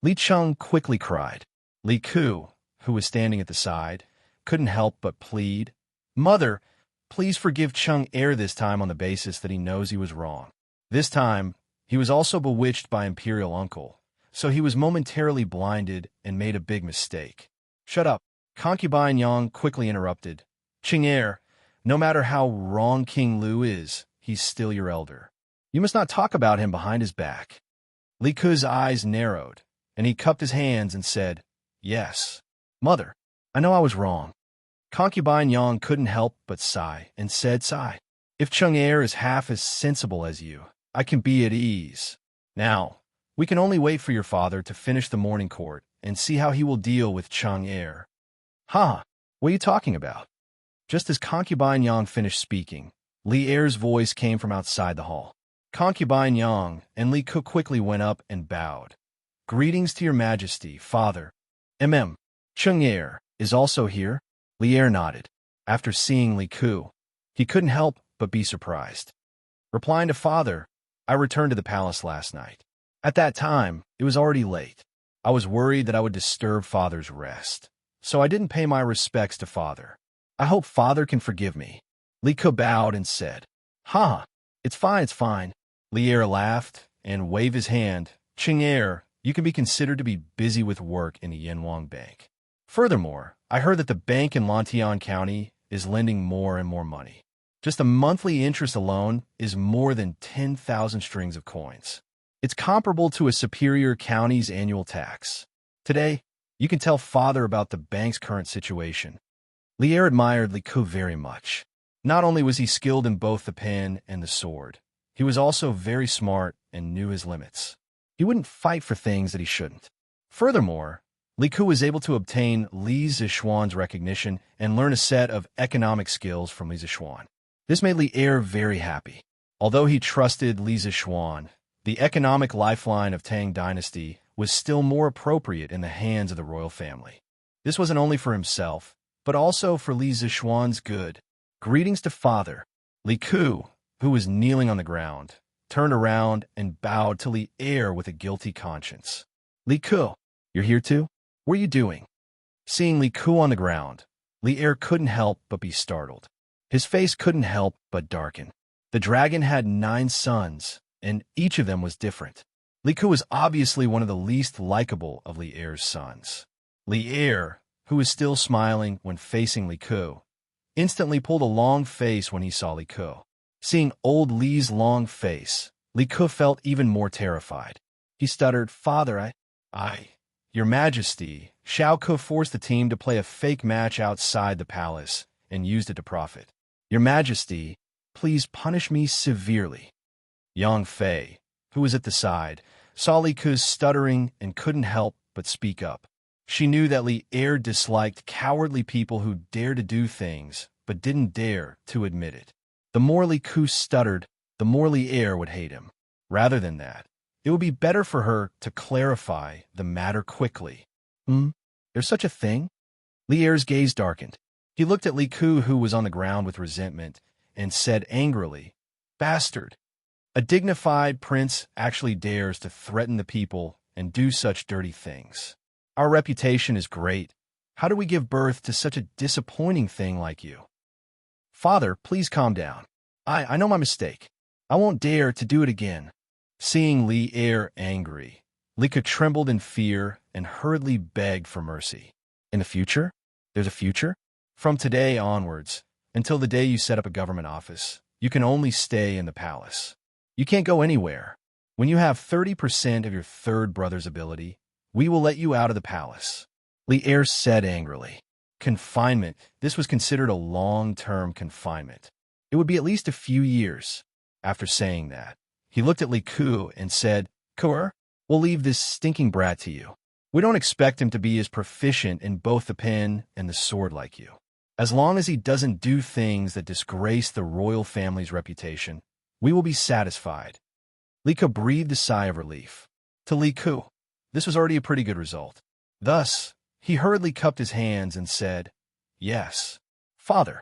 Li Chung quickly cried. Li Ku, who was standing at the side, couldn't help but plead, "Mother, please forgive Qing'er this time on the basis that he knows he was wrong." This time, he was also bewitched by Imperial Uncle, so he was momentarily blinded and made a big mistake. "Shut up," Concubine Yang quickly interrupted. "Qing'er, no matter how wrong King Lu is, he's still your elder. You must not talk about him behind his back." Li Ku's eyes narrowed, and he cupped his hands and said, "Yes, Mother, I know I was wrong." Concubine Yang couldn't help but sigh and said, "If Qing'er is half as sensible as you, I can be at ease. Now, we can only wait for your father to finish the morning court and see how he will deal with Qing'er." "Huh, what are you talking about?" Just as Concubine Yang finished speaking, Li Er's voice came from outside the hall. Concubine Yang and Li Ke quickly went up and bowed. "Greetings to your majesty, father." Cheng Er is also here? Li Er nodded. After seeing Li Ke, he couldn't help but be surprised. Replying to father, "I returned to the palace last night. At that time, it was already late. I was worried that I would disturb father's rest, so I didn't pay my respects to father. I hope father can forgive me." Li Ke bowed and said, "Ha, it's fine, it's fine." Li Er laughed and waved his hand. "Cheng Er, you can be considered to be busy with work in the Yanwang Bank. Furthermore, I heard that the bank in Lantian County is lending more and more money. Just the monthly interest alone is more than 10,000 strings of coins. It's comparable to a superior county's annual tax. Today, you can tell father about the bank's current situation." Li Er admired Li Ke very much. Not only was he skilled in both the pen and the sword, he was also very smart and knew his limits. He wouldn't fight for things that he shouldn't. Furthermore, Li Ke was able to obtain Li Zishuan's recognition and learn a set of economic skills from Li Zishuan. This made Li Er very happy. Although he trusted Li Zishuan, the economic lifeline of Tang Dynasty was still more appropriate in the hands of the royal family. This wasn't only for himself, but also for Li Zishuan's good. "Greetings to father." Li Ke, who was kneeling on the ground, turned around and bowed to Li Er with a guilty conscience. "Li Ke, you're here too? What are you doing?" Seeing Li Ke on the ground, Li Er couldn't help but be startled. His face couldn't help but darken. The dragon had 9 sons, and each of them was different. Li Ke was obviously one of the least likable of Li Er's sons. Li Er, who was still smiling when facing Li Ke, instantly pulled a long face when he saw Li Ke. Seeing old Li's long face, Li Ke felt even more terrified. He stuttered, "Father, Your Majesty." Xiao Ke forced the team to play a fake match outside the palace and used it to profit. "Your Majesty, please punish me severely." Yang Fei, who was at the side, saw Li Ke's stuttering and couldn't help but speak up. She knew that Li Er disliked cowardly people who dared to do things but didn't dare to admit it. The more Li Ke stuttered, the more Li Er would hate him. Rather than that, it would be better for her to clarify the matter quickly. There's such a thing?" Li Er's gaze darkened. He looked at Li Ke, who was on the ground with resentment, and said angrily, "Bastard! A dignified prince actually dares to threaten the people and do such dirty things. Our reputation is great. How do we give birth to such a disappointing thing like you?" "Father, please calm down. I know my mistake. I won't dare to do it again." Seeing Li Er angry, Li Ke trembled in fear and hurriedly begged for mercy. "In the future? There's a future? From today onwards, until the day you set up a government office, you can only stay in the palace. You can't go anywhere. When you have 30% of your third brother's ability, we will let you out of the palace." Li Er said angrily. Confinement. This was considered a long-term confinement. It would be at least a few years. After saying that, he looked at Li Ke and said, "Ke, we'll leave this stinking brat to you. We don't expect him to be as proficient in both the pen and the sword like you. As long as he doesn't do things that disgrace the royal family's reputation, we will be satisfied." Li Ke breathed a sigh of relief. To Li Ke, this was already a pretty good result. Thus, he hurriedly cupped his hands and said, "Yes, father."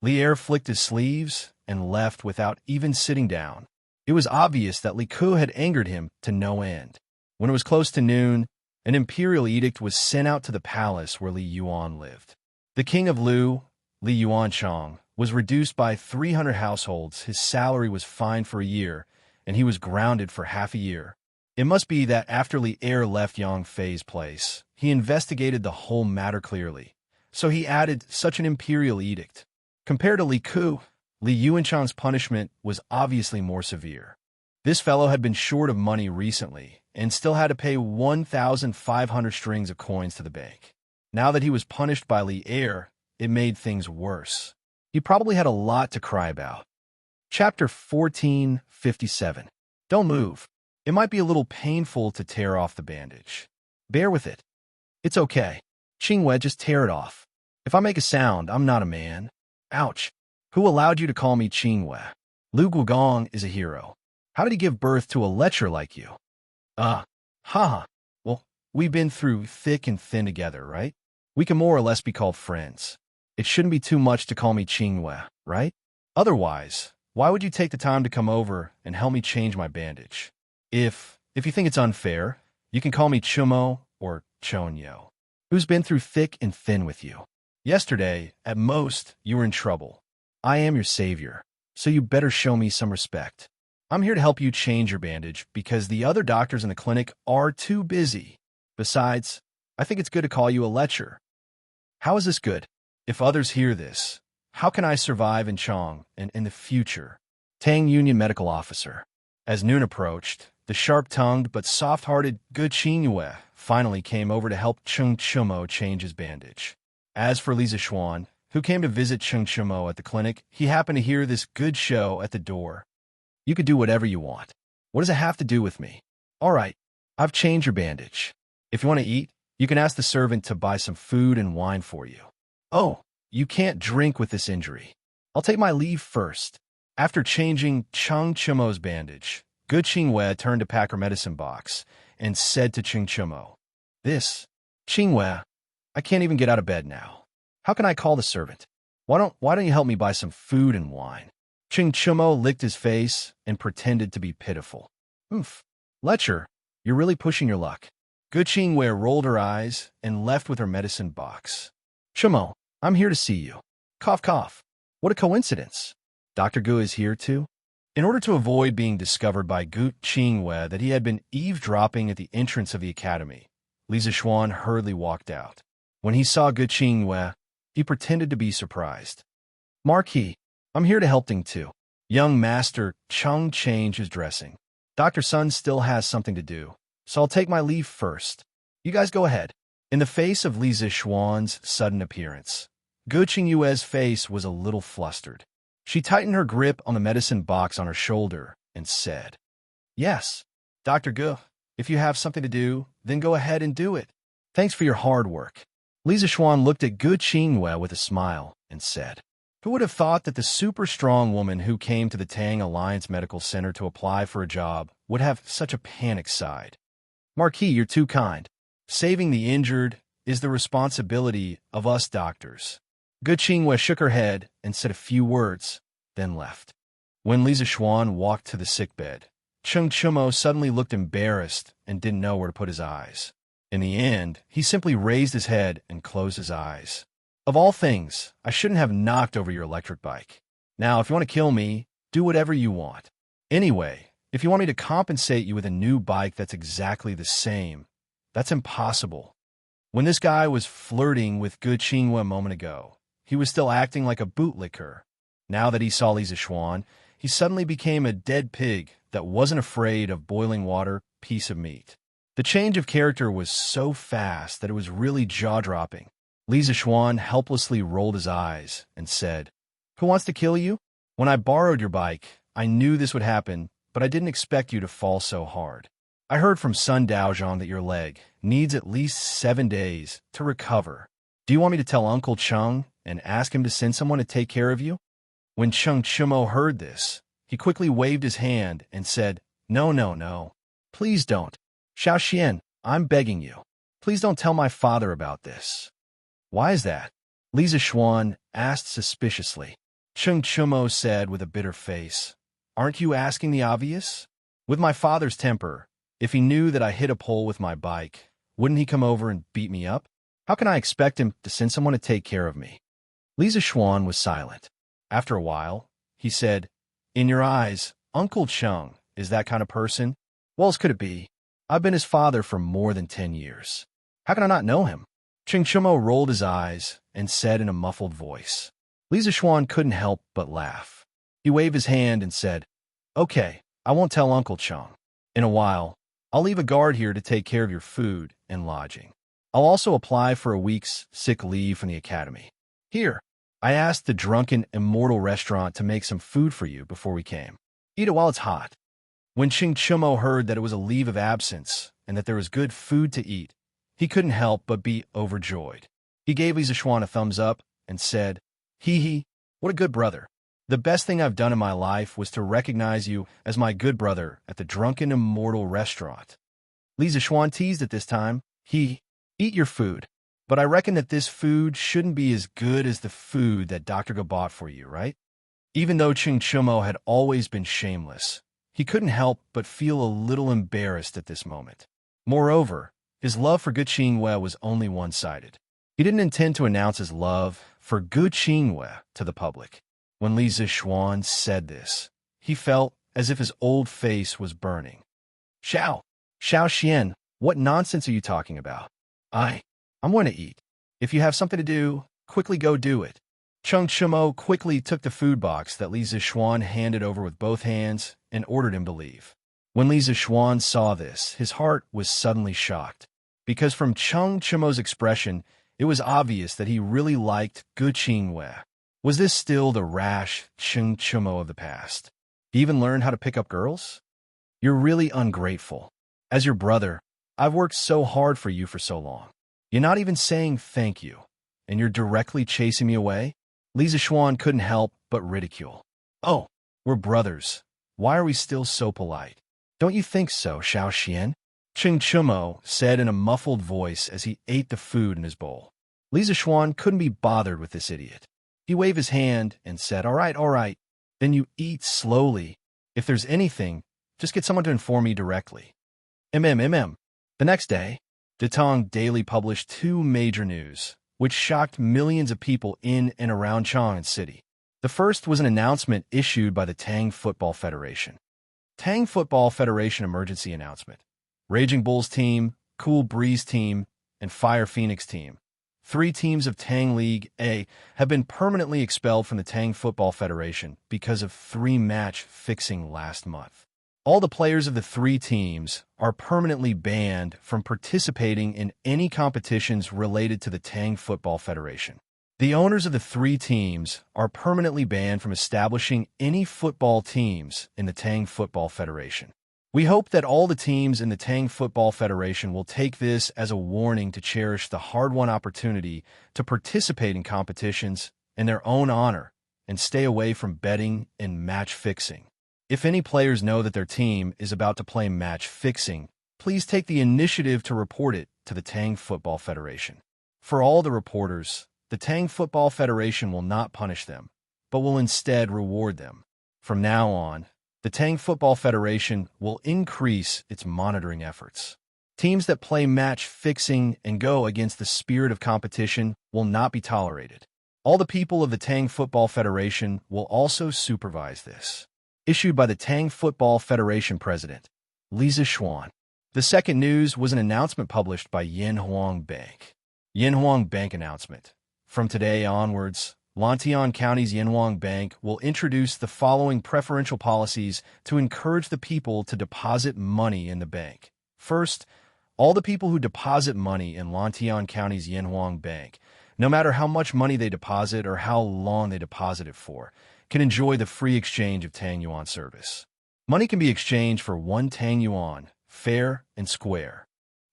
Li Er flicked his sleeves and left without even sitting down. It was obvious that Li Ke had angered him to no end. When it was close to noon, an imperial edict was sent out to the palace where Li Yuan lived. The king of Lu, Li Yuanchang, was reduced by 300 households, his salary was fined for a year, and he was grounded for half a year. It must be that after Li Er left Yang Fei's place, he investigated the whole matter clearly, so he added such an imperial edict. Compared to Li Ke, Li Yuanchang's punishment was obviously more severe. This fellow had been short of money recently and still had to pay 1,500 strings of coins to the bank. Now that he was punished by Li Er, it made things worse. He probably had a lot to cry about. Chapter 1457. Don't move. It might be a little painful to tear off the bandage. Bear with it. It's okay. Qingwei, just tear it off. If I make a sound, I'm not a man. Ouch. Who allowed you to call me Qingwe? Lu Guogong is a hero. How did he give birth to a lecher like you? Haha. Well, we've been through thick and thin together, right? We can more or less be called friends. It shouldn't be too much to call me Qingwe, right? Otherwise, why would you take the time to come over and help me change my bandage? If you think it's unfair, you can call me Chumo or Chonyo. Who's been through thick and thin with you? Yesterday, at most, you were in trouble. I am your savior, so you better show me some respect. I'm here to help you change your bandage because the other doctors in the clinic are too busy. Besides, I think it's good to call you a lecher. How is this good? If others hear this, how can I survive in Chong and in the future? Tang Union Medical Officer. As noon approached, the sharp-tongued but soft-hearted Gu Qingyue finally came over to help Cheng Chumo change his bandage. As for Li Zixuan, who came to visit Cheng Chumo at the clinic, he happened to hear this good show at the door. You could do whatever you want. What does it have to do with me? All right, I've changed your bandage. If you want to eat, you can ask the servant to buy some food and wine for you. Oh, you can't drink with this injury. I'll take my leave first. After changing Cheng Chumo's bandage, Gu Qingwe turned to pack her medicine box and said to Cheng Chumo, Qingwe, I can't even get out of bed now. How can I call the servant? Why don't you help me buy some food and wine? Cheng Chumo licked his face and pretended to be pitiful. Oof, lecher, you're really pushing your luck. Gu Qingwe rolled her eyes and left with her medicine box. Chumo, I'm here to see you. Cough, cough. What a coincidence. Dr. Gu is here too? In order to avoid being discovered by Gu Qingwe that he had been eavesdropping at the entrance of the academy, Li Zixuan hurriedly walked out. When he saw Gu Qingwe, he pretended to be surprised. Marquis, I'm here to help Ting too. Young Master Cheng changed his dressing. Dr. Sun still has something to do, so I'll take my leave first. You guys go ahead. In the face of Li Zixuan's sudden appearance, Gu Qingwe's face was a little flustered. She tightened her grip on the medicine box on her shoulder and said, Yes, Dr. Gu, if you have something to do, then go ahead and do it. Thanks for your hard work. Li Zixuan looked at Gu Qingwe with a smile and said, Who would have thought that the super strong woman who came to the Tang Alliance Medical Center to apply for a job would have such a panic side? Marquis, you're too kind. Saving the injured is the responsibility of us doctors. Gu Qingwe shook her head and said a few words, then left. When Li Zixuan walked to the sickbed, Cheng Chumo suddenly looked embarrassed and didn't know where to put his eyes. In the end, he simply raised his head and closed his eyes. Of all things, I shouldn't have knocked over your electric bike. Now, if you want to kill me, do whatever you want. Anyway, if you want me to compensate you with a new bike that's exactly the same, that's impossible. When this guy was flirting with Gu Qingwe a moment ago, he was still acting like a bootlicker. Now that he saw Li Zixuan, he suddenly became a dead pig that wasn't afraid of boiling water, piece of meat. The change of character was so fast that it was really jaw-dropping. Li Zixuan helplessly rolled his eyes and said, Who wants to kill you? When I borrowed your bike, I knew this would happen, but I didn't expect you to fall so hard. I heard from Sun Daozhong that your leg needs at least 7 days to recover. Do you want me to tell Uncle Cheng and ask him to send someone to take care of you? When Cheng Chumo heard this, he quickly waved his hand and said, No, no, no. Please don't. Xiao Xian, I'm begging you. Please don't tell my father about this. Why is that? Li Zixuan asked suspiciously. Cheng Chumo said with a bitter face, Aren't you asking the obvious? With my father's temper, if he knew that I hit a pole with my bike, wouldn't he come over and beat me up? How can I expect him to send someone to take care of me? Li Zixuan was silent. After a while, he said, In your eyes, Uncle Cheng is that kind of person? Well, as could it be? I've been his father for more than 10 years. How can I not know him? Cheng Chumo rolled his eyes and said in a muffled voice. Li Zixuan couldn't help but laugh. He waved his hand and said, Okay, I won't tell Uncle Cheng. In a while, I'll leave a guard here to take care of your food and lodging. I'll also apply for a week's sick leave from the academy. Here, I asked the drunken immortal restaurant to make some food for you before we came. Eat it while it's hot. When Cheng Chumo heard that it was a leave of absence and that there was good food to eat, he couldn't help but be overjoyed. He gave Li Zixuan a thumbs up and said, Hee hee, what a good brother. The best thing I've done in my life was to recognize you as my good brother at the Drunken Immortal restaurant. Li Zixuan teased at this time. Eat your food. But I reckon that this food shouldn't be as good as the food that Dr. Ge bought for you, right? Even though Ching Chumo had always been shameless, he couldn't help but feel a little embarrassed at this moment. Moreover, his love for Gu Qingwei was only one-sided. He didn't intend to announce his love for Gu Qingwei to the public. When Li Zixuan said this, he felt as if his old face was burning. Xiao Xian, what nonsense are you talking about? I'm going to eat. If you have something to do, quickly go do it. Cheng Chumo quickly took the food box that Li Zixuan handed over with both hands and ordered him to leave. When Li Zixuan saw this, his heart was suddenly shocked, because from Cheng Chumo's expression, it was obvious that he really liked Gu Qingwei. Was this still the rash Cheng Chumo of the past? He even learned how to pick up girls? You're really ungrateful. As your brother, I've worked so hard for you for so long. You're not even saying thank you, and you're directly chasing me away? Li Zixuan couldn't help but ridicule. Oh, we're brothers. Why are we still so polite? Don't you think so, Xiao Xian? Cheng Chumo said in a muffled voice as he ate the food in his bowl. Li Zixuan couldn't be bothered with this idiot. He waved his hand and said, all right, then you eat slowly. If there's anything, just get someone to inform me directly. The next day, Datong Daily published two major news, which shocked millions of people in and around Chang'an City. The first was an announcement issued by the Tang Football Federation. Tang Football Federation emergency announcement. Raging Bulls team, Cool Breeze team, and Fire Phoenix team. 3 teams of Tang League A have been permanently expelled from the Tang Football Federation because of 3 match fixing last month. All the players of the 3 teams are permanently banned from participating in any competitions related to the Tang Football Federation. The owners of the 3 teams are permanently banned from establishing any football teams in the Tang Football Federation. We hope that all the teams in the Tang Football Federation will take this as a warning to cherish the hard-won opportunity to participate in competitions in their own honor and stay away from betting and match fixing. If any players know that their team is about to play match fixing, please take the initiative to report it to the Tang Football Federation. For all the reporters, the Tang Football Federation will not punish them, but will instead reward them. From now on, the Tang Football Federation will increase its monitoring efforts. Teams that play match fixing and go against the spirit of competition will not be tolerated. All the people of the Tang Football Federation will also supervise this. Issued by the Tang Football Federation President, Li Zixuan. The second news was an announcement published by Yanhuang Bank. Yanhuang Bank announcement. From today onwards, Lantian County's Yanhuang Bank will introduce the following preferential policies to encourage the people to deposit money in the bank. First, all the people who deposit money in Lantian County's Yanhuang Bank, no matter how much money they deposit or how long they deposit it for, can enjoy the free exchange of Tang Yuan service. Money can be exchanged for 1 Tang Yuan, fair and square.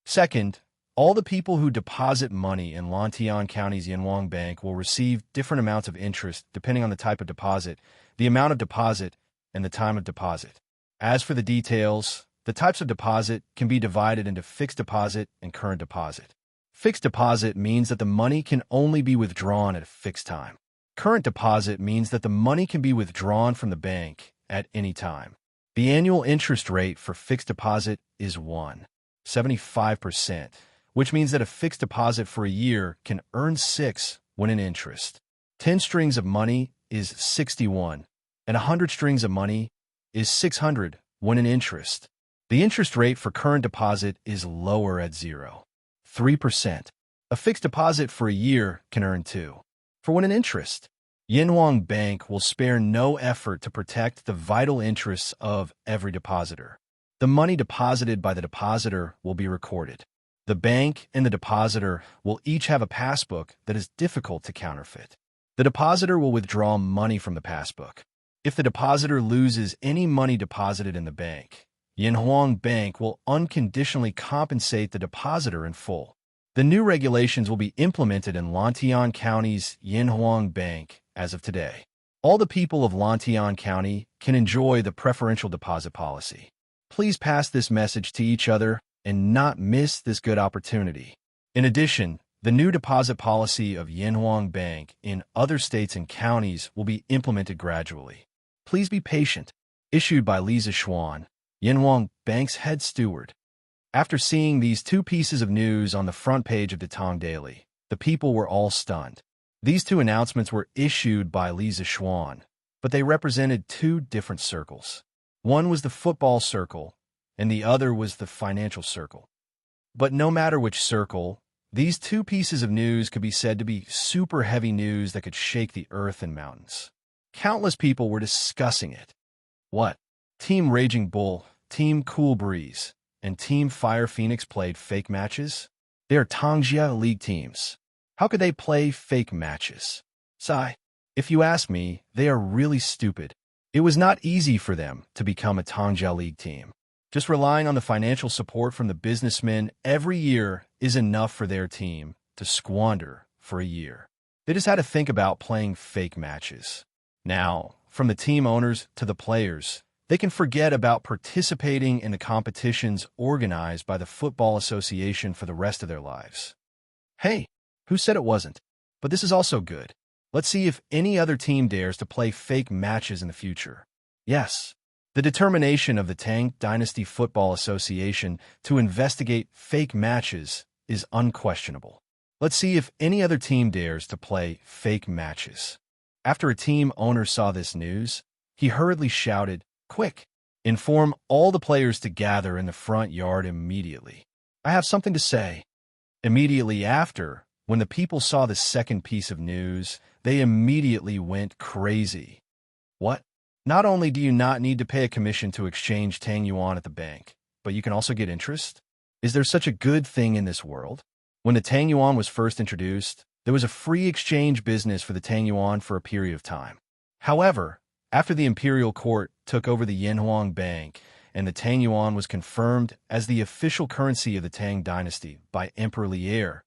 Second, all the people who deposit money in Lantian County's Yanhuang Bank will receive different amounts of interest depending on the type of deposit, the amount of deposit, and the time of deposit. As for the details, the types of deposit can be divided into fixed deposit and current deposit. Fixed deposit means that the money can only be withdrawn at a fixed time. Current deposit means that the money can be withdrawn from the bank at any time. The annual interest rate for fixed deposit is 1.75%, which means that a fixed deposit for a year can earn 6 when in interest. 10 strings of money is 61, and 100 strings of money is 600 when in interest. The interest rate for current deposit is lower at 0.3%. A fixed deposit for a year can earn 2 for when in interest. Yanhuang Bank will spare no effort to protect the vital interests of every depositor. The money deposited by the depositor will be recorded. The bank and the depositor will each have a passbook that is difficult to counterfeit. The depositor will withdraw money from the passbook. If the depositor loses any money deposited in the bank, Yanhuang Bank will unconditionally compensate the depositor in full. The new regulations will be implemented in Lantian County's Yanhuang Bank as of today. All the people of Lantian County can enjoy the preferential deposit policy. Please pass this message to each other and not miss this good opportunity. In addition, the new deposit policy of Yanhuang Bank in other states and counties will be implemented gradually. Please be patient. Issued by Lisa Schwan, Yanhuang Bank's head steward. After seeing these two pieces of news on the front page of the Tong Daily, the people were all stunned. These two announcements were issued by Lisa Schwan, but they represented two different circles. One was the football circle, and the other was the financial circle. But no matter which circle, these two pieces of news could be said to be super heavy news that could shake the earth and mountains. Countless people were discussing it. What? Team Raging Bull, Team Cool Breeze, and Team Fire Phoenix played fake matches? They are Tongjia League teams. How could they play fake matches? Sigh. If you ask me, they are really stupid. It was not easy for them to become a Tongjia League team. Just relying on the financial support from the businessmen every year is enough for their team to squander for a year. They just had to think about playing fake matches. Now, from the team owners to the players, they can forget about participating in the competitions organized by the Football Association for the rest of their lives. Hey, who said it wasn't? But this is also good. Let's see if any other team dares to play fake matches in the future. Yes, the determination of the Tang Dynasty Football Association to investigate fake matches is unquestionable. Let's see if any other team dares to play fake matches. After a team owner saw this news, he hurriedly shouted, "Quick! Inform all the players to gather in the front yard immediately. I have something to say." Immediately after, when the people saw the second piece of news, they immediately went crazy. What? Not only do you not need to pay a commission to exchange Tang Yuan at the bank, but you can also get interest? Is there such a good thing in this world? When the Tang Yuan was first introduced, there was a free exchange business for the Tang Yuan for a period of time. However, after the imperial court took over the Yanhuang Bank and the Tang Yuan was confirmed as the official currency of the Tang Dynasty by Emperor Lier,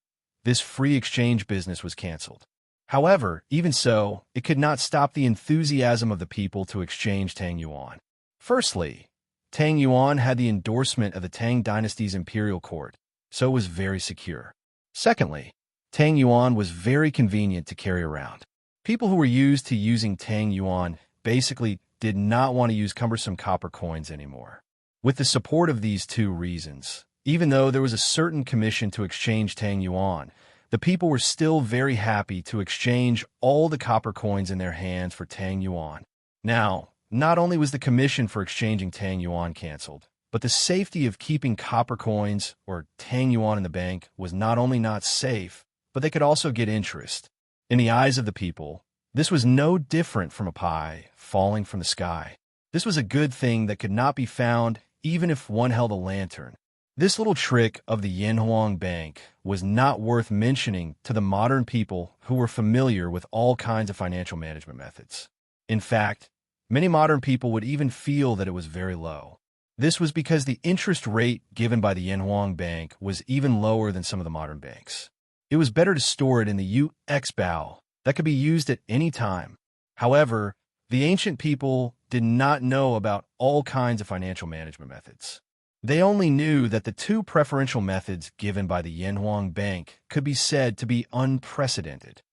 this free exchange business was canceled. However, even so, it could not stop the enthusiasm of the people to exchange Tang Yuan. Firstly, Tang Yuan had the endorsement of the Tang Dynasty's imperial court, so it was very secure. Secondly, Tang Yuan was very convenient to carry around. People who were used to using Tang Yuan basically did not want to use cumbersome copper coins anymore. With the support of these two reasons, even though there was a certain commission to exchange Tang Yuan, the people were still very happy to exchange all the copper coins in their hands for Tang Yuan. Now, not only was the commission for exchanging Tang Yuan canceled, but the safety of keeping copper coins or Tang Yuan in the bank was not only not safe, but they could also get interest. In the eyes of the people, this was no different from a pie falling from the sky. This was a good thing that could not be found even if one held a lantern. This little trick of the Yanhuang Bank was not worth mentioning to the modern people who were familiar with all kinds of financial management methods. In fact, many modern people would even feel that it was very low. This was because the interest rate given by the Yanhuang Bank was even lower than some of the modern banks. It was better to store it in the UX bao that could be used at any time. However, the ancient people did not know about all kinds of financial management methods. They only knew that the two preferential methods given by the Yanhuang Bank could be said to be unprecedented.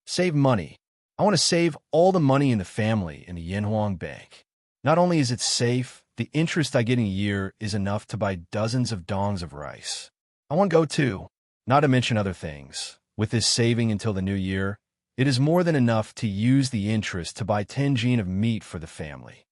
Save money. I want to save all the money in the family in the Yanhuang Bank. Not only is it safe, the interest I get in a year is enough to buy dozens of dongs of rice. I want to go too, not to mention other things. With this saving until the new year, it is more than enough to use the interest to buy 10 jin of meat for the family.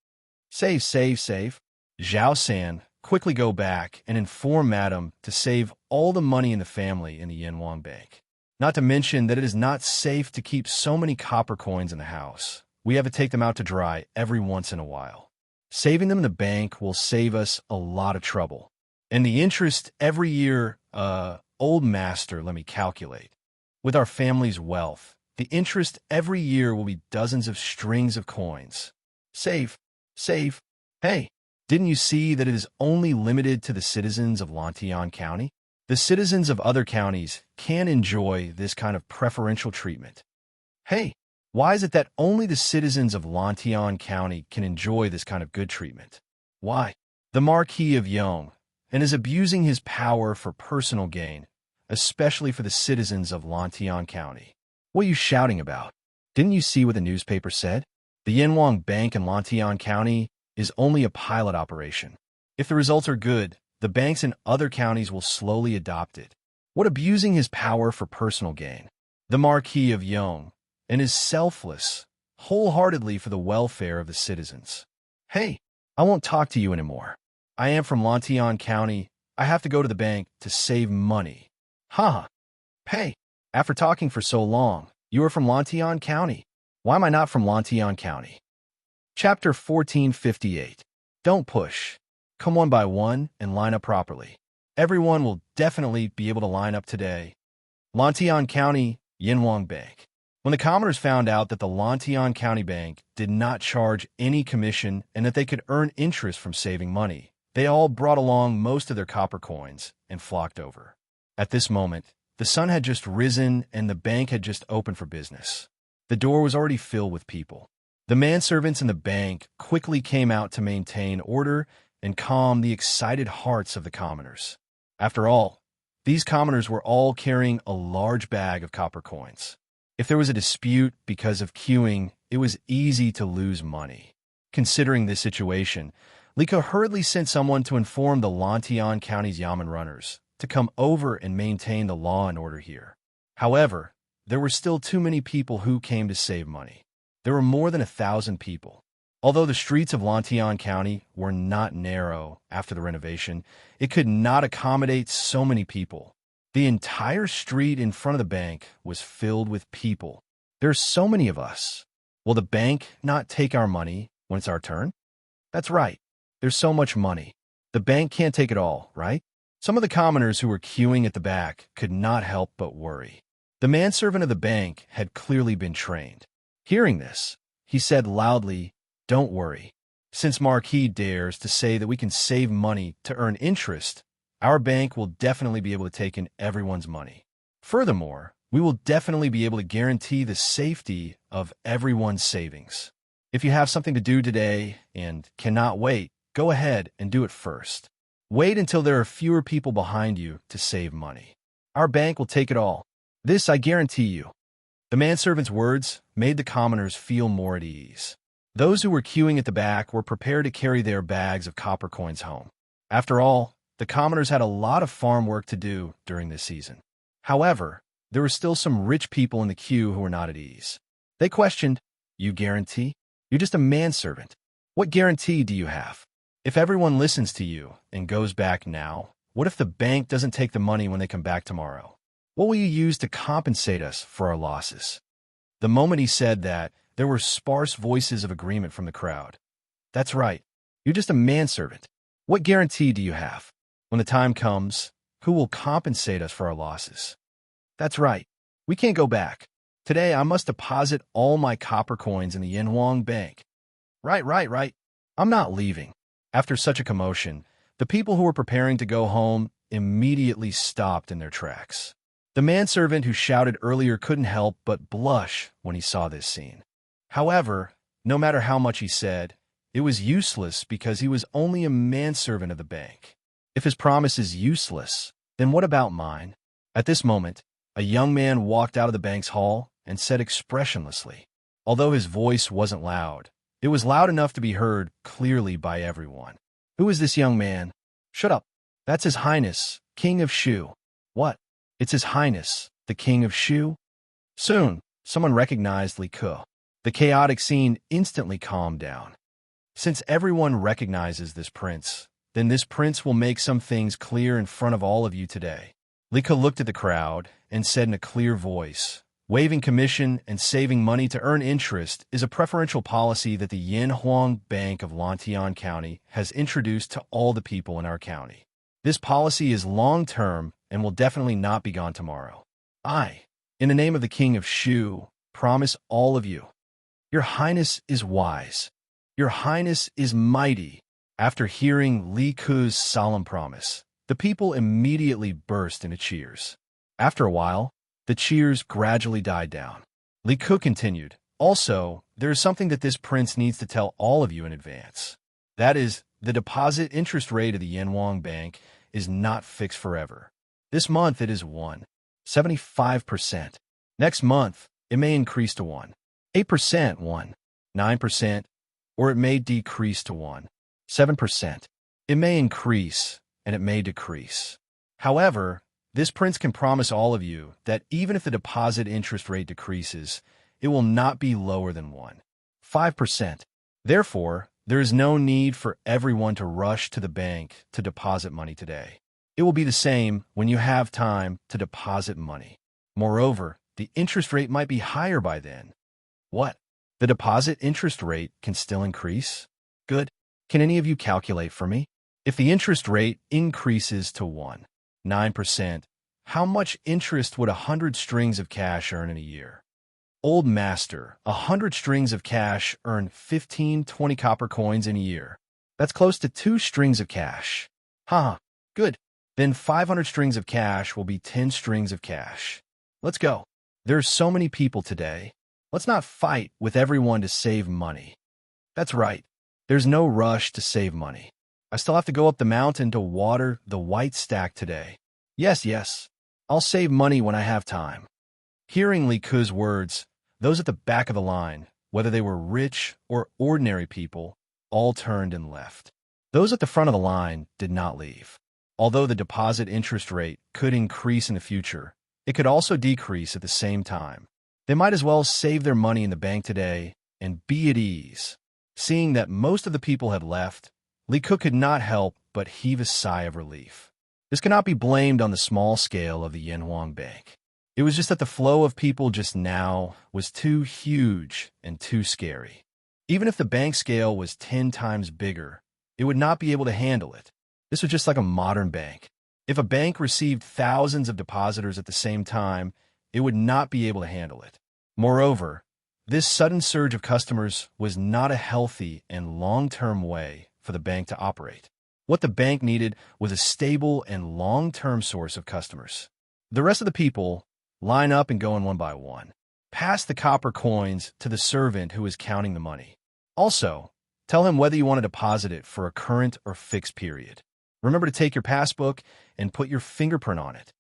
Save, save, save. Zhao San, quickly go back and inform Madam to save all the money in the family in the Yanhuang Bank. Not to mention that it is not safe to keep so many copper coins in the house. We have to take them out to dry every once in a while. Saving them in the bank will save us a lot of trouble. And the interest every year, old master, let me calculate. With our family's wealth, the interest every year will be dozens of strings of coins. Save, save. Hey, didn't you see that it is only limited to the citizens of Lantian County? The citizens of other counties can enjoy this kind of preferential treatment. Hey, Why is it that only the citizens of Lantian County can enjoy this kind of good treatment? Why? The Marquis of Yong, and is abusing his power for personal gain, especially for the citizens of Lantian County. What are you shouting about? Didn't you see what the newspaper said? The Yenwang Bank in Lantian County is only a pilot operation. If the results are good, the banks in other counties will slowly adopt it. What abusing his power for personal gain? The Marquis of Yong, and is selfless, wholeheartedly for the welfare of the citizens. Hey, I won't talk to you anymore. I am from Lantian County. I have to go to the bank to save money. Haha. Hey, after talking for so long, you are from Lantian County. Why am I not from Lantian County? Chapter 1458. Don't push. Come one by one and line up properly. Everyone will definitely be able to line up today. Lantian County, Yenwang Bank. When the commoners found out that the Lantian County Bank did not charge any commission and that they could earn interest from saving money, they all brought along most of their copper coins and flocked over. At this moment, the sun had just risen and the bank had just opened for business. The door was already filled with people. The manservants in the bank quickly came out to maintain order and calm the excited hearts of the commoners. After all, these commoners were all carrying a large bag of copper coins. If there was a dispute because of queuing, it was easy to lose money. Considering this situation, Liko hurriedly sent someone to inform the Lantian County's Yamen runners to come over and maintain the law and order here. However, there were still too many people who came to save money. There were more than 1,000 people. Although the streets of Lantian County were not narrow after the renovation, it could not accommodate so many people. The entire street in front of the bank was filled with people. There are so many of us. Will the bank not take our money when it's our turn? That's right. There's so much money. The bank can't take it all, right? Some of the commoners who were queuing at the back could not help but worry. The manservant of the bank had clearly been trained. Hearing this, he said loudly, "Don't worry. Since Marquis dares to say that we can save money to earn interest, our bank will definitely be able to take in everyone's money. Furthermore, we will definitely be able to guarantee the safety of everyone's savings. If you have something to do today and cannot wait, go ahead and do it first. Wait until there are fewer people behind you to save money. Our bank will take it all. This I guarantee you." The manservant's words made the commoners feel more at ease. Those who were queuing at the back were prepared to carry their bags of copper coins home. After all, the commoners had a lot of farm work to do during this season. However, there were still some rich people in the queue who were not at ease. They questioned, "You guarantee? You're just a manservant. What guarantee do you have? If everyone listens to you and goes back now, what if the bank doesn't take the money when they come back tomorrow? What will you use to compensate us for our losses?" The moment he said that, there were sparse voices of agreement from the crowd. "That's right. You're just a manservant. What guarantee do you have? When the time comes, who will compensate us for our losses?" "That's right. We can't go back. Today I must deposit all my copper coins in the Yenwang Bank." Right. I'm not leaving." After such a commotion, the people who were preparing to go home immediately stopped in their tracks. The manservant who shouted earlier couldn't help but blush when he saw this scene. However, no matter how much he said, it was useless because he was only a manservant of the bank. If his promise is useless, then what about mine? At this moment, a young man walked out of the bank's hall and said expressionlessly, although his voice wasn't loud, it was loud enough to be heard clearly by everyone. "Who is this young man?" "Shut up. That's His Highness, King of Shu." "What? It's His Highness, the King of Shu?" Soon, someone recognized Li Ke. The chaotic scene instantly calmed down. Since everyone recognizes this prince, then this prince will make some things clear in front of all of you today. Li Ke looked at the crowd and said in a clear voice, "Waiving commission and saving money to earn interest is a preferential policy that the Yenhuang Bank of Lantian County has introduced to all the people in our county. This policy is long-term and will definitely not be gone tomorrow. I, in the name of the King of Shu, promise all of you, Your Highness is wise. Your Highness is mighty." After hearing Li Ke's solemn promise, the people immediately burst into cheers. After a while, the cheers gradually died down. Li Ke continued, Also, there is something that this prince needs to tell all of you in advance. That is, the deposit interest rate of the Yenwang Bank is not fixed forever. This month it is 1.75%. Next month, it may increase to 1.8%, 1.9%, or it may decrease to 1.7%. It may increase, and it may decrease. However, this prince can promise all of you that even if the deposit interest rate decreases, it will not be lower than 1.5%. Therefore, there is no need for everyone to rush to the bank to deposit money today. It will be the same when you have time to deposit money. Moreover, the interest rate might be higher by then. What? The deposit interest rate can still increase? Good. Can any of you calculate for me? If the interest rate increases to 1.9%, how much interest would 100 strings of cash earn in a year? Old master, 100 strings of cash earn 15-20 copper coins in a year. That's close to 2 strings of cash. Good. Then 500 strings of cash will be 10 strings of cash. Let's go. There's so many people today. Let's not fight with everyone to save money. That's right. There's no rush to save money. I still have to go up the mountain to water the white stack today. Yes. I'll save money when I have time. Hearing Li Ke's words, those at the back of the line, whether they were rich or ordinary people, all turned and left. Those at the front of the line did not leave. Although the deposit interest rate could increase in the future, it could also decrease at the same time. They might as well save their money in the bank today and be at ease. Seeing that most of the people had left, Li Ke could not help but heave a sigh of relief. This cannot be blamed on the small scale of the Yenwang Bank. It was just that the flow of people just now was too huge and too scary. Even if the bank scale was 10 times bigger, it would not be able to handle it. This was just like a modern bank. If a bank received thousands of depositors at the same time, it would not be able to handle it. Moreover, this sudden surge of customers was not a healthy and long-term way for the bank to operate. What the bank needed was a stable and long-term source of customers. The rest of the people line up and go in one by one. Pass the copper coins to the servant who is counting the money. Also, tell him whether you want to deposit it for a current or fixed period. Remember to take your passbook and put your fingerprint on it.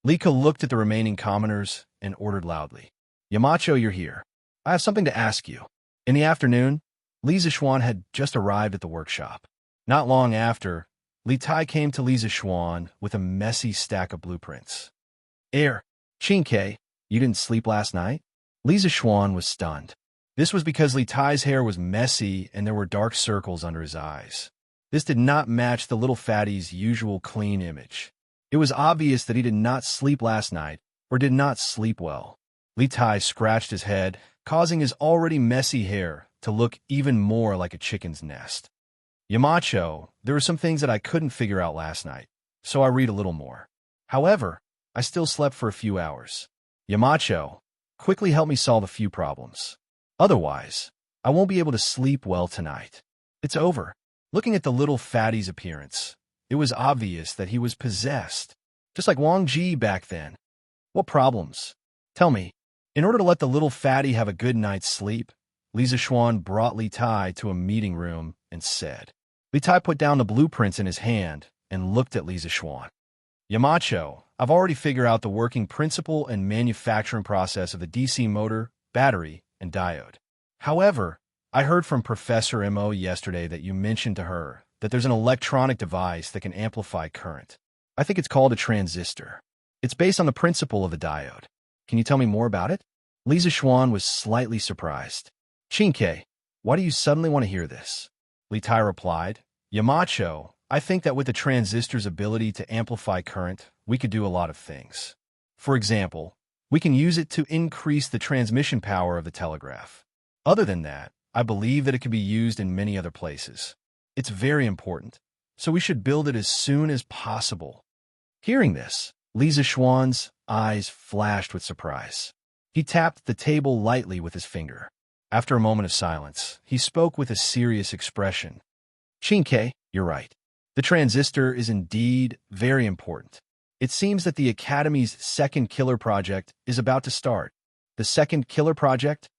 Li Ke looked at the remaining commoners and ordered loudly, "Yamacho, you're here. I have something to ask you." In the afternoon, Li Zixuan had just arrived at the workshop. Not long after, Li Tai came to Li Zixuan with a messy stack of blueprints. Qingke, you didn't sleep last night?" Li Zixuan was stunned. This was because Li Tai's hair was messy and there were dark circles under his eyes. This did not match the little fatty's usual clean image. It was obvious that he did not sleep last night or did not sleep well. Li Tai scratched his head, causing his already messy hair to look even more like a chicken's nest. "Yamacho, there were some things that I couldn't figure out last night, so I read a little more. However, I still slept for a few hours. Yamacho, quickly help me solve a few problems. Otherwise, I won't be able to sleep well tonight. It's over." Looking at the little fatty's appearance, it was obvious that he was possessed, just like Wang Ji back then. "What problems? Tell me." In order to let the little fatty have a good night's sleep, Li Zixuan brought Li Tai to a meeting room and said. Li Tai put down the blueprints in his hand and looked at Li Zixuan. "Yamacho, I've already figured out the working principle and manufacturing process of the DC motor, battery, and diode. However, I heard from Professor Mo yesterday that you mentioned to her that there's an electronic device that can amplify current. I think it's called a transistor. It's based on the principle of a diode. Can you tell me more about it?" Li Zixuan was slightly surprised. "Qingke, why do you suddenly want to hear this?" Li Tai replied, "Yamacho, I think that with the transistor's ability to amplify current, we could do a lot of things. For example, we can use it to increase the transmission power of the telegraph. Other than that, I believe that it can be used in many other places. It's very important, so we should build it as soon as possible." Hearing this, Li Zixuan's eyes flashed with surprise. He tapped the table lightly with his finger. After a moment of silence, he spoke with a serious expression. "Qingke, you're right. The transistor is indeed very important. It seems that the Academy's second killer project is about to start." "The second killer project?"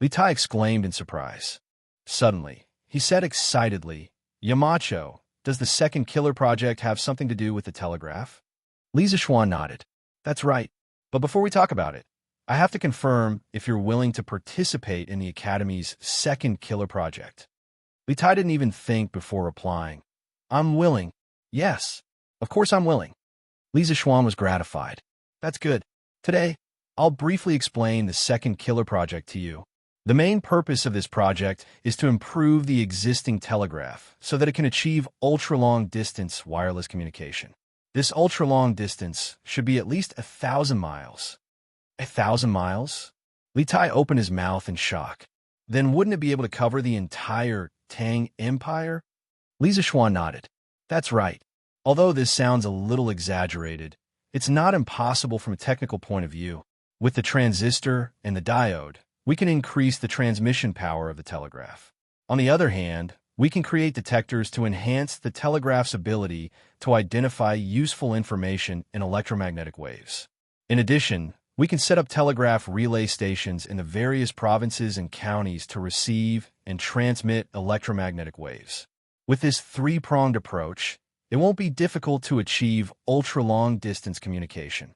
Li Tai exclaimed in surprise. Suddenly, he said excitedly, Yamacho, does the second killer project have something to do with the telegraph? Li Zishuan nodded. That's right. But before we talk about it, I have to confirm if you're willing to participate in the Academy's second killer project. Li Tai didn't even think before replying. I'm willing. Yes, of course I'm willing. Li Zishuan was gratified. That's good. Today, I'll briefly explain the second killer project to you. The main purpose of this project is to improve the existing telegraph so that it can achieve ultra-long distance wireless communication. This ultra-long distance should be at least 1,000 miles. 1,000 miles? Li Tai opened his mouth in shock. Then wouldn't it be able to cover the entire Tang Empire? Li Zishuan nodded. That's right. Although this sounds a little exaggerated, it's not impossible from a technical point of view. With the transistor and the diode, we can increase the transmission power of the telegraph. On the other hand, we can create detectors to enhance the telegraph's ability to identify useful information in electromagnetic waves. In addition, we can set up telegraph relay stations in the various provinces and counties to receive and transmit electromagnetic waves. With this three-pronged approach, it won't be difficult to achieve ultra-long distance communication.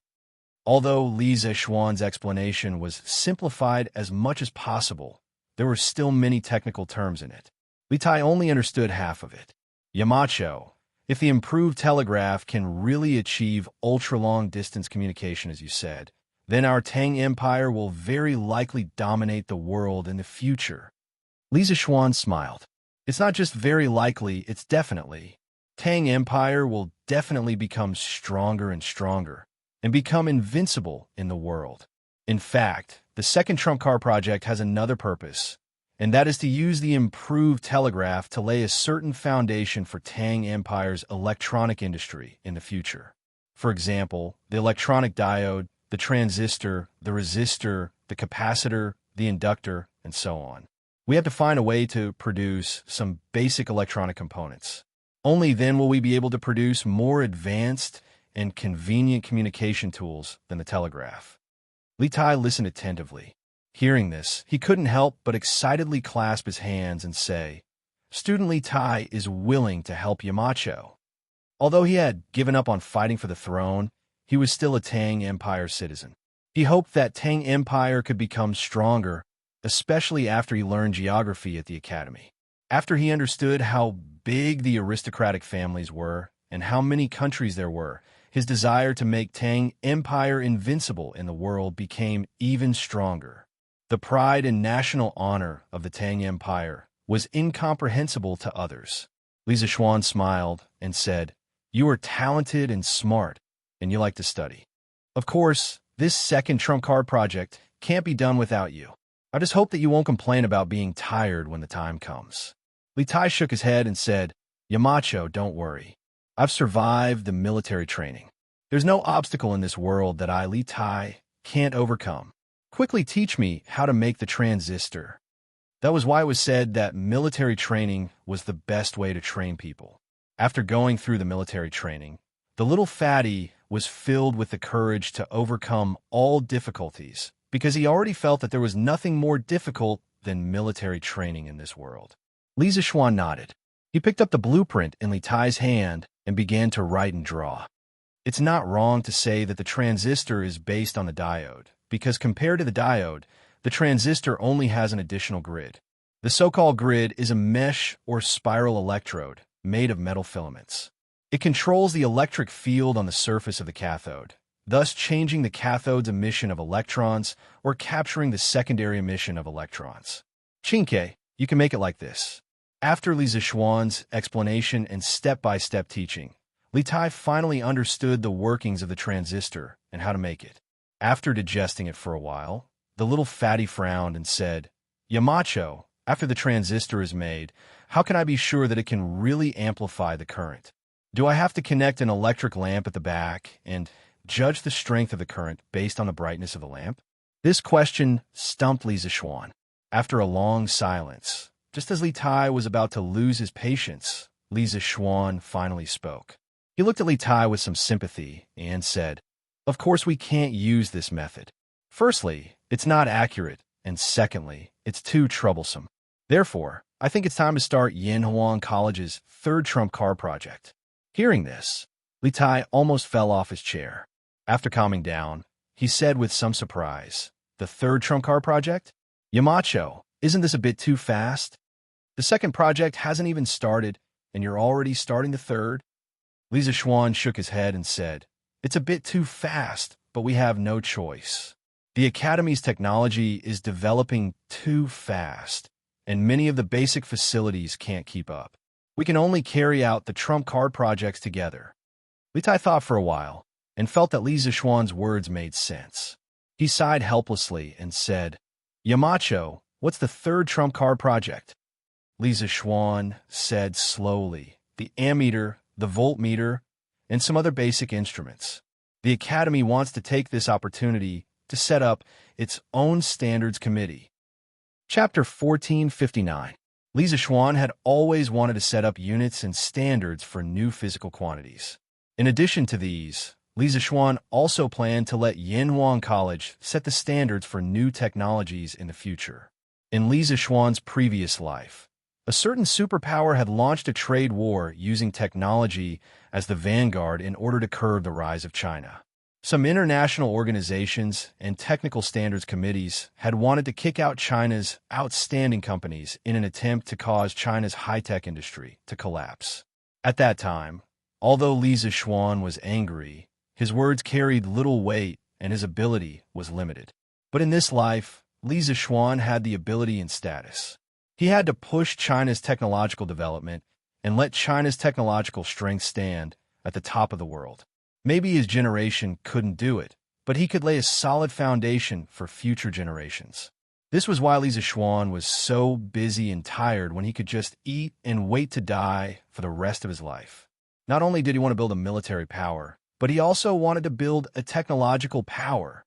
Although Li Zishuan's explanation was simplified as much as possible, there were still many technical terms in it. Li Tai only understood half of it. Yamacho, if the improved telegraph can really achieve ultra-long distance communication as you said, then our Tang Empire will very likely dominate the world in the future. Li Zishuan smiled. It's not just very likely, it's definitely. Tang Empire will definitely become stronger and stronger, and become invincible in the world. In fact, the second trump card project has another purpose, and that is to use the improved telegraph to lay a certain foundation for Tang Empire's electronic industry in the future. For example, the electronic diode, the transistor, the resistor, the capacitor, the inductor, and so on. We have to find a way to produce some basic electronic components. Only then will we be able to produce more advanced and convenient communication tools than the telegraph. Li Tai listened attentively. Hearing this, he couldn't help but excitedly clasp his hands and say, Student Li Tai is willing to help Yamacho. Although he had given up on fighting for the throne, he was still a Tang Empire citizen. He hoped that Tang Empire could become stronger, especially after he learned geography at the academy. After he understood how big the aristocratic families were and how many countries there were, his desire to make Tang Empire invincible in the world became even stronger. The pride and national honor of the Tang Empire was incomprehensible to others. Li Zishuan smiled and said, You are talented and smart, and you like to study. Of course, this second trump card project can't be done without you. I just hope that you won't complain about being tired when the time comes. Li Tai shook his head and said, Yamacho, don't worry. I've survived the military training. There's no obstacle in this world that I, Li Tai, can't overcome. Quickly teach me how to make the transistor. That was why it was said that military training was the best way to train people. After going through the military training, the little fatty was filled with the courage to overcome all difficulties because he already felt that there was nothing more difficult than military training in this world. Li Zishuan nodded. He picked up the blueprint in Li Tai's hand and began to write and draw. It's not wrong to say that the transistor is based on the diode, because compared to the diode, the transistor only has an additional grid. The so-called grid is a mesh or spiral electrode made of metal filaments. It controls the electric field on the surface of the cathode, thus changing the cathode's emission of electrons or capturing the secondary emission of electrons. Chinke, you can make it like this. After Li Zishuan's explanation and step-by-step teaching, Li Tai finally understood the workings of the transistor and how to make it. After digesting it for a while, the little fatty frowned and said, Yamacho, after the transistor is made, how can I be sure that it can really amplify the current? Do I have to connect an electric lamp at the back and judge the strength of the current based on the brightness of the lamp? This question stumped Li Zishuan. After a long silence, just as Li Tai was about to lose his patience, Li Zishuan finally spoke. He looked at Li Tai with some sympathy and said, Of course we can't use this method. Firstly, it's not accurate, and secondly, It's too troublesome. Therefore, I think it's time to start Yanhuang College's third trump card project. Hearing this, Li Tai almost fell off his chair. After calming down, he said with some surprise, "The third trump card project? Yamacho, isn't this a bit too fast? The second project hasn't even started, and you're already starting the third?" Li Zishuan shook his head and said, "It's a bit too fast, but we have no choice. The Academy's technology is developing too fast, and many of the basic facilities can't keep up. We can only carry out the trump card projects together." Li Tai thought for a while and felt that Li Zishuan's words made sense. He sighed helplessly and said, "Yamacho, what's the third trump card project?" Li Zishuan said slowly, "The ammeter, the voltmeter, and some other basic instruments. The Academy wants to take this opportunity to set up its own standards committee." Chapter 1459. Li Zishuan had always wanted to set up units and standards for new physical quantities. In addition to these, Li Zishuan also planned to let Yanhuang College set the standards for new technologies in the future. In Li Zishuan's previous life, a certain superpower had launched a trade war using technology as the vanguard in order to curb the rise of China. Some international organizations and technical standards committees had wanted to kick out China's outstanding companies in an attempt to cause China's high-tech industry to collapse. At that time, although Li Zishuan was angry, his words carried little weight and his ability was limited. But in this life, Li Zishuan had the ability and status. He had to push China's technological development and let China's technological strength stand at the top of the world. Maybe his generation couldn't do it, but he could lay a solid foundation for future generations. This was why Li Zishuan was so busy and tired when he could just eat and wait to die for the rest of his life. Not only did he want to build a military power, but he also wanted to build a technological power.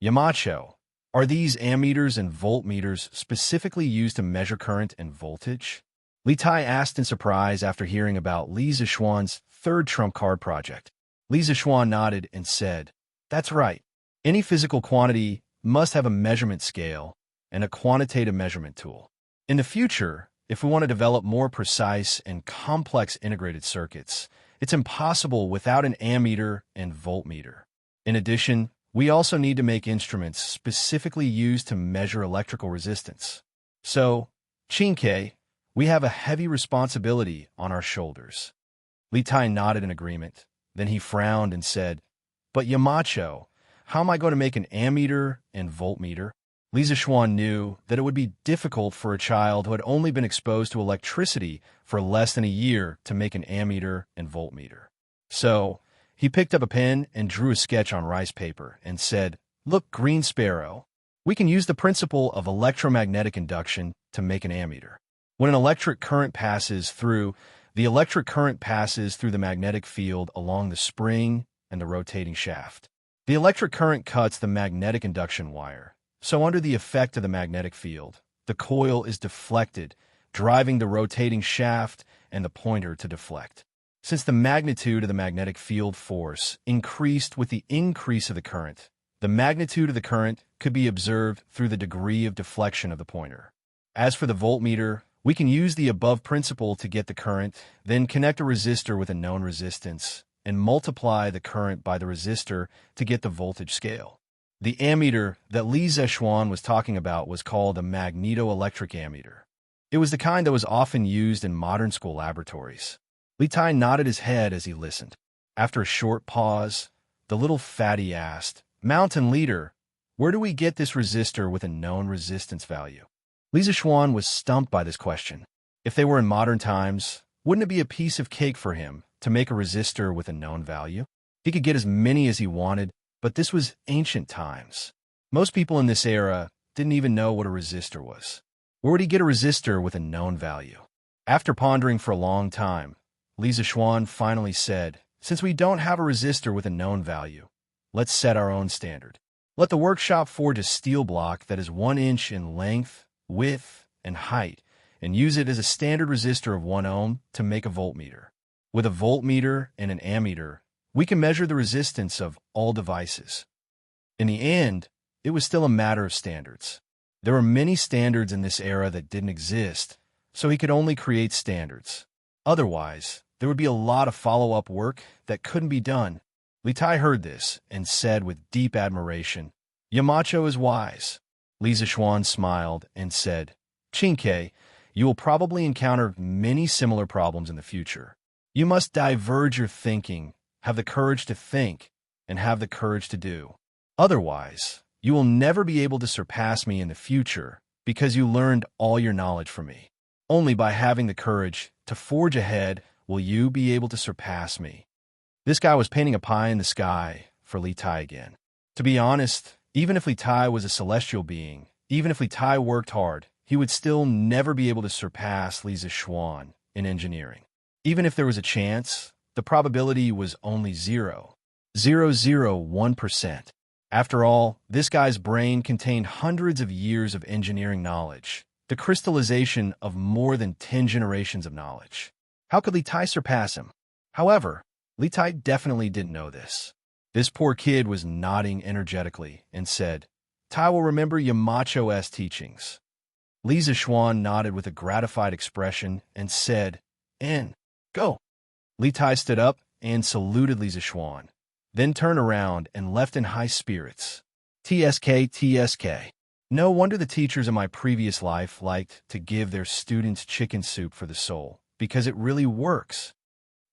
Yamacho, are these ammeters and voltmeters specifically used to measure current and voltage? Li Tai asked in surprise after hearing about Li Zishuan's third trump card project. Li Zishuan nodded and said, "That's right. Any physical quantity must have a measurement scale and a quantitative measurement tool. In the future, if we want to develop more precise and complex integrated circuits, it's impossible without an ammeter and voltmeter. In addition, we also need to make instruments specifically used to measure electrical resistance. So, Chinke, we have a heavy responsibility on our shoulders." Li Tai nodded in agreement. Then he frowned and said, "But Yamacho, how am I going to make an ammeter and voltmeter?" Li Zishuan knew that it would be difficult for a child who had only been exposed to electricity for less than a year to make an ammeter and voltmeter. So, he picked up a pen and drew a sketch on rice paper and said, "Look, Green Sparrow, we can use the principle of electromagnetic induction to make an ammeter. When an electric current passes through, the electric current passes through the magnetic field along the spring and the rotating shaft. The electric current cuts the magnetic induction wire, so under the effect of the magnetic field, the coil is deflected, driving the rotating shaft and the pointer to deflect. Since the magnitude of the magnetic field force increased with the increase of the current, the magnitude of the current could be observed through the degree of deflection of the pointer. As for the voltmeter, we can use the above principle to get the current, then connect a resistor with a known resistance, and multiply the current by the resistor to get the voltage scale. The ammeter that Li Zishuan was talking about was called a magneto-electric ammeter. It was the kind that was often used in modern school laboratories. Li Tai nodded his head as he listened. After a short pause, the little fatty asked, "Mountain Leader, where do we get this resistor with a known resistance value?" Li Zishuan was stumped by this question. If they were in modern times, wouldn't it be a piece of cake for him to make a resistor with a known value? He could get as many as he wanted, but this was ancient times. Most people in this era didn't even know what a resistor was. Where would he get a resistor with a known value? After pondering for a long time, Li Zishuan finally said, "Since we don't have a resistor with a known value, let's set our own standard. Let the workshop forge a steel block that is 1 inch in length, width, and height, and use it as a standard resistor of 1 ohm to make a voltmeter. With a voltmeter and an ammeter, we can measure the resistance of all devices." In the end, it was still a matter of standards. There were many standards in this era that didn't exist, so he could only create standards. Otherwise, there would be a lot of follow-up work that couldn't be done. Li Tai heard this and said with deep admiration, "Yamacho is wise." Li Zishuan smiled and said, "Qingke, you will probably encounter many similar problems in the future. You must diverge your thinking, have the courage to think, and have the courage to do. Otherwise, you will never be able to surpass me in the future because you learned all your knowledge from me. Only by having the courage to forge ahead will you be able to surpass me." This guy was painting a pie in the sky for Li Tai again. To be honest, even if Li Tai was a celestial being, even if Li Tai worked hard, he would still never be able to surpass Li Zishuan in engineering. Even if there was a chance, the probability was only 0.001%. After all, this guy's brain contained hundreds of years of engineering knowledge, the crystallization of more than 10 generations of knowledge. How could Li Tai surpass him? However, Li Tai definitely didn't know this. This poor kid was nodding energetically and said, "Tai will remember Yamacho's teachings." Li Zishuan nodded with a gratified expression and said, "En, go." Li Tai stood up and saluted Li Zishuan, then turned around and left in high spirits. TSK. No wonder the teachers in my previous life liked to give their students chicken soup for the soul, because it really works.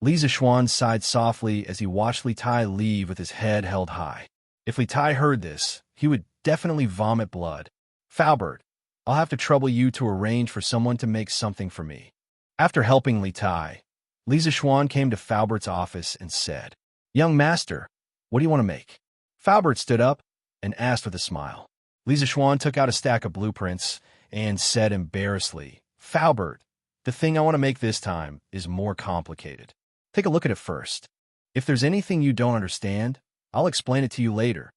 Li Zishuan sighed softly as he watched Li Tai leave with his head held high. If Li Tai heard this, he would definitely vomit blood. "Faubert, I'll have to trouble you to arrange for someone to make something for me." After helping Li Tai, Li Zishuan came to Faubert's office and said, "Young master, what do you want to make?" Faubert stood up and asked with a smile. Li Zishuan took out a stack of blueprints and said embarrassedly, "Faubert, the thing I want to make this time is more complicated. Take a look at it first. If there's anything you don't understand, I'll explain it to you later."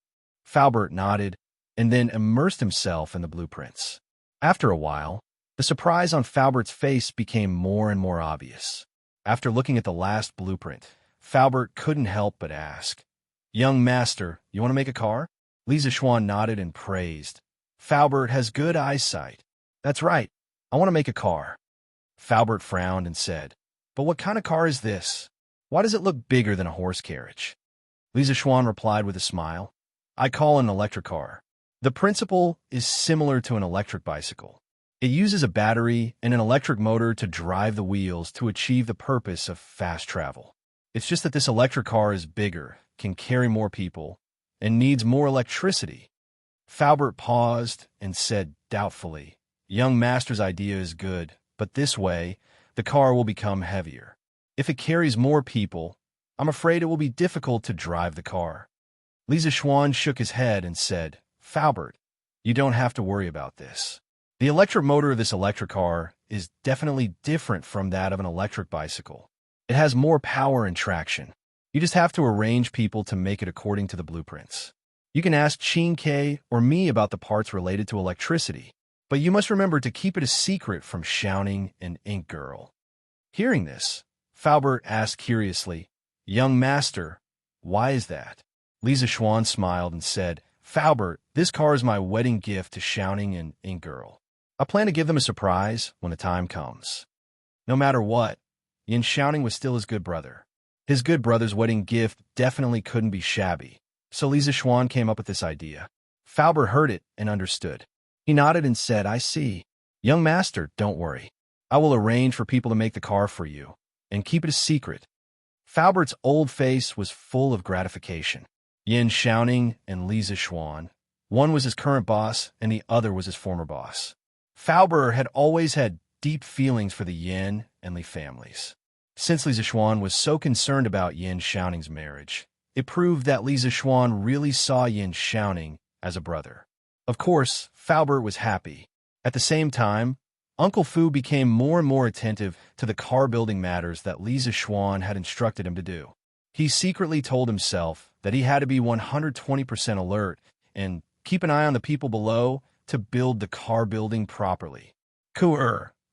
Faubert nodded and then immersed himself in the blueprints. After a while, the surprise on Faubert's face became more and more obvious. After looking at the last blueprint, Faubert couldn't help but ask, "Young master, you want to make a car?" Li Zishuan nodded and praised. "Faubert has good eyesight." "That's right. I want to make a car." Faubert frowned and said, "But what kind of car is this? Why does it look bigger than a horse carriage?" Li Zishuan replied with a smile, "I call it an electric car. The principle is similar to an electric bicycle. It uses a battery and an electric motor to drive the wheels to achieve the purpose of fast travel. It's just that this electric car is bigger, can carry more people, and needs more electricity." Faubert paused and said doubtfully, "Young master's idea is good, but this way, the car will become heavier. If it carries more people, I'm afraid it will be difficult to drive the car." Li Zishuan shook his head and said, "Faubert, you don't have to worry about this. The electric motor of this electric car is definitely different from that of an electric bicycle. It has more power and traction. You just have to arrange people to make it according to the blueprints. You can ask Qingke or me about the parts related to electricity, but you must remember to keep it a secret from Xiaoning and Ink Girl." Hearing this, Faubert asked curiously, "Young master, why is that?" Li Zishuan smiled and said, "Faubert, this car is my wedding gift to Xiaoning and Ink Girl. I plan to give them a surprise when the time comes." No matter what, Yin Xiaoning was still his good brother. His good brother's wedding gift definitely couldn't be shabby, so Li Zishuan came up with this idea. Faubert heard it and understood. He nodded and said, "I see. Young master, don't worry. I will arrange for people to make the car for you, and keep it a secret." Faubert's old face was full of gratification. Yin Xiaoning and Li Zishuan. One was his current boss, and the other was his former boss. Faubert had always had deep feelings for the Yin and Li families. Since Li Zishuan was so concerned about Yin Xiaoning's marriage, it proved that Li Zishuan really saw Yin Xiaoning as a brother. Of course, Faubert was happy. At the same time, Uncle Fu became more and more attentive to the car-building matters that Li Zishuan had instructed him to do. He secretly told himself that he had to be 120% alert and keep an eye on the people below to build the car building properly.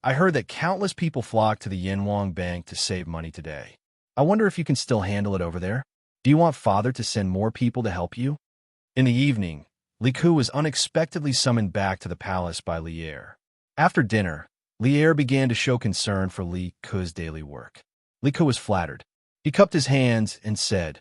I heard that countless people flocked to the Yinwang Bank to save money today. I wonder if you can still handle it over there? Do you want father to send more people to help you?" In the evening, Li Ku was unexpectedly summoned back to the palace by Lier. After dinner, Lier began to show concern for Li Ku's daily work. Li Ku was flattered. He cupped his hands and said,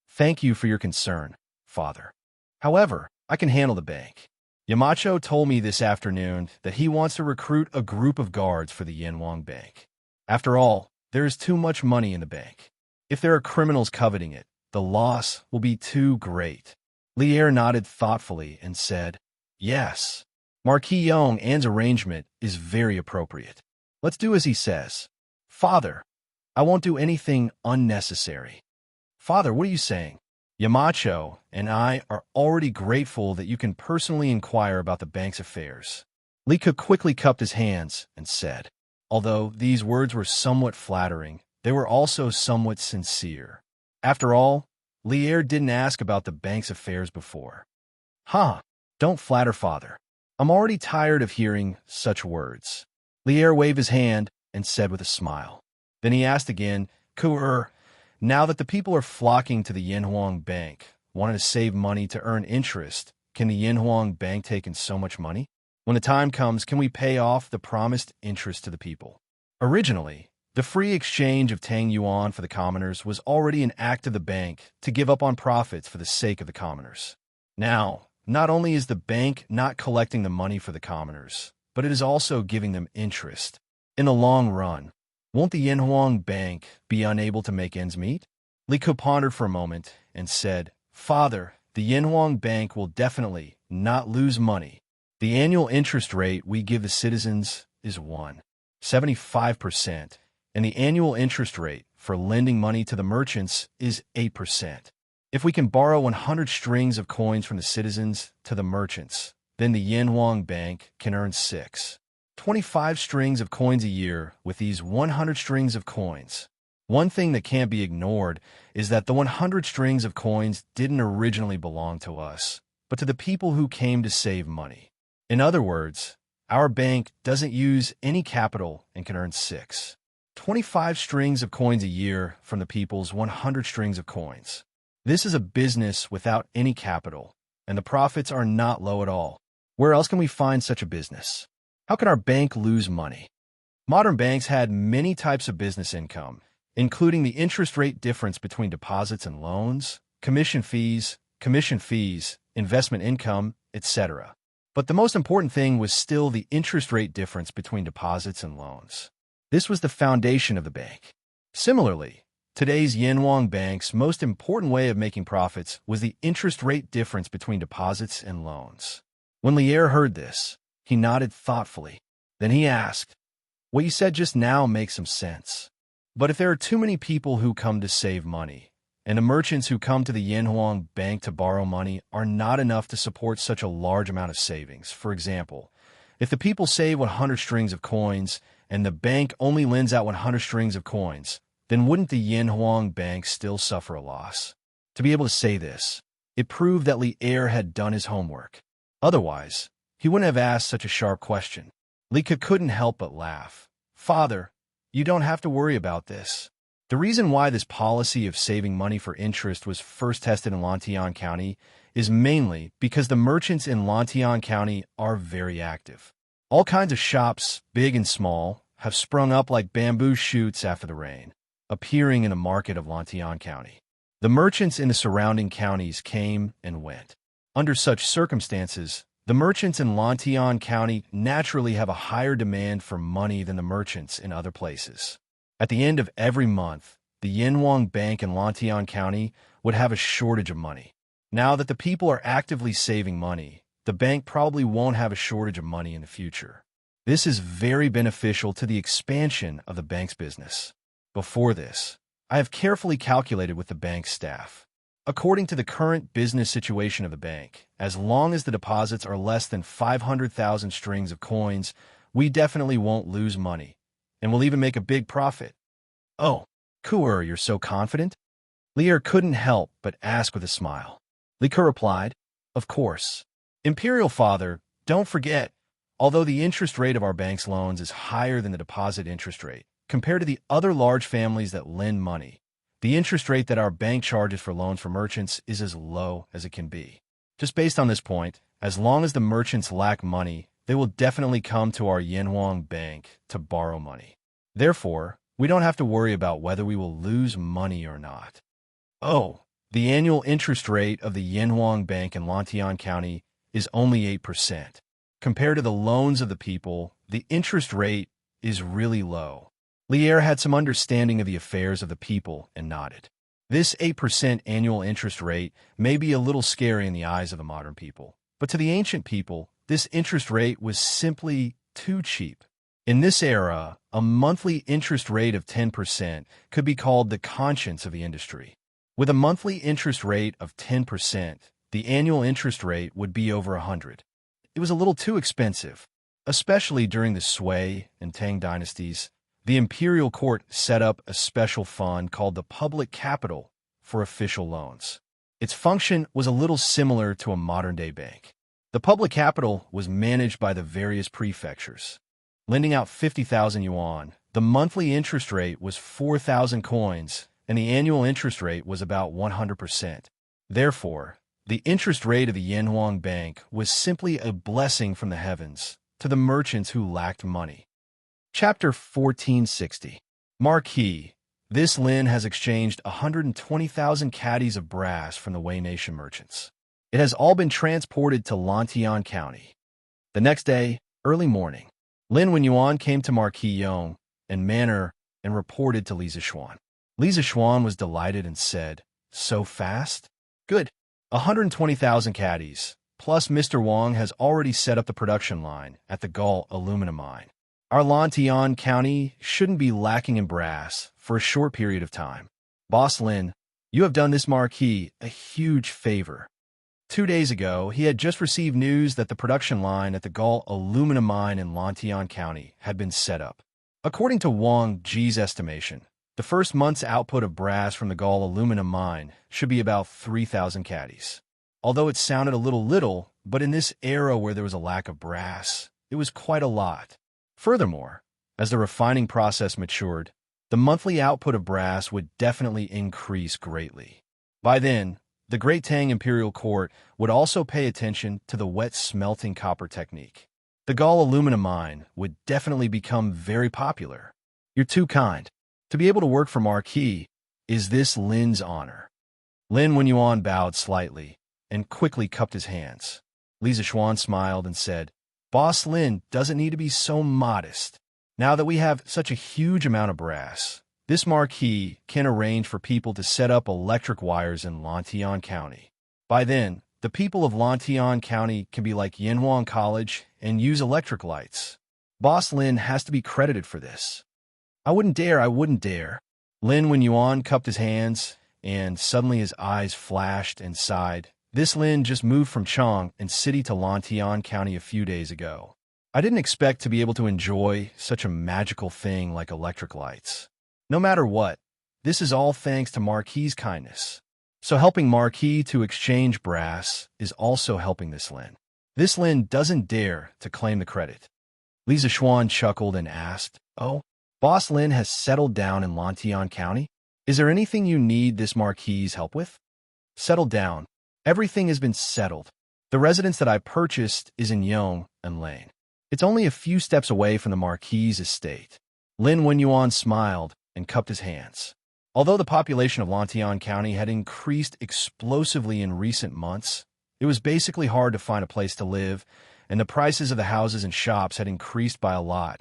"Thank you for your concern, father. However, I can handle the bank. Yamacho told me this afternoon that he wants to recruit a group of guards for the Yanwang Bank. After all, there is too much money in the bank. If there are criminals coveting it, the loss will be too great." Lier nodded thoughtfully and said, "Yes, Marquis Yong An's arrangement is very appropriate. Let's do as he says. Father, I won't do anything unnecessary." "Father, what are you saying?" "Yamacho and I are already grateful that you can personally inquire about the bank's affairs." Li Ku quickly cupped his hands and said, although these words were somewhat flattering, they were also somewhat sincere. After all, Lier didn't ask about the bank's affairs before. Don't flatter, father. I'm already tired of hearing such words." Lier waved his hand and said with a smile. Then he asked again, "Ku, now that the people are flocking to the Yanhuang Bank, wanting to save money to earn interest, can the Yanhuang Bank take in so much money? When the time comes, can we pay off the promised interest to the people?" Originally, the free exchange of Tang Yuan for the commoners was already an act of the bank to give up on profits for the sake of the commoners. Now, not only is the bank not collecting the money for the commoners, but it is also giving them interest. In the long run, won't the Yanhuang Bank be unable to make ends meet? Li Ku pondered for a moment and said, "Father, the Yanhuang Bank will definitely not lose money. The annual interest rate we give the citizens is 1.75%, and the annual interest rate for lending money to the merchants is 8%. If we can borrow 100 strings of coins from the citizens to the merchants, then the Yanhuang Bank can earn 25 strings of coins a year with these 100 strings of coins. One thing that can't be ignored is that the 100 strings of coins didn't originally belong to us, but to the people who came to save money. In other words, our bank doesn't use any capital and can earn 25 strings of coins a year from the people's 100 strings of coins. This is a business without any capital, and the profits are not low at all. Where else can we find such a business? How can our bank lose money? Modern banks had many types of business income, including the interest rate difference between deposits and loans, commission fees, investment income, etc. But the most important thing was still the interest rate difference between deposits and loans. This was the foundation of the bank. Similarly, today's Yanhuang Bank's most important way of making profits was the interest rate difference between deposits and loans. When Lier heard this, he nodded thoughtfully. Then he asked, "What you said just now makes some sense. But if there are too many people who come to save money, and the merchants who come to the Yanhuang Bank to borrow money are not enough to support such a large amount of savings. For example, if the people save 100 strings of coins and the bank only lends out 100 strings of coins, then wouldn't the Yanhuang Bank still suffer a loss?" To be able to say this, it proved that Lier had done his homework. Otherwise, he wouldn't have asked such a sharp question. Li Ku couldn't help but laugh. "Father, you don't have to worry about this. The reason why this policy of saving money for interest was first tested in Lantian County is mainly because the merchants in Lantian County are very active. All kinds of shops, big and small, have sprung up like bamboo shoots after the rain, appearing in the market of Lantian County. The merchants in the surrounding counties came and went. Under such circumstances, the merchants in Lantian County naturally have a higher demand for money than the merchants in other places. At the end of every month, the Yanhuang Bank in Lantian County would have a shortage of money. Now that the people are actively saving money, the bank probably won't have a shortage of money in the future. This is very beneficial to the expansion of the bank's business. Before this, I have carefully calculated with the bank staff. According to the current business situation of the bank, as long as the deposits are less than 500,000 strings of coins, we definitely won't lose money, and we'll even make a big profit. "Oh, Ku, you're so confident?" Lier couldn't help but ask with a smile. Li Ku replied, "Of course. Imperial Father, don't forget, although the interest rate of our bank's loans is higher than the deposit interest rate, compared to the other large families that lend money, the interest rate that our bank charges for loans for merchants is as low as it can be. Just based on this point, as long as the merchants lack money, they will definitely come to our Yanhuang Bank to borrow money. Therefore, we don't have to worry about whether we will lose money or not. Oh, the annual interest rate of the Yanhuang Bank in Lantian County is only 8%. Compared to the loans of the people, the interest rate is really low. Lier had some understanding of the affairs of the people and nodded. This 8% annual interest rate may be a little scary in the eyes of the modern people, but to the ancient people, this interest rate was simply too cheap. In this era, a monthly interest rate of 10% could be called the conscience of the industry. With a monthly interest rate of 10%, the annual interest rate would be over 100. It was a little too expensive, especially during the Sui and Tang dynasties. The imperial court set up a special fund called the Public Capital for official loans. Its function was a little similar to a modern-day bank. The public capital was managed by the various prefectures. Lending out 50,000 yuan, the monthly interest rate was 4,000 coins, and the annual interest rate was about 100%. Therefore, the interest rate of the Yanhuang Bank was simply a blessing from the heavens to the merchants who lacked money. Chapter 1460. Marquis. This Lin has exchanged 120,000 caddies of brass from the Wei Nation merchants. It has all been transported to Lantian County. The next day, early morning, Lin Wenyuan came to Marquis Yong and Manor and reported to Li Zixuan. Li Zixuan was delighted and said, "So fast? Good. 120,000 caddies, plus Mr. Wang has already set up the production line at the Gull aluminum mine. Our Lantian County shouldn't be lacking in brass for a short period of time. Boss Lin, you have done this Marquis a huge favor." 2 days ago, he had just received news that the production line at the Gull aluminum mine in Lantian County had been set up. According to Wang Ji's estimation, the first month's output of brass from the Gull aluminum mine should be about 3,000 caddies. Although it sounded a little, but in this era where there was a lack of brass, it was quite a lot. Furthermore, as the refining process matured, the monthly output of brass would definitely increase greatly. By then, the Great Tang Imperial Court would also pay attention to the wet smelting copper technique. The Gull aluminum mine would definitely become very popular. You're too kind. To be able to work for Marquis is this Lin's honor. Lin Wenyuan bowed slightly and quickly cupped his hands. Li Zixuan smiled and said, "Boss Lin doesn't need to be so modest. Now that we have such a huge amount of brass, this Marquis can arrange for people to set up electric wires in Lantian County. By then, the people of Lantian County can be like Yanhuang College and use electric lights. Boss Lin has to be credited for this." I wouldn't dare. Lin Wenyuan cupped his hands, and suddenly his eyes flashed and sighed. This Lin just moved from Chang and City to Lantian County a few days ago. I didn't expect to be able to enjoy such a magical thing like electric lights. No matter what, this is all thanks to Marquis's kindness. So helping Marquis to exchange brass is also helping this Lin. This Lin doesn't dare to claim the credit. Li Zixuan chuckled and asked, "Oh, Boss Lin has settled down in Lantian County? Is there anything you need this Marquis's help with?" "Settled down. Everything has been settled. The residence that I purchased is in Yong and Lane. It's only a few steps away from the Marquis's estate." Lin Wenyuan smiled and cupped his hands. Although the population of Lantian County had increased explosively in recent months, it was basically hard to find a place to live, and the prices of the houses and shops had increased by a lot,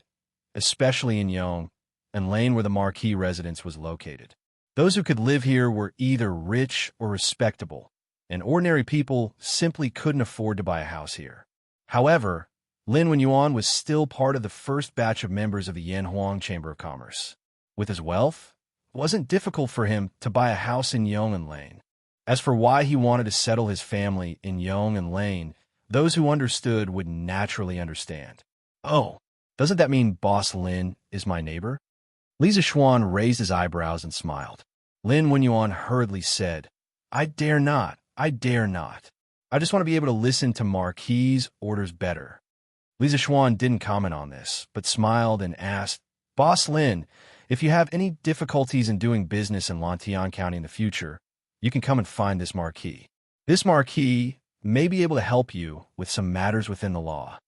especially in Yong and Lane where the Marquis residence was located. Those who could live here were either rich or respectable, and ordinary people simply couldn't afford to buy a house here. However, Lin Wenyuan was still part of the first batch of members of the Yanhuang Chamber of Commerce. With his wealth, it wasn't difficult for him to buy a house in Yong and Lane. As for why he wanted to settle his family in Yong and Lane, those who understood would naturally understand. "Oh, doesn't that mean Boss Lin is my neighbor?" Li Zixuan raised his eyebrows and smiled. Lin Wenyuan hurriedly said, I dare not. I just want to be able to listen to Marquis's orders better." Li Zixuan didn't comment on this, but smiled and asked, "Boss Lin, if you have any difficulties in doing business in Lantian County in the future, you can come and find this Marquis. This Marquis may be able to help you with some matters within the law.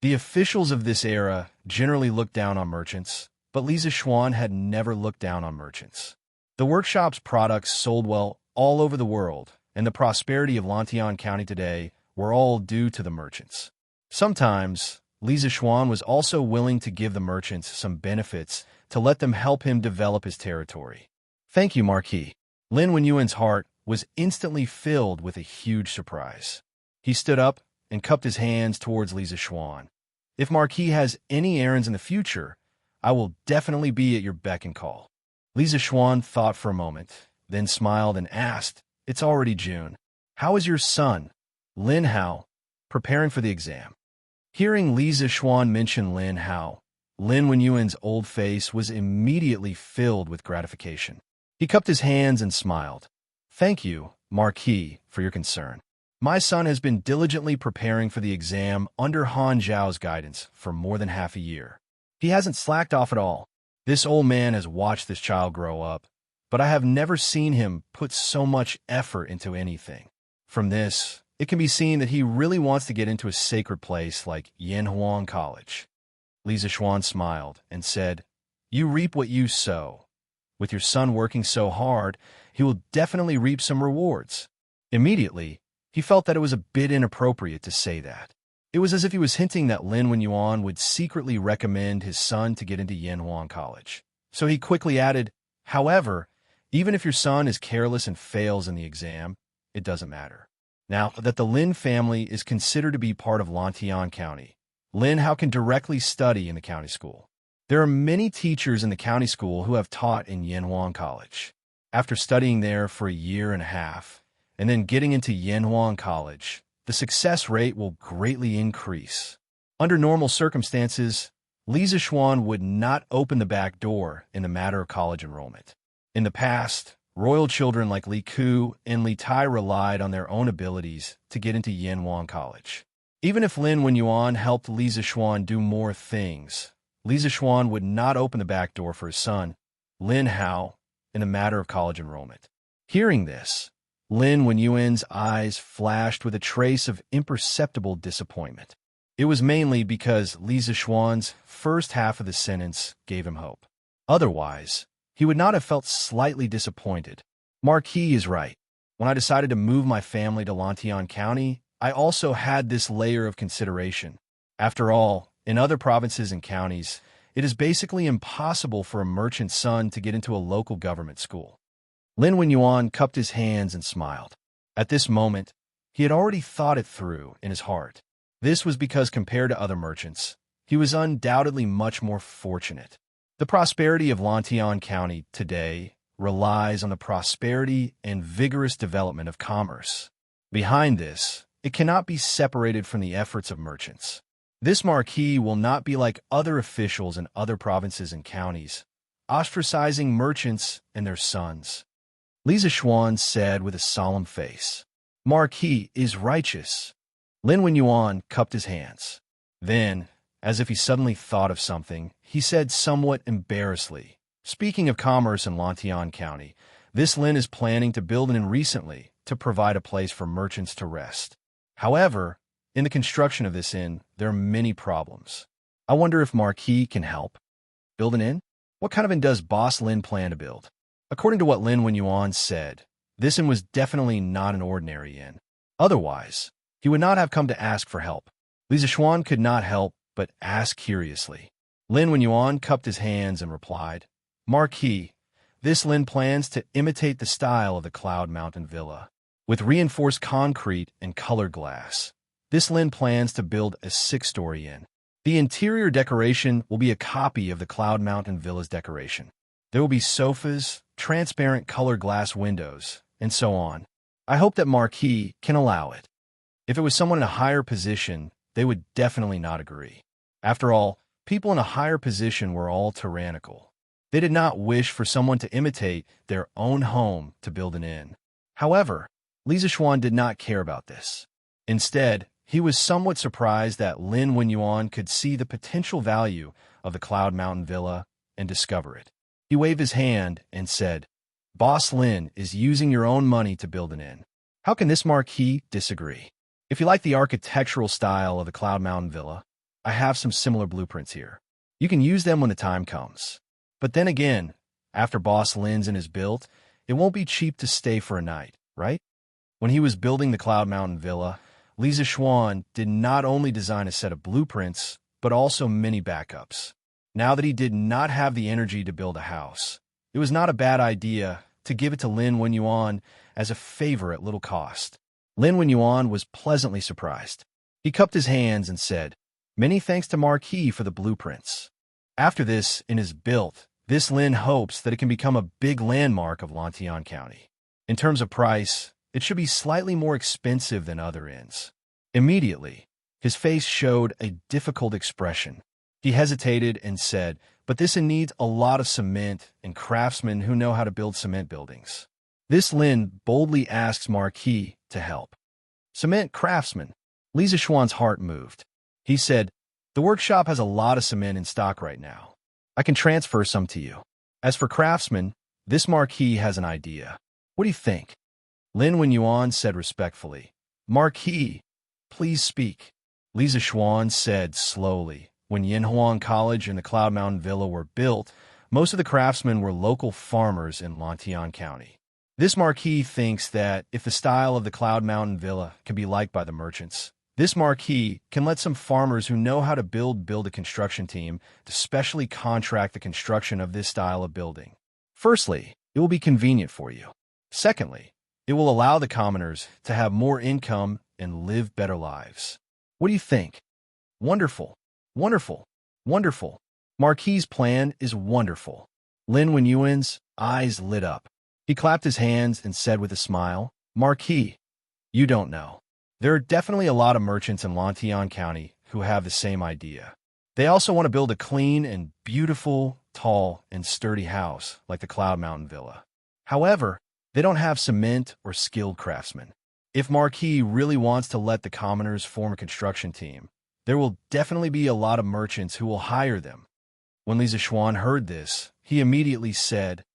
The officials of this era generally looked down on merchants, but Lisa Schwann had never looked down on merchants. The workshop's products sold well all over the world, and the prosperity of Lantian County today were all due to the merchants. Sometimes, Lisa Schwann was also willing to give the merchants some benefits to let them help him develop his territory. Thank you, Marquis. Lin Wenyuan's heart was instantly filled with a huge surprise. He stood up and cupped his hands towards Lisa Schwann. If Marquis has any errands in the future, I will definitely be at your beck and call. Lisa Schwann thought for a moment, then smiled and asked, It's already June. How is your son, Lin Hao, preparing for the exam? Hearing Lisa Schwann mention Lin Hao, Lin Wenyuan's old face was immediately filled with gratification. He cupped his hands and smiled. Thank you, Marquis, for your concern. My son has been diligently preparing for the exam under Han Zhao's guidance for more than half a year. He hasn't slacked off at all. This old man has watched this child grow up, but I have never seen him put so much effort into anything. From this, it can be seen that he really wants to get into a sacred place like Yanhuang College. Lisa Schwann smiled and said, You reap what you sow. With your son working so hard, he will definitely reap some rewards. Immediately, he felt that it was a bit inappropriate to say that. It was as if he was hinting that Lin Wenyuan would secretly recommend his son to get into Yanhuang College. So he quickly added, However, even if your son is careless and fails in the exam, it doesn't matter. Now that the Lin family is considered to be part of Lantian County, Lin Hao can directly study in the county school. There are many teachers in the county school who have taught in Yanhuang College. After studying there for a year and a half, and then getting into Yanhuang College, the success rate will greatly increase. Under normal circumstances, Lisa Schwann would not open the back door in the matter of college enrollment. In the past, royal children like Li Ku and Li Tai relied on their own abilities to get into Yanhuang College. Even if Lin Wenyuan helped Lisa Schwann do more things, Lisa Schwann would not open the back door for his son, Lin Hao, in the matter of college enrollment. Hearing this, Lin Wenyuan's eyes flashed with a trace of imperceptible disappointment. It was mainly because Lisa Schwann's first half of the sentence gave him hope. Otherwise, he would not have felt slightly disappointed. Marquis is right. When I decided to move my family to Lantian County, I also had this layer of consideration. After all, in other provinces and counties, it is basically impossible for a merchant's son to get into a local government school. Lin Wenyuan cupped his hands and smiled. At this moment, he had already thought it through in his heart. This was because compared to other merchants, he was undoubtedly much more fortunate. The prosperity of Lantian County today relies on the prosperity and vigorous development of commerce. Behind this, it cannot be separated from the efforts of merchants. This marquis will not be like other officials in other provinces and counties, ostracizing merchants and their sons. Lisa Schwann said with a solemn face, Marquis is righteous. Lin Wenyuan cupped his hands. Then, as if he suddenly thought of something, he said somewhat embarrassedly, Speaking of commerce in Lantian County, this Lin is planning to build an inn recently to provide a place for merchants to rest. However, in the construction of this inn, there are many problems. I wonder if Marquis can help. Build an inn? What kind of inn does Boss Lin plan to build? According to what Lin Wenyuan said, this inn was definitely not an ordinary inn. Otherwise, he would not have come to ask for help. Lisa Schwann could not help but ask curiously. Lin Wenyuan cupped his hands and replied, Marquis, this Lin plans to imitate the style of the Cloud Mountain Villa. With reinforced concrete and colored glass, this Lin plans to build a 6-story inn. The interior decoration will be a copy of the Cloud Mountain Villa's decoration. There will be sofas, transparent colored glass windows, and so on. I hope that Marquis can allow it. If it was someone in a higher position, they would definitely not agree. After all, people in a higher position were all tyrannical. They did not wish for someone to imitate their own home to build an inn. However, Lisa Schwann did not care about this. Instead, he was somewhat surprised that Lin Wenyuan could see the potential value of the Cloud Mountain Villa and discover it. He waved his hand and said, Boss Lin is using your own money to build an inn. How can this marquis disagree? If you like the architectural style of the Cloud Mountain Villa, I have some similar blueprints here. You can use them when the time comes. But then again, after Boss Lin's is built, it won't be cheap to stay for a night, right? When he was building the Cloud Mountain Villa, Lisa Schwann did not only design a set of blueprints, but also many backups. Now that he did not have the energy to build a house, it was not a bad idea to give it to Lin Wenyuan as a favor at little cost. Lin Wenyuan was pleasantly surprised. He cupped his hands and said, "Many thanks to Marquis for the blueprints. After this inn is built, this Lin hopes that it can become a big landmark of Lantian County. In terms of price, it should be slightly more expensive than other inns." Immediately, his face showed a difficult expression. He hesitated and said, "But this inn needs a lot of cement and craftsmen who know how to build cement buildings." This Lin boldly asks Marquis to help. Cement craftsman. Lisa Schwann's heart moved. He said, "The workshop has a lot of cement in stock right now. I can transfer some to you. As for craftsmen, this Marquis has an idea. What do you think?" Lin Wenyuan said respectfully, "Marquis, please speak." Lisa Schwann said slowly, "When Yinhuang College and the Cloud Mountain Villa were built, most of the craftsmen were local farmers in Lantian County. This Marquis thinks that if the style of the Cloud Mountain Villa can be liked by the merchants, this Marquis can let some farmers who know how to build a construction team to specially contract the construction of this style of building. Firstly, it will be convenient for you. Secondly, it will allow the commoners to have more income and live better lives. What do you think?" "Wonderful, wonderful, wonderful. Marquis' plan is wonderful." Lin Wenyuan's eyes lit up. He clapped his hands and said with a smile, "Marquis, you don't know. There are definitely a lot of merchants in Lantian County who have the same idea. They also want to build a clean and beautiful, tall and sturdy house like the Cloud Mountain Villa. However, they don't have cement or skilled craftsmen. If Marquis really wants to let the commoners form a construction team, there will definitely be a lot of merchants who will hire them." When Lisa Schwann heard this, he immediately said,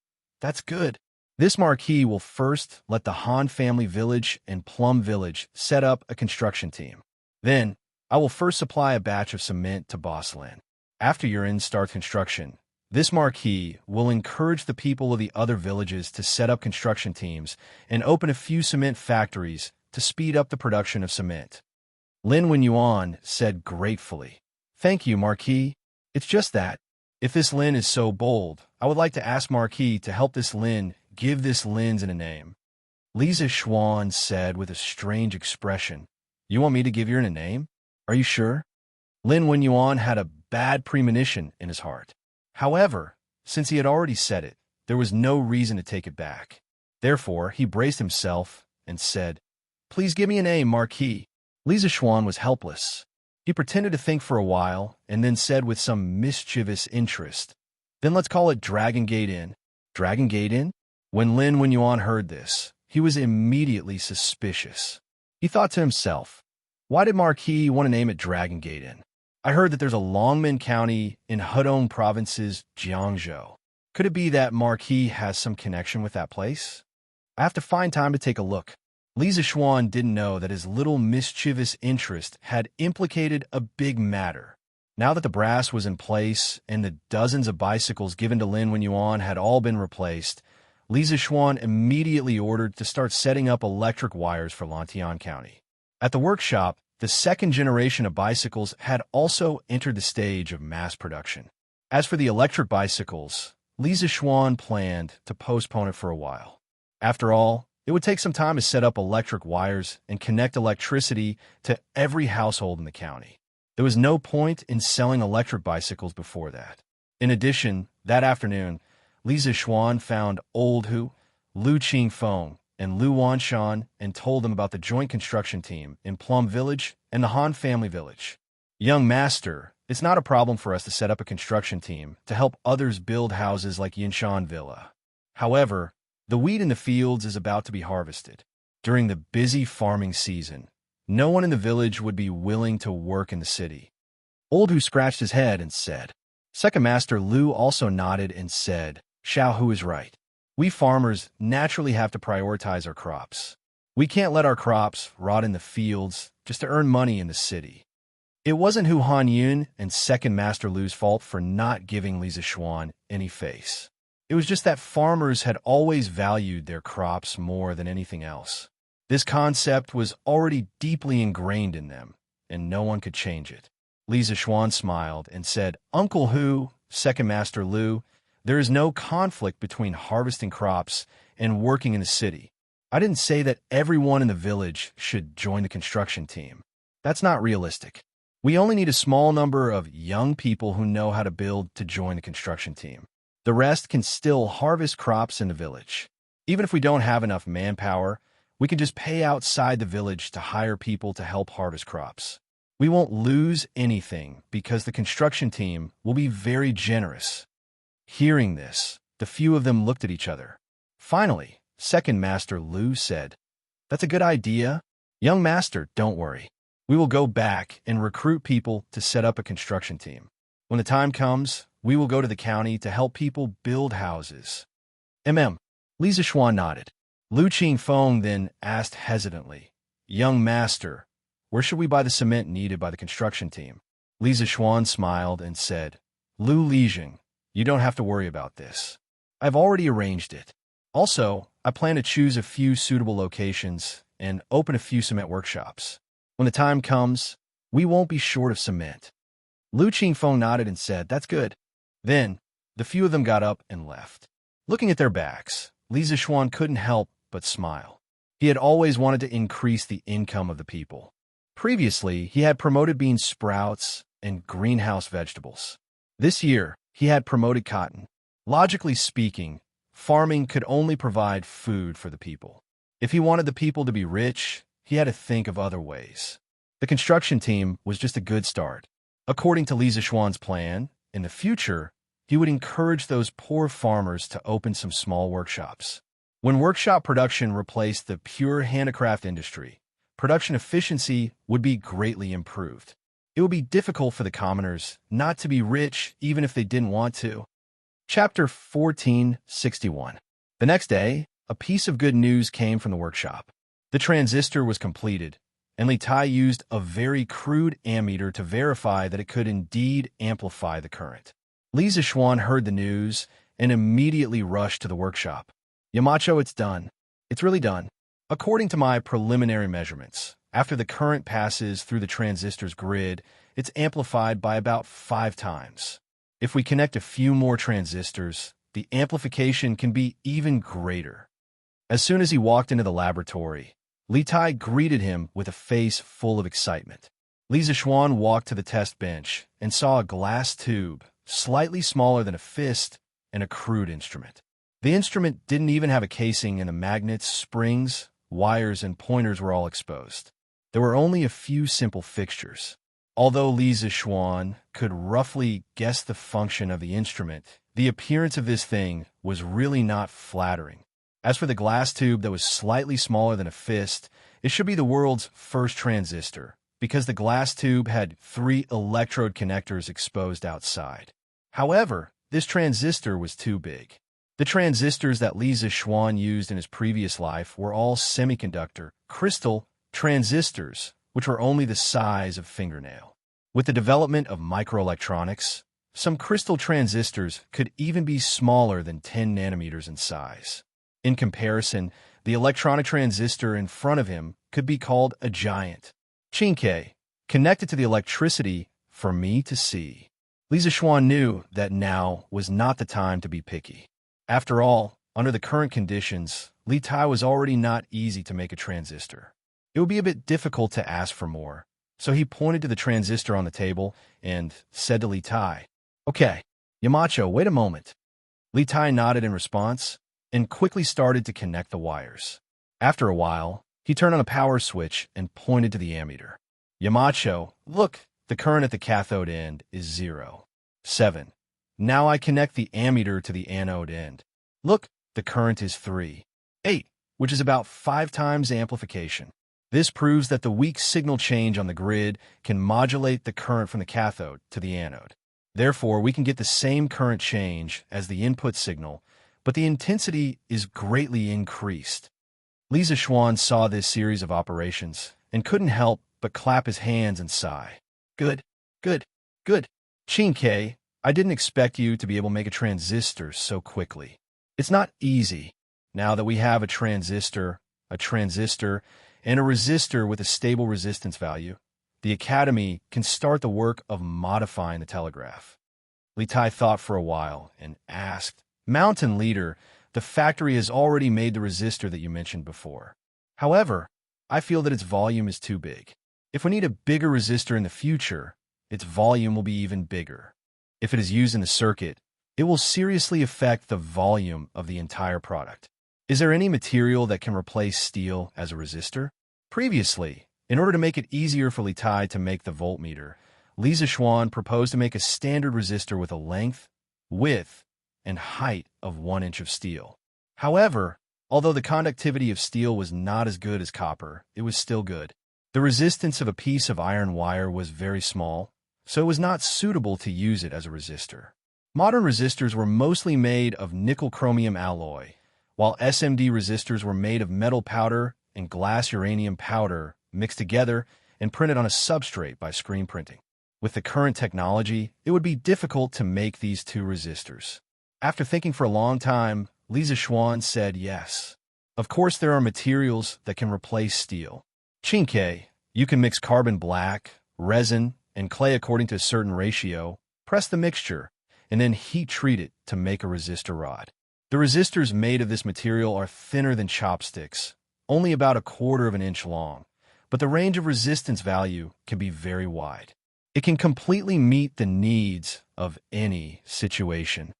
"That's good. This Marquis will first let the Han family village and Plum village set up a construction team. Then, I will first supply a batch of cement to Boss Lin. After your inn starts construction, this Marquis will encourage the people of the other villages to set up construction teams and open a few cement factories to speed up the production of cement." Lin Wenyuan said gratefully, "Thank you, Marquis. It's just that, if this Lin is so bold, I would like to ask Marquis to help this Lin give this Lin's in a name." Lisa Schwann said with a strange expression, "You want me to give you in a name? Are you sure?" Lin Wenyuan had a bad premonition in his heart. However, since he had already said it, there was no reason to take it back. Therefore, he braced himself and said, "Please give me a name, Marquis." Lisa Schwann was helpless. He pretended to think for a while and then said with some mischievous interest, "Then let's call it Dragon Gate Inn." "Dragon Gate Inn?" When Lin Wenyuan heard this, he was immediately suspicious. He thought to himself, "Why did Marquis want to name it Dragon Gate Inn? I heard that there's a Longmen County in Hudong Province's Jiangzhou. Could it be that Marquis has some connection with that place? I have to find time to take a look." Lisa Schwann didn't know that his little mischievous interest had implicated a big matter. Now that the brass was in place and the dozens of bicycles given to Lin Wenyuan had all been replaced, Lisa Schwann immediately ordered to start setting up electric wires for Lantian County. At the workshop, the second generation of bicycles had also entered the stage of mass production. As for the electric bicycles, Lisa Schwann planned to postpone it for a while. After all, it would take some time to set up electric wires and connect electricity to every household in the county. There was no point in selling electric bicycles before that. In addition, that afternoon, Lisa Schwann found Old Hu, Lu Qingfeng, and Lu Wanshan and told them about the joint construction team in Plum Village and the Han family village. "Young master, it's not a problem for us to set up a construction team to help others build houses like Yinshan Villa. However, the wheat in the fields is about to be harvested. During the busy farming season, no one in the village would be willing to work in the city." Old Hu scratched his head and said. Second Master Lu also nodded and said, "Xiao Hu is right. We farmers naturally have to prioritize our crops. We can't let our crops rot in the fields just to earn money in the city. It wasn't Hu Han Yun and Second Master Lu's fault for not giving Li Zishuan any face. It was just that farmers had always valued their crops more than anything else. This concept was already deeply ingrained in them, and no one could change it. Li Zishuan smiled and said, "Uncle Hu, Second Master Lu, there is no conflict between harvesting crops and working in the city. I didn't say that everyone in the village should join the construction team. That's not realistic. We only need a small number of young people who know how to build to join the construction team. The rest can still harvest crops in the village. Even if we don't have enough manpower, we can just pay outside the village to hire people to help harvest crops. We won't lose anything because the construction team will be very generous." Hearing this, the few of them looked at each other. Finally, Second Master Lu said, "That's a good idea. Young Master, don't worry. We will go back and recruit people to set up a construction team. When the time comes, we will go to the county to help people build houses." Li Zishuan nodded. Lu Qingfeng then asked hesitantly, "Young Master, where should we buy the cement needed by the construction team?" Li Zishuan smiled and said, "Lu Lijing, you don't have to worry about this. I've already arranged it. Also, I plan to choose a few suitable locations and open a few cement workshops. When the time comes, we won't be short of cement." Lu Qingfeng nodded and said, "That's good." Then, the few of them got up and left. Looking at their backs, Li Zishuan couldn't help but smile. He had always wanted to increase the income of the people. Previously, he had promoted bean sprouts and greenhouse vegetables. This year, he had promoted cotton. Logically speaking, farming could only provide food for the people. If he wanted the people to be rich, he had to think of other ways. The construction team was just a good start. According to Li Zishuan's plan, in the future, he would encourage those poor farmers to open some small workshops. When workshop production replaced the pure handicraft industry, production efficiency would be greatly improved. It would be difficult for the commoners not to be rich even if they didn't want to. Chapter 1461. The next day, a piece of good news came from the workshop. The transistor was completed, and Li Tai used a very crude ammeter to verify that it could indeed amplify the current. Li Zishuan heard the news and immediately rushed to the workshop. "Yamacho, it's done. It's really done. According to my preliminary measurements, after the current passes through the transistor's grid, it's amplified by about 5 times. If we connect a few more transistors, the amplification can be even greater." As soon as he walked into the laboratory, Li Tai greeted him with a face full of excitement. Li Zishuan walked to the test bench and saw a glass tube, slightly smaller than a fist, and a crude instrument. The instrument didn't even have a casing, and the magnets, springs, wires, and pointers were all exposed. There were only a few simple fixtures. Although Li Zishuan could roughly guess the function of the instrument, the appearance of this thing was really not flattering. As for the glass tube that was slightly smaller than a fist, it should be the world's first transistor, because the glass tube had 3 electrode connectors exposed outside. However, this transistor was too big. The transistors that Li Zishuan used in his previous life were all semiconductor, crystal transistors, which were only the size of fingernail. With the development of microelectronics, some crystal transistors could even be smaller than 10 nanometers in size. In comparison, the electronic transistor in front of him could be called a giant. Chinke, connected to the electricity for me to see. Li Zishuan knew that now was not the time to be picky. After all, under the current conditions, Li Tai was already not easy to make a transistor. It would be a bit difficult to ask for more, so he pointed to the transistor on the table and said to Li Tai, "Okay, Yamacho, wait a moment." Li Tai nodded in response and quickly started to connect the wires. After a while, he turned on a power switch and pointed to the ammeter. "Yamacho, look, the current at the cathode end is 0.7. Now I connect the ammeter to the anode end. Look, the current is 3.8, which is about 5 times amplification. This proves that the weak signal change on the grid can modulate the current from the cathode to the anode. Therefore, we can get the same current change as the input signal, but the intensity is greatly increased." Lisa Schwan saw this series of operations and couldn't help but clap his hands and sigh. Good, good, good. Chinke, I didn't expect you to be able to make a transistor so quickly. It's not easy. Now that we have a transistor, and a resistor with a stable resistance value, the Academy can start the work of modifying the telegraph. Li Tai thought for a while and asked, Mountain Leader, the factory has already made the resistor that you mentioned before. However, I feel that its volume is too big. If we need a bigger resistor in the future, its volume will be even bigger. If it is used in the circuit, it will seriously affect the volume of the entire product. Is there any material that can replace steel as a resistor? Previously, in order to make it easier for Li Tai to make the voltmeter, Lisa Schwan proposed to make a standard resistor with a length, width, and height of 1 inch of steel. However, although the conductivity of steel was not as good as copper, it was still good. The resistance of a piece of iron wire was very small, so it was not suitable to use it as a resistor. Modern resistors were mostly made of nickel-chromium alloy, while SMD resistors were made of metal powder and glass uranium powder mixed together and printed on a substrate by screen printing. With the current technology, it would be difficult to make these two resistors. After thinking for a long time, Lisa Schwan said yes. Of course, there are materials that can replace steel. Chinke, you can mix carbon black, resin, and clay according to a certain ratio, press the mixture, and then heat treat it to make a resistor rod. The resistors made of this material are thinner than chopsticks, only about 1/4 of an inch long, but the range of resistance value can be very wide. It can completely meet the needs of any situation.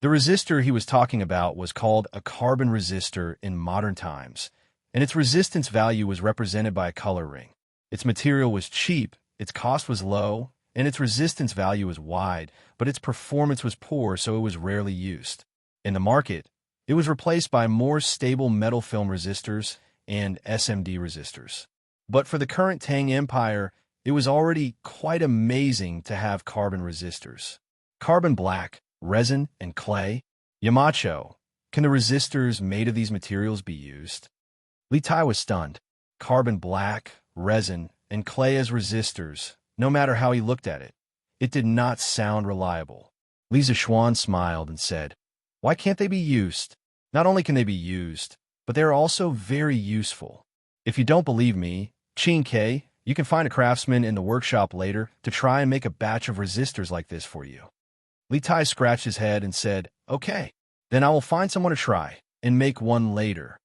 The resistor he was talking about was called a carbon resistor in modern times, and its resistance value was represented by a color ring. Its material was cheap, its cost was low, and its resistance value was wide, but its performance was poor, so it was rarely used. In the market, it was replaced by more stable metal film resistors and SMD resistors. But for the current Tang Empire, it was already quite amazing to have carbon resistors. Carbon black, resin, and clay. Yamacho, can the resistors made of these materials be used? Li Tai was stunned. Carbon black, resin, and clay as resistors, no matter how he looked at it. It did not sound reliable. Lisa Schwan smiled and said, Why can't they be used? Not only can they be used, but they are also very useful. If you don't believe me, Chinke, you can find a craftsman in the workshop later to try and make a batch of resistors like this for you. Li Tai scratched his head and said, Okay, then I will find someone to try and make one later.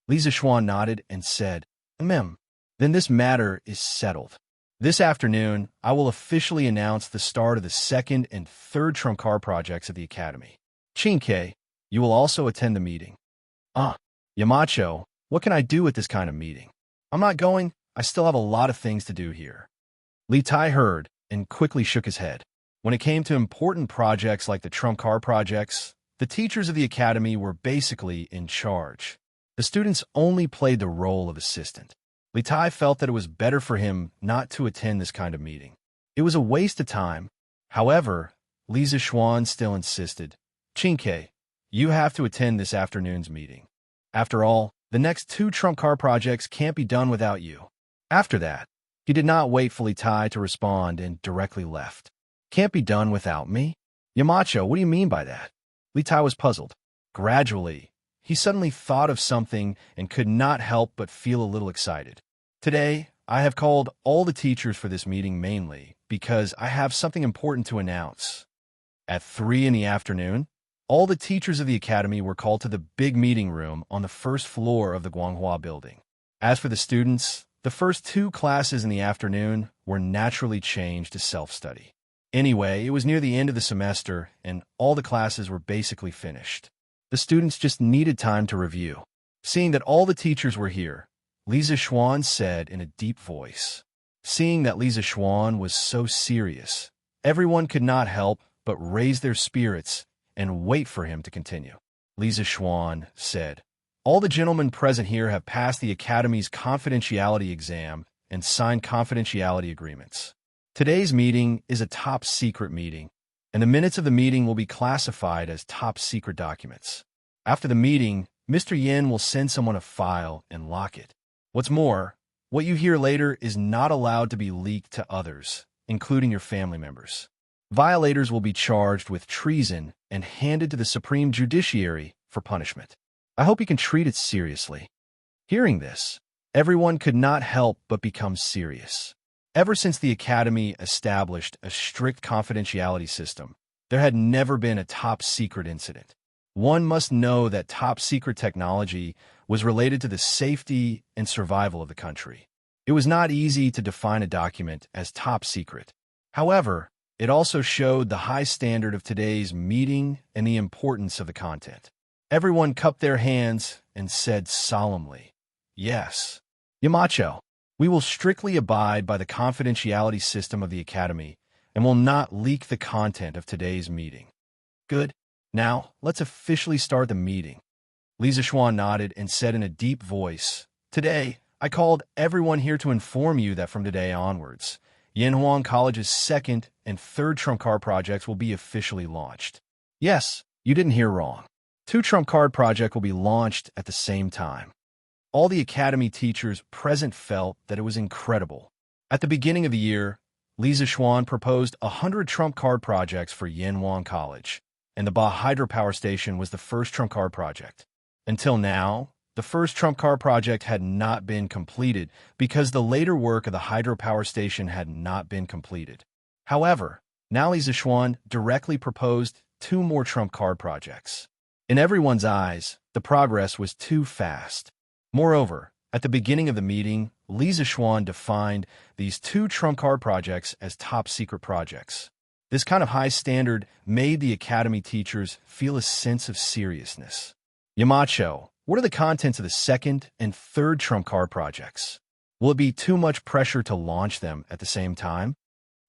Lisa Schwan nodded and said, Then this matter is settled. This afternoon, I will officially announce the start of the 2nd and 3rd trump card projects at the Academy. Chinke, you will also attend the meeting. Yamacho, what can I do at this kind of meeting? I'm not going. I still have a lot of things to do here. Li Tai heard and quickly shook his head. When it came to important projects like the trump card projects, the teachers of the Academy were basically in charge. The students only played the role of assistant. Li Tai felt that it was better for him not to attend this kind of meeting. It was a waste of time. However, Lisa Schwan still insisted, Chinke, you have to attend this afternoon's meeting. After all, the next 2 trump card projects can't be done without you. After that, he did not wait for Li Tai to respond and directly left. Can't be done without me? Yamacho, what do you mean by that? Li Tai was puzzled. Gradually, he suddenly thought of something and could not help but feel a little excited. Today, I have called all the teachers for this meeting mainly because I have something important to announce. At 3 in the afternoon, all the teachers of the Academy were called to the big meeting room on the 1st floor of the Guanghua building. As for the students, the first 2 classes in the afternoon were naturally changed to self-study. Anyway, it was near the end of the semester, and all the classes were basically finished. The students just needed time to review. Seeing that all the teachers were here, Lisa Schwan said in a deep voice. Seeing that Lisa Schwan was so serious, everyone could not help but raise their spirits and wait for him to continue. Lisa Schwan said, All the gentlemen present here have passed the Academy's confidentiality exam and signed confidentiality agreements. Today's meeting is a top-secret meeting, and the minutes of the meeting will be classified as top-secret documents. After the meeting, Mr. Yin will send someone a file and lock it. What's more, what you hear later is not allowed to be leaked to others, including your family members. Violators will be charged with treason and handed to the Supreme Judiciary for punishment. I hope you can treat it seriously. Hearing this, everyone could not help but become serious. Ever since the Academy established a strict confidentiality system, there had never been a top-secret incident. One must know that top-secret technology was related to the safety and survival of the country. It was not easy to define a document as top-secret. However, it also showed the high standard of today's meeting and the importance of the content. Everyone cupped their hands and said solemnly, "Yes, Yamacho, we will strictly abide by the confidentiality system of the Academy and will not leak the content of today's meeting." Good. Now, let's officially start the meeting. Li Zixuan nodded and said in a deep voice, "Today, I called everyone here to inform you that from today onwards, Yanhuang College's second and third trump card projects will be officially launched." Yes, you didn't hear wrong. 2 trump card projects will be launched at the same time. All the Academy teachers present felt that it was incredible. At the beginning of the year, Li Zixuan proposed 100 trump card projects for Yanhuang College, and the Ba hydropower station was the first trump card project. Until now, the first trump card project had not been completed because the later work of the hydropower station had not been completed. However, now Li Zixuan directly proposed 2 more trump card projects. In everyone's eyes, the progress was too fast. Moreover, at the beginning of the meeting, Li Zixuan defined these 2 trump card projects as top-secret projects. This kind of high standard made the Academy teachers feel a sense of seriousness. Yamacho, what are the contents of the second and third trump card projects? Will it be too much pressure to launch them at the same time?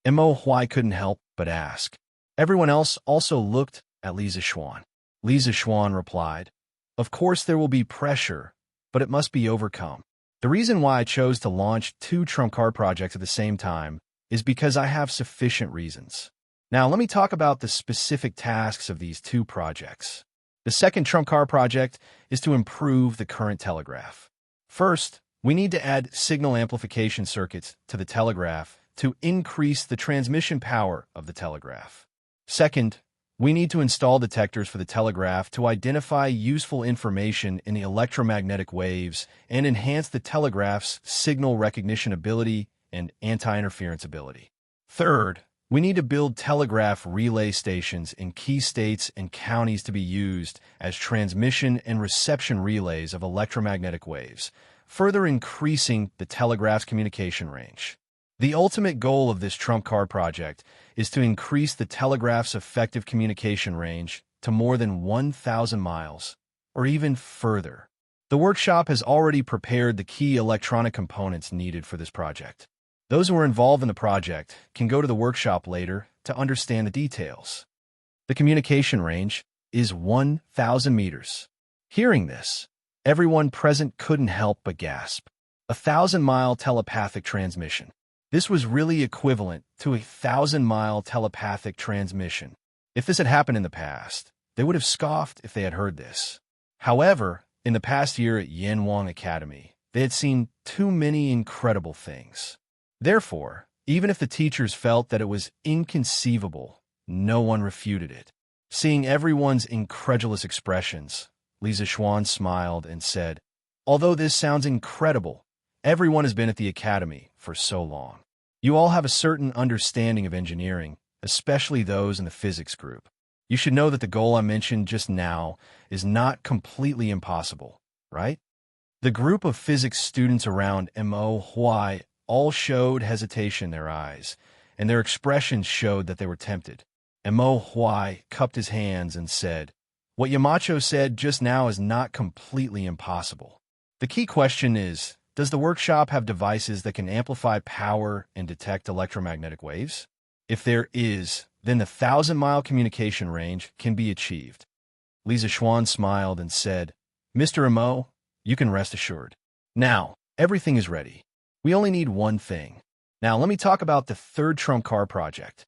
Mo Huai couldn't help but ask. Everyone else also looked at Li Zixuan. Li Zixuan replied, "Of course there will be pressure, but it must be overcome. The reason why I chose to launch 2 trump card projects at the same time is because I have sufficient reasons. Now let me talk about the specific tasks of these 2 projects. The second trump card project is to improve the current telegraph. First, we need to add signal amplification circuits to the telegraph to increase the transmission power of the telegraph. Second, we need to install detectors for the telegraph to identify useful information in the electromagnetic waves and enhance the telegraph's signal recognition ability and anti-interference ability. Third, we need to build telegraph relay stations in key states and counties to be used as transmission and reception relays of electromagnetic waves, further increasing the telegraph's communication range. The ultimate goal of this trump card project is to increase the telegraph's effective communication range to more than 1,000 miles, or even further. The workshop has already prepared the key electronic components needed for this project. Those who are involved in the project can go to the workshop later to understand the details. The communication range is 1,000 meters. Hearing this, everyone present couldn't help but gasp. 1,000-mile telepathic transmission. This was really equivalent to a 1,000-mile telepathic transmission. If this had happened in the past, they would have scoffed if they had heard this. However, in the past year at Yanhuang Academy, they had seen too many incredible things. Therefore, even if the teachers felt that it was inconceivable, no one refuted it. Seeing everyone's incredulous expressions, Li Zixuan smiled and said, "Although this sounds incredible, everyone has been at the Academy for so long. You all have a certain understanding of engineering, especially those in the physics group. You should know that the goal I mentioned just now is not completely impossible, right?" The group of physics students around Mo Huai all showed hesitation in their eyes, and their expressions showed that they were tempted. Mo Huai cupped his hands and said, "What Yamacho said just now is not completely impossible. The key question is, does the workshop have devices that can amplify power and detect electromagnetic waves? If there is, then the 1,000-mile communication range can be achieved." Li Zixuan smiled and said, "Mr. Mo, you can rest assured. Now, everything is ready. We only need one thing. Now let me talk about the third trump card project.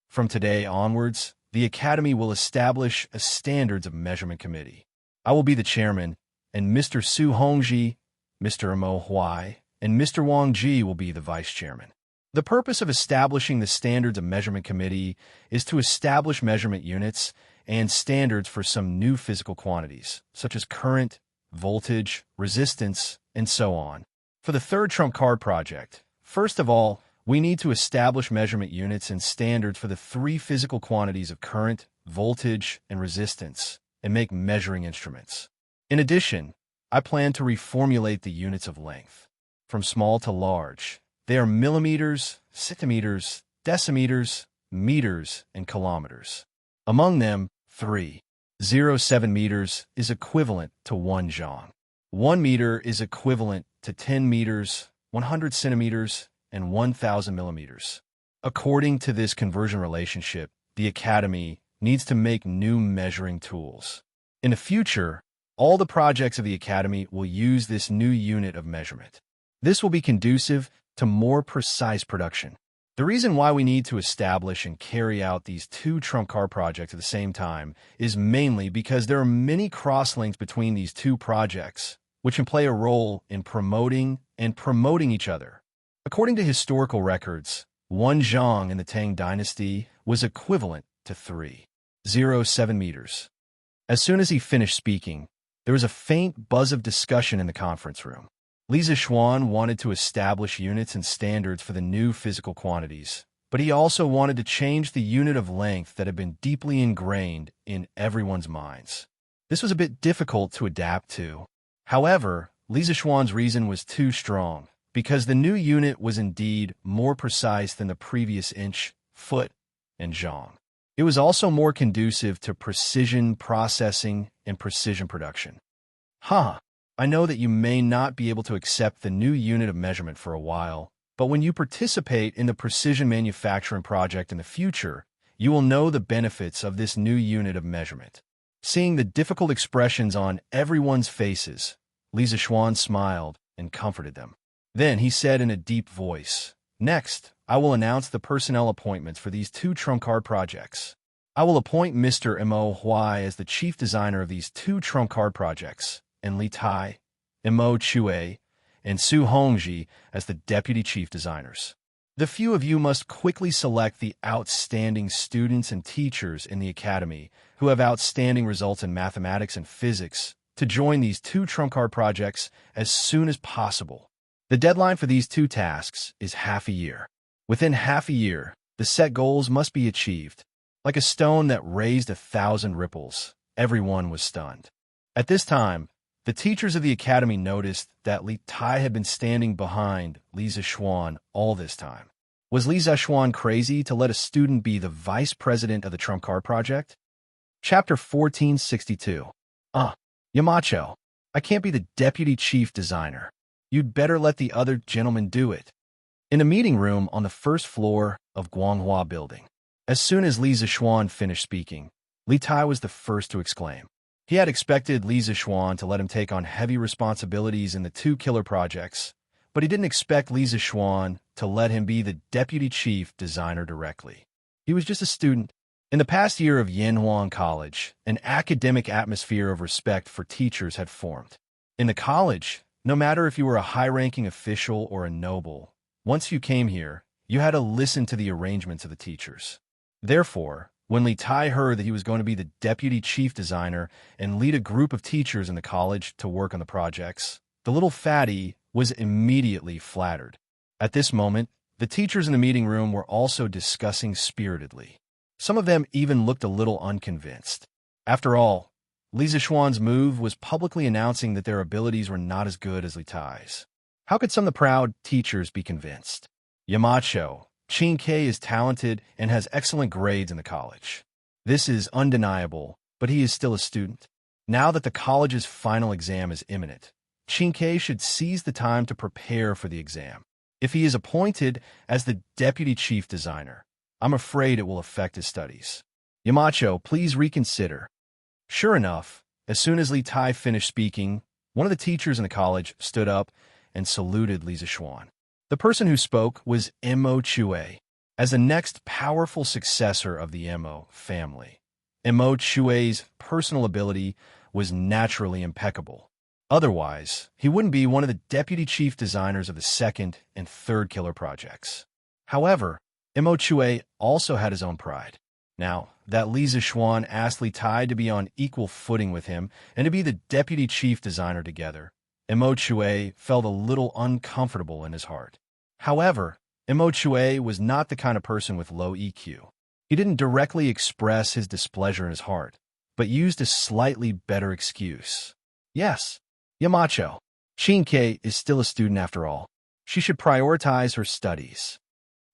From today onwards, the Academy will establish a standards of measurement committee. I will be the chairman, and Mr. Su Hongji, Mr. Mo Huai, and Mr. Wang Ji will be the vice chairman. The purpose of establishing the Standards of Measurement Committee is to establish measurement units and standards for some new physical quantities, such as current, voltage, resistance, and so on. For the third trump card project, first of all, we need to establish measurement units and standards for the three physical quantities of current, voltage, and resistance, and make measuring instruments. In addition, I plan to reformulate the units of length. From small to large, they are millimeters, centimeters, decimeters, meters, and kilometers. Among them, 3.07 meters is equivalent to 1 zhang. 1 meter is equivalent to 10 meters, 100 centimeters, and 1,000 millimeters. According to this conversion relationship, the Academy needs to make new measuring tools. In the future, all the projects of the Academy will use this new unit of measurement. This will be conducive to more precise production. The reason why we need to establish and carry out these two trump card projects at the same time is mainly because there are many cross-links between these two projects, which can play a role in promoting each other. According to historical records, 1 zhang in the Tang dynasty was equivalent to 3.07 meters. As soon as he finished speaking, there was a faint buzz of discussion in the conference room. Li Zixuan wanted to establish units and standards for the new physical quantities, but he also wanted to change the unit of length that had been deeply ingrained in everyone's minds. This was a bit difficult to adapt to. However, Li Zixuan's reason was too strong, because the new unit was indeed more precise than the previous inch, foot, and zhang. It was also more conducive to precision processing and precision production. I know that you may not be able to accept the new unit of measurement for a while, but when you participate in the precision manufacturing project in the future, you will know the benefits of this new unit of measurement. Seeing the difficult expressions on everyone's faces, Li Zixuan smiled and comforted them. Then he said in a deep voice, "Next, I will announce the personnel appointments for these two trump card projects. I will appoint Mr. Mo Huai as the chief designer of these two trump card projects, and Li Tai, Mo Chue, and Su Hongji as the deputy chief designers. The few of you must quickly select the outstanding students and teachers in the Academy who have outstanding results in mathematics and physics to join these two trump card projects as soon as possible. The deadline for these two tasks is half a year. Within half a year, the set goals must be achieved. Like a stone that raised 1,000 ripples, everyone was stunned. At this time, the teachers of the Academy noticed that Li Tai had been standing behind Li Zixuan all this time. Was Li Zixuan crazy to let a student be the vice president of the trump card project? Chapter 1462. Yamacho, I can't be the deputy chief designer. You'd better let the other gentlemen do it. In a meeting room on the first floor of Guanghua Building. As soon as Li Zixuan finished speaking, Li Tai was the first to exclaim. He had expected Li Zixuan to let him take on heavy responsibilities in the two killer projects, but he didn't expect Li Zixuan to let him be the deputy chief designer directly. He was just a student. In the past year of Yanhuang College, an academic atmosphere of respect for teachers had formed. In the college, no matter if you were a high-ranking official or a noble, once you came here, you had to listen to the arrangements of the teachers. Therefore, when Li Tai heard that he was going to be the deputy chief designer and lead a group of teachers in the college to work on the projects, the little fatty was immediately flattered. At this moment, the teachers in the meeting room were also discussing spiritedly. Some of them even looked a little unconvinced. After all, Li Zixuan's move was publicly announcing that their abilities were not as good as Li Tai's. How could some of the proud teachers be convinced? Yamacho, Qin Kei is talented and has excellent grades in the college. This is undeniable, but he is still a student. Now that the college's final exam is imminent, Qin Kei should seize the time to prepare for the exam. If he is appointed as the deputy chief designer, I'm afraid it will affect his studies. Yamacho, please reconsider. Sure enough, as soon as Li Tai finished speaking, one of the teachers in the college stood up and saluted Li Zixuan. The person who spoke was Mo Chue, as the next powerful successor of the Mo family. Mo Chue's personal ability was naturally impeccable. Otherwise, he wouldn't be one of the deputy chief designers of the second and third killer projects. However, Immerse also had his own pride. Now, that Li Zixuan asked Li Tai to be on equal footing with him and to be the deputy chief designer together, Immerse felt a little uncomfortable in his heart. However, Immerse was not the kind of person with low EQ. He didn't directly express his displeasure in his heart, but used a slightly better excuse. Yes, Yamacho. Chinke is still a student after all. She should prioritize her studies.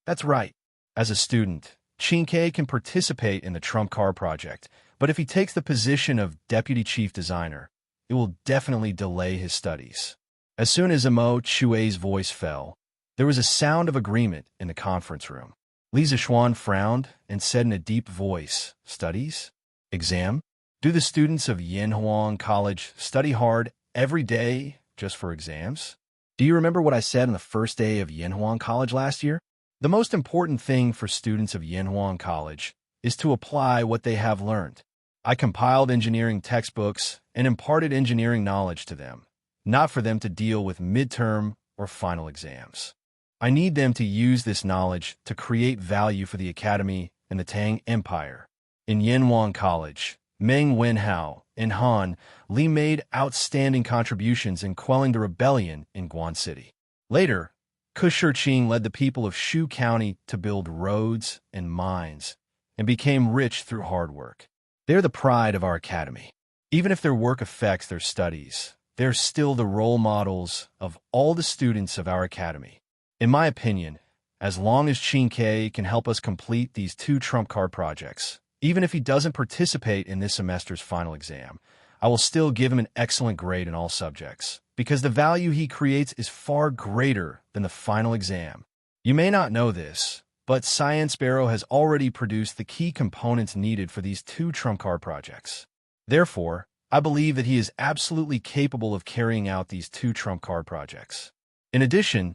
That's right. As a student, Chinke can participate in the trump card project, but if he takes the position of deputy chief designer, it will definitely delay his studies. As soon as Immerse's voice fell, there was a sound of agreement in the conference room. Li Zixuan frowned and said in a deep voice, "Studies? Exam? Do the students of Yanhuang College study hard every day just for exams? Do you remember what I said on the first day of Yanhuang College last year? The most important thing for students of Yanhuang College is to apply what they have learned. I compiled engineering textbooks and imparted engineering knowledge to them, not for them to deal with midterm or final exams. I need them to use this knowledge to create value for the academy and the Tang Empire. In Yanhuang College, Meng Wenhao and Han Li made outstanding contributions in quelling the rebellion in Guan City. Later, Ke Shiqing led the people of Shu County to build roads and mines and became rich through hard work. They're the pride of our academy. Even if their work affects their studies, they're still the role models of all the students of our academy. In my opinion, as long as Chinke can help us complete these 2 trump card projects, even if he doesn't participate in this semester's final exam, I will still give him an excellent grade in all subjects, because the value he creates is far greater than the final exam. You may not know this, but Science Sparrow has already produced the key components needed for these 2 trump card projects. Therefore, I believe that he is absolutely capable of carrying out these 2 trump card projects. In addition,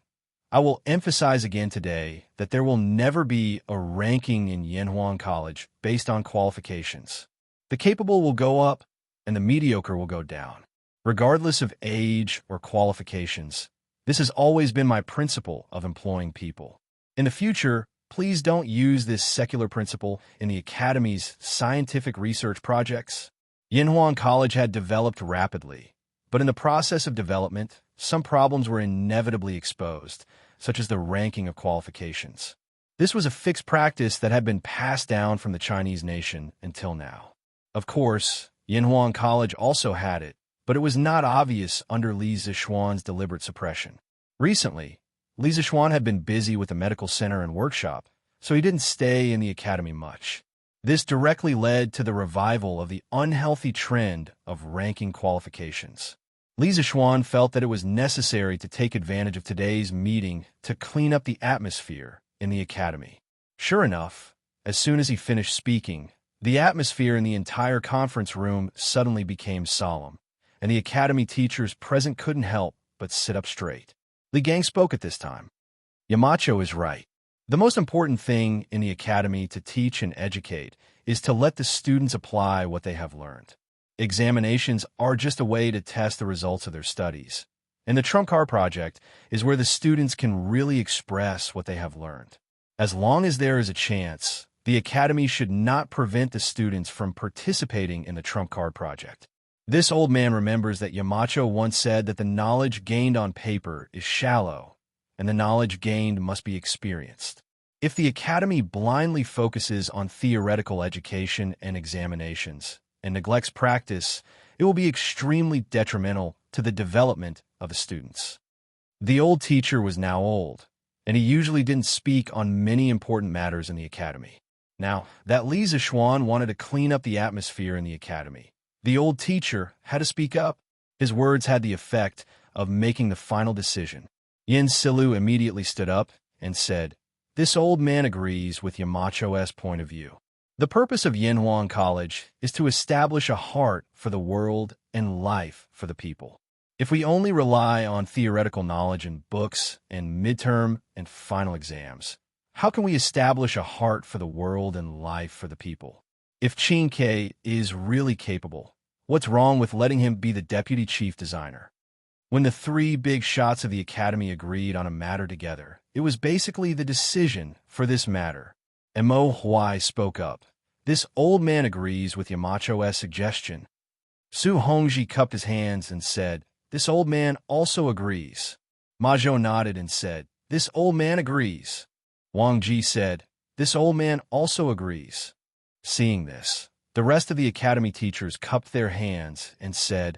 I will emphasize again today that there will never be a ranking in Yanhuang College based on qualifications. The capable will go up, and the mediocre will go down. Regardless of age or qualifications, this has always been my principle of employing people. In the future, please don't use this secular principle in the Academy's scientific research projects. Yanhuang College had developed rapidly, but in the process of development, some problems were inevitably exposed, such as the ranking of qualifications. This was a fixed practice that had been passed down from the Chinese nation until now. Of course, Yanhuang College also had it, but it was not obvious under Li Zixuan's deliberate suppression. Recently, Li Zixuan had been busy with the medical center and workshop, so he didn't stay in the academy much. This directly led to the revival of the unhealthy trend of ranking qualifications. Li Zixuan felt that it was necessary to take advantage of today's meeting to clean up the atmosphere in the academy. Sure enough, as soon as he finished speaking, the atmosphere in the entire conference room suddenly became solemn, and the academy teachers present couldn't help but sit up straight. Li Gang spoke at this time. Yamacho is right. The most important thing in the academy to teach and educate is to let the students apply what they have learned. Examinations are just a way to test the results of their studies, and the trump card project is where the students can really express what they have learned. As long as there is a chance, the academy should not prevent the students from participating in the trump card project. This old man remembers that Yamacho once said that the knowledge gained on paper is shallow, and the knowledge gained must be experienced. If the academy blindly focuses on theoretical education and examinations and neglects practice, it will be extremely detrimental to the development of the students. The old teacher was now old, and he usually didn't speak on many important matters in the academy. Now, that Li Zixuan wanted to clean up the atmosphere in the academy, the old teacher had to speak up. His words had the effect of making the final decision. Yin Silu immediately stood up and said, "This old man agrees with Yamacho's point of view. The purpose of Yanhuang College is to establish a heart for the world and life for the people. If we only rely on theoretical knowledge in books and midterm and final exams, how can we establish a heart for the world and life for the people? If Chinke is really capable, what's wrong with letting him be the deputy chief designer? When the three big shots of the academy agreed on a matter together, it was basically the decision for this matter. Mo Huai spoke up. This old man agrees with Yamacho's suggestion. Su Hongji cupped his hands and said, this old man also agrees. Ma Zhou nodded and said, this old man agrees. Wang Ji said, this old man also agrees. Seeing this, the rest of the academy teachers cupped their hands and said,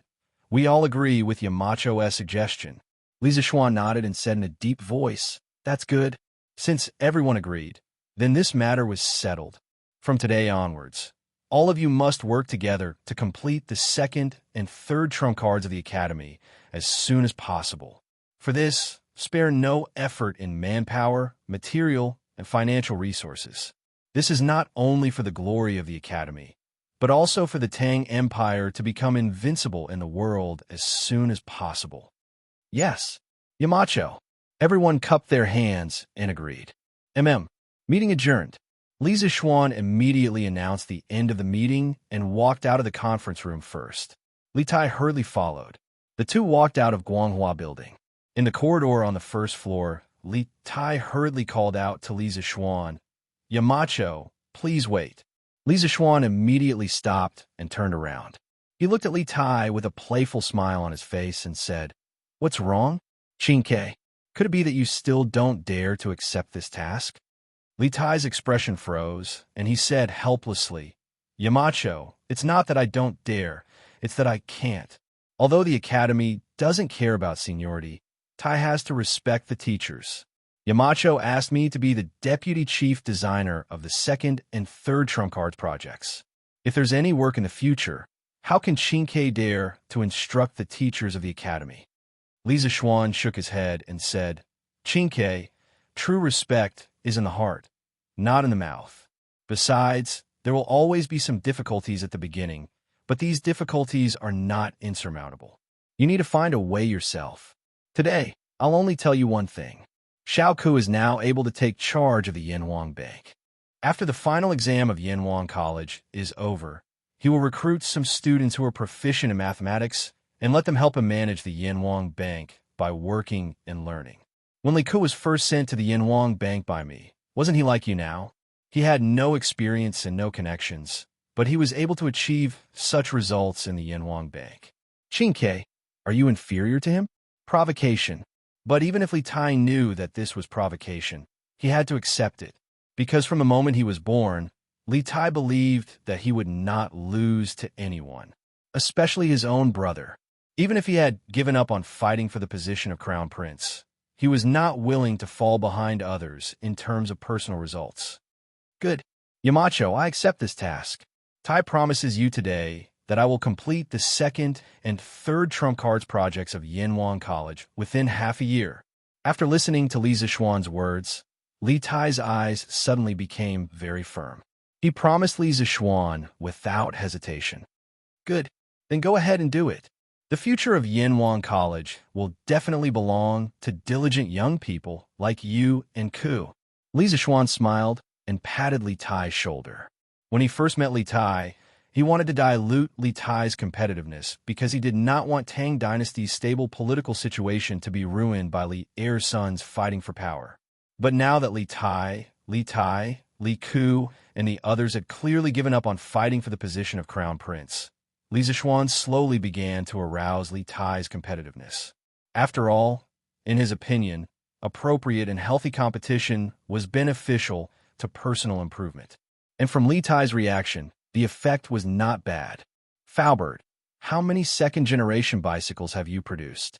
we all agree with Yamacho's suggestion. Li Zixuan nodded and said in a deep voice, that's good. Since everyone agreed, then this matter was settled. From today onwards, all of you must work together to complete the second and third trump cards of the academy as soon as possible. For this, spare no effort in manpower, material, and financial resources. This is not only for the glory of the academy, but also for the Tang Empire to become invincible in the world as soon as possible. Yes, Yamacho. Everyone cupped their hands and agreed. Meeting adjourned. Li Zixuan immediately announced the end of the meeting and walked out of the conference room first. Li Tai hurriedly followed. The two walked out of Guanghua Building. In the corridor on the first floor, Li Tai hurriedly called out to Li Zixuan, Yamacho, please wait. Li Zixuan immediately stopped and turned around. He looked at Li Tai with a playful smile on his face and said, what's wrong? Qingke, could it be that you still don't dare to accept this task? Li Tai's expression froze, and he said helplessly, Yamacho, it's not that I don't dare, it's that I can't. Although the academy doesn't care about seniority, Tai has to respect the teachers. Yamacho asked me to be the deputy chief designer of the second and third trump cards projects. If there's any work in the future, how can Qingke dare to instruct the teachers of the academy? Li Zixuan shook his head and said, Qingke, true respect is in the heart, not in the mouth. Besides, there will always be some difficulties at the beginning, but these difficulties are not insurmountable. You need to find a way yourself. Today, I'll only tell you one thing. Xiao Ku is now able to take charge of the Yanwang Bank. After the final exam of Yanwang College is over, he will recruit some students who are proficient in mathematics and let them help him manage the Yanwang Bank by working and learning. When Li Ku was first sent to the Yanwang Bank by me, wasn't he like you now? He had no experience and no connections, but he was able to achieve such results in the Yanwang Bank. Qingke, are you inferior to him? Provocation. But even if Li Tai knew that this was provocation, he had to accept it, because from the moment he was born, Li Tai believed that he would not lose to anyone, especially his own brother. Even if he had given up on fighting for the position of Crown Prince, he was not willing to fall behind others in terms of personal results. Good. Yamacho, I accept this task. Tai promises you today that I will complete the second and third trump cards projects of Yanwang College within half a year. After listening to Li Zixuan's words, Li Tai's eyes suddenly became very firm. He promised Li Zixuan without hesitation. Good. Then go ahead and do it. The future of Yanwang College will definitely belong to diligent young people like you and Ku. Li Zixuan smiled and patted Li Tai's shoulder. When he first met Li Tai, he wanted to dilute Li Tai's competitiveness because he did not want Tang Dynasty's stable political situation to be ruined by Li Er's sons fighting for power. But now that Li Tai, Li Ku, and the others had clearly given up on fighting for the position of Crown Prince, Li Zixuan slowly began to arouse Li Tai's competitiveness. After all, in his opinion, appropriate and healthy competition was beneficial to personal improvement. And from Li Tai's reaction, the effect was not bad. Faubert, how many second-generation bicycles have you produced?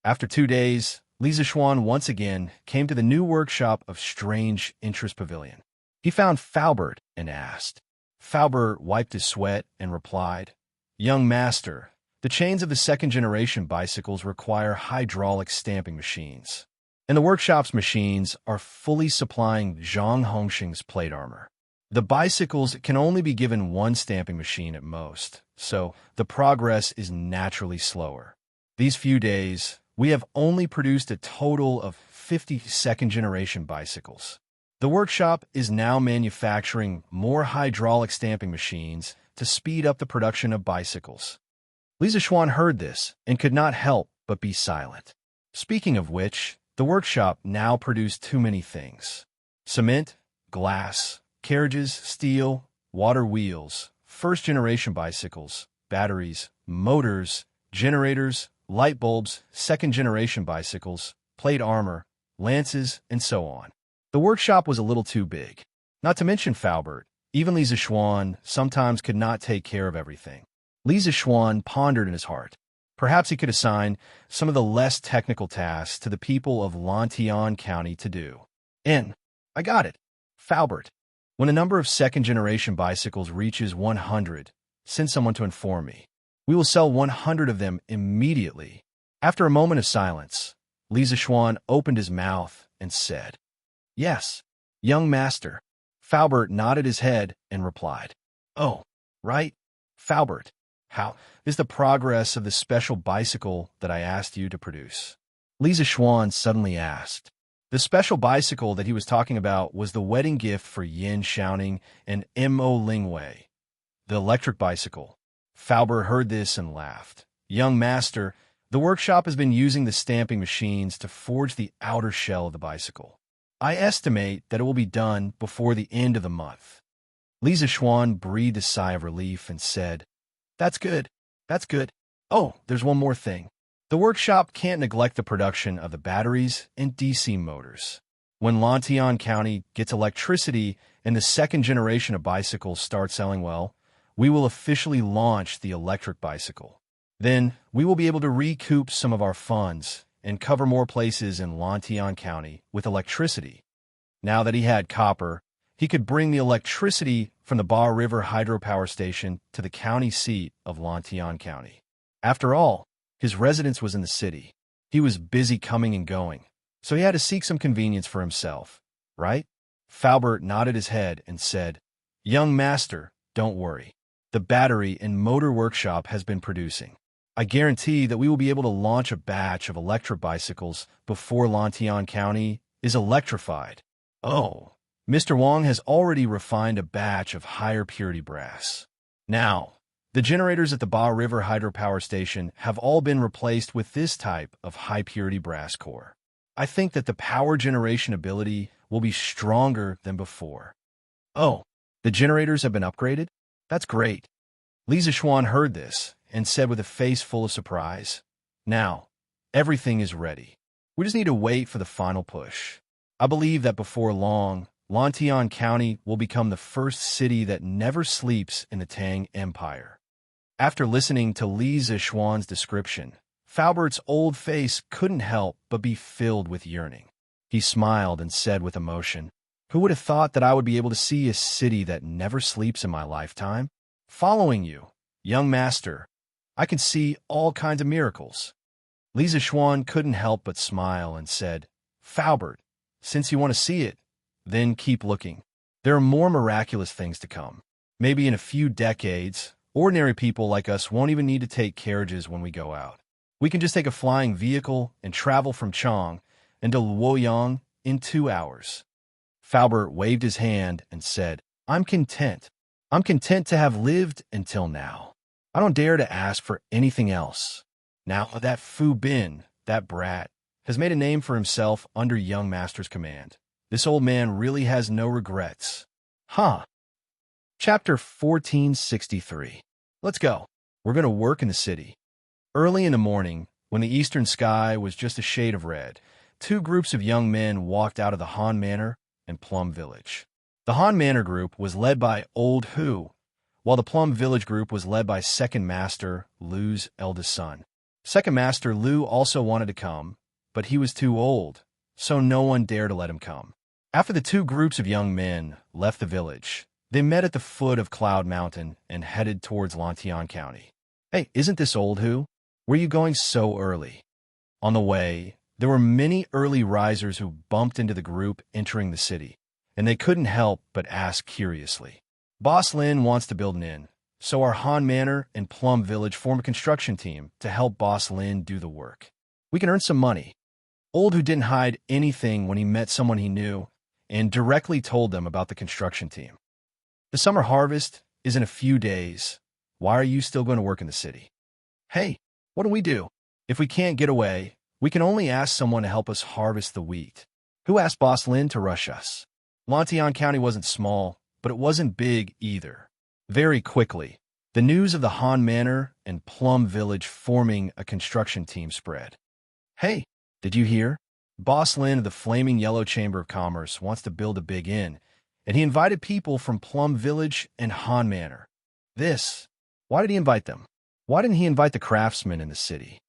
After 2 days, Li Zixuan once again came to the new workshop of Strange Interest Pavilion. He found Faubert and asked. Faubert wiped his sweat and replied, Young master, the chains of the second-generation bicycles require hydraulic stamping machines, and the workshop's machines are fully supplying Zhang Hongxing's plate armor. The bicycles can only be given one stamping machine at most, so the progress is naturally slower. These few days, we have only produced a total of 50 second-generation bicycles. The workshop is now manufacturing more hydraulic stamping machines to speed up the production of bicycles. Li Zixuan heard this and could not help but be silent. Speaking of which, the workshop now produced too many things. Cement, glass, carriages, steel, water wheels, first-generation bicycles, batteries, motors, generators, light bulbs, second-generation bicycles, plate armor, lances, and so on. The workshop was a little too big. Not to mention Faubert, even Li Zixuan sometimes could not take care of everything. Li Zixuan pondered in his heart. Perhaps he could assign some of the less technical tasks to the people of Lantian County to do. I got it. Faubert. When a number of second-generation bicycles reaches 100, send someone to inform me. We will sell 100 of them immediately. After a moment of silence, Li Zixuan opened his mouth and said, "Yes, young master." Faubert nodded his head and replied, "Oh, right, Faubert. How is the progress of the special bicycle that I asked you to produce?" Li Zixuan suddenly asked. The special bicycle that he was talking about was the wedding gift for Yin Xiaoning and Mo Lingwei, the electric bicycle. Faubert heard this and laughed. "Young master, the workshop has been using the stamping machines to forge the outer shell of the bicycle. I estimate that it will be done before the end of the month." Li Zixuan breathed a sigh of relief and said, That's good. Oh, there's one more thing. The workshop can't neglect the production of the batteries and DC motors. When Lantian County gets electricity and the second generation of bicycles start selling well, we will officially launch the electric bicycle. Then we will be able to recoup some of our funds and cover more places in Lantian County with electricity. Now that he had copper, he could bring the electricity from the Ba River hydropower station to the county seat of Lantian County. After all, his residence was in the city. He was busy coming and going, so he had to seek some convenience for himself, right? Faubert nodded his head and said, "Young master, don't worry. The battery and motor workshop has been producing. I guarantee that we will be able to launch a batch of electric bicycles before Lantian County is electrified. Oh, Mr. Wang has already refined a batch of higher purity brass. Now, the generators at the Ba River hydropower station have all been replaced with this type of high-purity brass core. I think that the power generation ability will be stronger than before." "Oh, the generators have been upgraded? That's great." Li Zixuan heard this and said with a face full of surprise, "Now, everything is ready. We just need to wait for the final push. I believe that before long, Lantian County will become the first city that never sleeps in the Tang Empire." After listening to Li Zixuan's description, Faubert's old face couldn't help but be filled with yearning. He smiled and said with emotion, "Who would have thought that I would be able to see a city that never sleeps in my lifetime? Following you, young master, I can see all kinds of miracles." Li Zixuan couldn't help but smile and said, "Faubert, since you want to see it, then keep looking. There are more miraculous things to come. Maybe in a few decades, ordinary people like us won't even need to take carriages when we go out. We can just take a flying vehicle and travel from Chang into Luoyang in 2 hours." Faubert waved his hand and said, I'm content. I'm content to have lived until now. I don't dare to ask for anything else. Now that Fu Bin, that brat, has made a name for himself under young master's command, this old man really has no regrets. Huh. Chapter 1463. Let's go. We're going to work in the city. Early in the morning, when the eastern sky was just a shade of red, 2 groups of young men walked out of the Han Manor and Plum Village. The Han Manor group was led by Old Hu, while the Plum Village group was led by Second Master Lu's eldest son. Second Master Lu also wanted to come, but he was too old, so no one dared to let him come. After the 2 groups of young men left the village, they met at the foot of Cloud Mountain and headed towards Lantian County. "Hey, isn't this Old Hu? Where are you going so early?" On the way, there were many early risers who bumped into the group entering the city, and they couldn't help but ask curiously. "Boss Lin wants to build an inn, so our Han Manor and Plum Village form a construction team to help Boss Lin do the work. We can earn some money." Old Hu didn't hide anything when he met someone he knew and directly told them about the construction team. "The summer harvest is in a few days. Why are you still going to work in the city?" "Hey, what do we do? If we can't get away, we can only ask someone to help us harvest the wheat. Who asked Boss Lin to rush us? Lantian County wasn't small, but it wasn't big either. Very quickly, the news of the Han Manor and Plum Village forming a construction team spread. Hey, did you hear? Boss Lin of the Flaming Yellow Chamber of Commerce wants to build a big inn, and he invited people from Plum Village and Han Manor. Why did he invite them? Why didn't he invite the craftsmen in the city?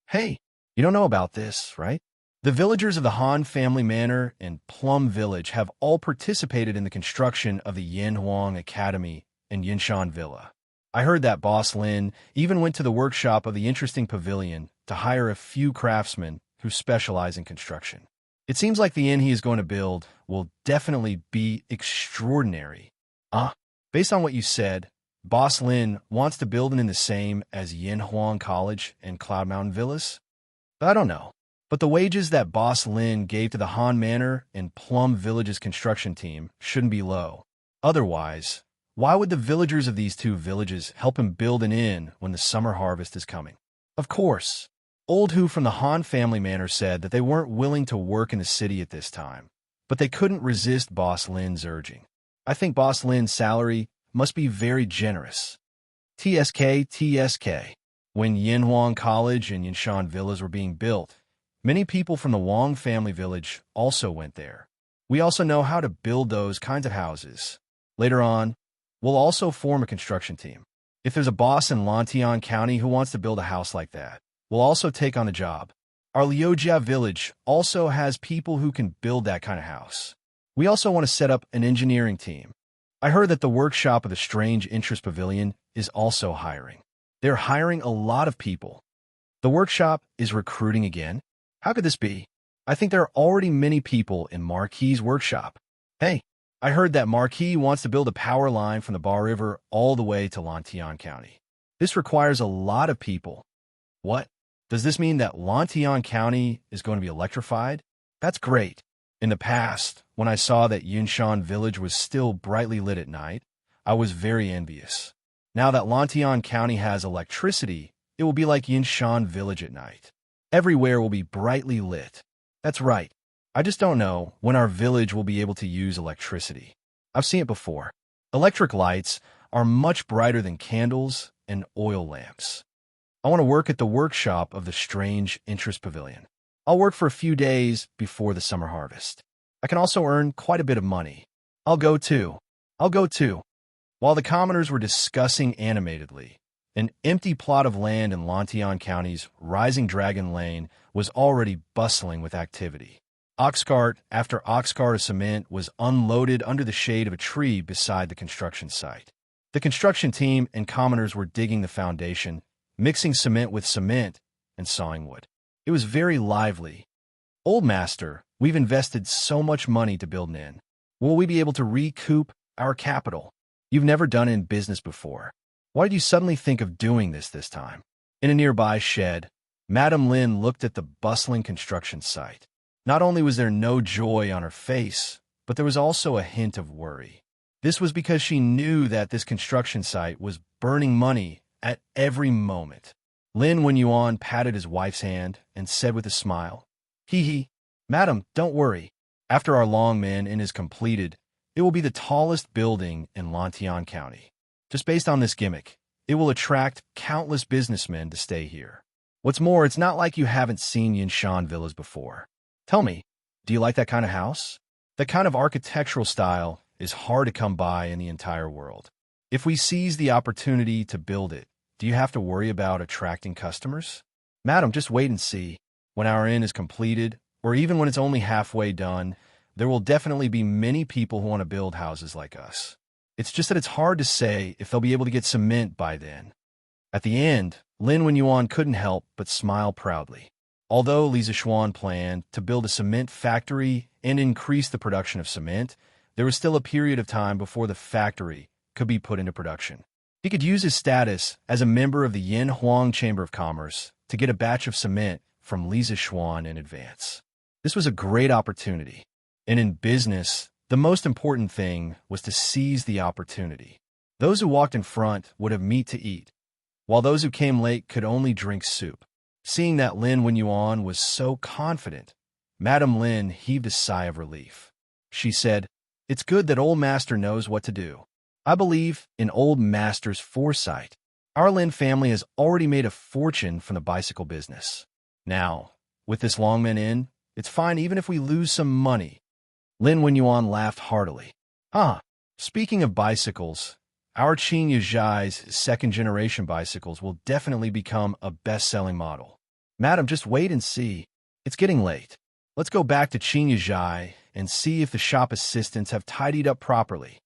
Hey, you don't know about this, right? The villagers of the Han family manor and Plum Village have all participated in the construction of the Yanhuang Academy and Yinshan Villa. I heard that Boss Lin even went to the workshop of the interesting pavilion to hire a few craftsmen who specialize in construction. It seems like the inn he is going to build will definitely be extraordinary. Based on what you said, Boss Lin wants to build an inn the same as Yanhuang College and Cloud Mountain Villas? I don't know. But the wages that Boss Lin gave to the Han Manor and Plum Village's construction team shouldn't be low. Otherwise, why would the villagers of these two villages help him build an inn when the summer harvest is coming? Of course, Old Hu from the Han family manor said that they weren't willing to work in the city at this time, but they couldn't resist Boss Lin's urging. I think Boss Lin's salary must be very generous. TSK. When Yanhuang College and Yinshan Villas were being built, many people from the Wang family village also went there. We also know how to build those kinds of houses. Later on, we'll also form a construction team. If there's a boss in Lantian County who wants to build a house like that, we'll also take on the job. Our Liujia village also has people who can build that kind of house. We also want to set up an engineering team. I heard that the workshop of the Strange Interest Pavilion is also hiring. They're hiring a lot of people. The workshop is recruiting again? How could this be? I think there are already many people in Marquis's workshop. Hey, I heard that Marquis wants to build a power line from the Bar River all the way to Lantian County. This requires a lot of people. What? Does this mean that Lantian County is going to be electrified? That's great. In the past, when I saw that Yinshan Village was still brightly lit at night, I was very envious. Now that Lantian County has electricity, it will be like Yinshan Village at night. Everywhere will be brightly lit. That's right. I just don't know when our village will be able to use electricity. I've seen it before. Electric lights are much brighter than candles and oil lamps. I want to work at the workshop of the Strange Interest Pavilion. I'll work for a few days before the summer harvest. I can also earn quite a bit of money. I'll go too. While the commoners were discussing animatedly, an empty plot of land in Lantian County's Rising Dragon Lane was already bustling with activity. Oxcart after oxcart of cement was unloaded under the shade of a tree beside the construction site. The construction team and commoners were digging the foundation, mixing cement with cement, and sawing wood. It was very lively. Old Master, we've invested so much money to build an inn. Will we be able to recoup our capital? You've never done it in business before. Why did you suddenly think of doing this time? In a nearby shed, Madame Lin looked at the bustling construction site. Not only was there no joy on her face, but there was also a hint of worry. This was because she knew that this construction site was burning money at every moment. Lin Wenyuan patted his wife's hand and said with a smile, "Hee, Madam, don't worry. After our long inn is completed, it will be the tallest building in Lantian County. Just based on this gimmick, it will attract countless businessmen to stay here. What's more, it's not like you haven't seen Yinshan villas before. Tell me, do you like that kind of house? That kind of architectural style is hard to come by in the entire world. If we seize the opportunity to build it, do you have to worry about attracting customers? Madam, just wait and see. When our inn is completed, or even when it's only halfway done, there will definitely be many people who want to build houses like us. It's just that it's hard to say if they'll be able to get cement by then." At the end, Lin Wenyuan couldn't help but smile proudly. Although Li Zixuan planned to build a cement factory and increase the production of cement, there was still a period of time before the factory could be put into production. He could use his status as a member of the Yanhuang Chamber of Commerce to get a batch of cement from Li Zixuan in advance. This was a great opportunity. And in business, the most important thing was to seize the opportunity. Those who walked in front would have meat to eat, while those who came late could only drink soup. Seeing that Lin Wenyuan was so confident, Madame Lin heaved a sigh of relief. She said, "It's good that old master knows what to do. I believe in old master's foresight. Our Lin family has already made a fortune from the bicycle business. Now, with this Longman in, it's fine even if we lose some money." Lin Wenyuan laughed heartily. Speaking of bicycles, our Qin Yizhai's second-generation bicycles will definitely become a best-selling model. Madam, just wait and see. It's getting late. Let's go back to Qin Yizhai and see if the shop assistants have tidied up properly.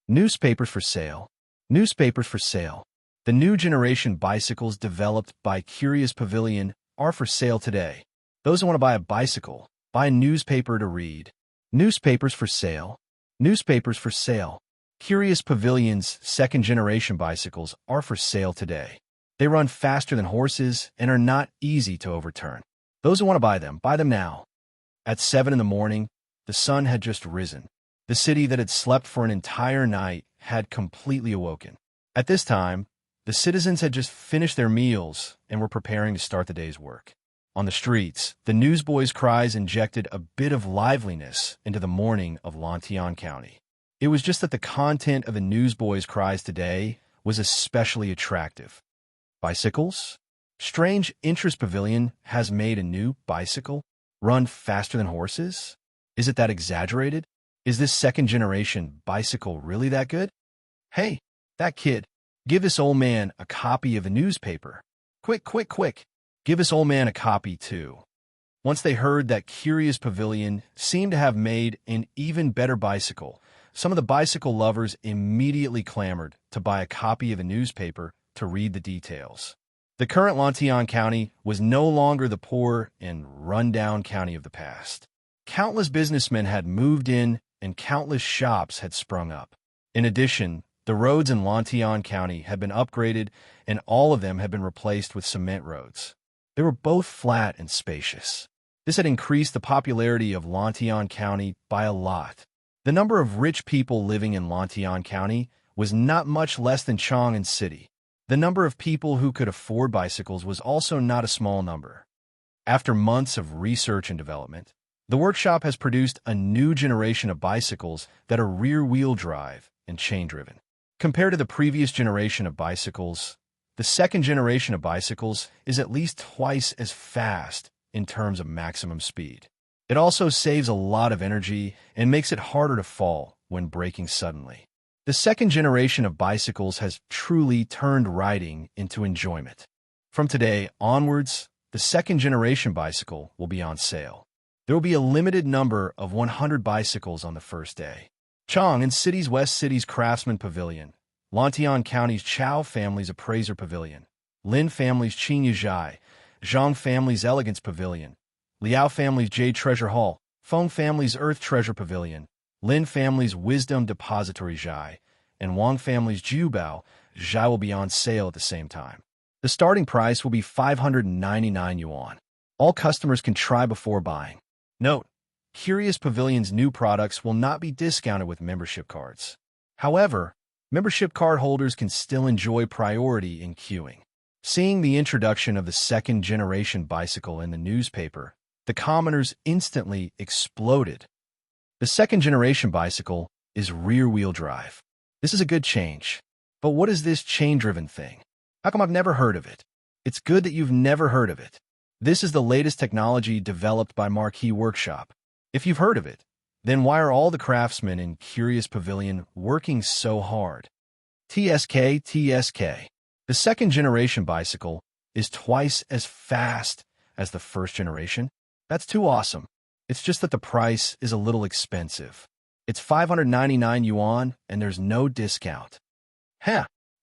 Newspapers for sale. Newspapers for sale. The new generation bicycles developed by Curious Pavilion are for sale today. Those who want to buy a bicycle, buy a newspaper to read. Newspapers for sale. Newspapers for sale. Curious Pavilion's second-generation bicycles are for sale today. They run faster than horses and are not easy to overturn. Those who want to buy them now. At 7 in the morning, the sun had just risen. The city that had slept for an entire night had completely awoken. At this time, the citizens had just finished their meals and were preparing to start the day's work. On the streets, the newsboys' cries injected a bit of liveliness into the morning of Lantian County. It was just that the content of the newsboys' cries today was especially attractive. Bicycles? Strange Interest Pavilion has made a new bicycle? Run faster than horses? Is it that exaggerated? Is this second-generation bicycle really that good? Hey, that kid, give this old man a copy of the newspaper. Quick, quick, quick. Give this old man a copy, too. Once they heard that Curious Pavilion seemed to have made an even better bicycle, some of the bicycle lovers immediately clamored to buy a copy of a newspaper to read the details. The current Lantian County was no longer the poor and run-down county of the past. Countless businessmen had moved in and countless shops had sprung up. In addition, the roads in Lantian County had been upgraded and all of them had been replaced with cement roads. They were both flat and spacious. This had increased the popularity of Lantian County by a lot. The number of rich people living in Lantian County was not much less than Chang'an City. The number of people who could afford bicycles was also not a small number. After months of research and development, the workshop has produced a new generation of bicycles that are rear-wheel drive and chain-driven. Compared to the previous generation of bicycles, the second generation of bicycles is at least twice as fast in terms of maximum speed. It also saves a lot of energy and makes it harder to fall when braking suddenly. The second generation of bicycles has truly turned riding into enjoyment. From today onwards, the second generation bicycle will be on sale. There will be a limited number of 100 bicycles on the first day. Chang'an City's West City's Craftsman Pavilion, Lantian County's Chow family's Appraiser Pavilion, Lin family's Qin Yizhai, Zhang family's Elegance Pavilion, Liao family's Jade Treasure Hall, Feng family's Earth Treasure Pavilion, Lin family's Wisdom Depository Zhai, and Wang family's Jiubao Zhai will be on sale at the same time. The starting price will be 599 yuan. All customers can try before buying. Note, Curious Pavilion's new products will not be discounted with membership cards. However, membership card holders can still enjoy priority in queuing. Seeing the introduction of the second-generation bicycle in the newspaper, the commoners instantly exploded. The second-generation bicycle is rear-wheel drive. This is a good change. But what is this chain-driven thing? How come I've never heard of it? It's good that you've never heard of it. This is the latest technology developed by Marquee Workshop. If you've heard of it, then why are all the craftsmen in Curious Pavilion working so hard? TSK. The second-generation bicycle is twice as fast as the first generation. That's too awesome. It's just that the price is a little expensive. It's 599 yuan, and there's no discount.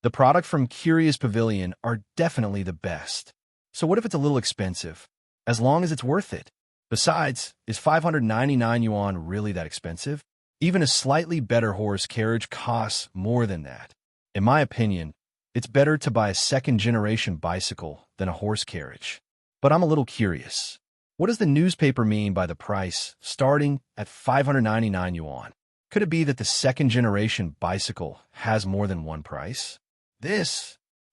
The product from Curious Pavilion are definitely the best. So what if it's a little expensive? As long as it's worth it. Besides, is 599 yuan really that expensive? Even a slightly better horse carriage costs more than that. In my opinion, it's better to buy a second-generation bicycle than a horse carriage. But I'm a little curious. What does the newspaper mean by the price starting at 599 yuan? Could it be that the second-generation bicycle has more than one price? I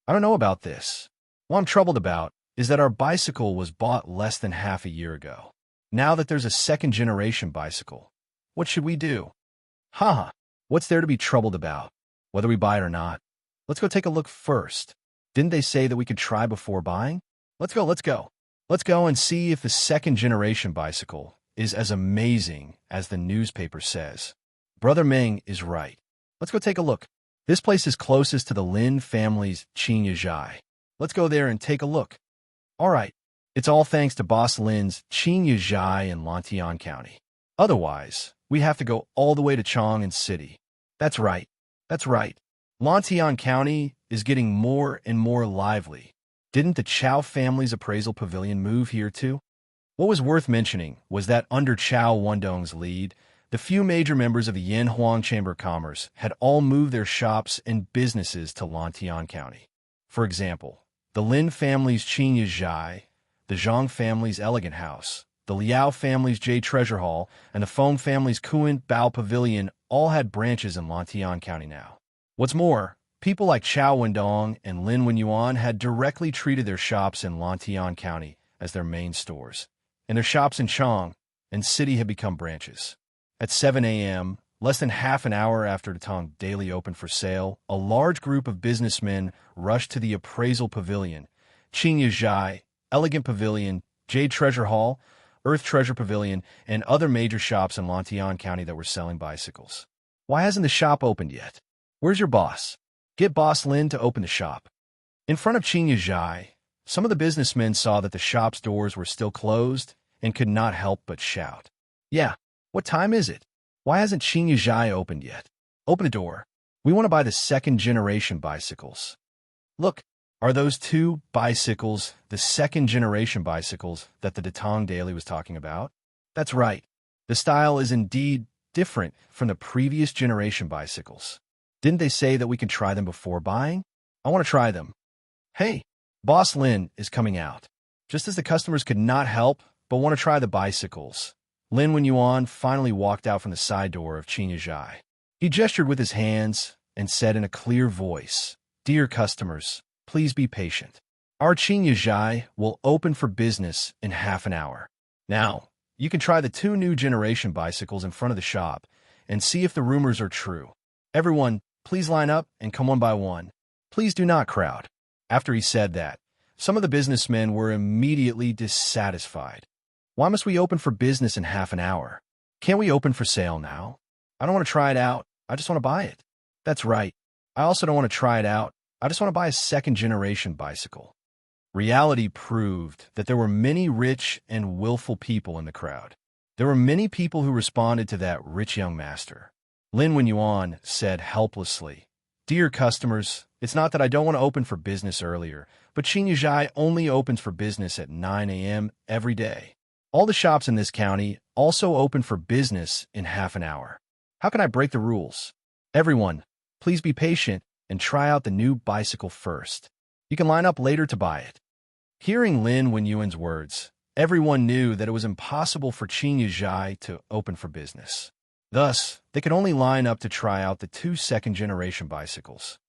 don't know about this. What I'm troubled about is that our bicycle was bought less than half a year ago. Now that there's a second-generation bicycle, what should we do? Haha, what's there to be troubled about, whether we buy it or not? Let's go take a look first. Didn't they say that we could try before buying? Let's go. Let's go and see if the second-generation bicycle is as amazing as the newspaper says. Brother Ming is right. Let's go take a look. This place is closest to the Lin family's Qingyazhai. Let's go there and take a look. All right, it's all thanks to Boss Lin's Qingyazhai in Lantian County. Otherwise, we have to go all the way to Chang'an City. That's right. Lantian County is getting more and more lively. Didn't the Chow family's appraisal pavilion move here too? What was worth mentioning was that under Chow Wendong's lead, the few major members of the Yanhuang Chamber of Commerce had all moved their shops and businesses to Lantian County. For example, the Lin family's Qingyazhai, the Zhang family's Elegant House, the Liao family's Jade Treasure Hall, and the Feng family's Kuan Bao Pavilion all had branches in Lantian County now. What's more, people like Chow Wendong and Lin Wenyuan had directly treated their shops in Lantian County as their main stores, and their shops in Chang'an City had become branches. At 7 a.m., less than half an hour after the Tong Daily opened for sale, a large group of businessmen rushed to the appraisal pavilion, Qingyazhai, Elegant Pavilion, Jade Treasure Hall, Earth Treasure Pavilion, and other major shops in Lantian County that were selling bicycles. Why hasn't the shop opened yet? Where's your boss? Get Boss Lin to open the shop. In front of Qingyazhai, some of the businessmen saw that the shop's doors were still closed and could not help but shout. Yeah, what time is it? Why hasn't Qingyazhai opened yet? Open the door. We want to buy the second-generation bicycles. Look, are those two bicycles the second-generation bicycles that the Datong Daily was talking about? That's right. The style is indeed different from the previous generation bicycles. Didn't they say that we can try them before buying? I want to try them. Hey, Boss Lin is coming out. Just as the customers could not help but want to try the bicycles, Lin Wenyuan finally walked out from the side door of Qingyazhai. He gestured with his hands and said in a clear voice, "Dear customers, please be patient. Our Qingyazhai will open for business in half an hour. Now, you can try the two new generation bicycles in front of the shop and see if the rumors are true. Everyone, please line up and come one by one. Please do not crowd." After he said that, some of the businessmen were immediately dissatisfied. Why must we open for business in half an hour? Can't we open for sale now? I don't want to try it out. I just want to buy it. That's right. I also don't want to try it out. I just want to buy a second-generation bicycle. Reality proved that there were many rich and willful people in the crowd. There were many people who responded to that rich young master. Lin Wenyuan said helplessly, "Dear customers, it's not that I don't want to open for business earlier, but Qingyazhai only opens for business at 9 a.m. every day. All the shops in this county also open for business in half an hour. How can I break the rules? Everyone, please be patient and try out the new bicycle first. You can line up later to buy it." Hearing Lin Wenyuan's words, everyone knew that it was impossible for Qingyazhai to open for business. Thus, they could only line up to try out the two second-generation bicycles.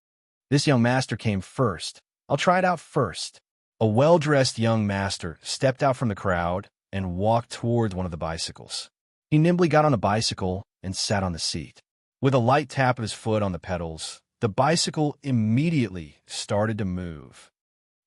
This young master came first. I'll try it out first. A well-dressed young master stepped out from the crowd and walked towards one of the bicycles. He nimbly got on the bicycle and sat on the seat. With a light tap of his foot on the pedals, the bicycle immediately started to move.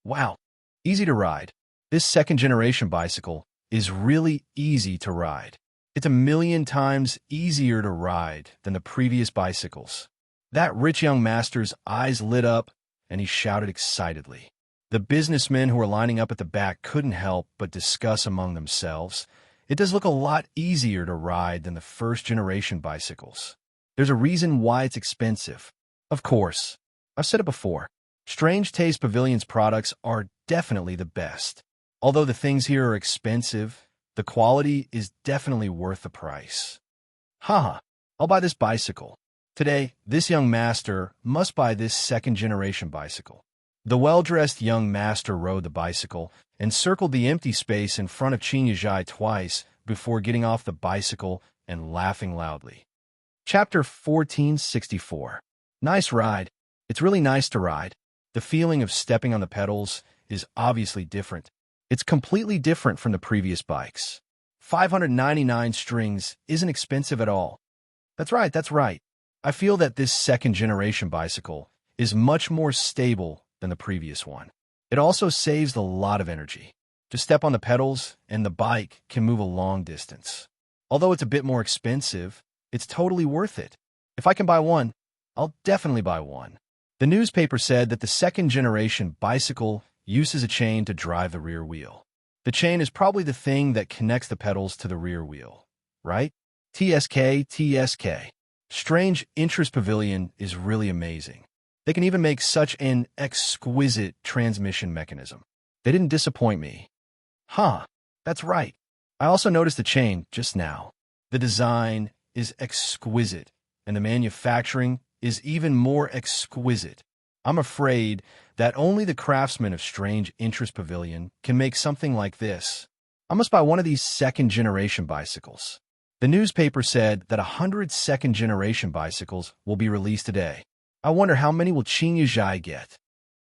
Wow, easy to ride. This second-generation bicycle is really easy to ride. It's 1,000,000 times easier to ride than the previous bicycles. That rich young master's eyes lit up, and he shouted excitedly. The businessmen who were lining up at the back couldn't help but discuss among themselves. It does look a lot easier to ride than the first-generation bicycles. There's a reason why it's expensive. Of course, I've said it before, Strange Taste Pavilion's products are definitely the best. Although the things here are expensive, the quality is definitely worth the price. Haha, I'll buy this bicycle. Today, this young master must buy this second-generation bicycle. The well-dressed young master rode the bicycle and circled the empty space in front of Qingyazhai twice before getting off the bicycle and laughing loudly. Chapter 1464. Nice ride. It's really nice to ride. The feeling of stepping on the pedals is obviously different. It's completely different from the previous bikes. 599 strings isn't expensive at all. That's right, that's right. I feel that this second-generation bicycle is much more stable than the previous one. It also saves a lot of energy. Just step on the pedals, and the bike can move a long distance. Although it's a bit more expensive, it's totally worth it. If I can buy one, I'll definitely buy one. The newspaper said that the second-generation bicycle uses a chain to drive the rear wheel. The chain is probably the thing that connects the pedals to the rear wheel, right? TSK. Strange Interest Pavilion is really amazing. They can even make such an exquisite transmission mechanism. They didn't disappoint me. Huh, that's right. I also noticed the chain just now. The design is exquisite, and the manufacturing is even more exquisite. I'm afraid that only the craftsmen of Strange Interest Pavilion can make something like this. I must buy one of these second-generation bicycles. The newspaper said that 100 second-generation bicycles will be released today. I wonder how many will Chinyajai get?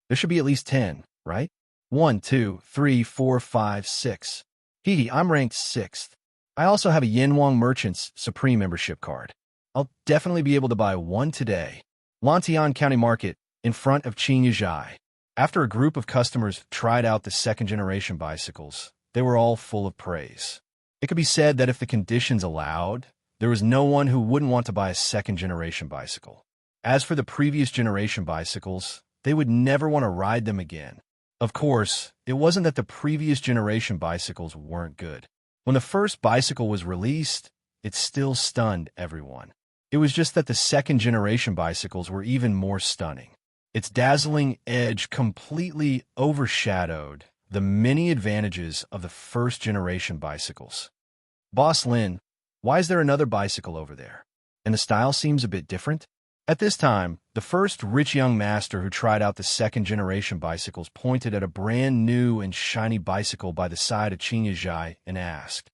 There should be at least 10, right? 1, 2, 3, 4, 5, 6. I'm ranked 6th. I also have a Yanwang Merchants Supreme membership card. I'll definitely be able to buy one today. Lantian County Market, in front of Chinyajai. After a group of customers tried out the second-generation bicycles, they were all full of praise. It could be said that if the conditions allowed, there was no one who wouldn't want to buy a second-generation bicycle. As for the previous generation bicycles, they would never want to ride them again. Of course, it wasn't that the previous generation bicycles weren't good. When the first bicycle was released, it still stunned everyone. It was just that the second-generation bicycles were even more stunning. Its dazzling edge completely overshadowed the many advantages of the first-generation bicycles. Boss Lin, why is there another bicycle over there? And the style seems a bit different? At this time, the first rich young master who tried out the second-generation bicycles pointed at a brand new and shiny bicycle by the side of Chinyajai and asked,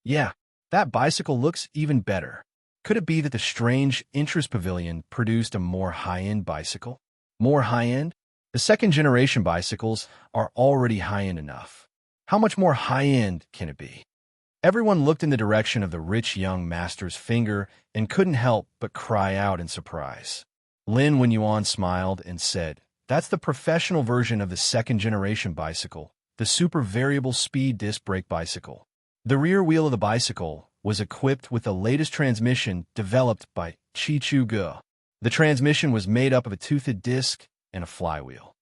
"Yeah, that bicycle looks even better. Could it be that the Strange Interest Pavilion produced a more high-end bicycle? More high-end? The second-generation bicycles are already high-end enough. How much more high-end can it be?" Everyone looked in the direction of the rich young master's finger and couldn't help but cry out in surprise. Lin Wenyuan smiled and said, "That's the professional version of the second-generation bicycle, the super variable speed disc brake bicycle." The rear wheel of the bicycle was equipped with the latest transmission developed by Chi-Chu Ge. The transmission was made up of a toothed disc and a flywheel.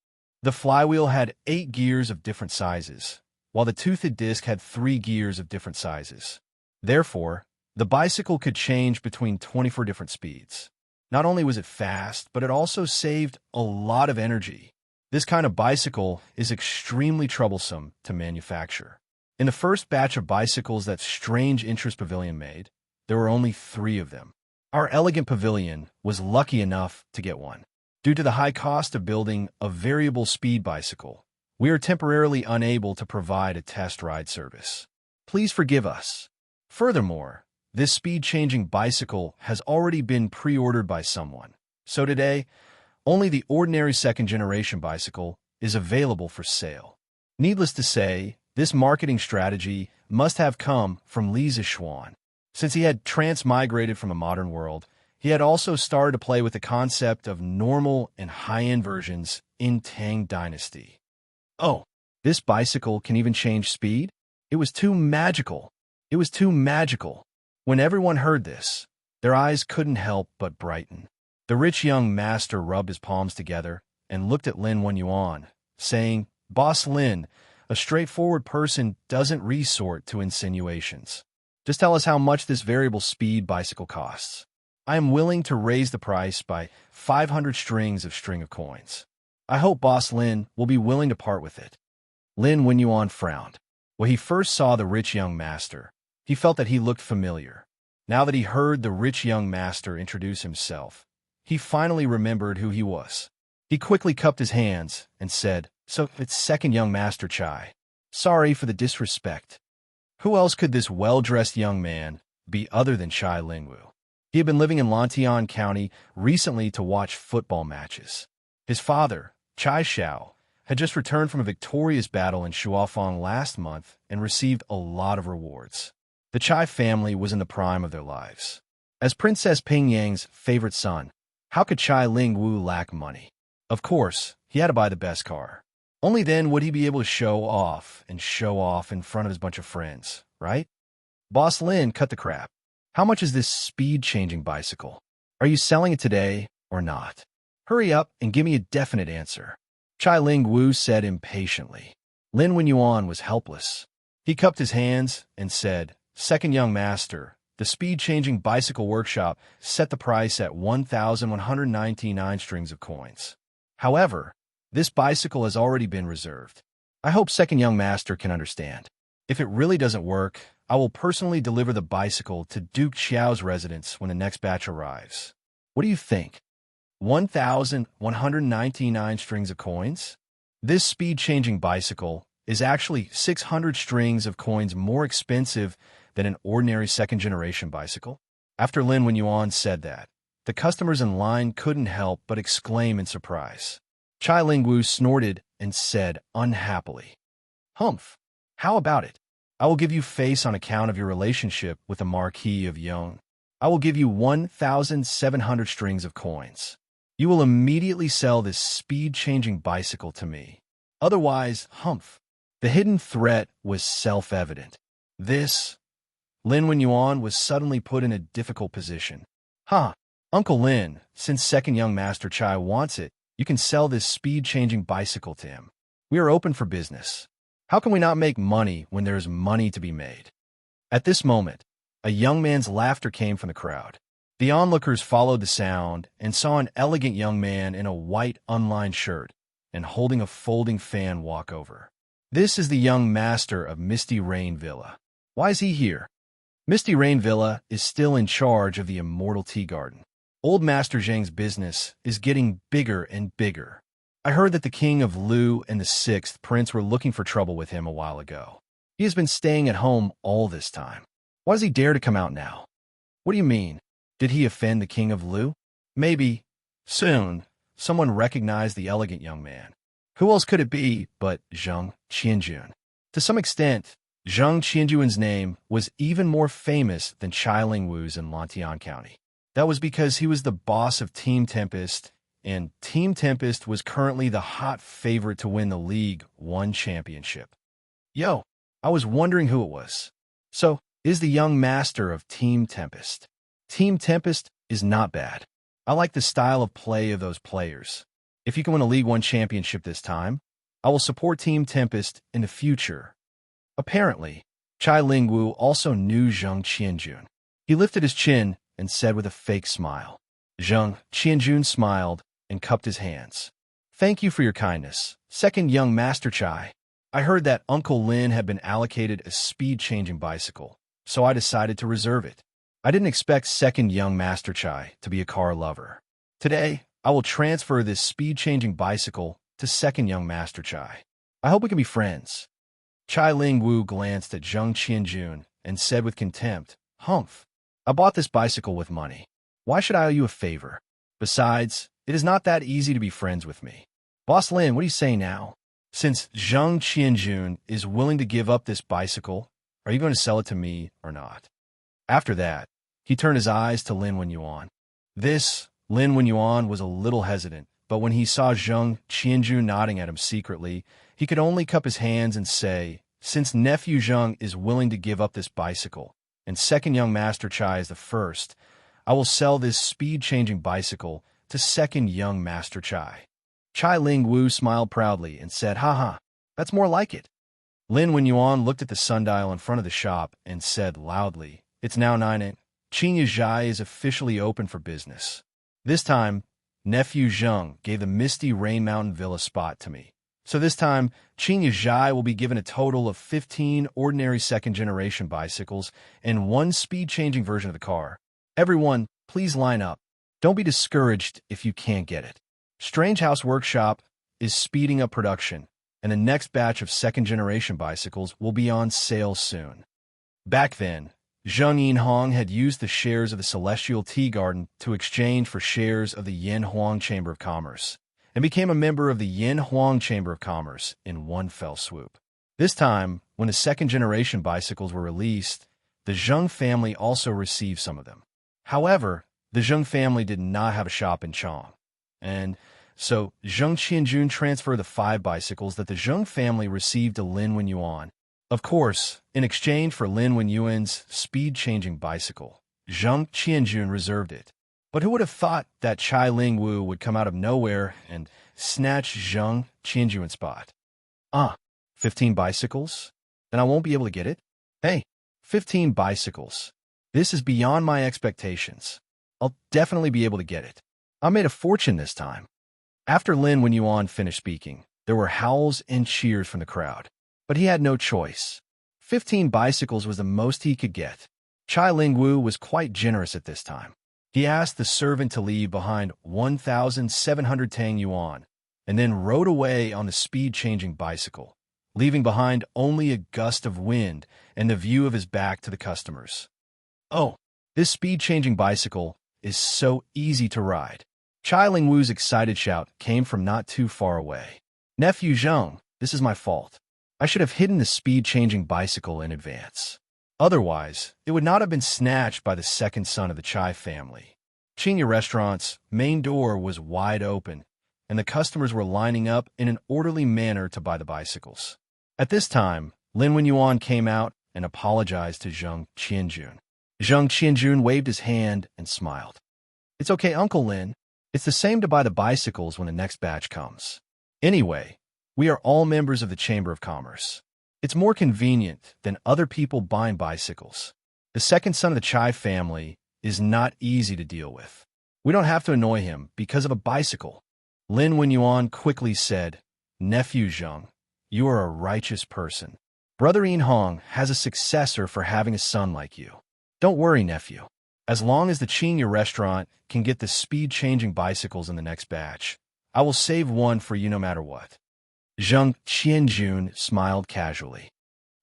The flywheel had 8 gears of different sizes, while the toothed disc had 3 gears of different sizes. Therefore, the bicycle could change between 24 different speeds. Not only was it fast, but it also saved a lot of energy. This kind of bicycle is extremely troublesome to manufacture. In the first batch of bicycles that Strange Interest Pavilion made, there were only 3 of them. Our elegant pavilion was lucky enough to get one. Due to the high cost of building a variable speed bicycle, we are temporarily unable to provide a test ride service. Please forgive us. Furthermore, this speed-changing bicycle has already been pre-ordered by someone. So today, only the ordinary second-generation bicycle is available for sale. Needless to say, this marketing strategy must have come from Li Zishuan. Since he had transmigrated from a modern world, he had also started to play with the concept of normal and high-end versions in Tang Dynasty. Oh, this bicycle can even change speed? It was too magical. It was too magical. When everyone heard this, their eyes couldn't help but brighten. The rich young master rubbed his palms together and looked at Lin Wenyuan, saying, "Boss Lin, a straightforward person doesn't resort to insinuations. Just tell us how much this variable speed bicycle costs. I am willing to raise the price by 500 strings of string of coins. I hope Boss Lin will be willing to part with it." Lin Wenyuan frowned. When he first saw the rich young master, he felt that he looked familiar. Now that he heard the rich young master introduce himself, he finally remembered who he was. He quickly cupped his hands and said, "So it's second young master Chai. Sorry for the disrespect." Who else could this well-dressed young man be other than Chai Lingwu? He had been living in Lantian County recently to watch football matches. His father, Chai Xiao, had just returned from a victorious battle in Shuafang last month and received a lot of rewards. The Chai family was in the prime of their lives. As Princess Ping Yang's favorite son, how could Chai Ling-Wu lack money? Of course, he had to buy the best car. Only then would he be able to show off in front of his bunch of friends, right? Boss Lin cut the crap. How much is this speed-changing bicycle? Are you selling it today or not? Hurry up and give me a definite answer. Chai Ling-Wu said impatiently. Lin Wenyuan was helpless. He cupped his hands and said, Second young master, the speed-changing bicycle workshop set the price at 1,199 strings of coins. However, this bicycle has already been reserved. I hope second young master can understand. If it really doesn't work, I will personally deliver the bicycle to Duke Xiao's residence when the next batch arrives. What do you think? 1,199 strings of coins? This speed-changing bicycle is actually 600 strings of coins more expensive than an ordinary second-generation bicycle? After Lin Wenyuan said that, the customers in line couldn't help but exclaim in surprise. Chai Ling-Wu snorted and said unhappily, Humph, how about it? I will give you face on account of your relationship with the Marquis of Yong. I will give you 1,700 strings of coins. You will immediately sell this speed-changing bicycle to me. Otherwise, humph. The hidden threat was self-evident. Lin Wenyuan was suddenly put in a difficult position. Uncle Lin, since second young master Chai wants it, you can sell this speed-changing bicycle to him. We are open for business. How can we not make money when there is money to be made? At this moment, a young man's laughter came from the crowd. The onlookers followed the sound and saw an elegant young man in a white unlined shirt and holding a folding fan walk over. This is the young master of Misty Rain Villa. Why is he here? Misty Rain Villa is still in charge of the Immortal Tea Garden. Old Master Zhang's business is getting bigger and bigger. I heard that the King of Lu and the Sixth Prince were looking for trouble with him a while ago. He has been staying at home all this time. Why does he dare to come out now? What do you mean? Did he offend the King of Lu? Maybe. Soon, someone recognized the elegant young man. Who else could it be but Zhang Qianjun? To some extent, Zhang Qianjun's name was even more famous than Chai Ling-Wu's in Lantian County. That was because he was the boss of Team Tempest, and Team Tempest was currently the hot favorite to win the League One championship. Yo, I was wondering who it was. So, is the young master of Team Tempest. Team Tempest is not bad. I like the style of play of those players. If you can win a League One championship this time, I will support Team Tempest in the future. Apparently, Chai Ling-Wu also knew Zhang Qianjun. He lifted his chin and said with a fake smile. Zhang Qianjun smiled and cupped his hands. Thank you for your kindness, second young master Chai. I heard that Uncle Lin had been allocated a speed-changing bicycle, so I decided to reserve it. I didn't expect second young master Chai to be a car lover. Today, I will transfer this speed-changing bicycle to second young master Chai. I hope we can be friends. Chai Ling-Wu glanced at Zhang Qianjun and said with contempt, Humph, I bought this bicycle with money. Why should I owe you a favor? Besides, it is not that easy to be friends with me. Boss Lin, what do you say now? Since Zhang Qianjun is willing to give up this bicycle, are you going to sell it to me or not? After that, he turned his eyes to Lin Wenyuan. Lin Wenyuan was a little hesitant, but when he saw Zhang Qianjun nodding at him secretly, he could only cup his hands and say, since nephew Zhang is willing to give up this bicycle, and second young master Chai is the first, I will sell this speed-changing bicycle to second young master Chai. Chai Ling-Wu smiled proudly and said, haha, that's more like it. Lin Wenyuan looked at the sundial in front of the shop and said loudly, it's now 9 a.m. Qinya Zhai is officially open for business. This time, nephew Zhang gave the Misty Rain Mountain Villa spot to me. So this time, Qinya Zhai will be given a total of 15 ordinary second-generation bicycles and 1 speed-changing version of the car. Everyone, please line up. Don't be discouraged if you can't get it. Strange House Workshop is speeding up production, and the next batch of second-generation bicycles will be on sale soon. Back then, Zheng Yinhong had used the shares of the Celestial Tea Garden to exchange for shares of the Yanhuang Chamber of Commerce, and became a member of the Yin Huang Chamber of Commerce in one fell swoop. This time, when the second-generation bicycles were released, the Zheng family also received some of them. However, the Zheng family did not have a shop in Chang, and so Zheng Qianjun transferred the 5 bicycles that the Zheng family received to Lin Wenyuan. Of course, in exchange for Lin Wenyuan's speed-changing bicycle, Zheng Qianjun reserved it. But who would have thought that Chai Ling Wu would come out of nowhere and snatch Zheng Qianjun's spot? 15 bicycles? Then I won't be able to get it? Hey, 15 bicycles. This is beyond my expectations. I'll definitely be able to get it. I made a fortune this time. After Lin Wenyuan finished speaking, there were howls and cheers from the crowd. But he had no choice. 15 bicycles was the most he could get. Chai Ling Wu was quite generous at this time. He asked the servant to leave behind 1,700 Tang Yuan, and then rode away on the speed-changing bicycle, leaving behind only a gust of wind and the view of his back to the customers. Oh, this speed-changing bicycle is so easy to ride. Chai Ling Wu's excited shout came from not too far away. Nephew Zheng, this is my fault. I should have hidden the speed-changing bicycle in advance. Otherwise, it would not have been snatched by the second son of the Chai family. Qingya Restaurant's main door was wide open, and the customers were lining up in an orderly manner to buy the bicycles. At this time, Lin Wenyuan came out and apologized to Zheng Qianjun. Zheng Qianjun waved his hand and smiled. It's okay, Uncle Lin. It's the same to buy the bicycles when the next batch comes. Anyway, we are all members of the Chamber of Commerce. It's more convenient than other people buying bicycles. The second son of the Chai family is not easy to deal with. We don't have to annoy him because of a bicycle. Lin Wenyuan quickly said, Nephew Zheng, you are a righteous person. Brother Yin Hong has a successor for having a son like you. Don't worry, nephew. As long as the Qingya Restaurant can get the speed-changing bicycles in the next batch, I will save one for you no matter what. Zheng Qianjun smiled casually.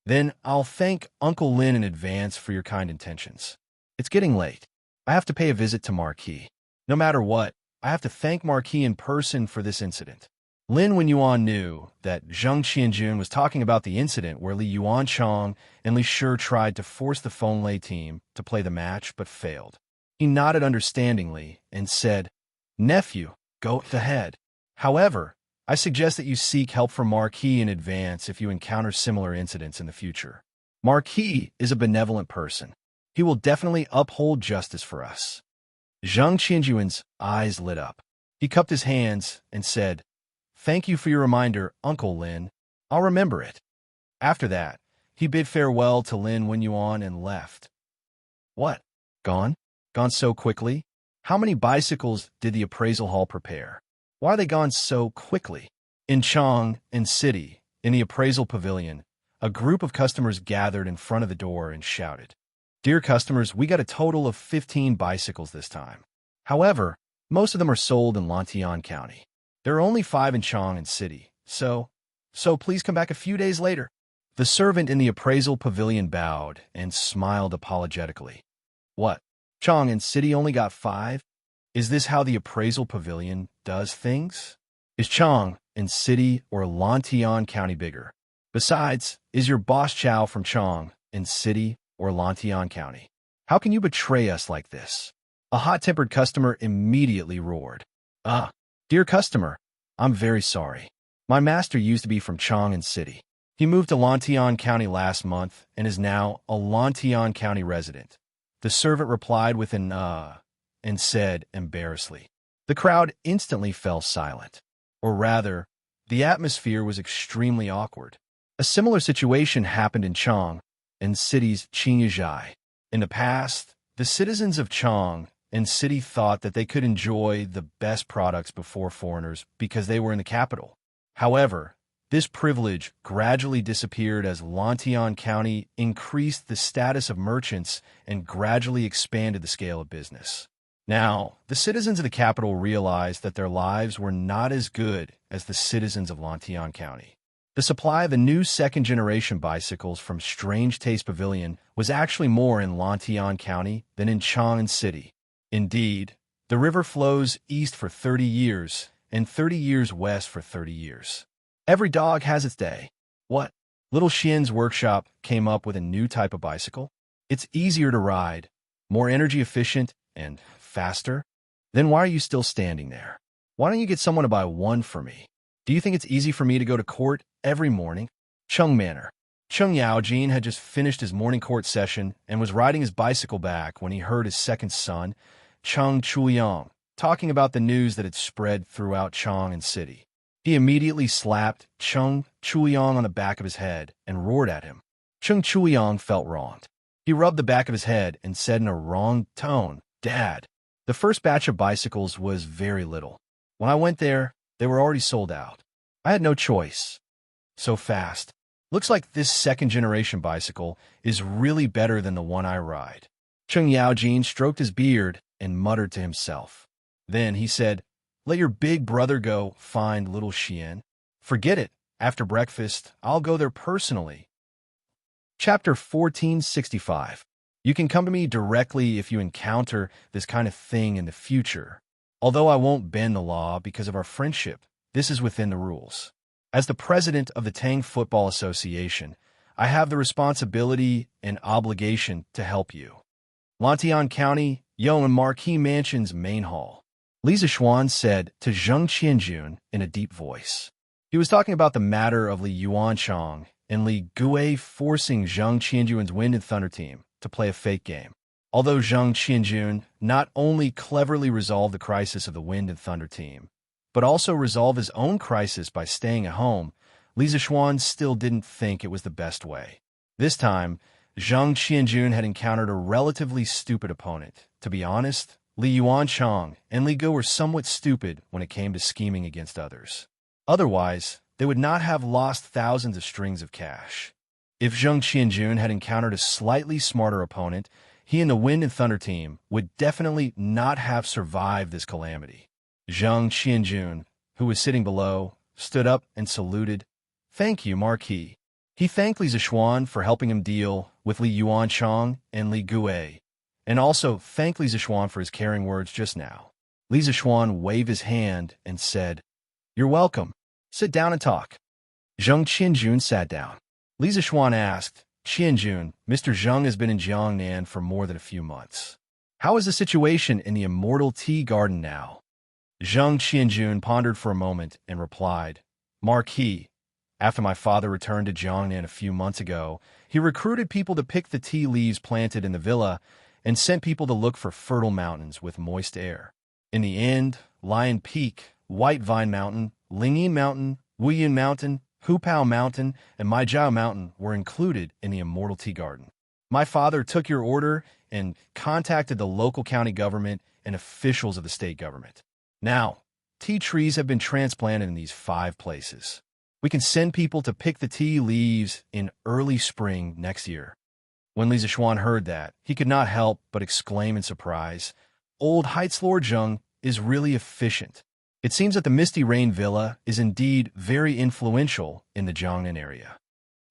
Then I'll thank Uncle Lin in advance for your kind intentions. It's getting late. I have to pay a visit to Marquis. No matter what, I have to thank Marquis in person for this incident. Lin Wenyuan knew that Zheng Qianjun was talking about the incident where Li Yuanchang and Li Shi tried to force the Fenglei team to play the match but failed. He nodded understandingly and said, Nephew, go ahead. However, I suggest that you seek help from Marquis in advance if you encounter similar incidents in the future. Marquis is a benevolent person. He will definitely uphold justice for us. Zheng Qianjun's eyes lit up. He cupped his hands and said, Thank you for your reminder, Uncle Lin. I'll remember it. After that, he bid farewell to Lin Wenyuan and left. What? Gone? Gone so quickly? How many bicycles did the appraisal hall prepare? Why are they gone so quickly? In Chang and City, in the appraisal pavilion, a group of customers gathered in front of the door and shouted, Dear customers, we got a total of 15 bicycles this time. However, most of them are sold in Lantian County. There are only 5 in Chang and City, so please come back a few days later. The servant in the appraisal pavilion bowed and smiled apologetically. What? Chang and City only got 5? Is this how the appraisal pavilion does things? Is Chang and City or Lantian County bigger? Besides, is your boss Chow from Chang and City or Lantian County? How can you betray us like this? A hot-tempered customer immediately roared. Dear customer, I'm very sorry. My master used to be from Chang and City. He moved to Lantian County last month and is now a Lantian County resident. The servant replied with an and said embarrassedly. The crowd instantly fell silent. Or rather, the atmosphere was extremely awkward. A similar situation happened in Chang and City's Qingyazhai. In the past, the citizens of Chang and City thought that they could enjoy the best products before foreigners because they were in the capital. However, this privilege gradually disappeared as Lantian County increased the status of merchants and gradually expanded the scale of business. Now, the citizens of the capital realized that their lives were not as good as the citizens of Lantian County. The supply of the new second-generation bicycles from Strange Taste Pavilion was actually more in Lantian County than in Chang'an City. Indeed, the river flows east for 30 years, and 30 years west for 30 years. Every dog has its day. What? Little Xian's workshop came up with a new type of bicycle. It's easier to ride, more energy efficient, and faster. Then why are you still standing there? Why don't you get someone to buy one for me? Do you think it's easy for me to go to court every morning? Cheng Manor. Cheng Yaojin had just finished his morning court session and was riding his bicycle back when he heard his second son, Cheng Chuyang, talking about the news that had spread throughout Chang'an City. He immediately slapped Cheng Chuyang on the back of his head and roared at him. Cheng Chuyang felt wronged. He rubbed the back of his head and said in a wrong tone, "Dad, the first batch of bicycles was very little. When I went there, they were already sold out. I had no choice. So fast. Looks like this second-generation bicycle is really better than the one I ride." Cheng Yaojin stroked his beard and muttered to himself. Then he said, "Let your big brother go find little Xian. Forget it. After breakfast, I'll go there personally." Chapter 1465. You can come to me directly if you encounter this kind of thing in the future. Although I won't bend the law because of our friendship, this is within the rules. As the president of the Tang Football Association, I have the responsibility and obligation to help you. Lantian County, Yo and Marquis Mansion's main hall. Li Zixuan said to Zheng Qianjun in a deep voice. He was talking about the matter of Li Yuanchang and Li Gui forcing Zheng Qianjun's Wind and Thunder team to play a fake game. Although Zheng Qianjun not only cleverly resolved the crisis of the Wind and Thunder team, but also resolved his own crisis by staying at home, Li Zixuan still didn't think it was the best way. This time, Zheng Qianjun had encountered a relatively stupid opponent. To be honest, Li Yuanchang and Li Gu were somewhat stupid when it came to scheming against others. Otherwise, they would not have lost thousands of strings of cash. If Zheng Qianjun had encountered a slightly smarter opponent, he and the Wind and Thunder team would definitely not have survived this calamity. Zheng Qianjun, who was sitting below, stood up and saluted. "Thank you, Marquis." He thanked Li Zixuan for helping him deal with Li Yuanchang and Li Gui, and also thanked Li Zixuan for his caring words just now. Li Zixuan waved his hand and said, "You're welcome. Sit down and talk." Zheng Qianjun sat down. Li Zixuan asked, "Qianjun, Mr. Zheng has been in Jiangnan for more than a few months. How is the situation in the Immortal Tea Garden now?" Zheng Qianjun pondered for a moment and replied, "Marquis, after my father returned to Jiangnan a few months ago, he recruited people to pick the tea leaves planted in the villa and sent people to look for fertile mountains with moist air. In the end, Lion Peak, White Vine Mountain, Lingyin Mountain, Wuyin Mountain, Hupao Mountain, and Maijiao Mountain were included in the Immortal Tea Garden. My father took your order and contacted the local county government and officials of the state government. Now, tea trees have been transplanted in these 5 places. We can send people to pick the tea leaves in early spring next year." When Li Zixuan heard that, he could not help but exclaim in surprise, "Old Heights Lord Zheng is really efficient. It seems that the Misty Rain Villa is indeed very influential in the Jiangnan area."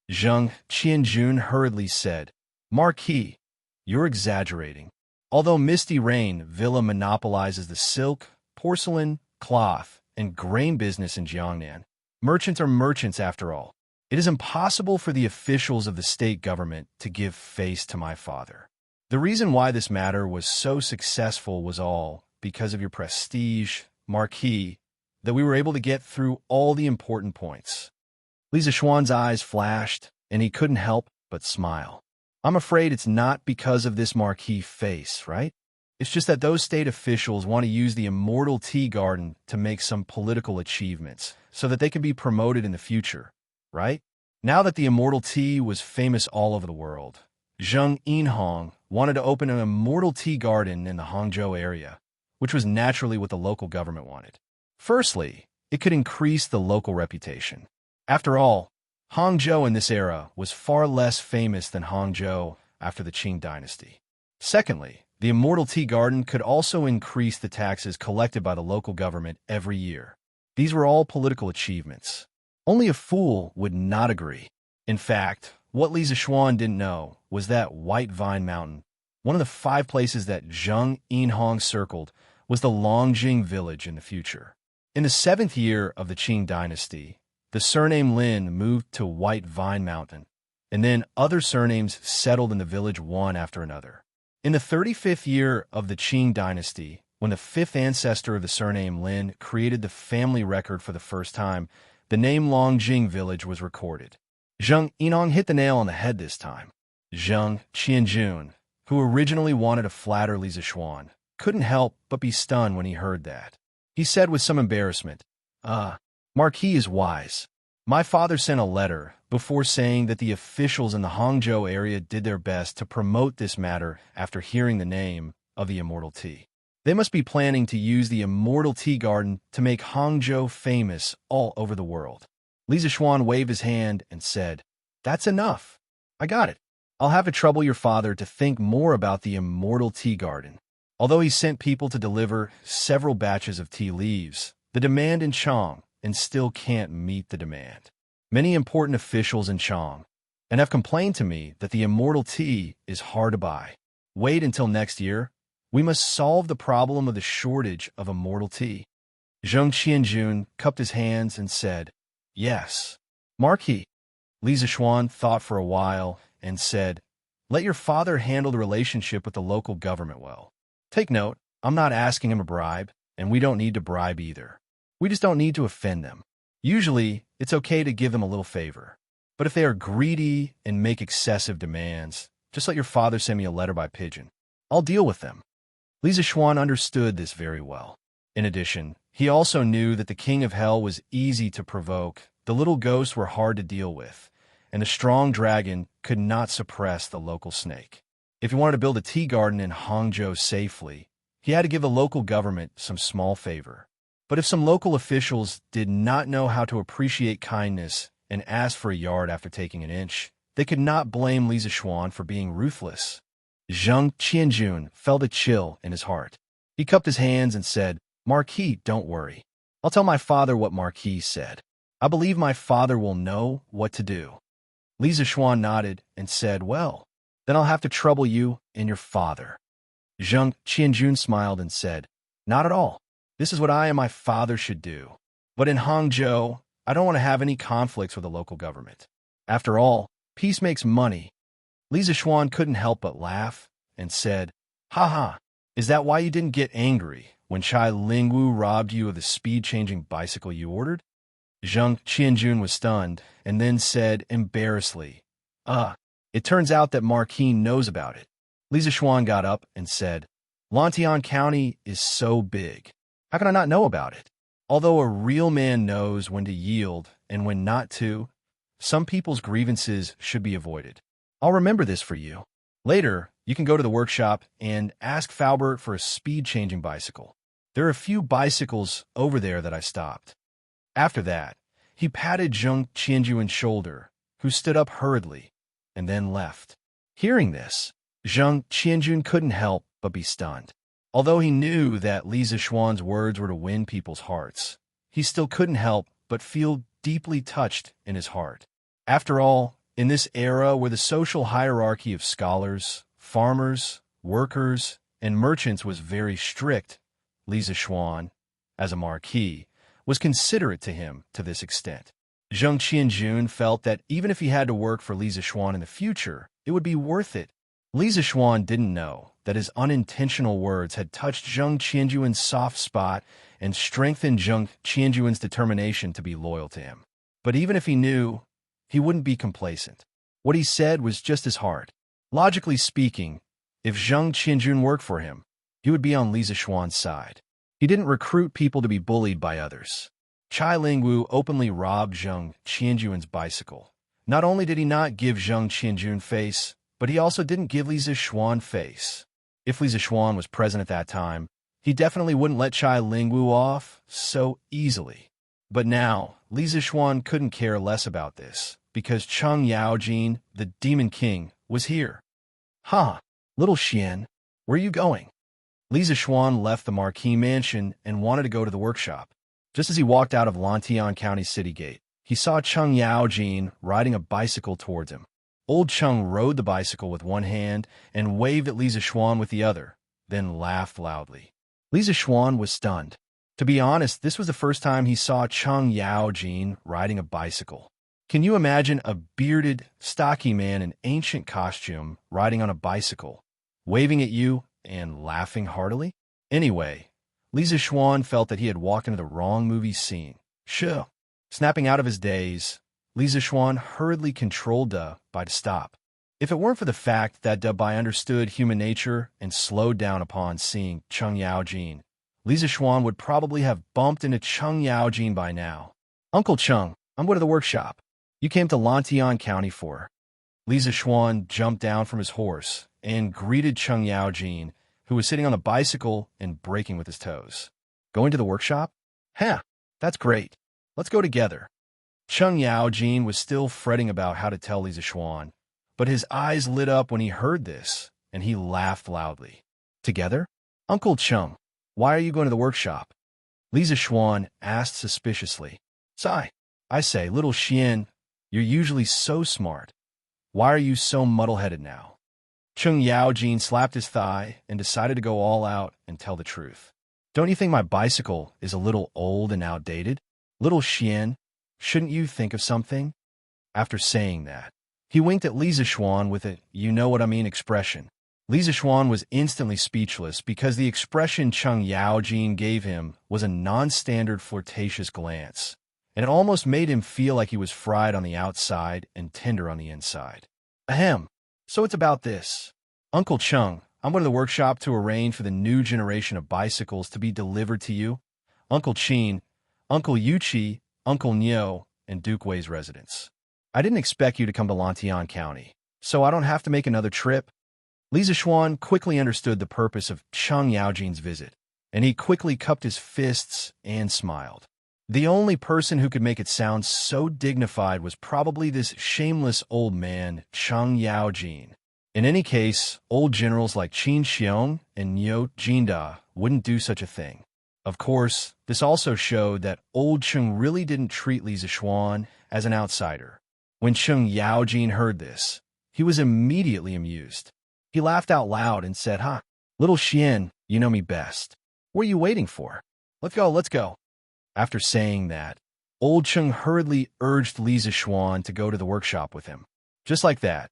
Zheng Qianjun hurriedly said, "Marquis, you're exaggerating. Although Misty Rain Villa monopolizes the silk, porcelain, cloth, and grain business in Jiangnan, merchants are merchants after all. It is impossible for the officials of the state government to give face to my father. The reason why this matter was so successful was all because of your prestige, Marquis, that we were able to get through all the important points." Li Zixuan's eyes flashed, and he couldn't help but smile. "I'm afraid it's not because of this Marquis face, right? It's just that those state officials want to use the Immortal Tea Garden to make some political achievements so that they can be promoted in the future, right?" Now that the Immortal Tea was famous all over the world, Zheng Yinhong wanted to open an Immortal Tea Garden in the Hangzhou area, which was naturally what the local government wanted. Firstly, it could increase the local reputation. After all, Hangzhou in this era was far less famous than Hangzhou after the Qing dynasty. Secondly, the Immortal Tea Garden could also increase the taxes collected by the local government every year. These were all political achievements. Only a fool would not agree. In fact, what Li Zixuan didn't know was that White Vine Mountain, one of the 5 places that Zheng Yinhong circled, was the Longjing village in the future. In the 7th year of the Qing dynasty, the surname Lin moved to White Vine Mountain, and then other surnames settled in the village one after another. In the 35th year of the Qing dynasty, when the 5th ancestor of the surname Lin created the family record for the first time, the name Longjing village was recorded. Zheng Yinong hit the nail on the head this time. Zheng Qianjun, who originally wanted to flatter Li Zixuan, couldn't help but be stunned when he heard that. He said with some embarrassment, Marquis is wise. My father sent a letter before saying that the officials in the Hangzhou area did their best to promote this matter after hearing the name of the immortal tea. They must be planning to use the immortal tea garden to make Hangzhou famous all over the world. Li Zixuan waved his hand and said, That's enough. I got it. I'll have to trouble your father to think more about the immortal tea garden. Although he sent people to deliver several batches of tea leaves, the demand in Chang and still can't meet the demand. Many important officials in Chang and have complained to me that the immortal tea is hard to buy. Wait until next year. We must solve the problem of the shortage of immortal tea. Zheng Qianjun cupped his hands and said, Yes. Marquis. Li Zixuan thought for a while and said, Let your father handle the relationship with the local government well. Take note, I'm not asking him a bribe, and we don't need to bribe either. We just don't need to offend them. Usually, it's okay to give them a little favor. But if they are greedy and make excessive demands, just let your father send me a letter by pigeon. I'll deal with them. Li Zixuan understood this very well. In addition, he also knew that the king of hell was easy to provoke, the little ghosts were hard to deal with, and the strong dragon could not suppress the local snake. If he wanted to build a tea garden in Hangzhou safely, he had to give the local government some small favor. But if some local officials did not know how to appreciate kindness and asked for a yard after taking an inch, they could not blame Li Zixuan for being ruthless. Zheng Qianjun felt a chill in his heart. He cupped his hands and said, Marquis, don't worry. I'll tell my father what Marquis said. I believe my father will know what to do. Li Zixuan nodded and said, Well, then I'll have to trouble you and your father. Zheng Qianjun smiled and said, Not at all. This is what I and my father should do. But in Hangzhou, I don't want to have any conflicts with the local government. After all, peace makes money. Li Zixuan couldn't help but laugh and said, Ha, is that why you didn't get angry when Chai Lingwu robbed you of the speed-changing bicycle you ordered? Zheng Qianjun was stunned and then said embarrassedly, It turns out that Marquis knows about it. Li Zixuan got up and said, Lantian County is so big. How can I not know about it? Although a real man knows when to yield and when not to, some people's grievances should be avoided. I'll remember this for you. Later, you can go to the workshop and ask Faubert for a speed-changing bicycle. There are a few bicycles over there that I stopped. After that, he patted Zheng Qianjuan's shoulder, who stood up hurriedly, and then left. Hearing this, Zheng Qianjun couldn't help but be stunned. Although he knew that Li Zixuan's words were to win people's hearts, he still couldn't help but feel deeply touched in his heart. After all, in this era where the social hierarchy of scholars, farmers, workers, and merchants was very strict, Li Zixuan, as a marquis, was considerate to him to this extent. Zheng Qianjun felt that even if he had to work for Li Zixuan in the future, it would be worth it. Li Zixuan didn't know that his unintentional words had touched Zheng Qianjuan's soft spot and strengthened Zheng Qianjuan's determination to be loyal to him. But even if he knew, he wouldn't be complacent. What he said was just as hard. Logically speaking, if Zheng Qianjun worked for him, he would be on Li Zixuan's side. He didn't recruit people to be bullied by others. Chai Lingwu openly robbed Zheng Qianjuan's bicycle. Not only did he not give Zheng Qianjun face, but he also didn't give Li Zixuan face. If Li Zixuan was present at that time, he definitely wouldn't let Chai Lingwu off so easily. But now, Li Zixuan couldn't care less about this, because Cheng Yaojin, the Demon King, was here. Little Xian, where are you going? Li Zixuan left the Marquis mansion and wanted to go to the workshop. Just as he walked out of Lantian County City Gate, he saw Cheng Yaojin riding a bicycle towards him. Old Cheng rode the bicycle with one hand and waved at Li Zixuan with the other, then laughed loudly. Li Zixuan was stunned. To be honest, this was the first time he saw Cheng Yaojin riding a bicycle. Can you imagine a bearded, stocky man in ancient costume riding on a bicycle, waving at you and laughing heartily? Anyway, Li Zixuan felt that he had walked into the wrong movie scene. Shoo! Snapping out of his daze, Li Zixuan hurriedly controlled Da Bai to stop. If it weren't for the fact that Da Bai understood human nature and slowed down upon seeing Cheng Yaojin, Li Zixuan would probably have bumped into Cheng Yaojin by now. Uncle Cheng, I'm going to the workshop. You came to Lantian County for. Li Zixuan jumped down from his horse and greeted Cheng Yaojin, who was sitting on the bicycle and braking with his toes. Going to the workshop? Huh, that's great. Let's go together. Cheng Yaojin was still fretting about how to tell Li Zixuan, but his eyes lit up when he heard this, and he laughed loudly. Together? Uncle Cheng, why are you going to the workshop? Li Zixuan asked suspiciously. Sigh. I say, little Xian, you're usually so smart. Why are you so muddle-headed now? Cheng Yaojin slapped his thigh and decided to go all out and tell the truth. Don't you think my bicycle is a little old and outdated? Little Xian, shouldn't you think of something? After saying that, he winked at Li Zixuan with a you-know-what-I-mean expression. Li Zixuan was instantly speechless because the expression Cheng Yaojin gave him was a non-standard flirtatious glance, and it almost made him feel like he was fried on the outside and tender on the inside. Ahem, so it's about this. Uncle Cheng, I'm going to the workshop to arrange for the new generation of bicycles to be delivered to you. Uncle Qin, Uncle Yuqi, Uncle Nyo, and Duke Wei's residence. I didn't expect you to come to Lantian County, so I don't have to make another trip. Li Zixuan quickly understood the purpose of Cheng Yaojin's visit, and he quickly cupped his fists and smiled. The only person who could make it sound so dignified was probably this shameless old man, Cheng Yaojin. In any case, old generals like Qin Xiong and Niu Jinda wouldn't do such a thing. Of course, this also showed that old Cheng really didn't treat Li Zixuan as an outsider. When Cheng Yaojin heard this, he was immediately amused. He laughed out loud and said, little Xian, you know me best. What are you waiting for? Let's go, let's go. After saying that, old Cheng hurriedly urged Li Zixuan to go to the workshop with him. Just like that,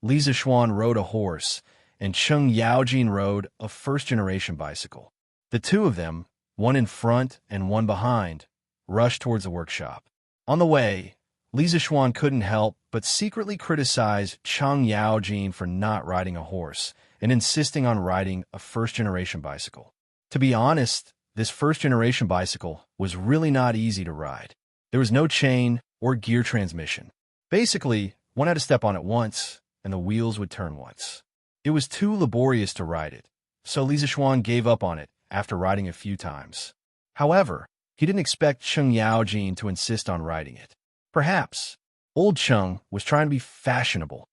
Li Zixuan rode a horse, and Cheng Yaojin rode a first-generation bicycle. The two of them, one in front and one behind, rushed towards the workshop. On the way, Li Zixuan couldn't help but secretly criticize Cheng Yaojin for not riding a horse and insisting on riding a first-generation bicycle. To be honest, this first-generation bicycle was really not easy to ride. There was no chain or gear transmission. Basically, one had to step on it once, and the wheels would turn once. It was too laborious to ride it, so Li Zixuan gave up on it after riding a few times. However, he didn't expect Cheng Yaojin to insist on riding it. Perhaps old Cheng was trying to be fashionable.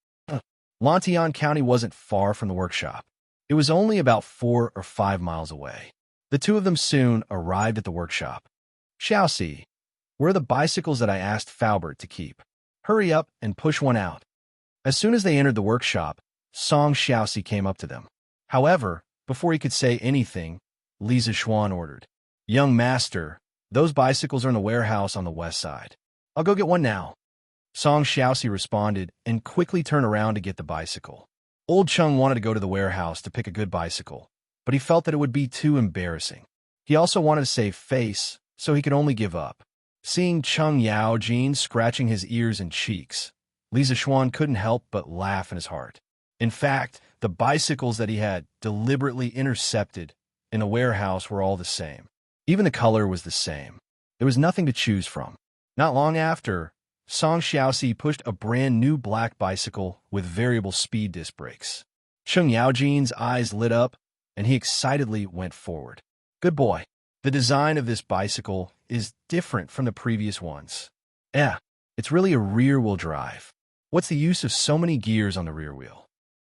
Lantian County wasn't far from the workshop. It was only about 4 or 5 miles away. The two of them soon arrived at the workshop. Xiaoxi, where are the bicycles that I asked Faubert to keep? Hurry up and push one out. As soon as they entered the workshop, Song Xiaoxi came up to them. However, before he could say anything, Li Zixuan ordered, Young master, those bicycles are in the warehouse on the west side. I'll go get one now. Song Xiaoxi responded and quickly turned around to get the bicycle. Old Cheng wanted to go to the warehouse to pick a good bicycle, but he felt that it would be too embarrassing. He also wanted to save face, so he could only give up. Seeing Cheng Yaojin scratching his ears and cheeks, Li Zixuan couldn't help but laugh in his heart. In fact, the bicycles that he had deliberately intercepted in the warehouse were all the same. Even the color was the same. There was nothing to choose from. Not long after, Song Xiaoxi pushed a brand new black bicycle with variable speed disc brakes. Cheng Yaojin's eyes lit up, and he excitedly went forward. Good boy. The design of this bicycle is different from the previous ones. It's really a rear-wheel drive. What's the use of so many gears on the rear wheel?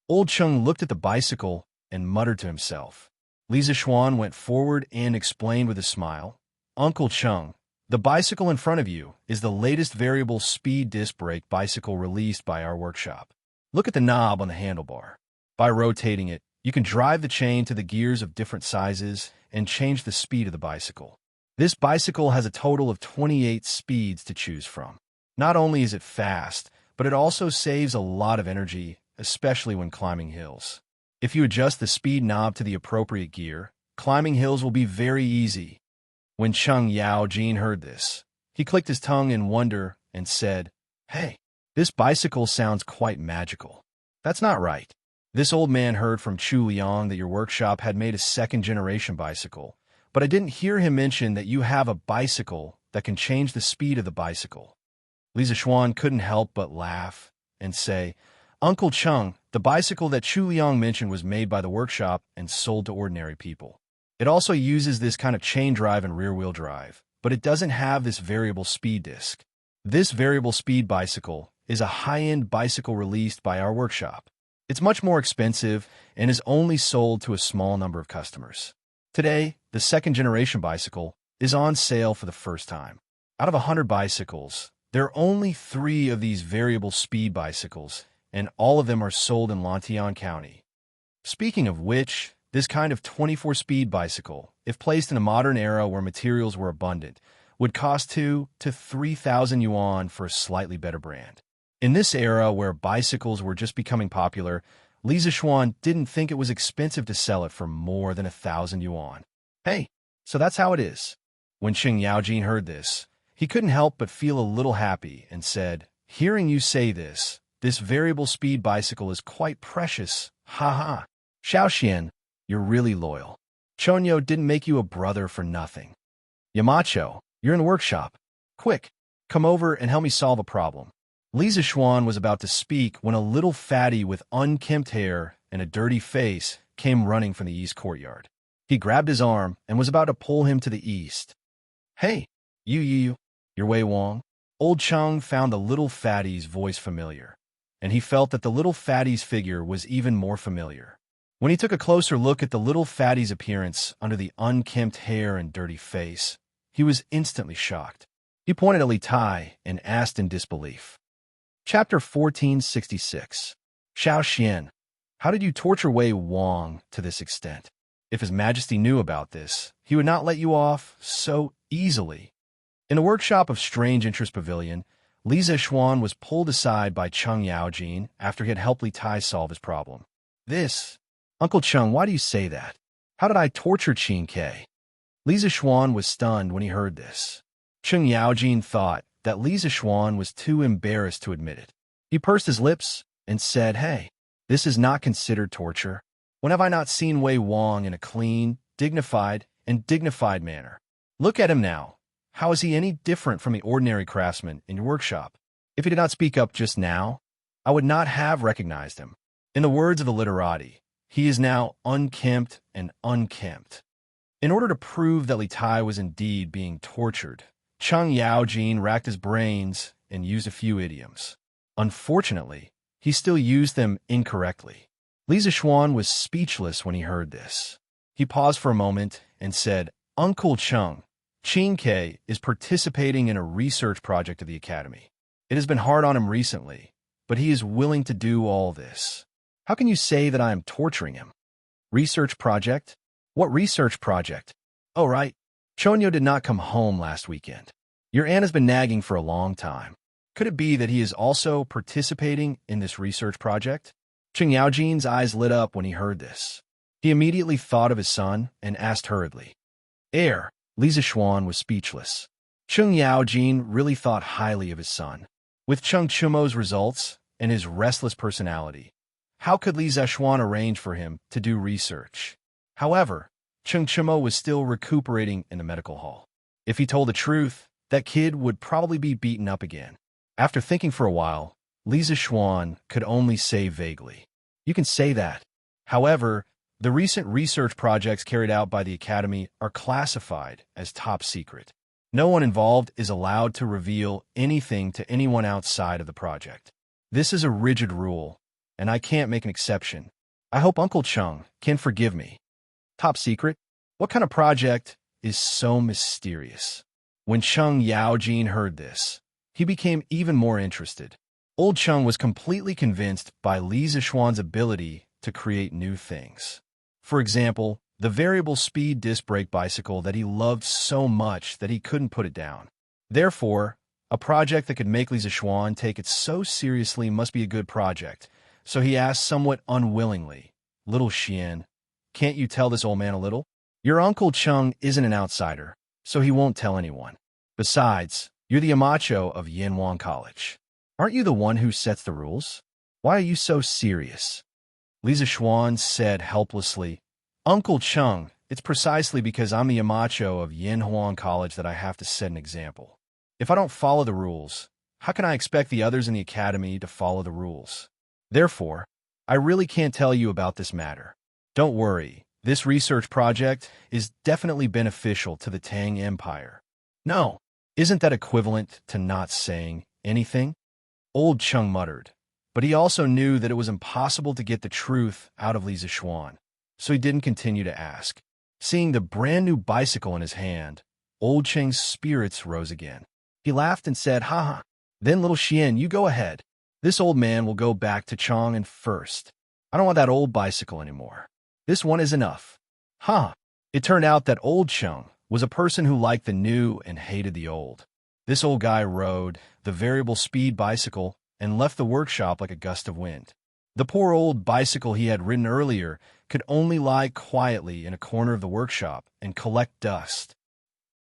Old Cheng looked at the bicycle and muttered to himself. Li Zixuan went forward and explained with a smile, Uncle Cheng, the bicycle in front of you is the latest variable speed disc brake bicycle released by our workshop. Look at the knob on the handlebar. By rotating it, you can drive the chain to the gears of different sizes and change the speed of the bicycle. This bicycle has a total of 28 speeds to choose from. Not only is it fast, but it also saves a lot of energy, especially when climbing hills. If you adjust the speed knob to the appropriate gear, climbing hills will be very easy. When Cheng Yaojin heard this, he clicked his tongue in wonder and said, "Hey, this bicycle sounds quite magical." "That's not right. This old man heard from Chu Liang that your workshop had made a second-generation bicycle, but I didn't hear him mention that you have a bicycle that can change the speed of the bicycle." Li Zishuan couldn't help but laugh and say, "Uncle Cheng, the bicycle that Chu Liang mentioned was made by the workshop and sold to ordinary people. It also uses this kind of chain drive and rear-wheel drive, but it doesn't have this variable speed disc. This variable speed bicycle is a high-end bicycle released by our workshop. It's much more expensive and is only sold to a small number of customers. Today, the second-generation bicycle is on sale for the first time. Out of 100 bicycles, there are only 3 of these variable speed bicycles, and all of them are sold in Lantian County. Speaking of which, this kind of 24-speed bicycle, if placed in a modern era where materials were abundant, would cost 2,000 to 3,000 yuan for a slightly better brand. In this era where bicycles were just becoming popular, Li Zishuan didn't think it was expensive to sell it for more than 1,000 yuan. Hey, so that's how it is." When Cheng Yaojin heard this, he couldn't help but feel a little happy and said, "Hearing you say this variable speed bicycle is quite precious. Ha ha. Xiaoxian, you're really loyal. Chonyo didn't make you a brother for nothing. Yamacho, you're in the workshop. Quick, come over and help me solve a problem." Li Zishuan was about to speak when a little fatty with unkempt hair and a dirty face came running from the east courtyard. He grabbed his arm and was about to pull him to the east. "Hey, you're Wei Wang?" Old Cheng found the little fatty's voice familiar, and he felt that the little fatty's figure was even more familiar. When he took a closer look at the little fatty's appearance under the unkempt hair and dirty face, he was instantly shocked. He pointed at Li Tai and asked in disbelief. Chapter 1466. Xiao Xian, how did you torture Wei Wang to this extent? If His Majesty knew about this, he would not let you off so easily. In the workshop of Strange Interest Pavilion, Li Zishuan was pulled aside by Cheng Yaojin after he had helped Li Tai solve his problem. Uncle Cheng, why do you say that? How did I torture Qin Ke?" Li Zishuan was stunned when he heard this. Cheng Yaojin thought that Li Zishuan was too embarrassed to admit it. He pursed his lips and said, "Hey, this is not considered torture. When have I not seen Wei Wang in a clean, dignified manner? Look at him now. How is he any different from the ordinary craftsman in your workshop? If he did not speak up just now, I would not have recognized him. In the words of the literati, he is now unkempt and unkempt." In order to prove that Li Tai was indeed being tortured, Cheng Yaojin racked his brains and used a few idioms. Unfortunately, he still used them incorrectly. Li Zishuan was speechless when he heard this. He paused for a moment and said, "Uncle Cheng, Qin Ke is participating in a research project of the Academy. It has been hard on him recently, but he is willing to do all this. How can you say that I am torturing him?" "Research project? What research project?" "Oh, right. Chonyo did not come home last weekend. Your aunt has been nagging for a long time. Could it be that he is also participating in this research project?" Cheng Yaojin's eyes lit up when he heard this. He immediately thought of his son and asked hurriedly. Li Zishuan was speechless. Cheng Yaojin really thought highly of his son. With Cheng Chumo's results and his restless personality, how could Li Zishuan arrange for him to do research? However, Cheng Chumo was still recuperating in the medical hall. If he told the truth, that kid would probably be beaten up again. After thinking for a while, Li Zishuan could only say vaguely, "You can say that. However, the recent research projects carried out by the Academy are classified as top secret. No one involved is allowed to reveal anything to anyone outside of the project. This is a rigid rule, and I can't make an exception. I hope Uncle Cheng can forgive me." Top secret? What kind of project is so mysterious? When Cheng Yaojin heard this, he became even more interested. Old Cheng was completely convinced by Li Zishuan's ability to create new things. For example, the variable speed disc brake bicycle that he loved so much that he couldn't put it down. Therefore, a project that could make Li Zixuan take it so seriously must be a good project, so he asked somewhat unwillingly, "Little Xian, can't you tell this old man a little? Your Uncle Cheng isn't an outsider, so he won't tell anyone. Besides, you're the Yamacho of Yanwang College. Aren't you the one who sets the rules? Why are you so serious?" Li Zixuan said helplessly, "Uncle Cheng, it's precisely because I'm the Yamacho of Yanhuang College that I have to set an example. If I don't follow the rules, how can I expect the others in the academy to follow the rules? Therefore, I really can't tell you about this matter. Don't worry, this research project is definitely beneficial to the Tang Empire." "No, isn't that equivalent to not saying anything?" Old Cheng muttered, but he also knew that it was impossible to get the truth out of Li Zixuan, so he didn't continue to ask. Seeing the brand new bicycle in his hand, Old Cheng's spirits rose again. He laughed and said, "Ha. Then, little Xian, you go ahead. This old man will go back to Chang'an first. I don't want that old bicycle anymore. This one is enough." Ha! It turned out that Old Cheng was a person who liked the new and hated the old. This old guy rode the variable speed bicycle and left the workshop like a gust of wind. The poor old bicycle he had ridden earlier could only lie quietly in a corner of the workshop and collect dust.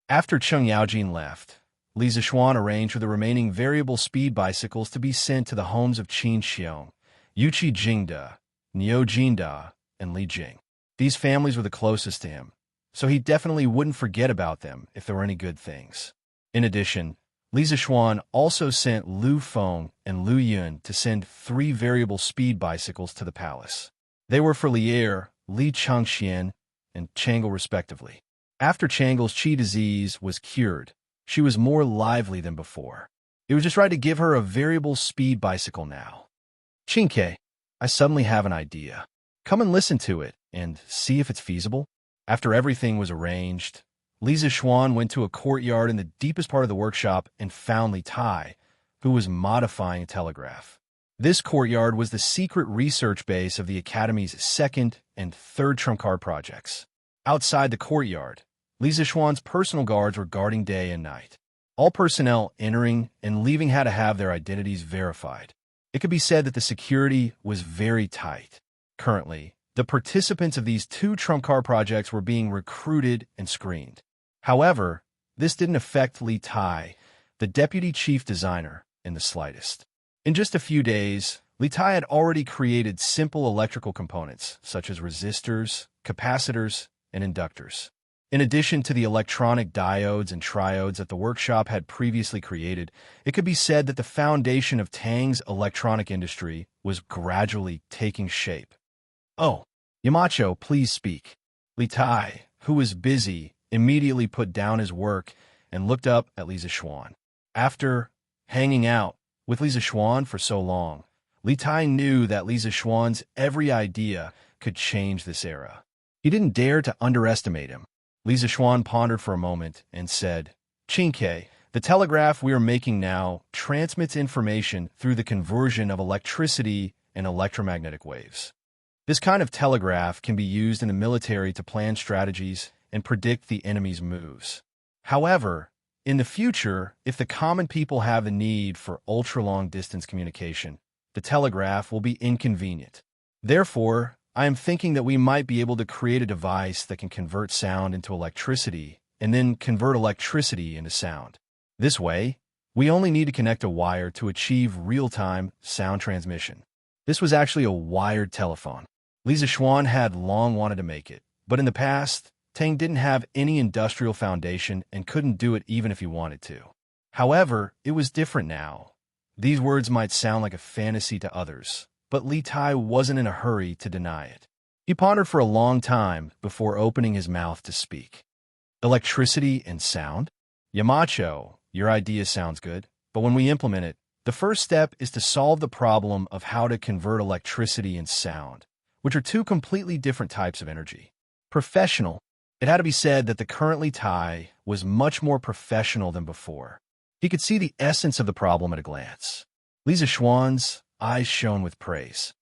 After Cheng Yaojin left, Li Zixuan arranged for the remaining variable speed bicycles to be sent to the homes of Qin Xiong, Yuqi Jingda, Niu Jinda, and Li Jing. These families were the closest to him, so he definitely wouldn't forget about them if there were any good things. In addition, Li Zixuan also sent Lu Feng and Lu Yun to send 3 variable speed bicycles to the palace. They were for Lier, Li Changxian, and Changle respectively. After Changle's qi disease was cured, she was more lively than before. It was just right to give her a variable speed bicycle now. "Qingke, I suddenly have an idea. Come and listen to it and see if it's feasible." After everything was arranged, Li Zixuan went to a courtyard in the deepest part of the workshop and found Li Tai, who was modifying a telegraph. This courtyard was the secret research base of the Academy's 2nd and 3rd trump card projects. Outside the courtyard, Li Zixuan's personal guards were guarding day and night. All personnel entering and leaving had to have their identities verified. It could be said that the security was very tight. Currently, the participants of these 2 trump card projects were being recruited and screened. However, this didn't affect Li Tai, the deputy chief designer, in the slightest. In just a few days, Li Tai had already created simple electrical components, such as resistors, capacitors, and inductors. In addition to the electronic diodes and triodes that the workshop had previously created, it could be said that the foundation of Tang's electronic industry was gradually taking shape. "Oh, Yamacho, please speak." Li Tai, who was busy, immediately put down his work and looked up at Li Zixuan. After hanging out with Li Zixuan for so long, Li Tai knew that Li Zixuan's every idea could change this era. He didn't dare to underestimate him. Li Zixuan pondered for a moment and said, "Qingke, the telegraph we are making now transmits information through the conversion of electricity and electromagnetic waves. This kind of telegraph can be used in the military to plan strategies and predict the enemy's moves. However, in the future, if the common people have the need for ultra-long distance communication, the telegraph will be inconvenient. Therefore, I am thinking that we might be able to create a device that can convert sound into electricity and then convert electricity into sound. This way, we only need to connect a wire to achieve real-time sound transmission." This was actually a wired telephone. Li Zixuan had long wanted to make it, but in the past, Tang didn't have any industrial foundation and couldn't do it even if he wanted to. However, it was different now. These words might sound like a fantasy to others, but Li Tai wasn't in a hurry to deny it. He pondered for a long time before opening his mouth to speak. "Electricity and sound? Yamacho, your idea sounds good, but when we implement it, the first step is to solve the problem of how to convert electricity and sound, which are 2 completely different types of energy. Professional. It had to be said that the current Li Tai was much more professional than before. He could see the essence of the problem at a glance. Li Zixuan's eyes shone with praise.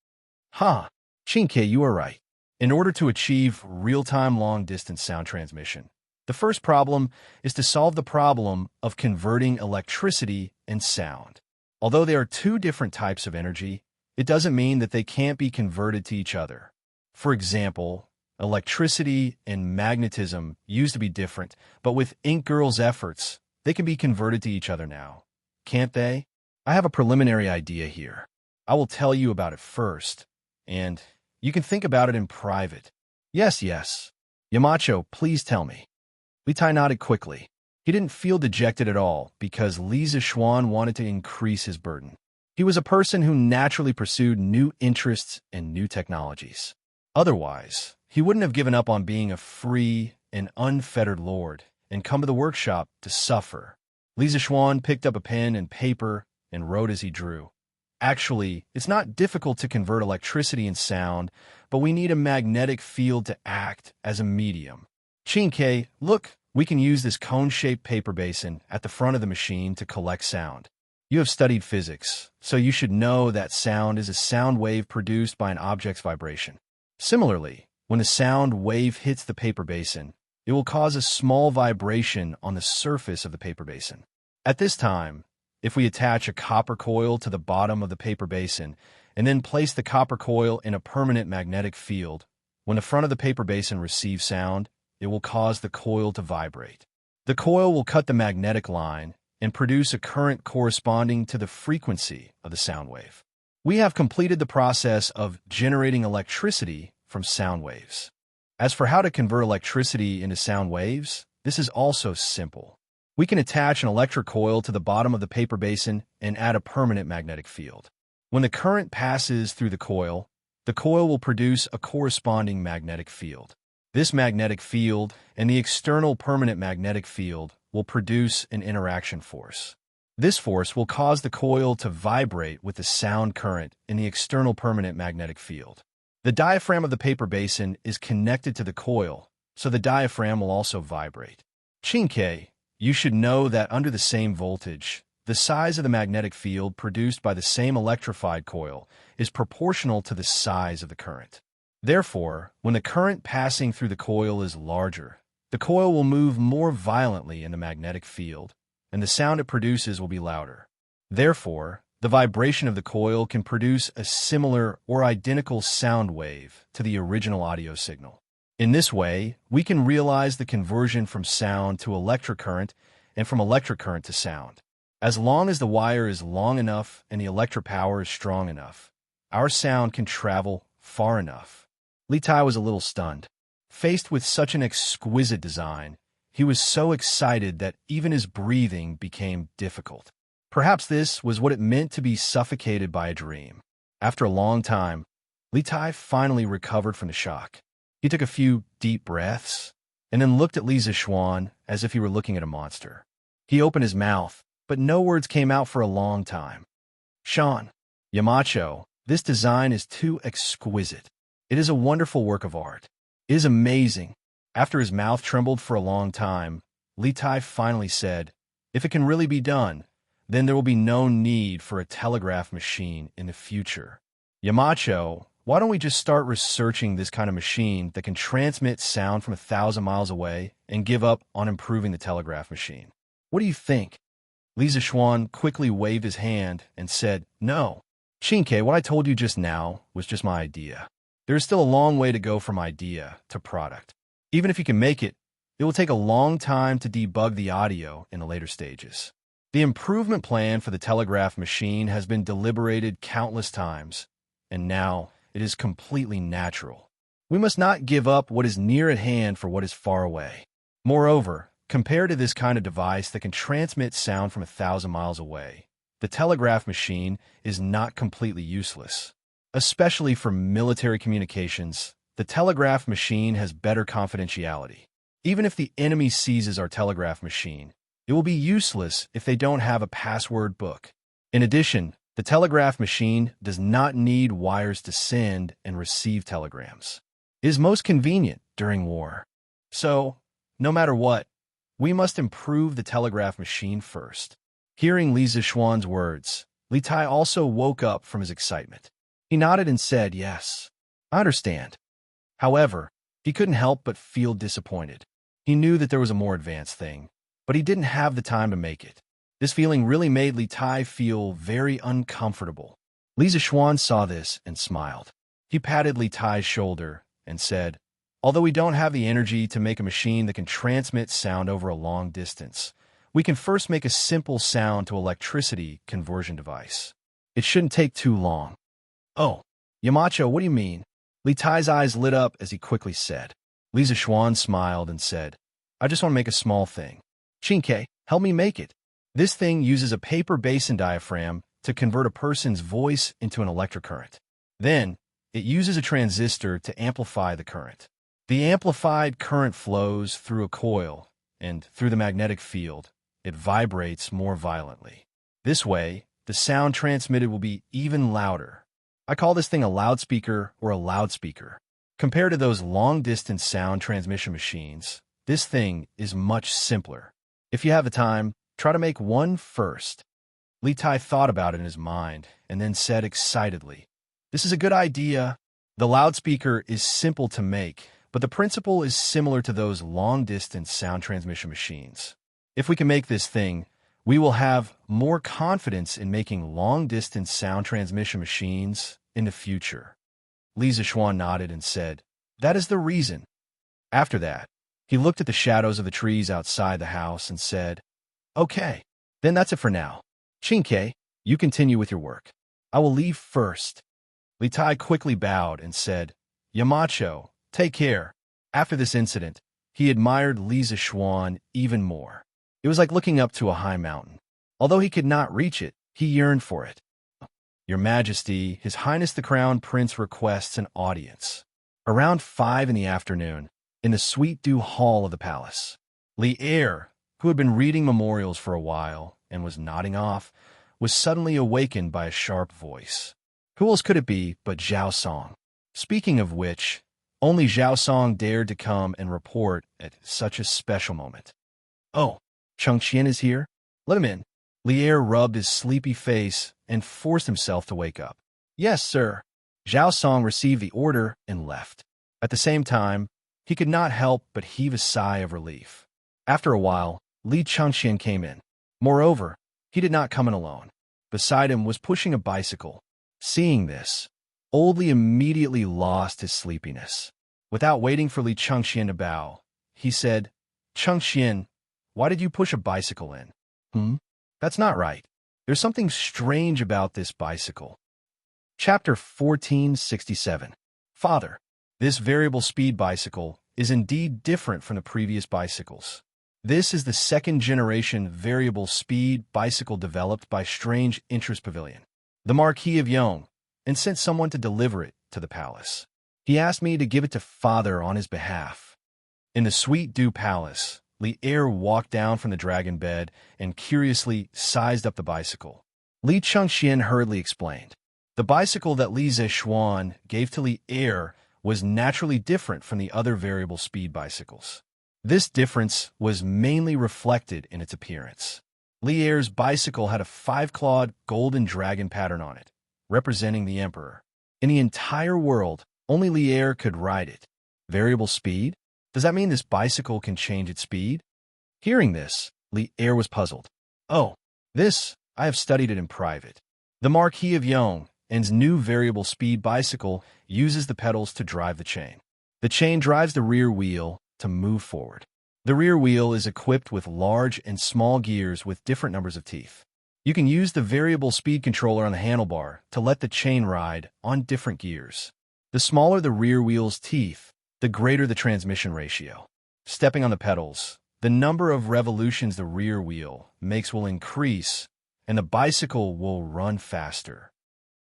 "Ha! Qingke, you are right. In order to achieve real-time long-distance sound transmission, the first problem is to solve the problem of converting electricity and sound. Although they are two different types of energy, it doesn't mean that they can't be converted to each other. For example, electricity and magnetism used to be different, but with Ink Girl's efforts, they can be converted to each other now. Can't they? I have a preliminary idea here. I will tell you about it first, and you can think about it in private. Yes, yes. Yamacho, please tell me. Li Tai nodded quickly. He didn't feel dejected at all because Li Zishuan wanted to increase his burden. He was a person who naturally pursued new interests and new technologies. Otherwise, he wouldn't have given up on being a free and unfettered lord and come to the workshop to suffer. Li Zishuan picked up a pen and paper and wrote as he drew. Actually, it's not difficult to convert electricity and sound, but we need a magnetic field to act as a medium. Chinke, look, we can use this cone-shaped paper basin at the front of the machine to collect sound. You have studied physics, so you should know that sound is a sound wave produced by an object's vibration. Similarly, when the sound wave hits the paper basin, it will cause a small vibration on the surface of the paper basin. At this time, if we attach a copper coil to the bottom of the paper basin and then place the copper coil in a permanent magnetic field, when the front of the paper basin receives sound, it will cause the coil to vibrate. The coil will cut the magnetic line and produce a current corresponding to the frequency of the sound wave. We have completed the process of generating electricity from sound waves. As for how to convert electricity into sound waves, this is also simple. We can attach an electric coil to the bottom of the paper basin and add a permanent magnetic field. When the current passes through the coil will produce a corresponding magnetic field. This magnetic field and the external permanent magnetic field will produce an interaction force. This force will cause the coil to vibrate with the sound current in the external permanent magnetic field. The diaphragm of the paper basin is connected to the coil, so the diaphragm will also vibrate. Chinke, you should know that under the same voltage, the size of the magnetic field produced by the same electrified coil is proportional to the size of the current. Therefore, when the current passing through the coil is larger, the coil will move more violently in the magnetic field, and the sound it produces will be louder. Therefore, the vibration of the coil can produce a similar or identical sound wave to the original audio signal. In this way, we can realize the conversion from sound to electric current and from electric current to sound. As long as the wire is long enough and the electric power is strong enough, our sound can travel far enough. Li Tai was a little stunned. Faced with such an exquisite design, he was so excited that even his breathing became difficult. Perhaps this was what it meant to be suffocated by a dream. After a long time, Li Tai finally recovered from the shock. He took a few deep breaths and then looked at Li Zishuan as if he were looking at a monster. He opened his mouth, but no words came out for a long time. Sean, Yamacho, this design is too exquisite. It is a wonderful work of art. It is amazing. After his mouth trembled for a long time, Li Tai finally said, if it can really be done, then there will be no need for a telegraph machine in the future. Yamacho, why don't we just start researching this kind of machine that can transmit sound from 1,000 miles away and give up on improving the telegraph machine? What do you think? Li Zishuan quickly waved his hand and said, no. Chinke, what I told you just now was just my idea. There is still a long way to go from idea to product. Even if you can make it, it will take a long time to debug the audio in the later stages. The improvement plan for the telegraph machine has been deliberated countless times, and now it is completely natural. We must not give up what is near at hand for what is far away. Moreover, compared to this kind of device that can transmit sound from 1,000 miles away, the telegraph machine is not completely useless. Especially for military communications, the telegraph machine has better confidentiality. Even if the enemy seizes our telegraph machine, it will be useless if they don't have a password book. In addition, the telegraph machine does not need wires to send and receive telegrams. It is most convenient during war. So, no matter what, we must improve the telegraph machine first. Hearing Li Zishuan's words, Li Tai also woke up from his excitement. He nodded and said, yes, I understand. However, he couldn't help but feel disappointed. He knew that there was a more advanced thing, but he didn't have the time to make it. This feeling really made Li Tai feel very uncomfortable. Li Zixuan saw this and smiled. He patted Li Tai's shoulder and said, "Although we don't have the energy to make a machine that can transmit sound over a long distance, we can first make a simple sound to electricity conversion device. It shouldn't take too long." "Oh, Yamacho, what do you mean?" Li Tai's eyes lit up as he quickly said. Li Zixuan smiled and said, "I just want to make a small thing. Qingke, help me make it." This thing uses a paper basin diaphragm to convert a person's voice into an electric current. Then, it uses a transistor to amplify the current. The amplified current flows through a coil, and through the magnetic field, it vibrates more violently. This way, the sound transmitted will be even louder. I call this thing a loudspeaker or a loudspeaker. Compared to those long-distance sound transmission machines, this thing is much simpler. If you have the time, try to make one first. Li Tai thought about it in his mind and then said excitedly, "This is a good idea." The loudspeaker is simple to make, but the principle is similar to those long-distance sound transmission machines. If we can make this thing, we will have more confidence in making long-distance sound transmission machines in the future. Li Zixuan nodded and said, "That is the reason." After that, he looked at the shadows of the trees outside the house and said, "Okay, then that's it for now. Qingke, you continue with your work. I will leave first." Li Tai quickly bowed and said, "Yamacho, take care." After this incident, he admired Li Zixuan even more. It was like looking up to a high mountain. Although he could not reach it, he yearned for it. "Your Majesty, His Highness the Crown Prince requests an audience." Around 5 in the afternoon, in the Sweet Dew Hall of the palace, Li Er, who had been reading memorials for a while and was nodding off, was suddenly awakened by a sharp voice. Who else could it be but Zhao Song? Speaking of which, only Zhao Song dared to come and report at such a special moment. "Oh, Cheng Qian is here? Let him in." Li Er rubbed his sleepy face and forced himself to wake up. "Yes, sir." Zhao Song received the order and left. At the same time, he could not help but heave a sigh of relief. After a while, Li Chengxian came in. Moreover, he did not come in alone. Beside him was pushing a bicycle. Seeing this, Old Li immediately lost his sleepiness. Without waiting for Li Chengxian to bow, he said, "Chengxian, why did you push a bicycle in?" That's not right. There's something strange about this bicycle." Chapter 1467. Father, this variable speed bicycle is indeed different from the previous bicycles. This is the second-generation variable speed bicycle developed by Strange Interest Pavilion, the Marquis of Yong, and sent someone to deliver it to the palace. He asked me to give it to Father on his behalf. In the Sweet Dew Palace, Li Er walked down from the dragon bed and curiously sized up the bicycle. Li Chengxian hurriedly explained. The bicycle that Li Zixuan gave to Li Er was naturally different from the other variable speed bicycles. This difference was mainly reflected in its appearance. Li Er's bicycle had a 5-clawed golden dragon pattern on it, representing the emperor. In the entire world, only Li Er could ride it. Variable speed? Does that mean this bicycle can change its speed? Hearing this, Li Er was puzzled. "Oh, this, I have studied it in private. The Marquis of Yong's new variable speed bicycle uses the pedals to drive the chain. The chain drives the rear wheel to move forward. The rear wheel is equipped with large and small gears with different numbers of teeth. You can use the variable speed controller on the handlebar to let the chain ride on different gears. The smaller the rear wheel's teeth, the greater the transmission ratio. Stepping on the pedals, the number of revolutions the rear wheel makes will increase, and the bicycle will run faster."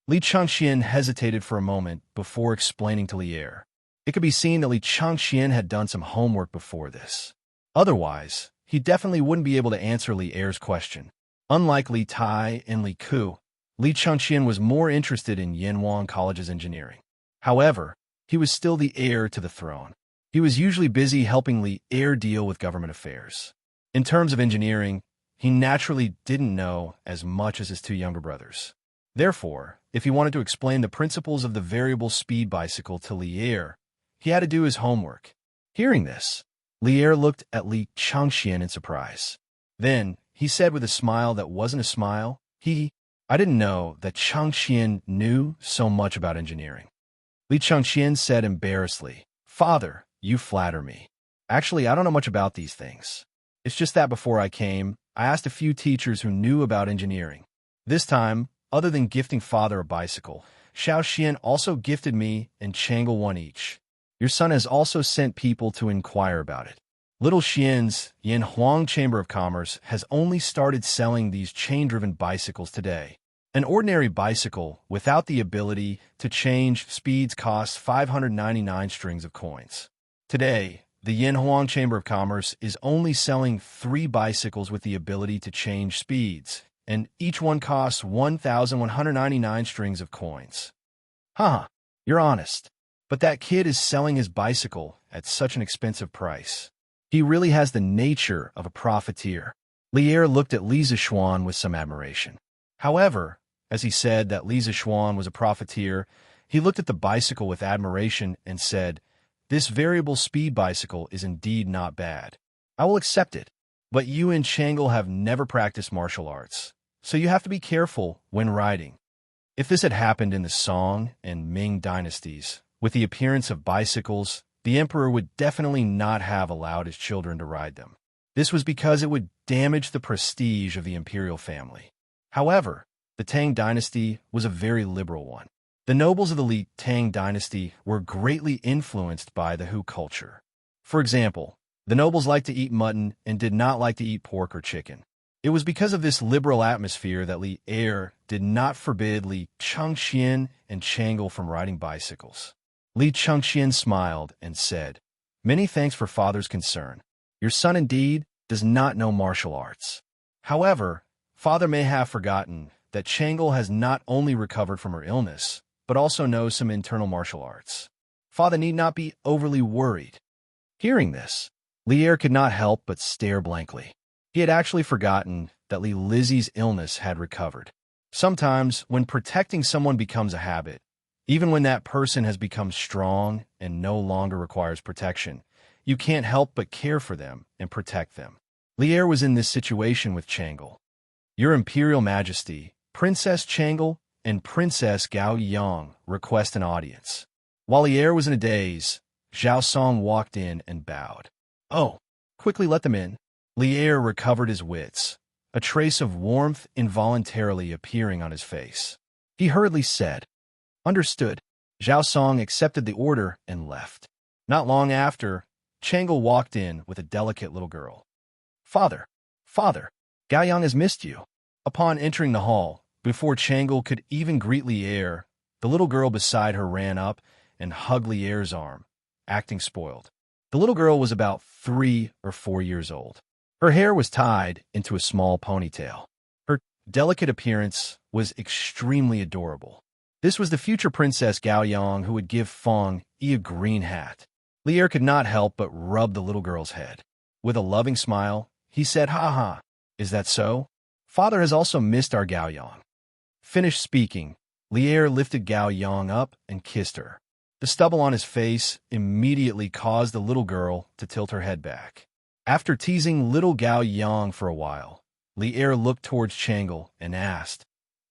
Li Chengxian hesitated for a moment before explaining to Li Er. It could be seen that Li Chengxian had done some homework before this. Otherwise, he definitely wouldn't be able to answer Li Er's question. Unlike Li Tai and Li Ku, Li Chengxian was more interested in Yanwang College's engineering. However, he was still the heir to the throne. He was usually busy helping Li Er deal with government affairs. In terms of engineering, he naturally didn't know as much as his two younger brothers. Therefore, if he wanted to explain the principles of the variable speed bicycle to Li Er, he had to do his homework. Hearing this, Lier looked at Li Changxian in surprise. Then, he said with a smile that wasn't a smile, I didn't know that Changxian knew so much about engineering. Li Changxian said embarrassedly, Father, you flatter me. Actually, I don't know much about these things. It's just that before I came, I asked a few teachers who knew about engineering. This time, other than gifting Father a bicycle, Xiao Xian also gifted me and Chang'e one each. Your son has also sent people to inquire about it. Little Xian's Yanhuang Chamber of Commerce has only started selling these chain-driven bicycles today. An ordinary bicycle without the ability to change speeds costs 599 strings of coins. Today, the Yanhuang Chamber of Commerce is only selling 3 bicycles with the ability to change speeds, and each one costs 1,199 strings of coins. Haha, you're honest. But that kid is selling his bicycle at such an expensive price. He really has the nature of a profiteer. Lier looked at Li Zishuan with some admiration. However, as he said that Li Zishuan was a profiteer, he looked at the bicycle with admiration and said, This variable speed bicycle is indeed not bad. I will accept it. But you and Chang'e have never practiced martial arts, so you have to be careful when riding. If this had happened in the Song and Ming dynasties, with the appearance of bicycles, the emperor would definitely not have allowed his children to ride them. This was because it would damage the prestige of the imperial family. However, the Tang dynasty was a very liberal one. The nobles of the Li Tang dynasty were greatly influenced by the Hu culture. For example, the nobles liked to eat mutton and did not like to eat pork or chicken. It was because of this liberal atmosphere that Li Er did not forbid Li Changxian and Chang'e from riding bicycles. Li Changxian smiled and said, Many thanks for Father's concern. Your son indeed does not know martial arts. However, Father may have forgotten that Chang'e has not only recovered from her illness, but also knows some internal martial arts. Father need not be overly worried. Hearing this, Lier could not help but stare blankly. He had actually forgotten that Li Lizzie's illness had recovered. Sometimes, when protecting someone becomes a habit, even when that person has become strong and no longer requires protection, you can't help but care for them and protect them. Lier was in this situation with Chang'e. Your Imperial Majesty, Princess Chang'e and Princess Gao Yang request an audience. While Lier was in a daze, Zhao Song walked in and bowed. Oh, quickly let them in. Lier recovered his wits, a trace of warmth involuntarily appearing on his face. He hurriedly said, Understood. Zhao Song accepted the order and left. Not long after, Chang'e walked in with a delicate little girl. Father, Gao Yang has missed you. Upon entering the hall, before Chang'e could even greet Lier, the little girl beside her ran up and hugged Lier's arm, acting spoiled. The little girl was about 3 or 4 years old. Her hair was tied into a small ponytail. Her delicate appearance was extremely adorable. This was the future Princess Gao Yang who would give Feng Yi a green hat. Lier could not help but rub the little girl's head. With a loving smile, he said, Ha ha, is that so? Father has also missed our Gao Yang. Finished speaking, Lier lifted Gao Yang up and kissed her. The stubble on his face immediately caused the little girl to tilt her head back. After teasing little Gao Yang for a while, Lier looked towards Chang'e and asked,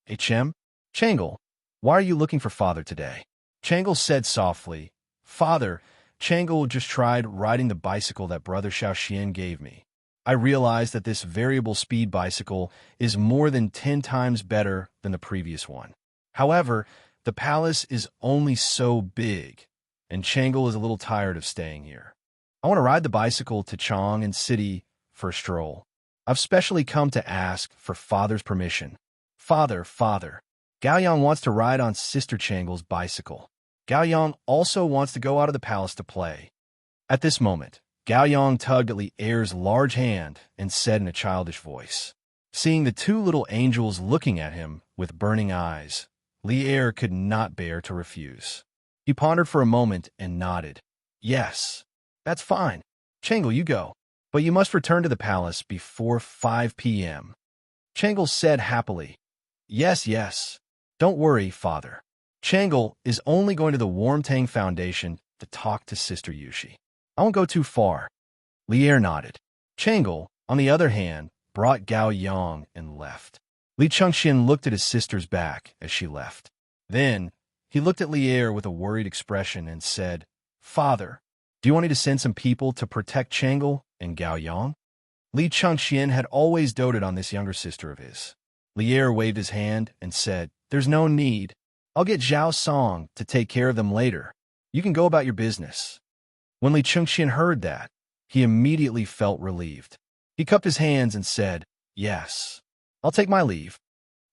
Hey Chang'e, why are you looking for Father today? Chang'e said softly, Father, Chang'e just tried riding the bicycle that Brother Xiaoxian gave me. I realized that this variable speed bicycle is more than 10 times better than the previous one. However, the palace is only so big, and Chang'e is a little tired of staying here. I want to ride the bicycle to Chong and City for a stroll. I've specially come to ask for Father's permission. Father, Gao Yang wants to ride on Sister Chang'e's bicycle. Gao Yang also wants to go out of the palace to play. At this moment, Gao Yang tugged at Li Er's large hand and said in a childish voice. Seeing the 2 little angels looking at him with burning eyes, Li Er could not bear to refuse. He pondered for a moment and nodded. Yes, that's fine. Chang'e, you go. But you must return to the palace before 5 p.m. Chang'e said happily. Yes. Don't worry, Father. Chang'e is only going to the Warmtang Foundation to talk to Sister Yushi. I won't go too far. Lier nodded. Chang'e, on the other hand, brought Gao Yang and left. Li Chengxian looked at his sister's back as she left. Then, he looked at Lier with a worried expression and said, Father, do you want me to send some people to protect Chang'e and Gao Yang? Li Chengxian had always doted on this younger sister of his. Lier waved his hand and said, There's no need. I'll get Zhao Song to take care of them later. You can go about your business. When Li Chengxian heard that, he immediately felt relieved. He cupped his hands and said, Yes, I'll take my leave.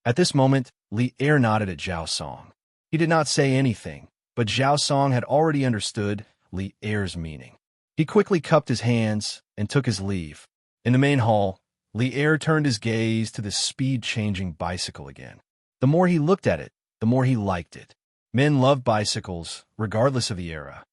At this moment, Lier nodded at Zhao Song. He did not say anything, but Zhao Song had already understood Lier's meaning. He quickly cupped his hands and took his leave. In the main hall, Lier turned his gaze to the speed-changing bicycle again. The more he looked at it, the more he liked it. Men love bicycles, regardless of the era.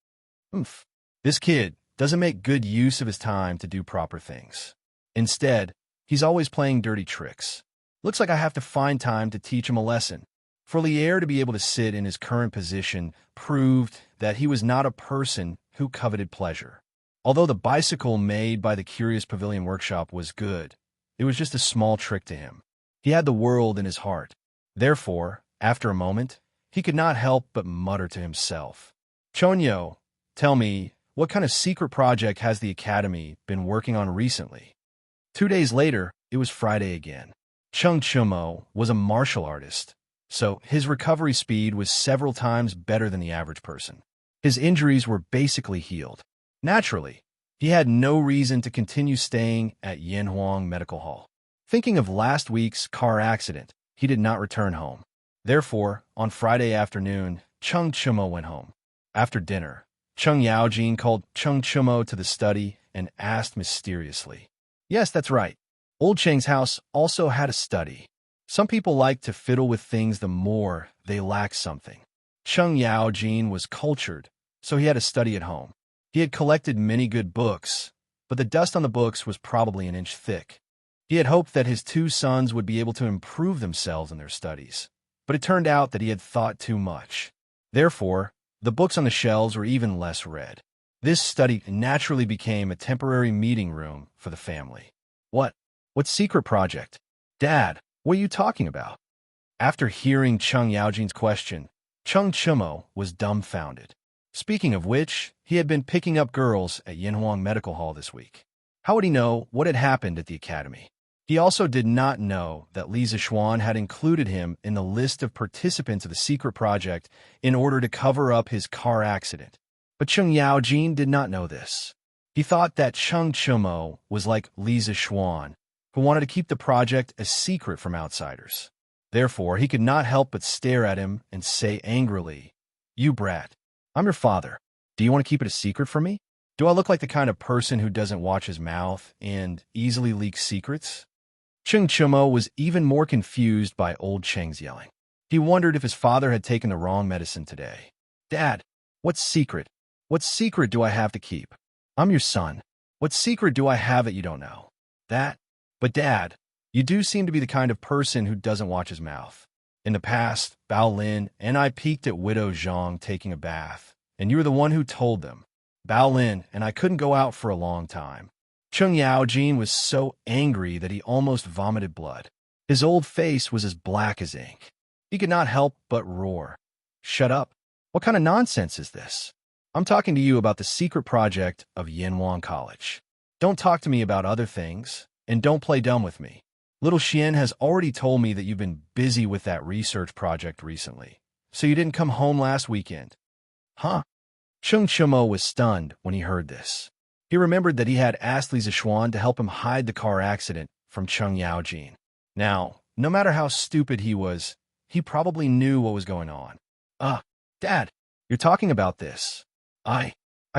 This kid doesn't make good use of his time to do proper things. Instead, he's always playing dirty tricks. Looks like I have to find time to teach him a lesson. For Lier to be able to sit in his current position proved that he was not a person who coveted pleasure. Although the bicycle made by the Curious Pavilion Workshop was good, it was just a small trick to him. He had the world in his heart. Therefore, after a moment, he could not help but mutter to himself. Chonyo, tell me, what kind of secret project has the Academy been working on recently? 2 days later, it was Friday again. Chung Chumo was a martial artist, so his recovery speed was several times better than the average person. His injuries were basically healed. Naturally, he had no reason to continue staying at Yanhuang Medical Hall. Thinking of last week's car accident, he did not return home. Therefore, on Friday afternoon, Chung Chumo went home. After dinner, Chung Yaojin called Chung Chumo to the study and asked mysteriously, Yes, that's right. Old Cheng's house also had a study. Some people like to fiddle with things the more they lack something. Chung Yaojin was cultured, so he had a study at home. He had collected many good books, but the dust on the books was probably an inch thick. He had hoped that his 2 sons would be able to improve themselves in their studies, but it turned out that he had thought too much. Therefore, the books on the shelves were even less read. This study naturally became a temporary meeting room for the family. What secret project? Dad, what are you talking about? After hearing Chung Yaojin's question, Chung Chumo was dumbfounded. Speaking of which, he had been picking up girls at Yanhuang Medical Hall this week. How would he know what had happened at the academy? He also did not know that Li Zixuan had included him in the list of participants of the secret project in order to cover up his car accident. But Chung Yaojin did not know this. He thought that Chung Chumo was like Li Zixuan, who wanted to keep the project a secret from outsiders. Therefore, he could not help but stare at him and say angrily, You brat, I'm your father. Do you want to keep it a secret from me? Do I look like the kind of person who doesn't watch his mouth and easily leaks secrets? Chung Chumo was even more confused by old Cheng's yelling. He wondered if his father had taken the wrong medicine today. Dad, what secret? What secret do I have to keep? I'm your son. What secret do I have that you don't know? That? But Dad, you do seem to be the kind of person who doesn't watch his mouth. In the past, Bao Lin and I peeked at Widow Zhang taking a bath, and you were the one who told them. Bao Lin and I couldn't go out for a long time. Chung Yaojin was so angry that he almost vomited blood. His old face was as black as ink. He could not help but roar. Shut up. What kind of nonsense is this? I'm talking to you about the secret project of Yanhuang College. Don't talk to me about other things, and don't play dumb with me. Little Xian has already told me that you've been busy with that research project recently, so you didn't come home last weekend. Huh? Chung Chumo was stunned when he heard this. He remembered that he had asked Li Zixuan to help him hide the car accident from Chung Yaojin. Now, no matter how stupid he was, he probably knew what was going on. Dad, you're talking about this. I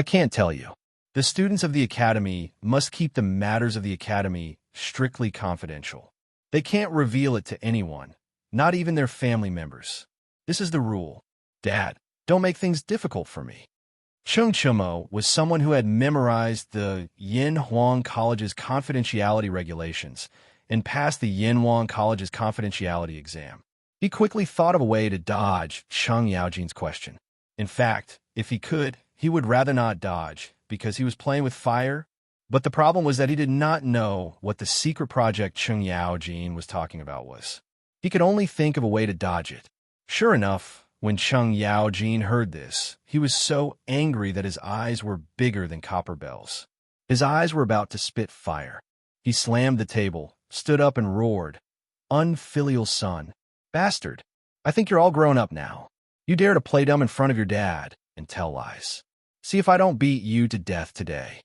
can't tell you. The students of the academy must keep the matters of the academy strictly confidential. They can't reveal it to anyone, not even their family members. This is the rule. Dad, don't make things difficult for me. Chung Chumo was someone who had memorized the Yanhuang College's confidentiality regulations and passed the Yanhuang College's confidentiality exam. He quickly thought of a way to dodge Chung Yaojin's question. In fact, if he could, he would rather not dodge because he was playing with fire. But the problem was that he did not know what the secret project Cheng Yaojin was talking about was. He could only think of a way to dodge it. Sure enough, when Cheng Yaojin heard this, he was so angry that his eyes were bigger than copper bells. His eyes were about to spit fire. He slammed the table, stood up and roared, "Unfilial son! Bastard! I think you're all grown up now. You dare to play dumb in front of your dad and tell lies. See if I don't beat you to death today."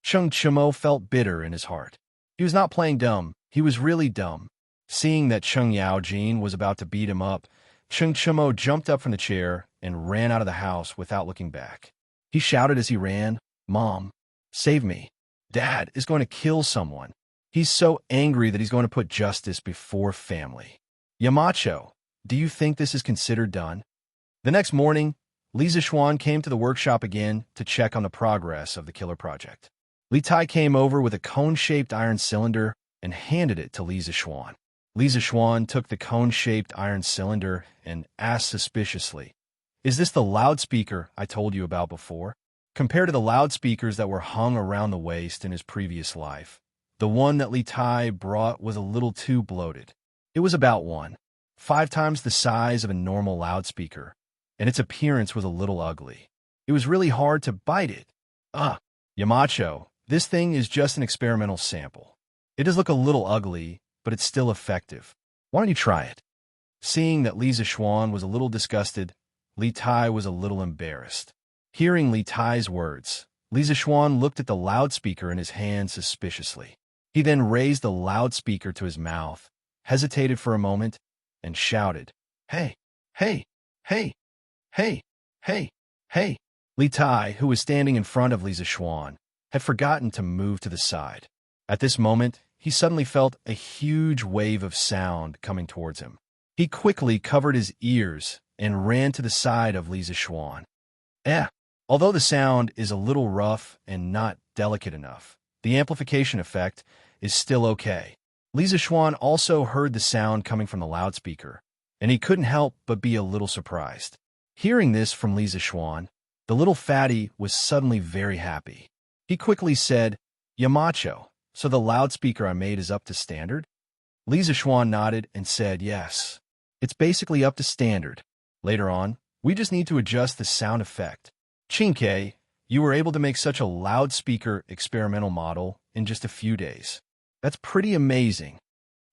Cheng Chimo felt bitter in his heart. He was not playing dumb, he was really dumb. Seeing that Cheng Yaojin was about to beat him up, Cheng Chimo jumped up from the chair and ran out of the house without looking back. He shouted as he ran, "Mom, save me. Dad is going to kill someone. He's so angry that he's going to put justice before family. Yamacho, do you think this is considered done?" The next morning, Li Zixuan came to the workshop again to check on the progress of the killer project. Li Tai came over with a cone-shaped iron cylinder and handed it to Li Zixuan. Li Zixuan took the cone-shaped iron cylinder and asked suspiciously, "Is this the loudspeaker I told you about before?" Compared to the loudspeakers that were hung around the waist in his previous life, the one that Li Tai brought was a little too bloated. It was about 5 times the size of a normal loudspeaker, and its appearance was a little ugly. It was really hard to bite it. Yamacho, this thing is just an experimental sample. It does look a little ugly, but it's still effective. Why don't you try it?" Seeing that Li Zixuan was a little disgusted, Li Tai was a little embarrassed. Hearing Li Tai's words, Li Zixuan looked at the loudspeaker in his hand suspiciously. He then raised the loudspeaker to his mouth, hesitated for a moment, and shouted, "Hey, hey, hey, hey, hey, hey." Li Tai, who was standing in front of Li Zixuan, had forgotten to move to the side. At this moment, he suddenly felt a huge wave of sound coming towards him. He quickly covered his ears and ran to the side of Li Zixuan. Although the sound is a little rough and not delicate enough, the amplification effect is still okay. Li Zixuan also heard the sound coming from the loudspeaker, and he couldn't help but be a little surprised. Hearing this from Li Zixuan, the little fatty was suddenly very happy. He quickly said, "Yamacho, so the loudspeaker I made is up to standard?" Li Zixuan nodded and said, "Yes. It's basically up to standard. Later on, we just need to adjust the sound effect." "Chinke, you were able to make such a loudspeaker experimental model in just a few days. That's pretty amazing."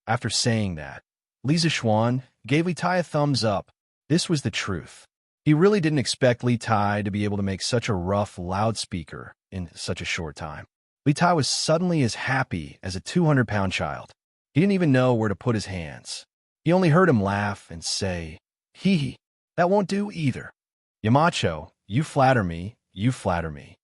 After saying that, Li Zixuan gave Li Tai a thumbs up. This was the truth. He really didn't expect Li Tai to be able to make such a rough loudspeaker in such a short time. Li Tai was suddenly as happy as a 200-pound child. He didn't even know where to put his hands. He only heard him laugh and say, "Hee hee, that won't do either. Yamacho, you flatter me, you flatter me.